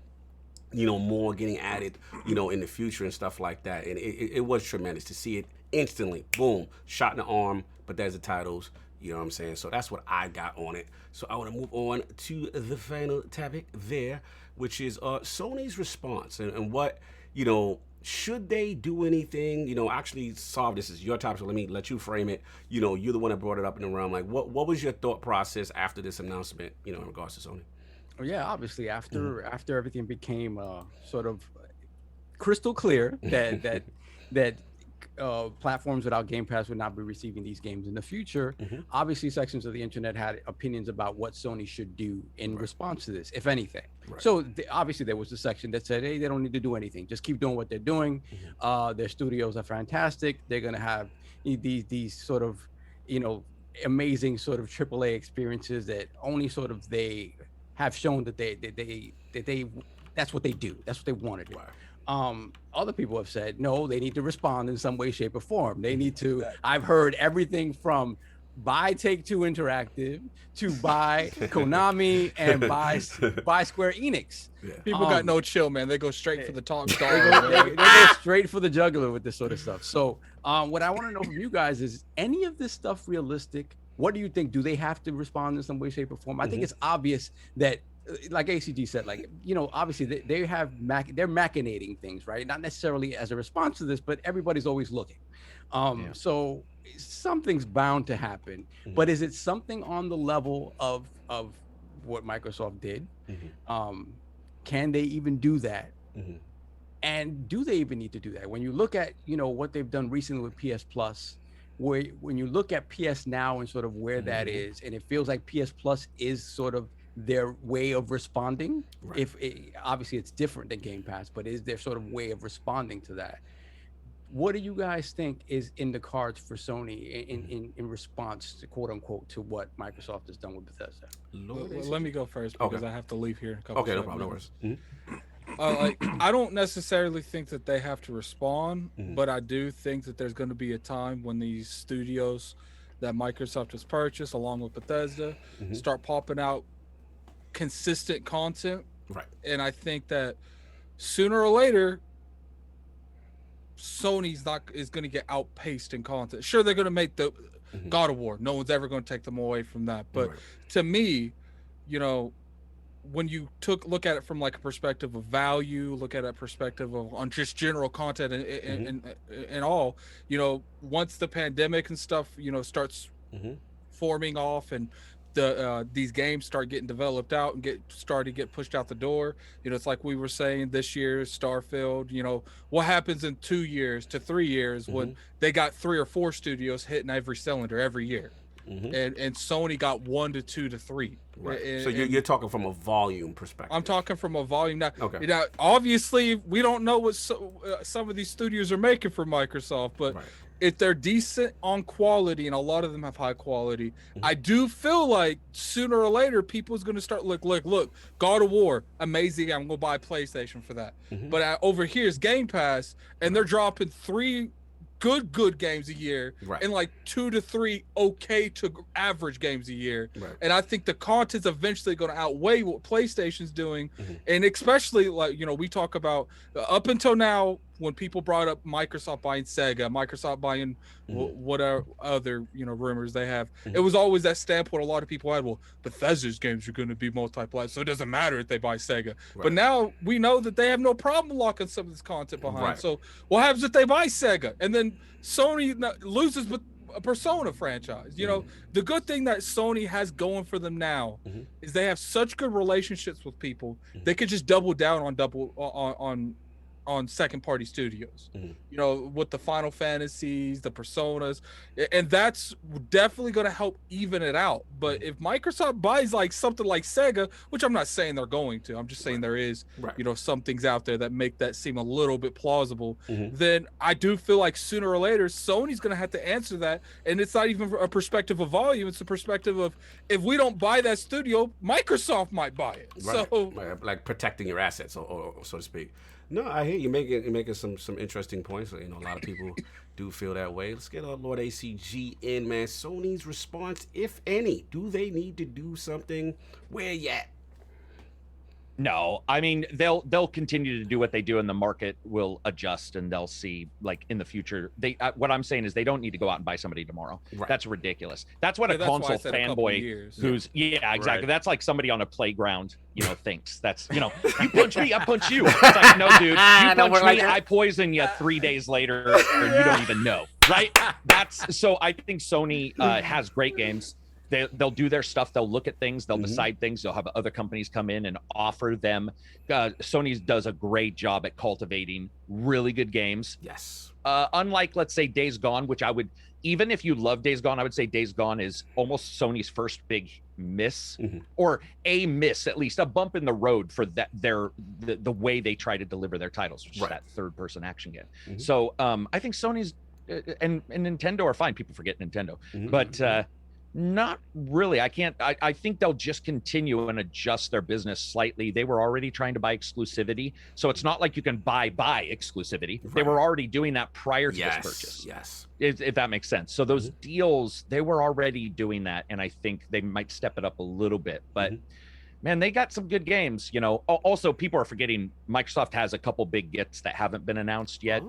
you know, more getting added, you know, in the future and stuff like that. And it was tremendous to see it instantly, boom, shot in the arm. But there's the titles, you know what I'm saying? So that's what I got on it. So I want to move on to the final topic there, which is Sony's response and what, you know, should they do anything? You know, actually, Solve, this is your topic, so let me let you frame it. You know, you're the one that brought it up in the realm. Like, what was your thought process after this announcement, you know, in regards to Sony? Well, yeah, obviously, after everything became sort of crystal clear that platforms without Game Pass would not be receiving these games in the future. Obviously, sections of the internet had opinions about what Sony should do in response to this, if anything. So obviously, there was a section that said, hey, they don't need to do anything. Just keep doing what they're doing. Their studios are fantastic. They're going to have these sort of, you know, amazing sort of AAA experiences that only sort of they have shown that they that's what they do. That's what they want to do. Other people have said, no, they need to respond in some way, shape, or form. They need to, I've heard everything from buy Take-Two Interactive to buy Konami and buy Square Enix. People got no chill, man. They go straight for the top star. They go straight for the jugular with this sort of stuff. So what I want to know from you guys is any of this stuff realistic? What do you think? Do they have to respond in some way, shape, or form? I think it's obvious that, like ACG said, like, you know, obviously they're machinating things, right? Not necessarily as a response to this, but everybody's always looking. So something's bound to happen. But is it something on the level of what Microsoft did? Can they even do that? And do they even need to do that? When you look at, you know, what they've done recently with PS Plus, where when you look at PS Now and sort of where that is, and it feels like PS Plus is sort of their way of responding. If obviously it's different than Game Pass, but is their sort of way of responding to that? What do you guys think is in the cards for Sony in response to, quote unquote, to what Microsoft has done with Bethesda? Well, let me go first because I have to leave here in a couple no problem, no worries. Like, I don't necessarily think that they have to respond, but I do think that there's going to be a time when these studios that Microsoft has purchased, along with Bethesda, start popping out consistent content. And I think that sooner or later, Sony's is going to get outpaced in content. Sure, they're going to make the God of War. No one's ever going to take them away from that. But to me, you know, when you look at it from like a perspective of value, look at a perspective of on just general content and all, you know, once the pandemic and stuff, you know, starts forming off and these games start getting developed out and get pushed out the door, you know, it's like we were saying this year, Starfield, you know, what happens in 2 years to 3 years when they got 3 or 4 studios hitting every cylinder every year. And Sony got 1 to 2 to 3. So you're talking from a volume perspective. I'm talking from a volume now. You know, obviously we don't know what some of these studios are making for Microsoft, but if they're decent on quality, and a lot of them have high quality, I do feel like sooner or later people's going to start look, God of War, amazing. I'm going to buy a PlayStation for that. But over here's Game Pass, and they're dropping 3 good games a year and like 2 to 3 okay to average games a year. And I think the content's eventually going to outweigh what PlayStation's doing. And especially, like, you know, we talk about up until now, when people brought up Microsoft buying Sega, Microsoft buying whatever other, you know, rumors they have, it was always that standpoint a lot of people had, well, Bethesda's games are going to be multi-platform, so it doesn't matter if they buy Sega. But now we know that they have no problem locking some of this content behind. So what happens if they buy Sega and then Sony loses a Persona franchise? You know, the good thing that Sony has going for them now is they have such good relationships with people. They could just double down on second party studios, you know, with the Final Fantasies, the Personas, and that's definitely going to help even it out. But if Microsoft buys like something like Sega, which I'm not saying they're going to, I'm just saying there is, you know, some things out there that make that seem a little bit plausible, then I do feel like sooner or later Sony's going to have to answer that. And it's not even a perspective of volume, it's a perspective of, if we don't buy that studio, Microsoft might buy it. So like protecting your assets, or so to speak. No, I hear you making some interesting points. You know, a lot of people do feel that way. Let's get Lord ACG in, man. Sony's response, if any, do they need to do something? Where you at? No, I mean they'll continue to do what they do, and the market will adjust, and they'll see like in the future. They what I'm saying is they don't need to go out and buy somebody tomorrow. Right. That's ridiculous. That's what a that's why I console said a couple fanboy years. who's exactly. Right. That's like somebody on a playground, thinks that's you punch me, I punch you. It's like no, dude, you punch me, like I poison you 3 days later, and you don't even know, right? That's so. I think Sony has great games. They'll do their stuff. They'll look at things. They'll decide things. They'll have other companies come in and offer them. Sony does a great job at cultivating really good games. Yes. Unlike, let's say, Days Gone, which I would, even if you love Days Gone, I would say Days Gone is almost Sony's first big miss, or a miss, at least a bump in the road for that the way they try to deliver their titles, which is that third-person action game. So I think Sony's and Nintendo are fine. People forget Nintendo, but. Not really. I think they'll just continue and adjust their business slightly. They were already trying to buy exclusivity. So it's not like you can buy exclusivity. Right. They were already doing that prior to this purchase. Yes. If that makes sense. So those deals, they were already doing that. And I think they might step it up a little bit. But man, they got some good games. Also, people are forgetting Microsoft has a couple big gets that haven't been announced yet.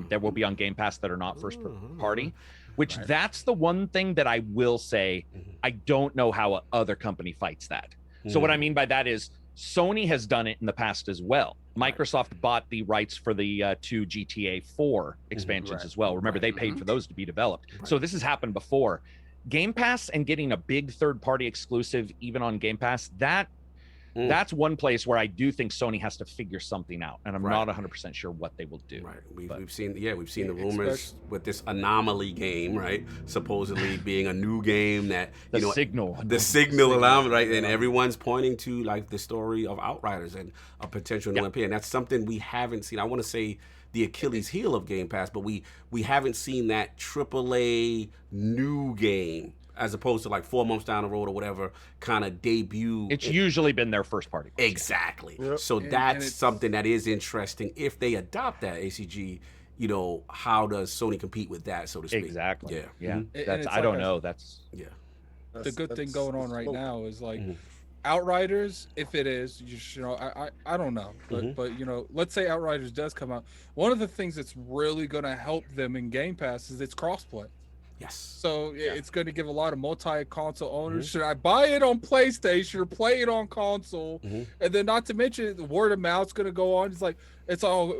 That will be on Game Pass that are not first party. Which that's the one thing that I will say, I don't know how other company fights that. So what I mean by that is Sony has done it in the past as well. Microsoft bought the rights for the 2 GTA 4 expansions as well. Remember, they paid for those to be developed. So this has happened before. Game Pass and getting a big third-party exclusive, even on Game Pass, that's one place where I do think Sony has to figure something out, and I'm not 100% sure what they will do. Right, we've seen the rumors with this Anomaly game, right? Supposedly being a new game that the signal allowed, right? And everyone's pointing to like the story of Outriders and a potential new MP, and that's something we haven't seen. I want to say the Achilles heel of Game Pass, but we haven't seen that AAA new game. As opposed to like 4 months down the road or whatever kind of debut. It's usually been their first party. Exactly. Yep. So that's something that is interesting. If they adopt that ACG, how does Sony compete with that, so to speak? Exactly. Yeah. That's I don't know. That's the good thing going on right now is like Outriders, if it is, I don't know. But let's say Outriders does come out. One of the things that's really gonna help them in Game Pass is it's crossplay. Yes. So it's going to give a lot of multi-console owners. Should I buy it on PlayStation or play it on console? And then not to mention the word of mouth's going to go on. It's like, it's all,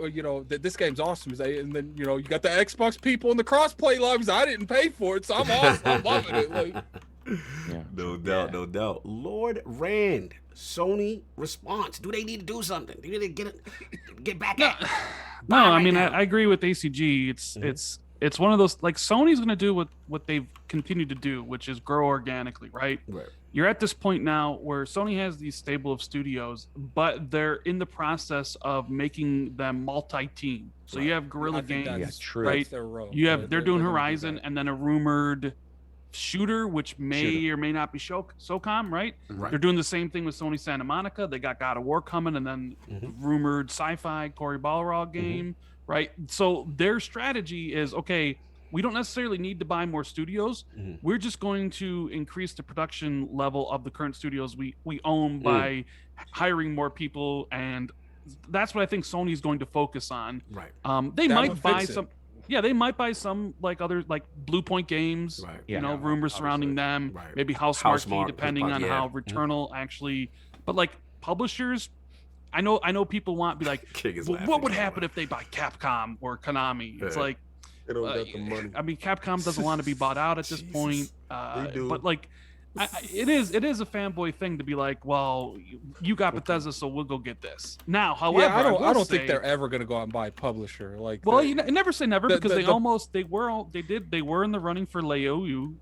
this game's awesome. And then, you got the Xbox people in the cross-play lobbies. I didn't pay for it, so I'm awesome. I'm loving it. Like, no doubt. Lord Rand, Sony response. Do they need to do something? Do they need to get back at it? No, I mean, I agree with ACG. It's one of those, like, Sony's going to do what they've continued to do, which is grow organically, right? You're at this point now where Sony has these stable of studios, but they're in the process of making them multi-team. So you have Guerrilla Games, right? They're doing Horizon and then a rumored shooter, which may or may not be SOCOM, right? They're doing the same thing with Sony Santa Monica. They got God of War coming, and then rumored sci-fi Cory Balrog game. Right. So their strategy is, okay, we don't necessarily need to buy more studios. We're just going to increase the production level of the current studios we own by hiring more people. And that's what I think Sony's going to focus on. Right. They might buy some. Yeah, they might buy some like other like Blue Point Games. Right. Rumors surrounding them. Right. Maybe House Marquee, depending on how Returnal actually. But like publishers. I know people want to be like, well, what would happen if they buy Capcom or Konami? It's like, they don't got the money. I mean, Capcom doesn't want to be bought out at this point. They do. But like, it is a fanboy thing to be like, well, you got Bethesda, so we'll go get this. Now, however, I don't think they're ever going to go out and buy a publisher. Like, well, you never say never, because they were in the running for Leiyu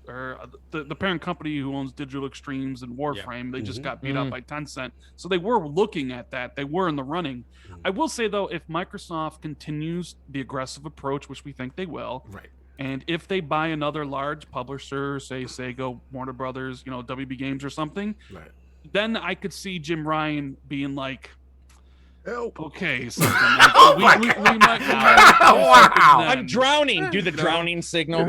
or the parent company who owns Digital Extremes and Warframe. They just got beat up by Tencent, so they were looking at that. They were in the running. I will say though, if Microsoft continues the aggressive approach, which we think they will, right. And if they buy another large publisher, say Sega, Warner Brothers, WB Games or something, then I could see Jim Ryan being like, Help. Okay, something like we might Wow. I'm drowning. Do the drowning signal.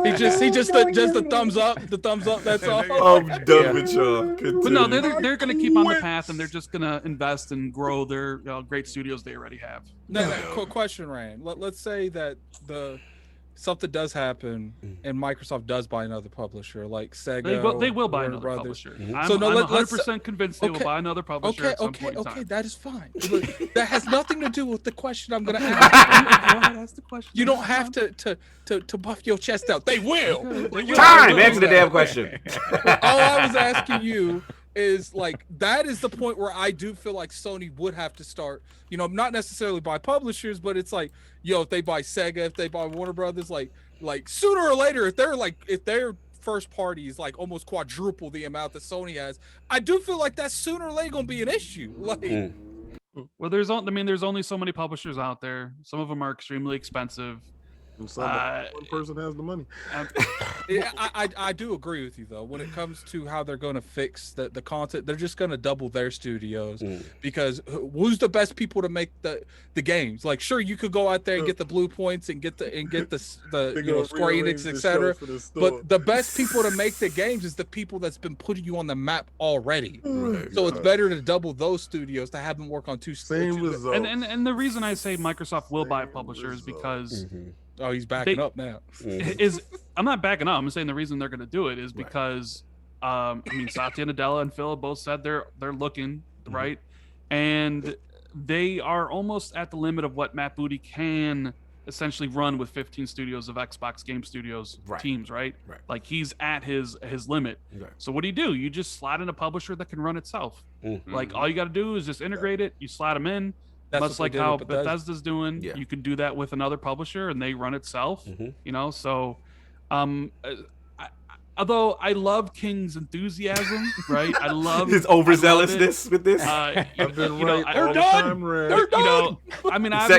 He just the thumbs up. The thumbs up. That's all. I'm done with y'all. But no, they're going to keep on the path, and they're just going to invest and grow their great studios they already have. No, question, Rand. Let's say that something does happen and Microsoft does buy another publisher, like Sega. They will buy Warner another Brothers. publisher. So I'm no, 100% convinced they will buy another publisher at some point in time. Okay, that is fine. That has nothing to do with the question I'm going to ask. That's the question. You don't have to buff your chest out. They will. Time. Answer the damn question. All I was asking you is like that is the point where I do feel like Sony would have to start, not necessarily by publishers, but it's like, if they buy Sega, if they buy Warner Brothers, like sooner or later, if their first party is like almost quadruple the amount that Sony has, I do feel like that's sooner or later gonna be an issue. Like, well, there's only so many publishers out there. Some of them are extremely expensive. And one person has the money. I do agree with you though. When it comes to how they're going to fix the content, they're just going to double their studios because who's the best people to make the games? Like, sure, you could go out there and get the blue points and get the Square Enix, etc. But the best people to make the games is the people that's been putting you on the map already. So it's better to double those studios to have them work on two. Same results. And the reason I say Microsoft will buy publishers because. Oh, he's backing up now. I'm not backing up. I'm saying the reason they're going to do it is because, Satya Nadella and Phil both said they're looking, right? And they are almost at the limit of what Matt Booty can essentially run with 15 studios of Xbox Game Studios teams, right? Like he's at his limit. So what do? You just slot in a publisher that can run itself. Like all you got to do is just integrate it. You slot them in. That's much like how Bethesda's doing. Yeah. You can do that with another publisher and they run itself. So although I love King's enthusiasm, right? I love his overzealousness with this. I've been They're done. They're done.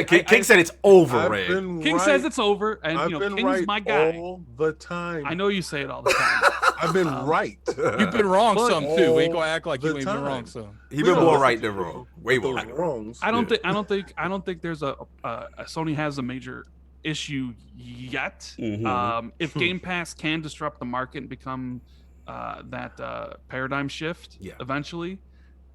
King said it's over, Ray. King says it's over, and King's right my guy all the time. I know you say it all the time. I've been right. You've been wrong some too. We ain't gonna act like you ain't been wrong some. He's been more right than wrong. Way more wrongs. I don't think there's a Sony has a major issue yet. If Game Pass can disrupt the market and become that paradigm shift eventually,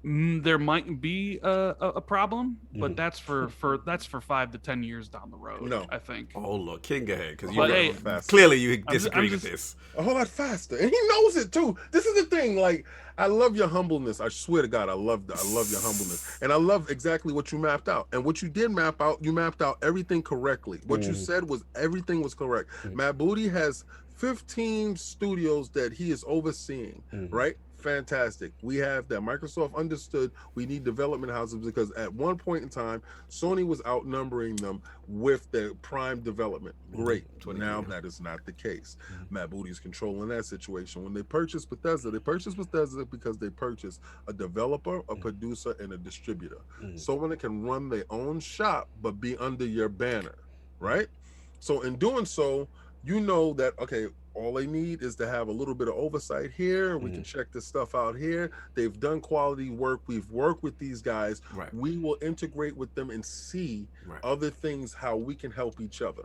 there might be a problem, but that's for 5 to 10 years down the road. No, I think. Oh look, King ahead because clearly you disagree with this. A whole lot faster, and he knows it too. This is the thing. Like, I love your humbleness. I swear to God, I love your humbleness, and I love exactly what you mapped out. And what you did map out, you mapped out everything correctly. What you said was everything was correct. Matt Booty has 15 studios that he is overseeing, right? Fantastic. We have that. Microsoft understood we need development houses because at one point in time, Sony was outnumbering them with their prime development. Great. Now that is not the case. Matt Booty is controlling that situation. When they purchased Bethesda because they purchased a developer, a producer, and a distributor. Someone that can run their own shop but be under your banner, right? So in doing so, you know that, okay, all they need is to have a little bit of oversight here. We can check this stuff out here. They've done quality work. We've worked with these guys. We will integrate with them and see other things, how we can help each other.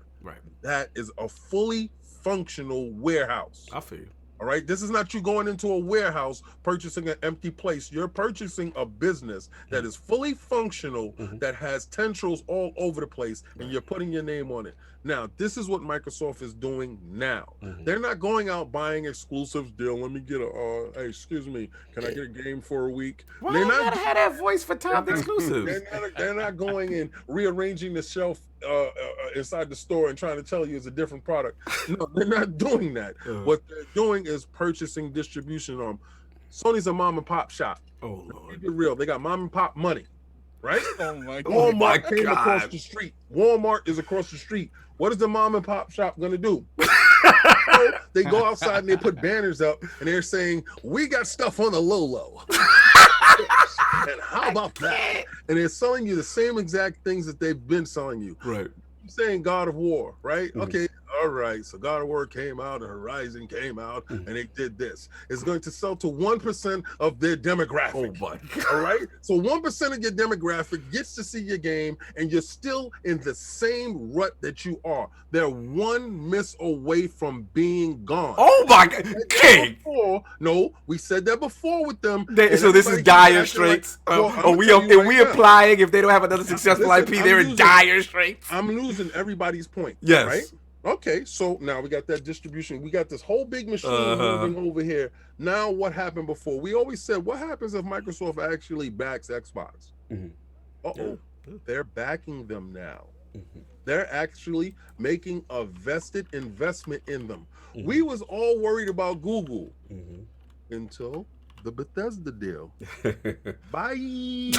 That is a fully functional warehouse. I feel you. All right. This is not you going into a warehouse purchasing an empty place. You're purchasing a business that is fully functional, that has tendrils all over the place, and you're putting your name on it. Now, this is what Microsoft is doing now. They're not going out buying exclusives deal. Let me get a, hey, excuse me, can I get a game for a week? Why you gotta have that voice for top exclusives? They're not going and rearranging the shelf inside the store and trying to tell you it's a different product. No, they're not doing that. What they're doing is purchasing distribution arm. Sony's a mom and pop shop. Oh Lord, keep it real. They got mom and pop money, right? Oh my God. Walmart came across the street. Walmart is across the street. What is the mom and pop shop gonna do? They go outside and they put banners up and they're saying, we got stuff on the low. And how about that? And they're selling you the same exact things that they've been selling you. Right. I'm saying God of War, right? Okay, all right, so God of War came out and Horizon came out and they did this. It's going to sell to 1% of their demographic. Oh my God. All right, so 1% of your demographic gets to see your game, and you're still in the same rut that you are. They're one miss away from being gone. Oh my God, King! No, we said that before with them. So this is dire straits. Are we applying if they don't have another successful IP? They're in dire straits. I'm losing everybody's point. Yes. Right? Okay, so now we got that distribution. We got this whole big machine moving over here. Now, what happened before? We always said, what happens if Microsoft actually backs Xbox? They're backing them now. They're actually making a vested investment in them. We was all worried about Google until the Bethesda deal. Bye.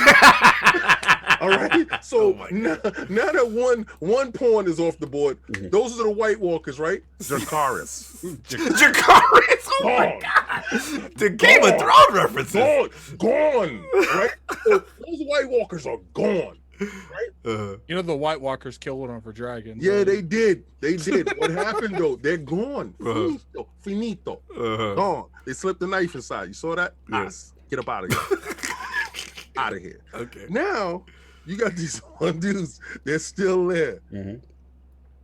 All right. So now that one pawn is off the board, those are the White Walkers, right? Dracarys. Dracarys. Oh my God. The Game of Thrones references. Gone. Right. So those White Walkers are gone. Right. You know the White Walkers killed them for dragons. Yeah, they did. They did. What happened though? They're gone. Finito. Gone. They slipped the knife inside. You saw that? Yes. Get up out of here. Out of here. Okay. Now you got these one dudes. They're still there.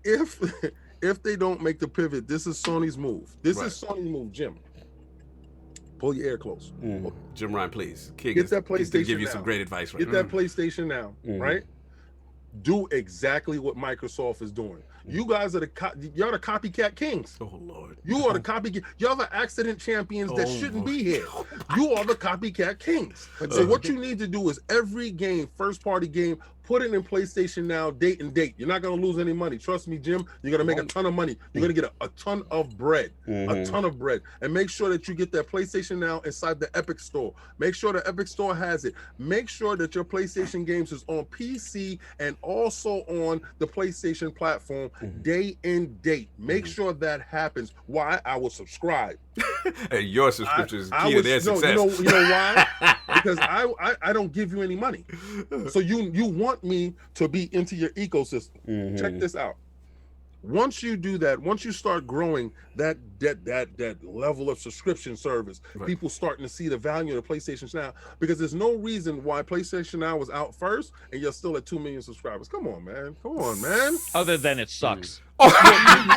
If they don't make the pivot, this is Sony's move. This is Sony's move, Jim. Pull your ear close. Jim Ryan, please. King get that PlayStation. To give you now. some great advice. Get that PlayStation now, right? Do exactly what Microsoft is doing. You guys are y'all the copycat kings. Oh Lord. You are the copycat. Y'all the accident champions that shouldn't be here. You are the copycat kings. So what you need to do is every game, first party game, put it in PlayStation Now, date and date. You're not gonna lose any money. Trust me, Jim. You're gonna make a ton of money. You're gonna get a ton of bread, a ton of bread. And make sure that you get that PlayStation Now inside the Epic Store. Make sure the Epic Store has it. Make sure that your PlayStation games is on PC and also on the PlayStation platform, day and date. Make sure that happens. Why? I will subscribe. And your subscription is key to their success. You know why? Because I don't give you any money. So you want me to be into your ecosystem. Check this out. Once you do that, once you start growing that level of subscription service, people starting to see the value of the PlayStation Now, because there's no reason why PlayStation Now was out first and you're still at 2 million subscribers. Come on, man. Come on, man. Other than it sucks.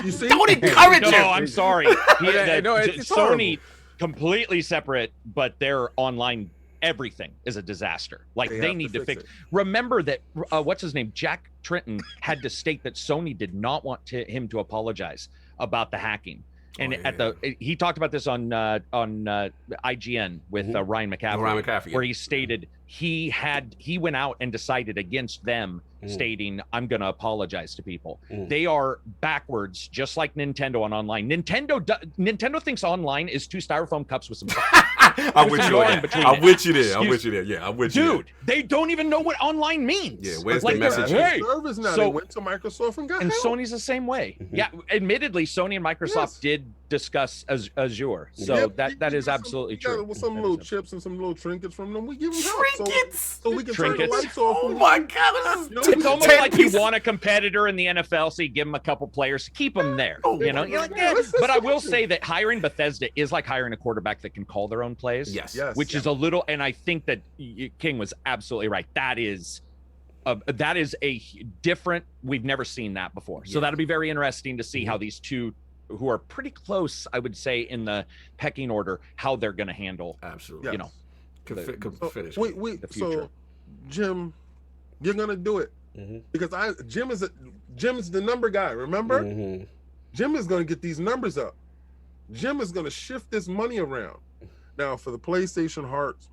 You see? Don't encourage him. No, I'm sorry. It's Sony completely separate, but their online everything is a disaster. Like they need to fix. Remember that what's his name? Jack Tritton had to state that Sony did not want him to apologize about the hacking. And he talked about this on IGN with Ryan McCaffrey, where he stated he went out and decided against them, stating, I'm going to apologize to people. They are backwards, just like Nintendo on online. Nintendo thinks online is 2 styrofoam cups with some. I'm with you on that. I'm with you there. I'm with you there. Yeah, I'm with you. Dude, they don't even know what online means. Yeah, where's the message? Service now. They went to Microsoft and got help. Sony's the same way. Yeah, admittedly, Sony and Microsoft did discuss Azure, so that is absolutely true. With some little chips and some little trinkets from them, we give them help. So we can turn the lights off. Oh my God! It's almost like you want a competitor in the NFL, so you give them a couple players, keep them there. You're like, But I will say that hiring Bethesda is like hiring a quarterback that can call their own plays. Yes. Which is a little, and I think that King was absolutely right. That is a different. We've never seen that before, so that'll be very interesting to see how these two, who are pretty close, I would say, in the pecking order, how they're going to handle. Absolutely. You know, finish. The future. So, Jim, you're gonna do it because Jim is the number guy. Remember, Jim is gonna get these numbers up. Jim is gonna shift this money around. Now, for the PlayStation Hearts,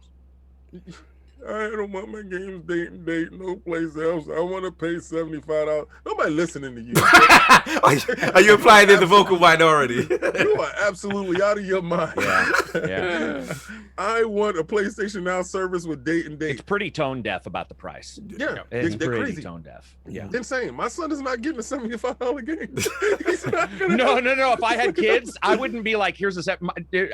I don't want my games date no place else. I want to pay $75. Nobody listening to you. Are you implying they're the vocal minority? You are absolutely out of your mind. Yeah. I want a PlayStation Now service with date and date. It's pretty tone deaf about the price. Yeah, it's they're pretty crazy. Tone deaf. Yeah, insane. My son is not getting a $75 game. He's not gonna No. If I had kids, I wouldn't be like, here's a set.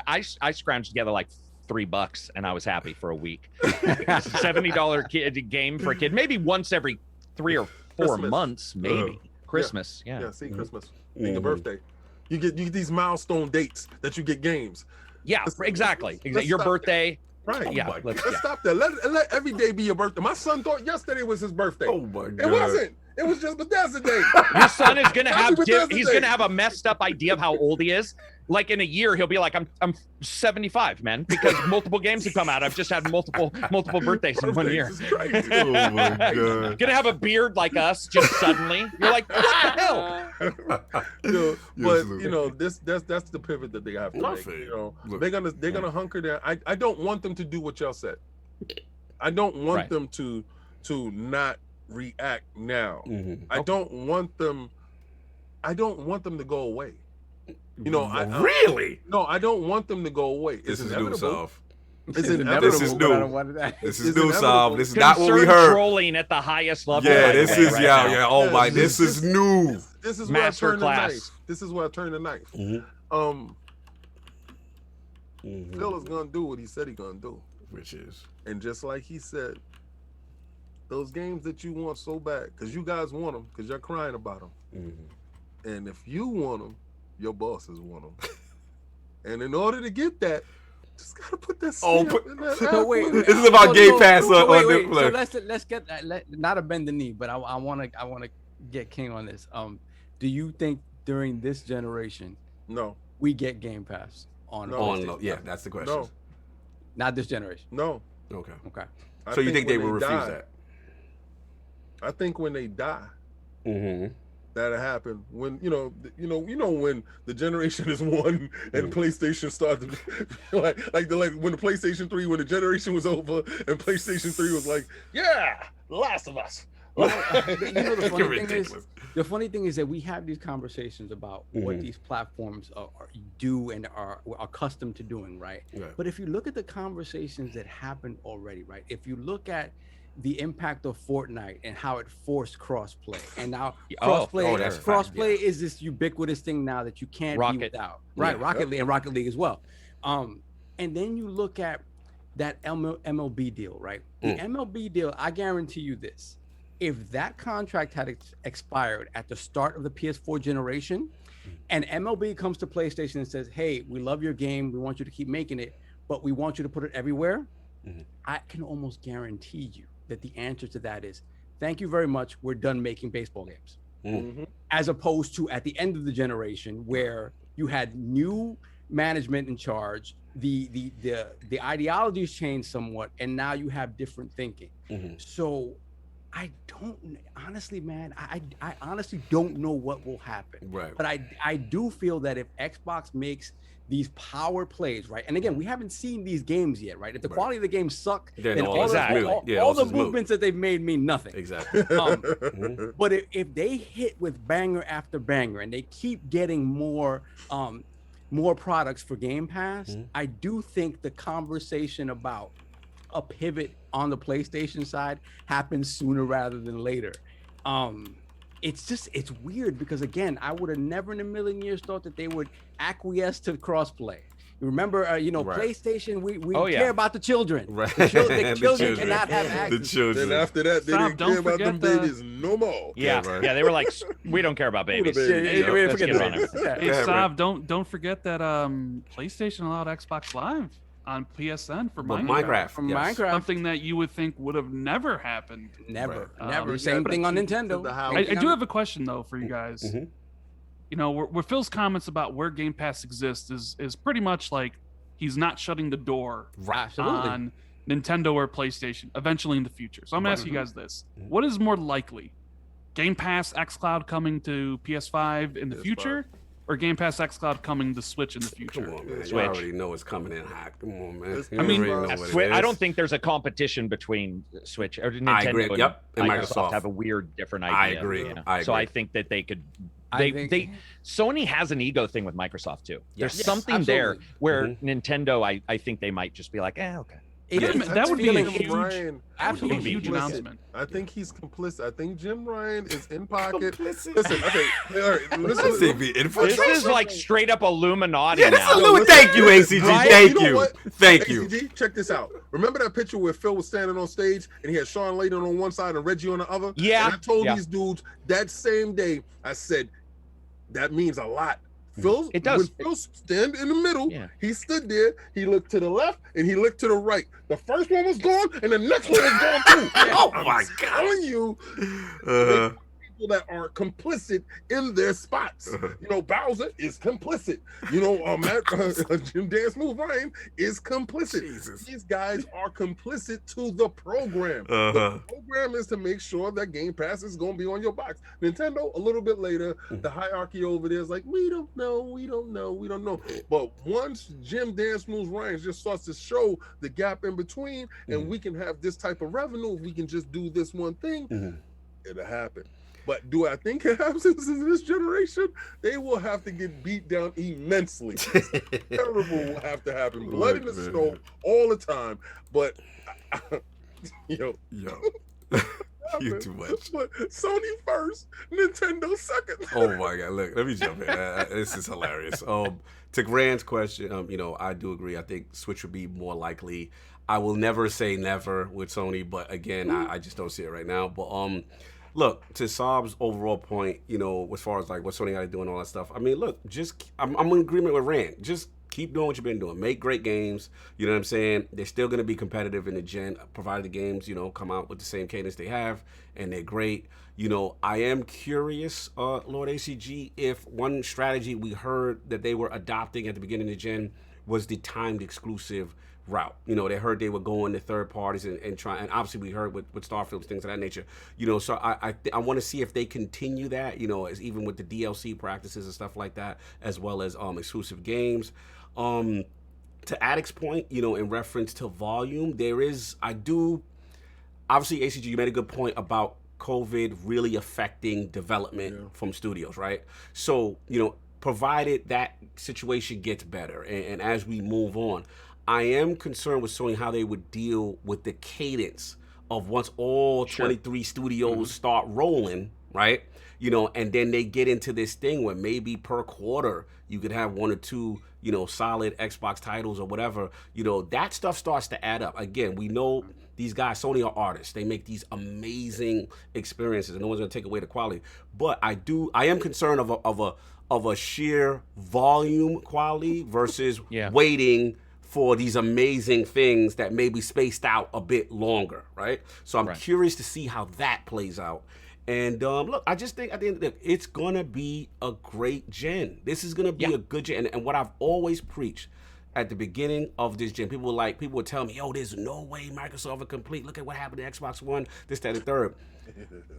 I scrounged together like $3 and I was happy for a week. $70 game for a kid, maybe once every 3 or 4 months, maybe. Christmas. Yeah. See Christmas and your birthday. You get these milestone dates that you get games. Yeah, exactly. Your birthday. Right. Yeah. Let's stop that. Let every day be your birthday. My son thought yesterday was his birthday. Oh my God. It wasn't. It was just Bethesda Day. Your son is gonna have He's gonna have a messed up idea of how old he is. Like in a year, he'll be like, I'm 75, man, because multiple games have come out. I've just had multiple birthdays in 1 year. Oh my God. Gonna have a beard like us just suddenly. You're like, what the hell? But that's the pivot that they have to make. Look, they're gonna hunker down. I don't want them to do what y'all said. I don't want them to not react now. I don't want them to go away. Really? No, I don't want them to go away. This is new, Solve. It's inevitable. This is new. This is new, Solve. This is Concerned not what we heard. Trolling at the highest level. Yeah, this is Oh my, this is new. This is where I turn the knife. This is where I turn the knife. Phil is gonna do what he said he's gonna do, which is, and just like he said, those games that you want so bad, because you guys want them, because you're crying about them, and if you want them, your bosses want them, and in order to get that, just gotta put that. So wait, this is about Game Pass. So let's get that. Not a bend the knee, but I wanna get King on this. Do you think during this generation, we get Game Pass on? Yeah, that's the question. No, not this generation. No. Okay. I So you think they when will refuse die, that? I think when they die, that'll happen. When when the generation is one and PlayStation started, like when the PlayStation 3, when the generation was over and PlayStation 3 was like, yeah, The Last of Us. The funny thing is that we have these conversations about what these platforms do and are accustomed to doing, right? But if you look at the conversations that happened already, right? If you look at the impact of Fortnite and how it forced crossplay, and now crossplay is this ubiquitous thing now that you can't be without, right? Rocket League as well. And then you look at that MLB deal, right? The MLB deal, I guarantee you this. If that contract had expired at the start of the PS4 generation, and MLB comes to PlayStation and says, hey, we love your game, we want you to keep making it, but we want you to put it everywhere, I can almost guarantee you that the answer to that is, thank you very much, we're done making baseball games. As opposed to at the end of the generation where you had new management in charge, the ideologies changed somewhat, and now you have different thinking. So I don't honestly, man. I honestly don't know what will happen. Right. But I do feel that if Xbox makes these power plays, right? And again, we haven't seen these games yet, right? If the quality of the games suck, then all the movements that they've made mean nothing. Exactly. But if they hit with banger after banger and they keep getting more products for Game Pass, I do think the conversation about a pivot on the PlayStation side happens sooner rather than later. It's weird because again, I would have never in a million years thought that they would acquiesce to crossplay. You remember, PlayStation, we care about the children. Right. The children cannot have access. The children. Then after that, they didn't care about them babies no more. Yeah, they were like, we don't care about babies. Hey, Sav, don't forget that PlayStation allowed Xbox Live on PSN for Minecraft. Minecraft. Something that you would think would have never happened. Never. Same thing on Nintendo. I do have a question though for you guys. Where Phil's comments about where Game Pass exists is pretty much like he's not shutting the door on Nintendo or PlayStation eventually in the future. So I'm gonna ask you guys this: what is more likely, Game Pass xCloud coming to PS5 in the future, or Game Pass xCloud coming to Switch in the future? Come on, man. You already know it's coming in hot. Come on, man. I don't think there's a competition between Switch or Nintendo and Microsoft have a weird different idea. I agree. So I think that they could. Sony has an ego thing with Microsoft too. There's something there where Nintendo, I think they might just be like, okay. That would be a huge, Ryan, absolutely he's huge complicit. announcement. I think he's complicit. I think Jim Ryan is in pocket. Complicit? Listen, okay, all right, listen. This is like straight up Illuminati. Yeah, this now. is Illuminati. Thank you, ACG. Right? Thank know you. what? Thank you. ACG, check this out. Remember that picture where Phil was standing on stage and he had Sean Layden on one side and Reggie on the other? Yeah. And I told these dudes that same day, I said, that means a lot. Phil, It does. When Phil stand in the middle, Yeah. he stood there, he looked to the left, and he looked to the right. The first one was gone, and the next one was gone too. Oh my God. I'm telling you, people that are complicit in their spots. You know, Bowser is complicit. You know, Jim Dance Smooth Ryan is complicit. Jesus. These guys are complicit to the program. The program is to make sure that Game Pass is going to be on your box. Nintendo, a little bit later, the hierarchy over there is like, we don't know. But once Jim Dance Smooth Ryan just starts to show the gap in between, and we can have this type of revenue, if we can just do this one thing, it'll happen. But do I think it happens in this generation? They will have to get beat down immensely. Terrible will have to happen. Blood in the snow all the time. But yo. You too much. But Sony first, Nintendo second. Oh my God! Look, let me jump in. This is hilarious. To Grant's question, you know, I do agree. I think Switch would be more likely. I will never say never with Sony, but again, I just don't see it right now. But look, to Saab's overall point, you know, as far as like what Sony got to do and all that stuff. I mean, look, I'm in agreement with Rand. Just keep doing what you've been doing. Make great games. You know what I'm saying? They're still going to be competitive in the gen, provided the games, you know, come out with the same cadence they have, and they're great. You know, I am curious, Lord ACG, if one strategy we heard that they were adopting at the beginning of the gen was the timed exclusive route. You know, they heard they were going to third parties and try, and obviously we heard with Starfield, things of that nature. You know, so I want to see if they continue that, you know, as even with the DLC practices and stuff like that, as well as exclusive games. To Addict's point, you know, in reference to volume, obviously ACG, you made a good point about COVID really affecting development from studios, right? So, you know, provided that situation gets better and as we move on, I am concerned with Sony how they would deal with the cadence of once all 23 studios start rolling, right? You know, and then they get into this thing where maybe per quarter you could have one or two, you know, solid Xbox titles or whatever. You know, that stuff starts to add up. Again, we know these guys, Sony are artists. They make these amazing experiences, and no one's gonna take away the quality. But I am concerned of a sheer volume quality versus waiting for these amazing things that may be spaced out a bit longer, right? So I'm curious to see how that plays out. And look, I just think at the end of the day, it's gonna be a great gen. This is gonna be a good gen. And what I've always preached at the beginning of this gen, people would tell me, yo, there's no way Microsoft are complete. Look at what happened to Xbox One, this, that, and the third.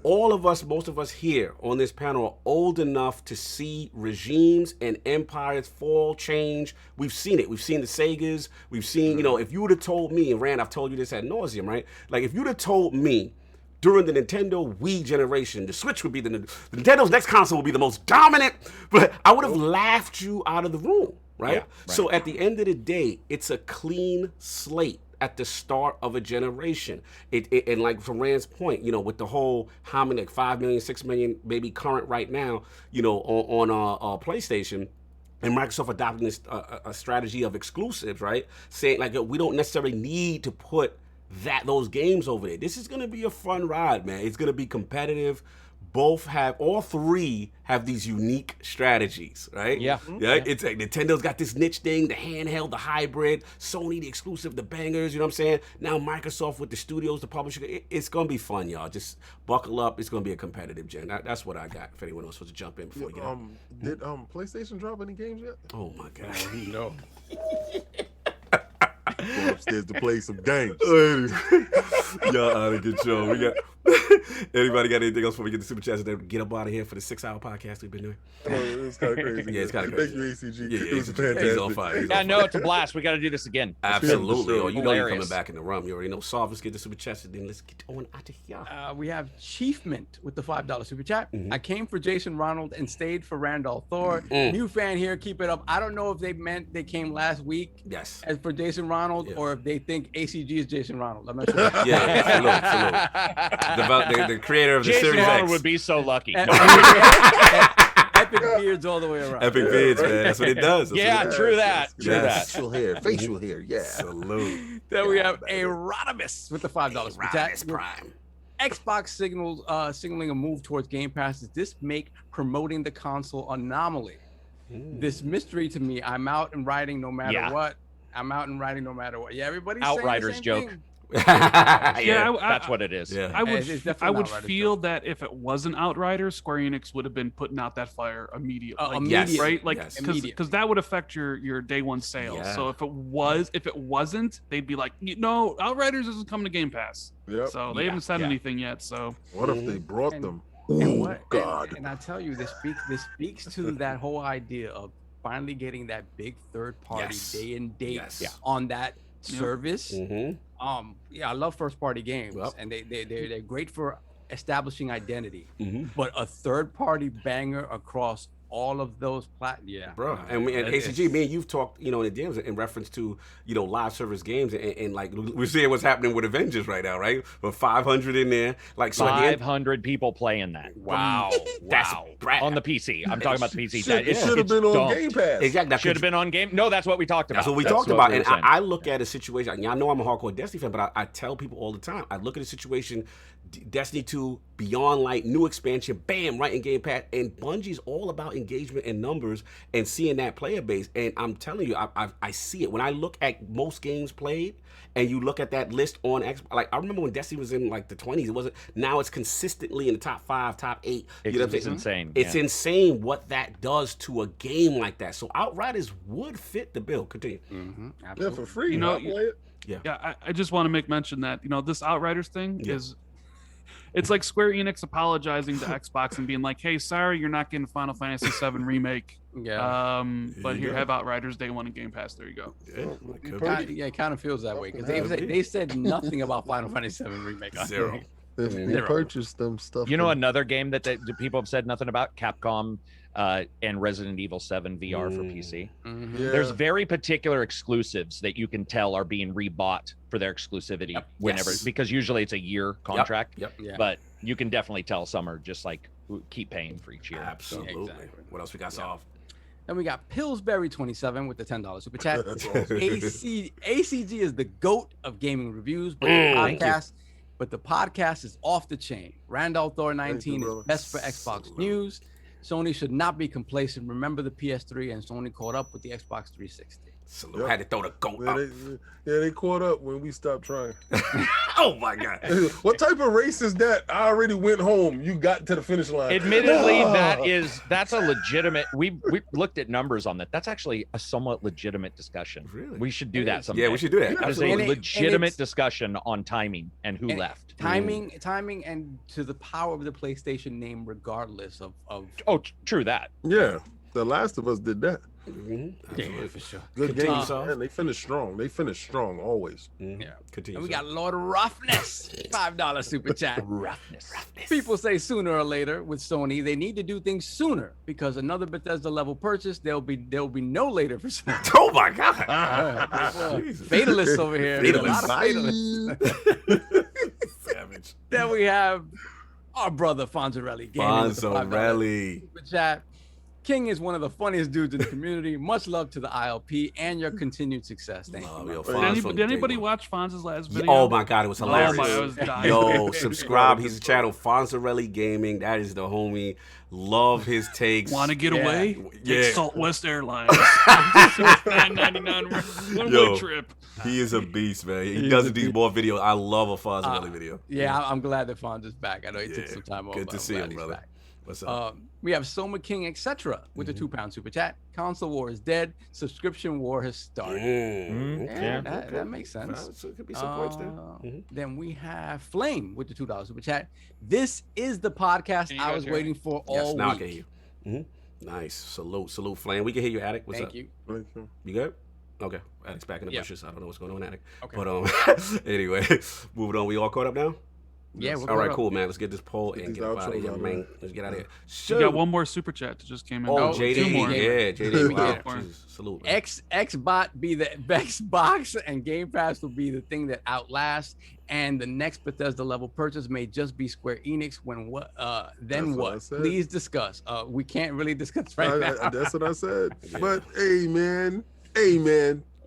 Most of us here on this panel are old enough to see regimes and empires fall, change. We've seen it. We've seen the Segas. We've seen, you know, if you would have told me, and Rand, I've told you this ad nauseum, right? Like if you'd have told me during the Nintendo Wii generation, the Switch would be the Nintendo's next console would be the most dominant, but I would have laughed you out of the room, right? So at the end of the day, it's a clean slate at the start of a generation. And like from Rand's point, you know, with the whole how many, like 5 million, 6 million, maybe current right now, you know, on PlayStation, and Microsoft adopting this a strategy of exclusives, right? Saying like we don't necessarily need to put those games over there. This is gonna be a fun ride, man. It's gonna be competitive. All three have these unique strategies, right? It's like Nintendo's got this niche thing, the handheld, the hybrid, Sony, the exclusive, the bangers, you know what I'm saying? Now Microsoft with the studios, the publisher. It's gonna be fun, y'all. Just buckle up. It's gonna be a competitive gen. That's what I got. If anyone else wants to jump in before we get out. Did PlayStation drop any games yet? Oh my God. No. Go upstairs to play some games. Y'all out of control. Anybody got anything else before we get the super chats and then get up out of here for the 6-hour podcast we've been doing? It's kind of crazy. Yeah, it's kind of crazy. Thank you, ACG. Yeah, It was fantastic. He's on fire. Yeah, no, it's a blast. We got to do this again. Absolutely. Oh, you know you're Hilarious. coming back in the room. You already know. Solve, let's get the super chats and then let's get on out of here. We have Chiefment with the $5 super chat. I came for Jason Ronald and stayed for Randall Thor. New fan here, keep it up. I don't know if they meant they came last week as for Jason Ronald or if they think ACG is Jason Ronald. I'm not sure. Salute. The creator of the Jason Series Ronald X. would be so lucky. Epic beards all the way around. Epic beards, man. That's what it does. True that. Facial hair, yeah. Salute. Then we have a Rodimus with the $5 super chat. Rodimus Prime. Xbox signaling a move towards Game Pass. Does this make promoting the console anomaly? This mystery to me. I'm out and riding no matter what. Yeah, everybody's Outriders saying the same joke. thing. That's what it is. I would feel that if it wasn't Outriders, Square Enix would have been putting out that fire immediately. Right? Like because that would affect your day one sales. Yeah. So if it wasn't, they'd be like, no, Outriders isn't coming to Game Pass. Yep. So they haven't said anything yet. So what if they brought them? God. And I tell you, this speaks to that whole idea of finally getting that big third party day and date on that service. I love first party games, and they're great for establishing identity. But a third party banger across all of those bro. And ACG, me and you've talked, in the DMs in reference to, live service games and like we're seeing what's happening with Avengers right now, right? With 500 in there, like so 500 people playing that. Wow, that's on the PC. I'm talking about the PC. It should have been on Game Pass. Exactly. Should have been on Game. No, that's what we talked about. That's what we talked about. And I look at a situation. I know I'm a hardcore Destiny fan, but I tell people all the time. I look at a situation. Destiny 2, Beyond Light, new expansion, bam, right in Game Pass. And Bungie's all about engagement and numbers and seeing that player base. And I'm telling you, I see it. When I look at most games played and you look at that list on Xbox, like I remember when Destiny was in like the 20s, it wasn't, now it's consistently in the top 5, top 8. It's insane. It's insane what that does to a game like that. So Outriders would fit the bill. Continue. Yeah, for free. Play it. Yeah, I just want to make mention that, this Outriders thing is... It's like Square Enix apologizing to Xbox and being like, "Hey, sorry, you're not getting Final Fantasy VII Remake. But here, have Outriders Day 1 in Game Pass. There you go." It kind of feels that way because they said nothing about Final Fantasy VII Remake. Zero. They purchased them stuff. Another game that people have said nothing about, Capcom and Resident Evil 7 VR for PC. There's very particular exclusives that you can tell are being rebought for their exclusivity whenever, because usually it's a year contract. But you can definitely tell some are just like keep paying for each year. Absolutely. What else we got, Solve? Then we got Pillsbury27 with the $10 super chat. That's awesome. ACG is the GOAT of gaming reviews, but the podcast is off the chain. Randolph Thor 19 is best for Xbox news. Sony should not be complacent. Remember the PS3 and Sony caught up with the Xbox 360. Salute. Had to throw the goat up. They caught up when we stopped trying. Oh my God. What type of race is that? I already went home. You got to the finish line. Admittedly, that's a legitimate. We looked at numbers on that. That's actually a somewhat legitimate discussion. Really? We should do that someday. Yeah, we should do that. That is a legitimate discussion on timing and who left. Timing, and to the power of the PlayStation name, regardless of. Oh, true that. Yeah, The Last of Us did that. Yeah, for sure. Good game, man. They finished strong. They finished strong always. Yeah. Continue. And we got Lord Roughness, $5 super chat. Roughness. People say sooner or later with Sony, they need to do things sooner because another Bethesda level purchase, there'll be no later for Sony. Oh my God. Fatalists over here. Savage. Then we have our brother Fonzarelli. Fonzarelli. Super chat. King is one of the funniest dudes in the community. Much love to the ILP and your continued success. Thank you. Did anybody watch Fonz's last video? Oh my God, it was hilarious. I was dying. Yo, subscribe. He's a channel, Fonzarelli Gaming. That is the homie. Love his takes. Want to get away? Take Southwest Airlines. $9.99 one-way trip. He is a beast, man. He does these more videos. I love a Fonzarelli video. Yeah, I'm glad that Fonz is back. I know he took some time off. Good to see him, brother. What's up? We have Soma King, etc. with the £2 super chat. Console war is dead. Subscription war has started. That makes sense. So it could be some points there. Then we have Flame with the $2 super chat. This is the podcast I was waiting for all week. Now I can hear you. Nice. Salute, Flame. We can hear you, Attic. What's up? Thank you. You good? Okay. Addict's back in the bushes. I don't know what's going on, Attic. Okay. But anyway, moving on. We all caught up now? Yeah. All right, cool, man. Let's get this poll and get out of here, man. Let's get out of here. So, you got one more super chat that just came in. Oh, JD. Two more. Yeah, JD. Wow. Jesus. Salute, man. Xbox be the Xbox and Game Pass will be the thing that outlasts, and the next Bethesda level purchase may just be Square Enix. When what? Then what? Please discuss. We can't really discuss right now. That's what I said. But hey, man.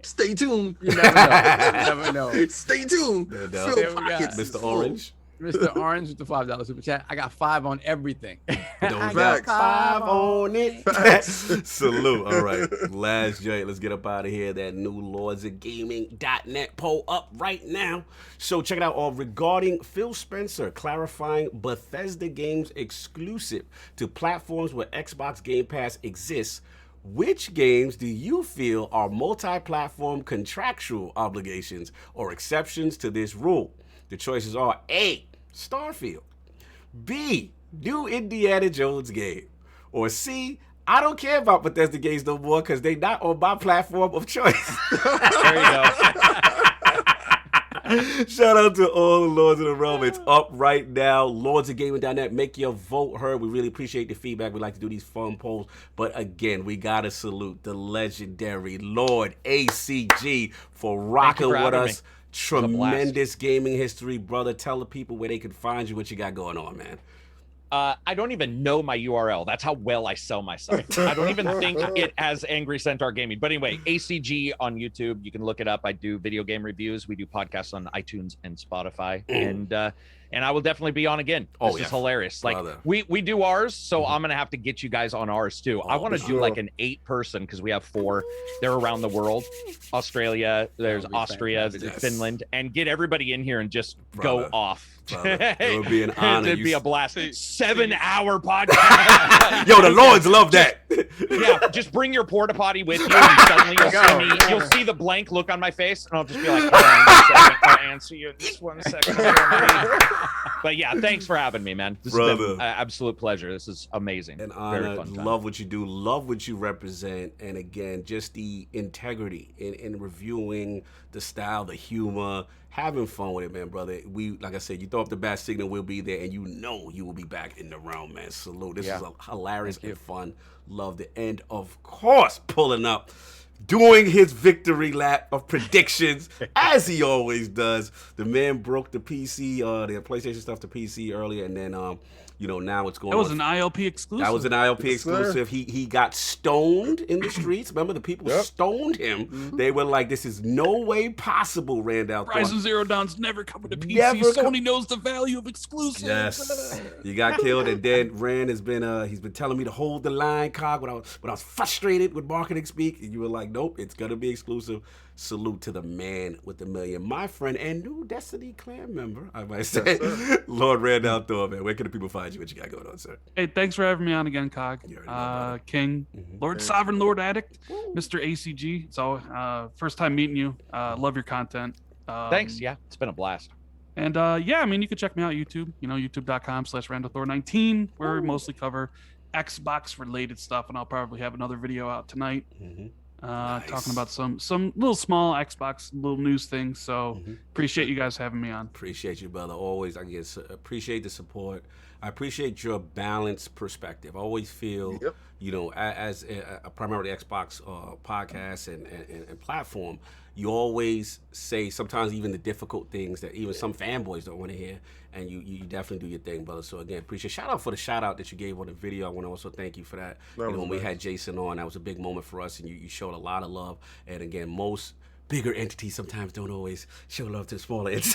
Stay tuned. You never know. Stay tuned. Fill pockets. Mr. Orange. Mr. Orange with the $5 super chat. I got 5 on everything. I got 5 on it. Salute. All right. Last joint. Let's get up out of here. That new LordsOfGaming.net poll up right now. So check it out. Regarding Phil Spencer clarifying Bethesda games exclusive to platforms where Xbox Game Pass exists, which games do you feel are multi-platform contractual obligations or exceptions to this rule? The choices are A, Starfield, B, new Indiana Jones game, or C, I don't care about Bethesda games no more because they not on my platform of choice. There you go. Shout out to all the Lords of the Realm. It's up right now. LordsOfGaming.net. Make your vote heard. We really appreciate the feedback. We like to do these fun polls. But again, we got to salute the legendary Lord ACG for rocking with us. Tremendous gaming history, brother. Tell the people where they can find you, what you got going on, man. I don't even know my URL. That's how well I sell myself. I don't even think it has Angry Centaur Gaming. But anyway, ACG on YouTube. You can look it up. I do video game reviews. We do podcasts on iTunes and Spotify. And I will definitely be on again. This is hilarious. Like we do ours, so I'm gonna have to get you guys on ours too. I want to do like an 8-person because we have 4. They're around the world. Australia, there's Austria, Finland, and get everybody in here and just go off. It would be an honor. It'd be a blast. 7-hour podcast. Yo, the Lords love that. Yeah, just bring your porta potty with you, and suddenly you'll see the blank look on my face, and I'll just be like, "Hold on 1 second, I'll answer you in just 1 second." But yeah, thanks for having me, man. This has been an absolute pleasure. This is amazing. An honor. Love what you do. Love what you represent. And again, just the integrity in reviewing the style, the humor, having fun with it, man, brother. We, like I said, you throw up the bat signal, we'll be there, and you know you will be back in the realm, man. Salute. This is hilarious and fun. Loved it. And of course, pulling up, doing his victory lap of predictions, as he always does. The man broke the PC, the PlayStation stuff to PC earlier, and then now it's going on. That was an ILP exclusive. That was an ILP exclusive. He got stoned in the streets. Remember, the people stoned him. They were like, this is no way possible, Randall. Horizon Zero Dawn's never coming to PC. Sony knows the value of exclusives. Yes. You got killed, and then Rand has been he's been telling me to hold the line, Cog, when I was frustrated with marketing speak, and you were like, nope, it's gonna be exclusive. Salute to the man with the million, my friend and new Destiny clan member, I might say, Lord Randall Thor, man. Where can the people find you? What you got going on, sir? Hey, thanks for having me on again, Cog. King, Lord Sovereign, Lord Addict, Mr. ACG. So, first time meeting you. Love your content. Thanks. Yeah, it's been a blast. And you can check me out on YouTube. YouTube.com/RandallThor19, where we mostly cover Xbox related stuff, and I'll probably have another video out tonight. Talking about some little small Xbox little news things. So appreciate you guys having me on. Appreciate you, brother. Always, I guess, appreciate the support. I appreciate your balanced perspective. I always feel, as a primarily Xbox podcast and platform, you always say sometimes even the difficult things that even some fanboys don't want to hear, and you definitely do your thing, brother. So again, appreciate. Shout out for the shout out that you gave on the video. I want to also thank you for that. When we had Jason on, that was a big moment for us, and you showed a lot of love. And again, most bigger entities sometimes don't always show love to smaller entities.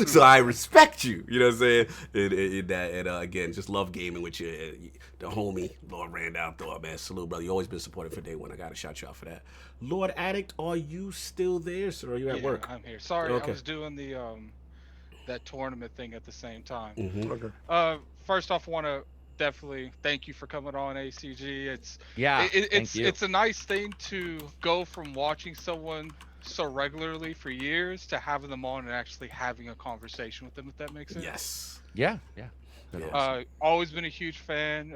So I respect you, you know what I'm saying? And again, just love gaming with you. The homie, Lord Randall Thor, man. Salute, brother. You always been supportive for day one. I got to shout you out for that. Lord Addict, are you still there, sir? Or are you at work? I'm here. Sorry, I was doing the that tournament thing at the same time. Okay. First off, I want to definitely thank you for coming on, ACG. Thank you. It's a nice thing to go from watching someone so regularly for years to having them on and actually having a conversation with them, if that makes sense. Yes. Yeah. Always been a huge fan.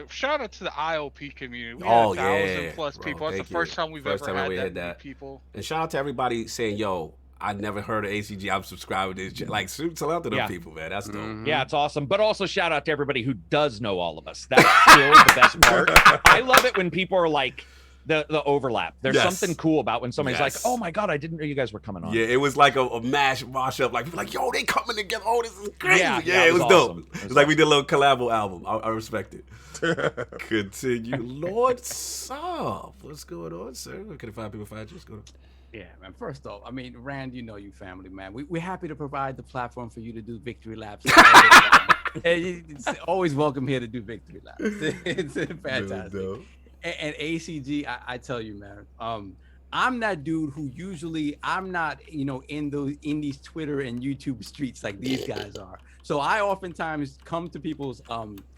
Shout out to the ILP community. We had 1,000 plus people. That's the first time we've ever had that many people. And shout out to everybody saying, "Yo, I never heard of ACG. I'm subscribed to this." Like, tell out to them people, man. That's dope. Yeah, it's awesome. But also shout out to everybody who does know all of us. That's still the best part. I love it when people are like the overlap. There's something cool about when somebody's like, "Oh my god, I didn't know you guys were coming on." Yeah, it was like a mash up. Like people like, "Yo, they coming together. Oh, this is crazy." Yeah, it was awesome. dope. It's like we did a little collabo album. I respect it. Continue, Lord Sov. What's going on, sir? Where can I find people find you? What's going on? Yeah, man. First off, I mean, Rand, you know you family, man. We're happy to provide the platform for you to do victory laps. It's always welcome here to do victory laps. It's fantastic. And ACG, I tell you, man, I'm that dude who usually I'm not, in these Twitter and YouTube streets like these guys are. So I oftentimes come to people's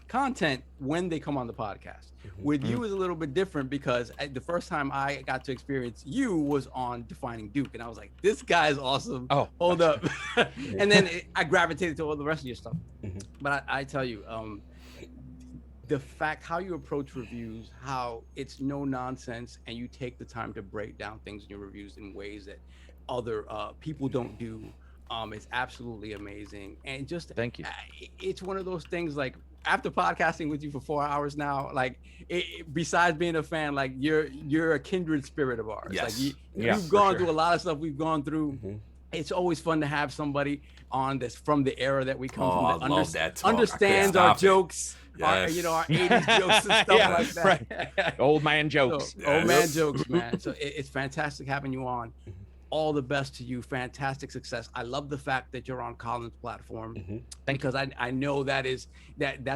content when they come on the podcast. With you is a little bit different because the first time I got to experience you was on Defining Duke, and I was like, this guy is awesome. Oh, hold up. And then I gravitated to all the rest of your stuff. But I tell you, the fact how you approach reviews, how it's no nonsense, and you take the time to break down things in your reviews in ways that other people don't do, is absolutely amazing. And just thank you. It's one of those things like after podcasting with you for 4 hours now, like besides being a fan, like you're a kindred spirit of ours. Yes. Like you've gone through a lot of stuff we've gone through. It's always fun to have somebody on this from the era that we come from that understands our jokes. Yes. Our 80s jokes and stuff like that. Right. Old man jokes. Old man jokes, man. So it's fantastic having you on. All the best to you. Fantastic success. I love the fact that you're on Colin's platform because I know that's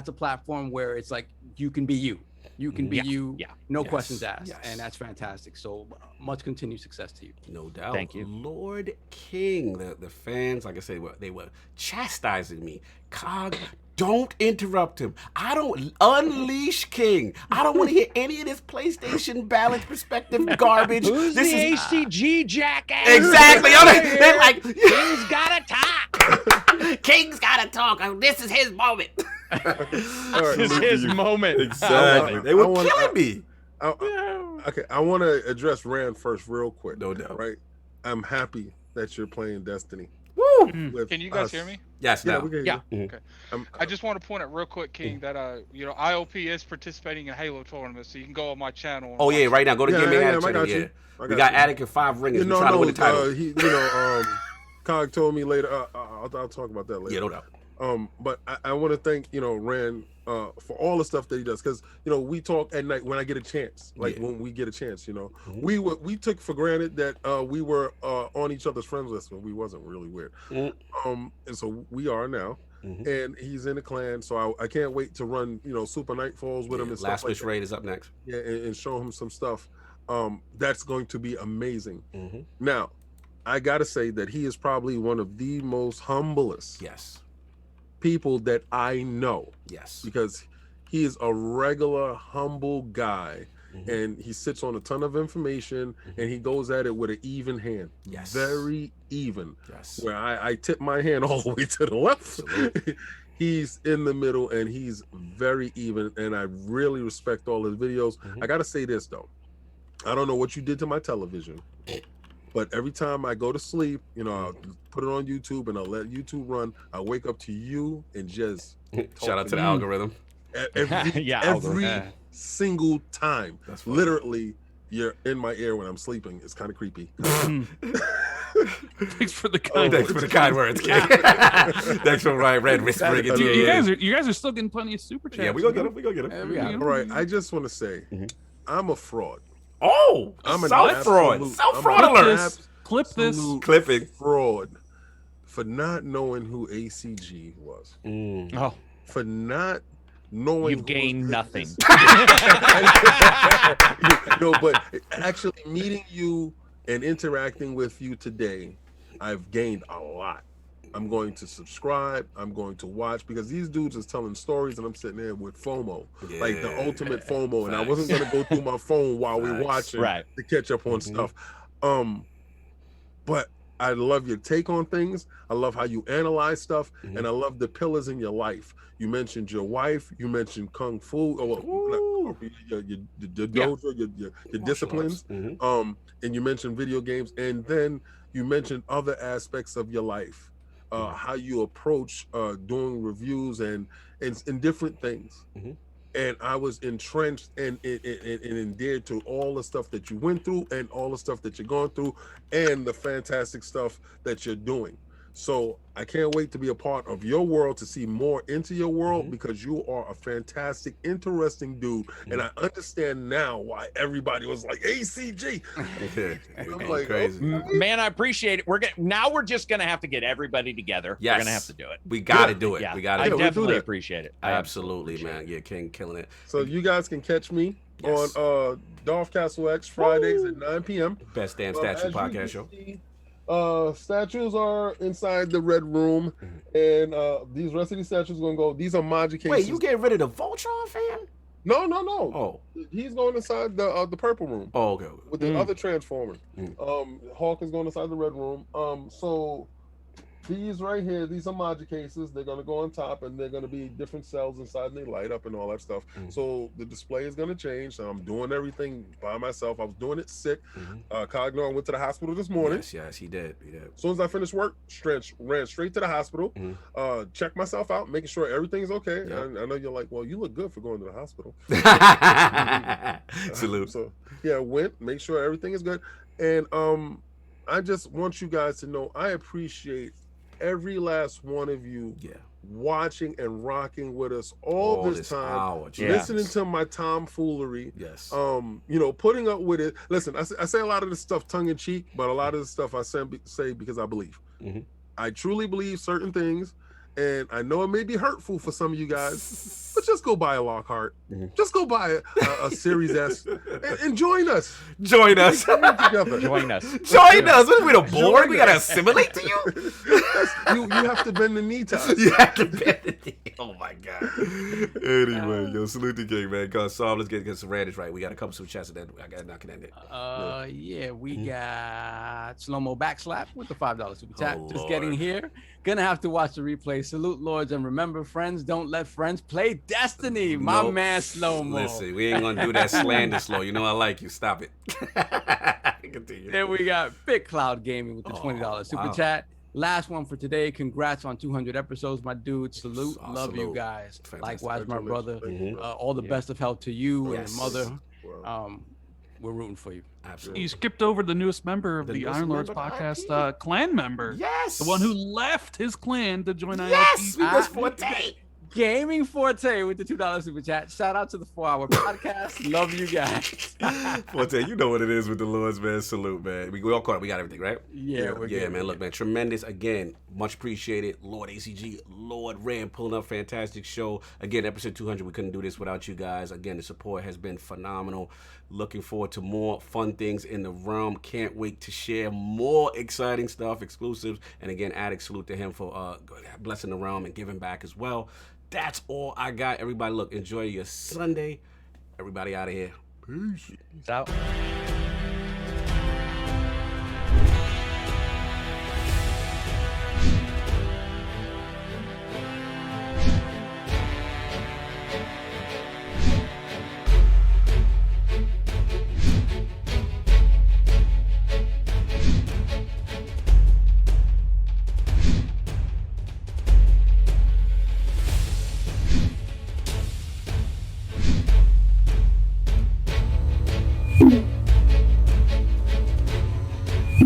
a platform where it's like you can be you. You can be you. Yeah. No questions asked. And that's fantastic. So much continued success to you. No doubt. Thank you. Lord King, the fans, like I said, they were chastising me. Cog, don't interrupt him. I don't unleash King. I don't want to hear any of this PlayStation balanced perspective garbage. Who's this the ACG jackass? Exactly. They're like, King's gotta talk. King's gotta talk. This is his moment. This is his moment. Exactly. They were killing me. Okay, I want to address Rand first real quick. No doubt. Right? I'm happy that you're playing Destiny. Woo! Can you guys hear me? Yes. Yeah, we can hear you. Okay. I just want to point out real quick, King, that ILP is participating in Halo tournaments, so you can go on my channel. Oh yeah, right now. Go to Gaming Attitude. Yeah. We got Attic and 5 ringers. We're trying to win the title. Cog told me later. I'll talk about that later. Yeah, no doubt. But I want to thank Rand for all the stuff that he does, because we talk at night when I get a chance, when we get a chance. We took for granted that we were on each other's friends list when we wasn't really weird. And so we are now. And he's in the clan, so I can't wait to run Super Nightfalls with him and stuff Last like Wish that. Raid is up next. Yeah, and show him some stuff. That's going to be amazing. Now, I gotta say that he is probably one of the most humblest people that I know. Because he is a regular humble guy, and he sits on a ton of information, and he goes at it with an even hand. Very even. Where I tip my hand all the way to the left. He's in the middle, and he's very even, and I really respect all his videos. I gotta say this though, I don't know what you did to my television, but every time I go to sleep, I'll put it on YouTube and I'll let YouTube run. I wake up to you and just shout out to the algorithm. Every single time. Literally, you're in my ear when I'm sleeping. It's kind of creepy. Thanks for the kind words, King. Thanks for Red whispering into your ear. You guys are still getting plenty of super chats. Yeah, we gonna get them. All right, I just want to say, I'm a fraud. Oh, I'm a self-fraud. Self-fraud alert. Clip this. Clipping. Fraud for not knowing who ACG was. For not knowing. You've gained nothing. No, but actually meeting you and interacting with you today, I've gained a lot. I'm going to subscribe. I'm going to watch, because these dudes is telling stories and I'm sitting there with FOMO, like the ultimate FOMO. And I wasn't going to go through my phone while we're watching to catch up on stuff. But I love your take on things. I love how you analyze stuff. And I love the pillars in your life. You mentioned your wife. You mentioned Kung Fu, your dojo, your disciplines. And you mentioned video games. And then you mentioned other aspects of your life. How you approach doing reviews and different things. And I was entrenched and endeared to all the stuff that you went through and all the stuff that you're going through and the fantastic stuff that you're doing. So I can't wait to be a part of your world, to see more into your world, because you are a fantastic, interesting dude. And I understand now why everybody was like, ACG. I'm like, crazy. Man, I appreciate it. We're just gonna have to get everybody together. Yes. We're gonna have to do it. We gotta do it. Yeah. We gotta I do it. definitely appreciate it. Absolutely, man. Yeah, King killing it. So you guys can catch me on Dolph Castle X Fridays at 9 p.m. Best damn statue podcast show. Statues are inside the red room, and these rest of these statues are gonna go. These are Maji cases. Wait, you getting rid of the Voltron fan? No. Oh, he's going inside the purple room. Oh, okay. With the other Transformer. Hawk is going inside the red room. So these right here, these are Maji cases. They're gonna go on top, and they're gonna be different cells inside, and they light up and all that stuff. So the display is gonna change. So I'm doing everything by myself. I was doing it sick. Cogno went to the hospital this morning. Yes, he did. As soon as I finished work, ran straight to the hospital. Checked myself out, making sure everything's okay. And I know you're like, well, you look good for going to the hospital. Salute. So yeah, went, make sure everything is good. And I just want you guys to know I appreciate every last one of you watching and rocking with us all this time, listening to my tomfoolery. Putting up with it. Listen, I say a lot of this stuff tongue in cheek, but a lot of this stuff I say because I believe. I truly believe certain things, and I know it may be hurtful for some of you guys, but just go buy a Lockhart. Just go buy a Series S and join us. Join us. Together. Join us. Join us. What are we, the board? We gotta assimilate to you. You have to bend the knee to us. You have to bend the knee. Oh my god. Anyway, yo, salute the gang, man. Go, so let's get some Radish right. We got a couple some chats, and then I gotta knock it in there. We got Slow-Mo Backslap with the $5 super chat. Just getting here. Gonna have to watch the replay. Salute, Lords, and remember, friends don't let friends play Destiny. My man Slow-Mo. Listen, we ain't gonna do that slander slow. You know I like you. Stop it. Continue. Then we got Big Cloud Gaming with the $20 super chat. Last one for today. Congrats on 200 episodes, my dude. Salute. Love you guys. Fantastic. Likewise, my brother. All the best of health to you and your mother. We're rooting for you. Absolutely. You skipped over the newest member of the Iron Lords podcast, clan member. Yes. The one who left his clan to join ILP. Yes, because Forte. Gaming Forte with the $2 super chat. Shout out to the 4-hour podcast. Love you guys. Forte, you know what it is with the Lords, man. Salute, man. We all caught up. We got everything, right? Yeah, we're good. Man. Look, man, tremendous. Again, much appreciated. Lord ACG, Lord Rand pulling up. Fantastic show. Again, episode 200. We couldn't do this without you guys. Again, the support has been phenomenal. Looking forward to more fun things in the realm. Can't wait to share more exciting stuff, exclusives. And again, Addict, salute to him for blessing the realm and giving back as well. That's all I got. Everybody, look, enjoy your Sunday. Everybody out of here. Peace. Out.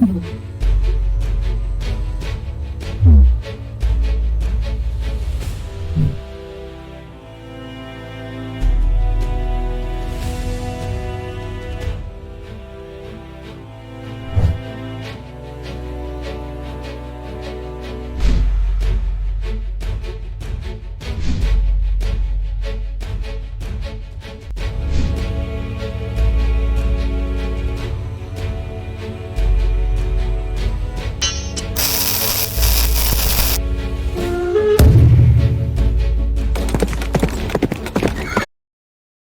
you